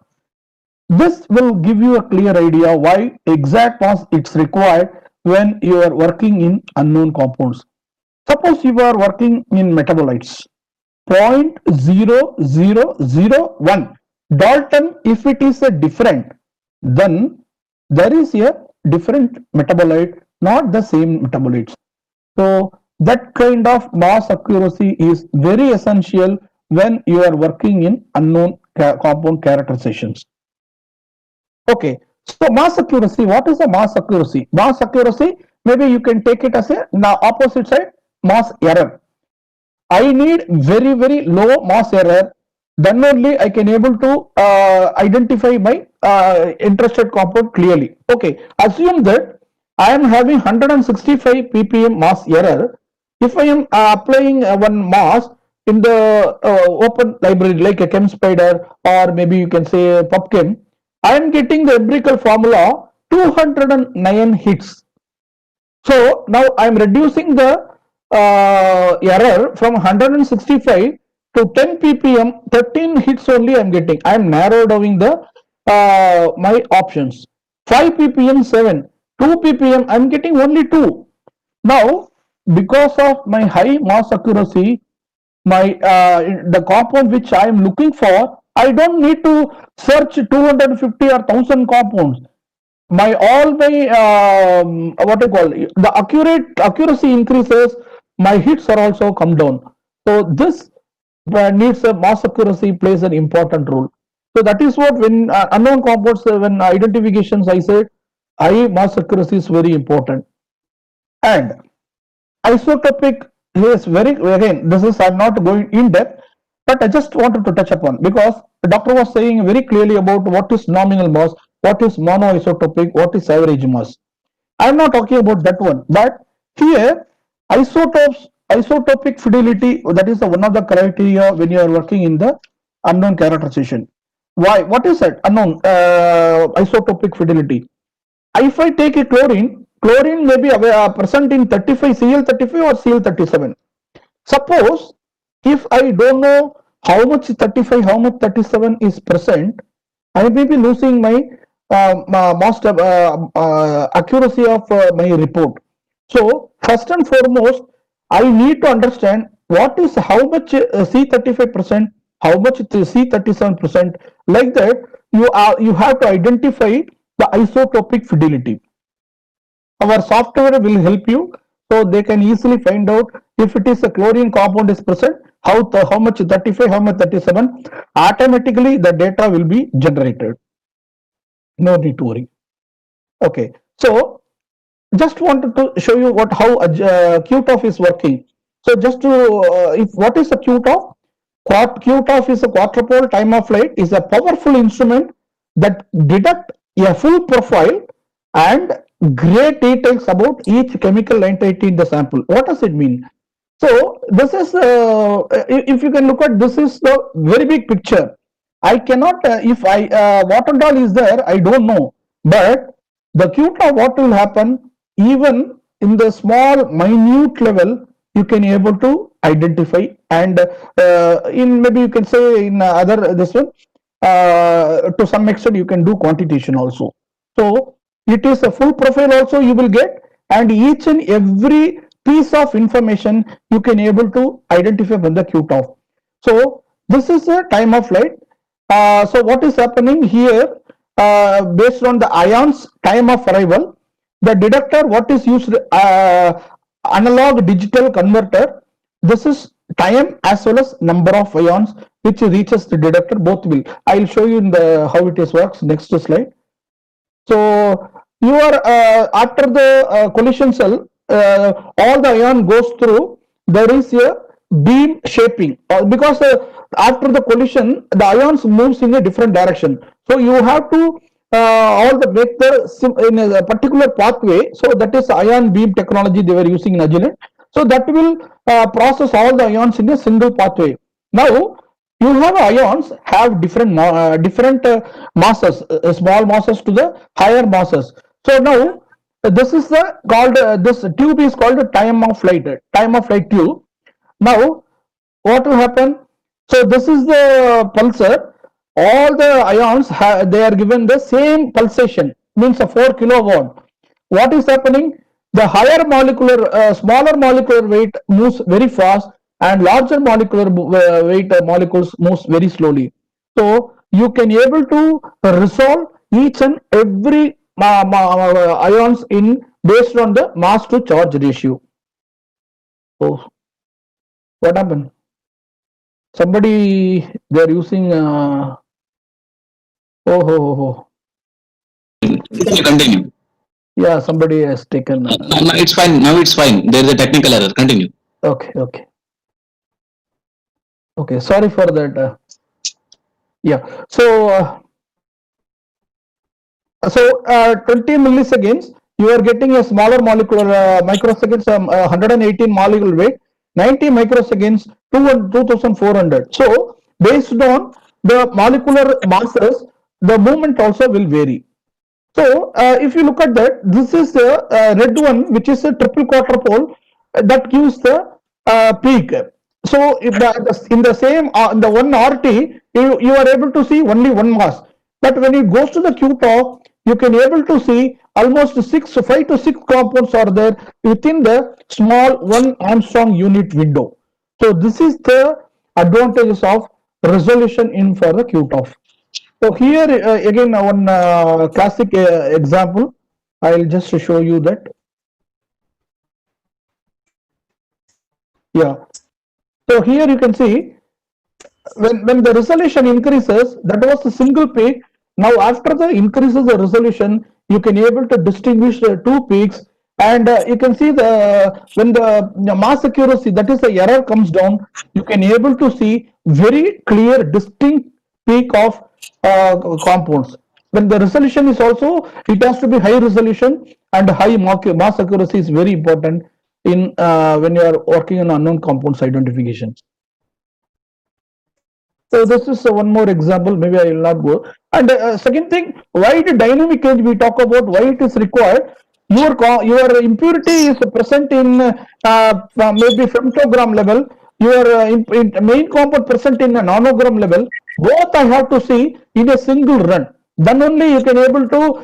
this will give you a clear idea why exact mass it's required when you are working in unknown compounds. Suppose you are working in metabolites, 0.0001 Dalton, if it is a different, then there is a different metabolite, not the same metabolites. So that kind of mass accuracy is very essential when you are working in unknown compound characterizations. Okay, so mass accuracy, what is the mass accuracy? Mass accuracy, maybe you can take it as a now opposite side, mass error. I need very, very low mass error, then only I can able to identify my interested compound clearly. Okay, assume that I am having 165 ppm mass error. If I am applying one mass in the open library like a ChemSpider, or maybe you can say PubChem, I am getting the empirical formula 209 hits. So now I am reducing the error from 165 to 10 ppm, 13 hits only I am getting. I am narrowing the my options. 5 ppm 7, 2 ppm I am getting only 2. Now because of my high mass accuracy, my the compound which I am looking for, I don't need to search 250 or 1000 compounds. My all my what I call the accuracy increases, my hits are also come down. So this needs a mass accuracy plays an important role. So that is what when unknown compounds, when identifications, I said high mass accuracy is very important. And isotopic is very, again, this is I'm not going in depth, but I just wanted to touch upon, because the doctor was saying very clearly about what is nominal mass, what is monoisotopic, what is average mass. I'm not talking about that one, but here isotopic fidelity, that is one of the criteria when you are working in the unknown characterization. Why? What is that unknown isotopic fidelity? If I take a chlorine, chlorine may be present in 35 Cl35 or Cl37. Suppose if I don't know how much 35, how much 37 is present, I may be losing my most accuracy of my report. So first and foremost, I need to understand what is how much C35%, how much C37%. Like that, you have to identify the isotopic fidelity. Our software will help you, so they can easily find out if it is a chlorine compound is present, how much 35, how much 37. Automatically the data will be generated. No need to worry. Okay, so just wanted to show you how QTOF is working. So just to if what is a QTOF? QTOF is a quadrupole time of flight, is a powerful instrument that deduct a full profile and great details about each chemical entity in the sample. What does it mean? So this is if you can look at, this is the very big picture. I cannot if I what and all is there, I don't know, but the QTOF, what will happen, even in the small minute level, you can able to identify, and in maybe you can say in other this one to some extent you can do quantitation also. So it is a full profile also you will get, and each and every piece of information you can able to identify from the QTOF. So this is a time of flight. So what is happening here, based on the ions time of arrival, the detector, what is used, analog digital converter, this is time as well as number of ions which reaches the detector, both will. I will show you in the how it is works, next slide. So you are after the collision cell, all the ion goes through, there is a beam shaping, because after the collision the ions moves in a different direction, so you have to all the make the in a particular pathway. So that is ion beam technology they were using in Agilent. So that will process all the ions in a single pathway. Now you have ions have different masses, small masses to the higher masses. So now this is the called this tube is called a time of flight tube. Now what will happen? So this is the pulsar. All the ions they are given the same pulsation, means a 4 kilowatt. What is happening? The higher molecular, smaller molecular weight moves very fast, and larger molecular weight molecules moves very slowly. So you can able to resolve each and every ions in based on the mass to charge ratio. So what happened? Somebody they are using. Continue. Yeah, somebody has taken. No, it's fine. Now it's fine. There is a technical error. Continue. Okay. Sorry for that. Yeah. So 20 milliseconds, you are getting a smaller molecular microseconds, 118 molecular weight, 90 microseconds, 2400. So based on the molecular masses, the movement also will vary. So if you look at that, this is the red one, which is a triple quadrupole that gives the peak. So if in the same in the one RT, you are able to see only one mass. But when it goes to the QTOF, you can able to see almost 5 to 6 compounds are there within the small 1 Armstrong unit window. So this is the advantages of resolution in for the QTOF. So here again one classic example. I'll just show you that. Yeah. So here you can see when the resolution increases, that was a single peak. Now after the increases the resolution, you can able to distinguish two peaks, and you can see when the mass accuracy, that is the error, comes down, you can able to see very clear distinct peak of compounds. When the resolution is also, it has to be high resolution, and high mass accuracy is very important in when you are working on unknown compounds identification. So this is one more example. Maybe I will not go. And second thing, why the dynamic range we talk about, why it is required. Your impurity is present in maybe femtogram level. Your main compound present in a nanogram level. Both I have to see in a single run. Then only you can able to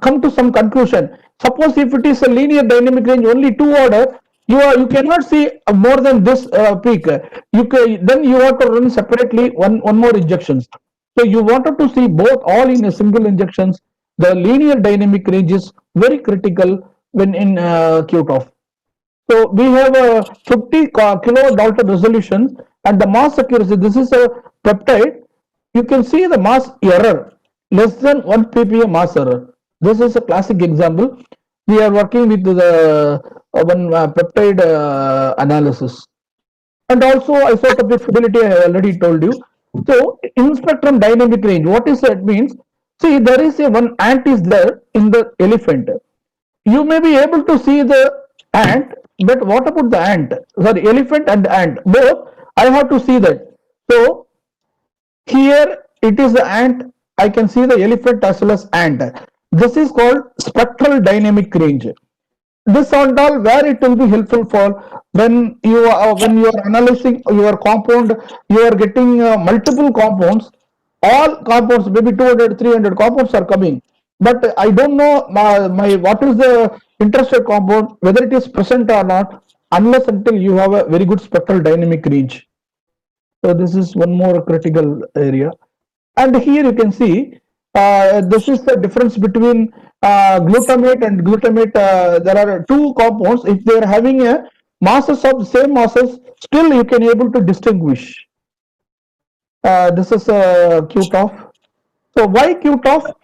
come to some conclusion. Suppose if it is a linear dynamic range, only two order, you cannot see more than this peak. Then you have to run separately one more injections. So you wanted to see both all in a single injections. The linear dynamic range is very critical when in QTOF. So we have a 50 kilodalton resolution and the mass accuracy. This is a peptide. You can see the mass error less than 1 ppm mass error. This is a classic example. We are working with the one peptide analysis. And also isotopic fidelity, I already told you. So in spectrum dynamic range, what is that means? See, there is a one ant is there in the elephant. You may be able to see the ant, but what about the ant? Sorry, elephant and ant, both I have to see that. So here it is the ant, I can see the elephant as well as ant. This is called spectral dynamic range. This and all where it will be helpful for when you are analyzing your compound, you are getting multiple compounds, all compounds, maybe 200 300 compounds are coming, but I don't know my what is the interested compound, whether it is present or not, unless until you have a very good spectral dynamic range. So this is one more critical area. And here you can see this is the difference between glutamate and glutamate. There are two compounds. If they are having a masses of same masses, still you can able to distinguish. This is QTOF. So why QTOF?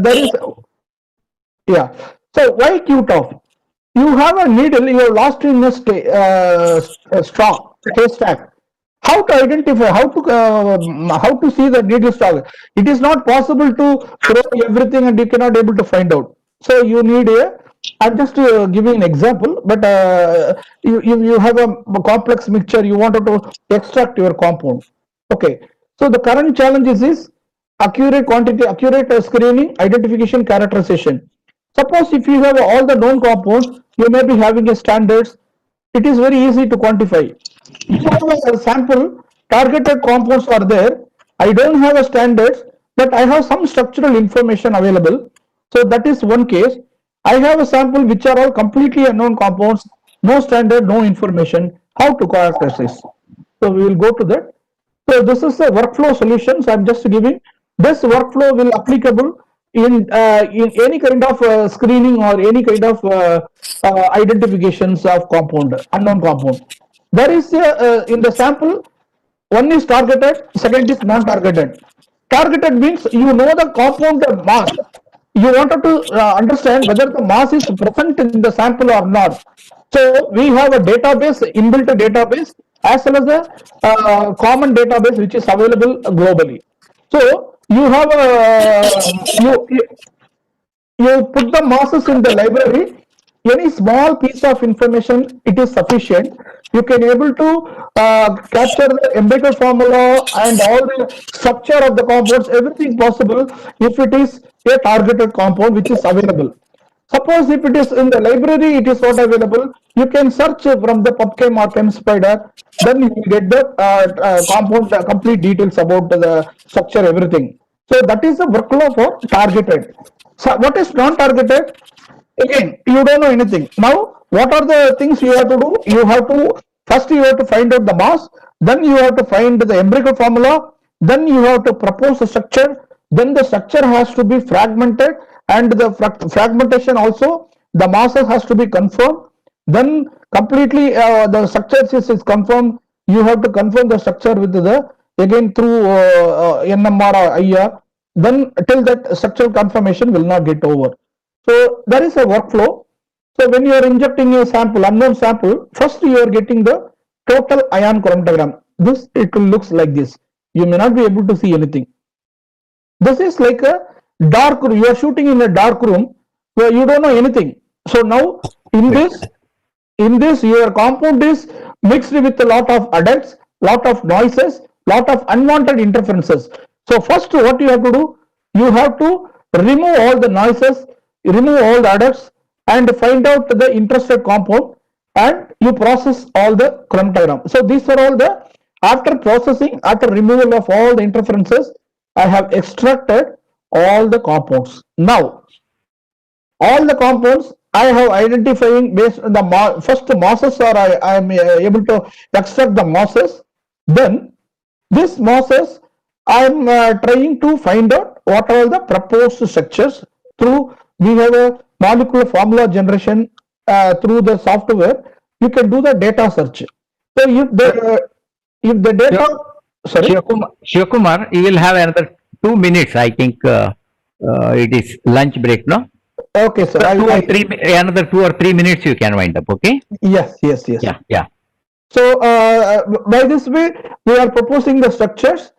There is So why QTOF? You have a needle. You have lost in a straw haystack. How to identify, how to see the needle stalk? It is not possible to throw everything and you cannot able to find out. So you need I'm just giving an example, but you have a complex mixture, you wanted to extract your compound. Okay, so the current challenge is accurate quantity, accurate screening, identification, characterization. Suppose if you have all the known compounds, you may be having a standards. It is very easy to quantify. If you have a sample, targeted compounds are there. I don't have a standards, but I have some structural information available. So that is one case. I have a sample which are all completely unknown compounds, no standard, no information. How to characterize? So we will go to that. So this is a workflow solutions. I'm just giving. This workflow will applicable in any kind of screening or any kind of identifications of compound, unknown compound. There is in the sample, one is targeted, second is non-targeted. Targeted means you know the compound mass. You wanted to understand whether the mass is present in the sample or not. So we have a database, inbuilt database, as well as a common database which is available globally. So you have you put the masses in the library. Any small piece of information, it is sufficient. You can able to capture the empirical formula and all the structure of the compounds, everything possible if it is a targeted compound which is available. Suppose if it is in the library, it is not available. You can search from the PubChem or ChemSpider. Then you will get the compound complete details about the structure, everything. So that is the workflow for targeted. So what is non-targeted? Again, you don't know anything. Now, what are the things you have to do? You have to first you have to find out the mass, then you have to find the empirical formula, then you have to propose a structure, then the structure has to be fragmented, and the fragmentation also the masses has to be confirmed. Then completely the structure is confirmed. You have to confirm the structure with the again through NMR or IR. Then till that structural confirmation will not get over. So there is a workflow. So when you are injecting a sample, unknown sample, first you are getting the total ion chromatogram. This it will looks like this. You may not be able to see anything. This is like a dark room. You are shooting in a dark room where you don't know anything. So now in this your compound is mixed with a lot of adults, lot of noises, lot of unwanted interferences. So first what you have to do, you have to remove all the noises, remove all the adducts and find out the interested compound, and you process all the chromatogram. So these are all the, after processing, after removal of all the interferences, I have extracted all the compounds. Now all the compounds I have identifying based on the first masses, or I am able to extract the masses. Then this masses I am trying to find out what are the proposed structures through, we have a molecular formula generation through the software. You can do the data search. So if the data, sorry, Shivakumar, you will have another 2 minutes. I think it is lunch break, no? Okay, sir. Another 2 or 3 minutes you can wind up. Okay. Yes. Yeah. So by this way, we are proposing the structures.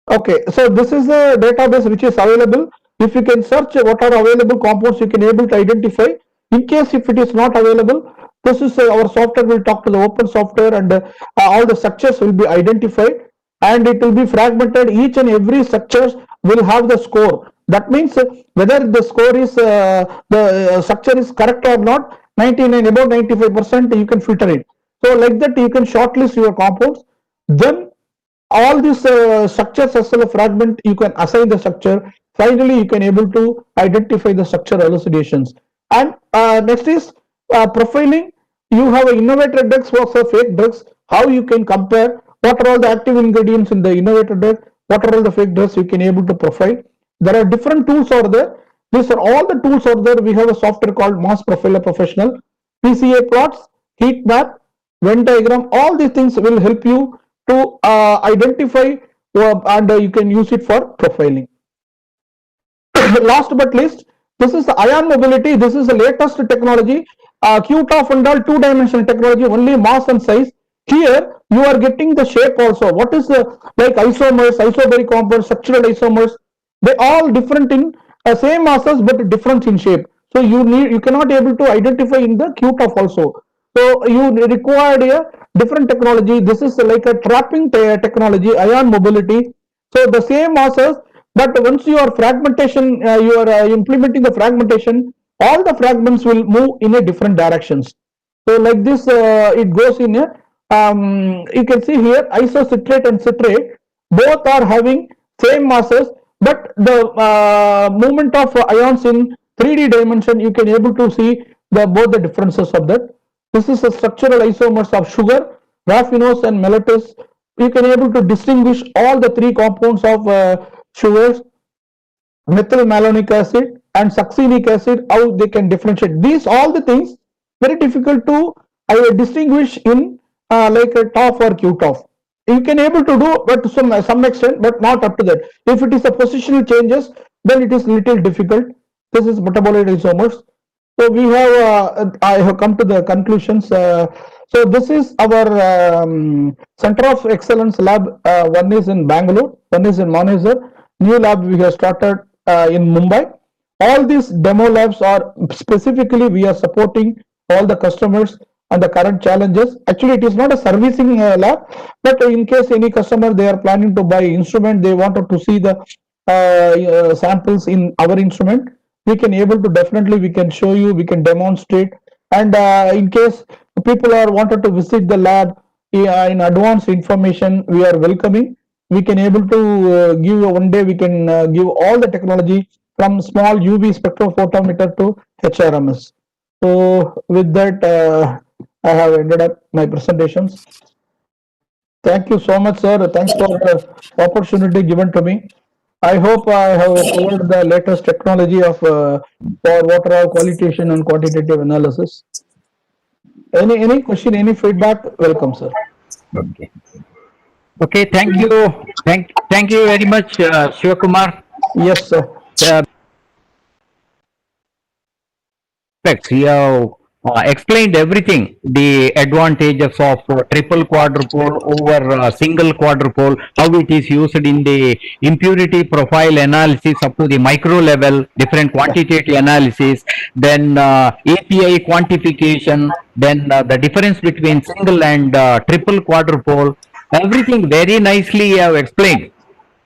Okay, so this is the database which is available. If you can search what are available compounds, you can able to identify. In case if it is not available, this is our software will talk to the open software, and all the structures will be identified, and it will be fragmented. Each and every structures will have the score. That means whether the score is the structure is correct or not, 99 about 95% you can filter it. So like that you can shortlist your compounds. Then all these structures as a fragment, you can assign the structure. Finally, you can able to identify the structure elucidations. And next is profiling. You have an innovator drugs versus fake drugs. How you can compare what are all the active ingredients in the innovator drug, what are all the fake drugs you can able to profile. There are different tools are there. These are all the tools are there. We have a software called Mass Profiler Professional, PCA plots, heat map, Venn diagram. All these things will help you to identify and you can use it for profiling. Last but least, this is the ion mobility. This is the latest technology. QTOF and all two-dimensional technology, only mass and size. Here you are getting the shape also. What is the like isomers, isobaric compounds, structural isomers? They all different in same masses but different in shape. So you cannot able to identify in the QTOF also. So you required a different technology. This is like a trapping technology, ion mobility. So the same masses, but once you are fragmentation, you are implementing the fragmentation, all the fragments will move in a different directions. So like this, it goes in a, you can see here isocitrate and citrate, both are having same masses, but the movement of ions in 3D dimension, you can able to see both the differences of that. This is the structural isomers of sugar, raffinose and maltose. You can able to distinguish all the three compounds of sugars, methyl malonic acid and succinic acid, how they can differentiate. These all the things very difficult to distinguish in like a TOF or QTOF. You can able to do, but to some extent, but not up to that. If it is a positional changes, then it is little difficult. This is metabolite isomers. So we have, I have come to the conclusions. So this is our Center of Excellence lab. One is in Bangalore, one is in Manesar. New lab we have started in Mumbai. All these demo labs are specifically we are supporting all the customers and the current challenges. Actually, it is not a servicing lab, but in case any customer they are planning to buy instrument, they wanted to see the samples in our instrument, we can able to definitely we can show you, we can demonstrate, and in case people are wanted to visit the lab in advanced information, we are welcoming. We can able to give one day we can give all the technology from small UV spectrophotometer to HRMS. So with that, I have ended up my presentations. Thank you so much, sir. Thanks for the opportunity given to me. I hope I have covered the latest technology of for water qualitation and quantitative analysis. Any question, any feedback? Welcome, sir. Okay. Okay. Thank you. Thank you very much, Shivakumar. Yes, sir. You have explained everything, the advantages of triple quadrupole over single quadrupole, how it is used in the impurity profile analysis up to the micro level, different quantitative analysis, then API quantification, then the difference between single and triple quadrupole, everything very nicely you have explained.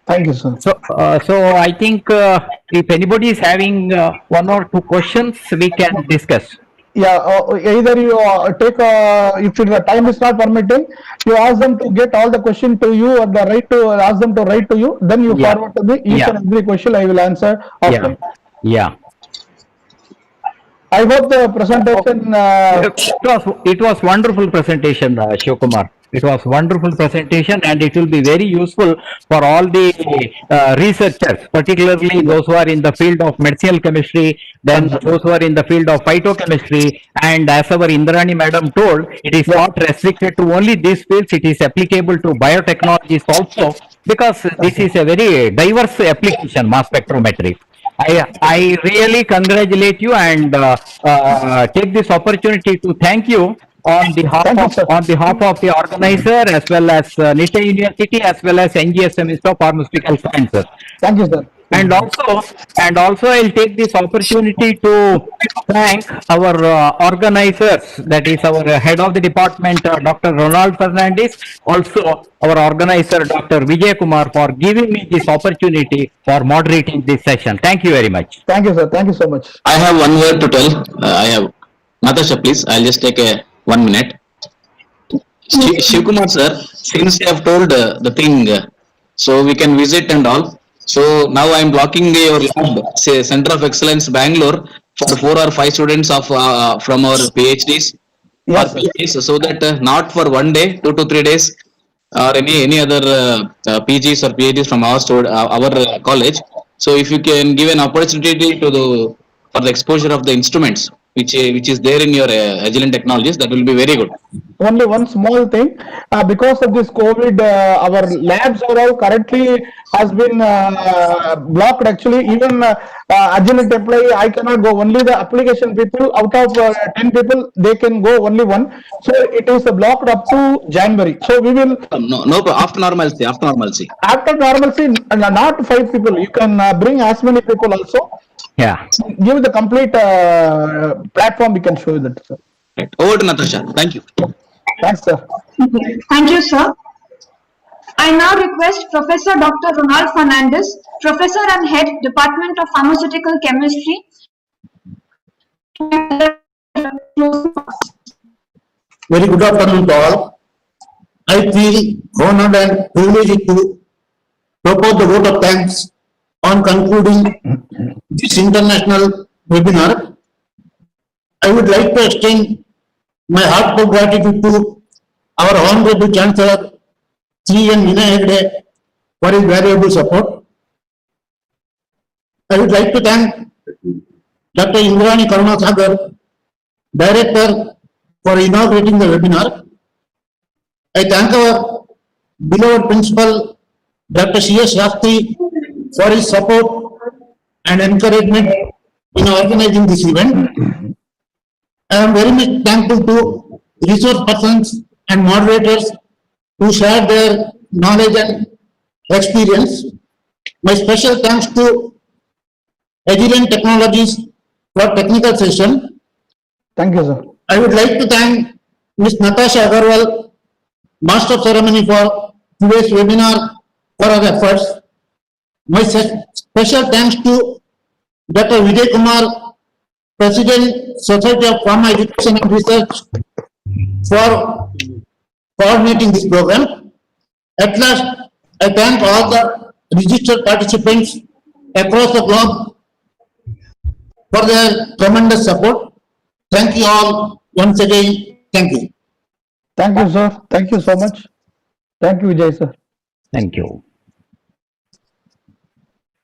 Thank you, sir. So I think if anybody is having one or two questions, we can discuss. Yeah, either you take, if the time is not permitting, you ask them to get all the question to you, or the right to ask them to write to you, then you Yeah. forward to me each Yeah. and every question I will answer after. Yeah. I hope the presentation. It was wonderful presentation, Shivkumar. It was wonderful presentation, and it will be very useful for all the researchers, particularly those who are in the field of medicinal chemistry, then those who are in the field of phytochemistry, and as our Indrani madam told, it is not restricted to only these fields, it is applicable to biotechnologies also, because this is a very diverse application, mass spectrometry. I really congratulate you and take this opportunity to thank you on behalf of the organizer, as well as Nitte University, as well as NGSM Institute of Pharmaceutical Sciences. Thank you, sir. And also I'll take this opportunity to thank our organizers, that is our head of the department, Dr. Ronald Fernandez, also our organizer, Dr. Vijay Kumar, for giving me this opportunity for moderating this session. Thank you very much. Thank you, sir. Thank you so much. I have one word to tell. I have Natasha, please. I'll just take a 1 minute. Shivkumar sir, since you have told the thing, so we can visit and all. So now I am blocking your lab, say Center of Excellence Bangalore, for 4 or 5 students of from our PhDs. Yes, PhDs, so that not for 1 day, 2 to 3 days, or any other PGs or PhDs from our college. So if you can give an opportunity to the for the exposure of the instruments which is there in your Agilent technologies, that will be very good. Only one small thing, because of this COVID, our labs are all currently has been blocked. Actually, even Agilent employee, I cannot go. Only the application people, out of 10 people, they can go only one. So it is blocked up to January. So we will. No, after normalcy. After normalcy, not 5 people. You can bring as many people also. Yeah. Give the complete platform. We can show you that, sir. Right. Over to Natasha. Thank you. Thanks, sir. Thank you, sir. I now request Professor Dr. Ronald Fernandez, Professor and Head, Department of Pharmaceutical Chemistry. Very good afternoon to all. I feel honored and privileged to propose the vote of thanks on concluding this international webinar. I would like to extend my heartfelt gratitude to our Honorable Chancellor, Sri N. Nitte, for his valuable support. I would like to thank Dr. Indrani Karunasagar, Director, for inaugurating the webinar. I thank our beloved Principal, Dr. C.S. Shastri, for his support and encouragement in organizing this event. I am very much thankful to resource persons and moderators who shared their knowledge and experience. My special thanks to Agilent Technologies for technical session. Thank you, sir. I would like to thank Ms. Natasha Agarwal, Master of Ceremony, for today's webinar for our efforts. My special thanks to Dr. Vijay Kumar, President, Society of Pharma Education and Research, for coordinating this program. At last, I thank all the registered participants across the globe for their tremendous support. Thank you all once again. Thank you. Thank you, sir. Thank you so much. Thank you, Vijay, sir. Thank you.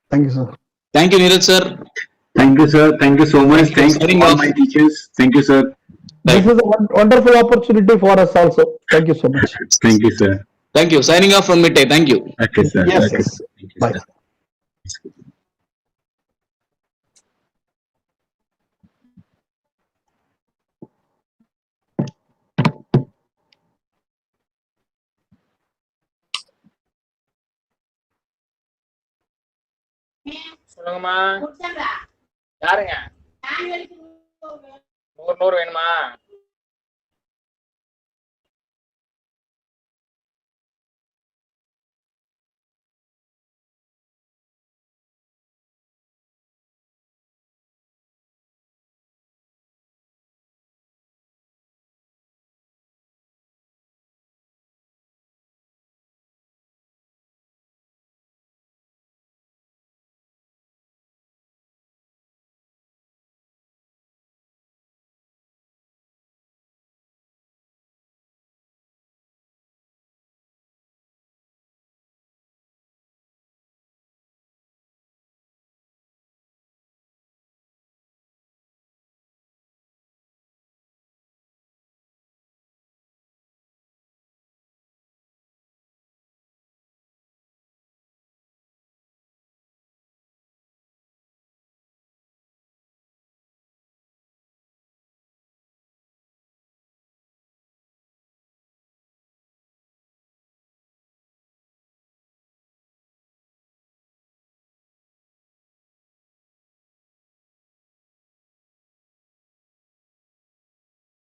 Thank you, sir. Thank you, Neeraj sir. Thank you, sir. Thank you so much. Thanks to all my teachers. Thank you, sir. This is a wonderful opportunity for us also. Thank you so much. Thank you, sir. Thank you. Signing off from Nitte. Thank you. Okay, sir. Yes, Okay. yes. Thank you, Bye. sir. சொல்லுங்கம்மா யாருங்க 100 வேணுமா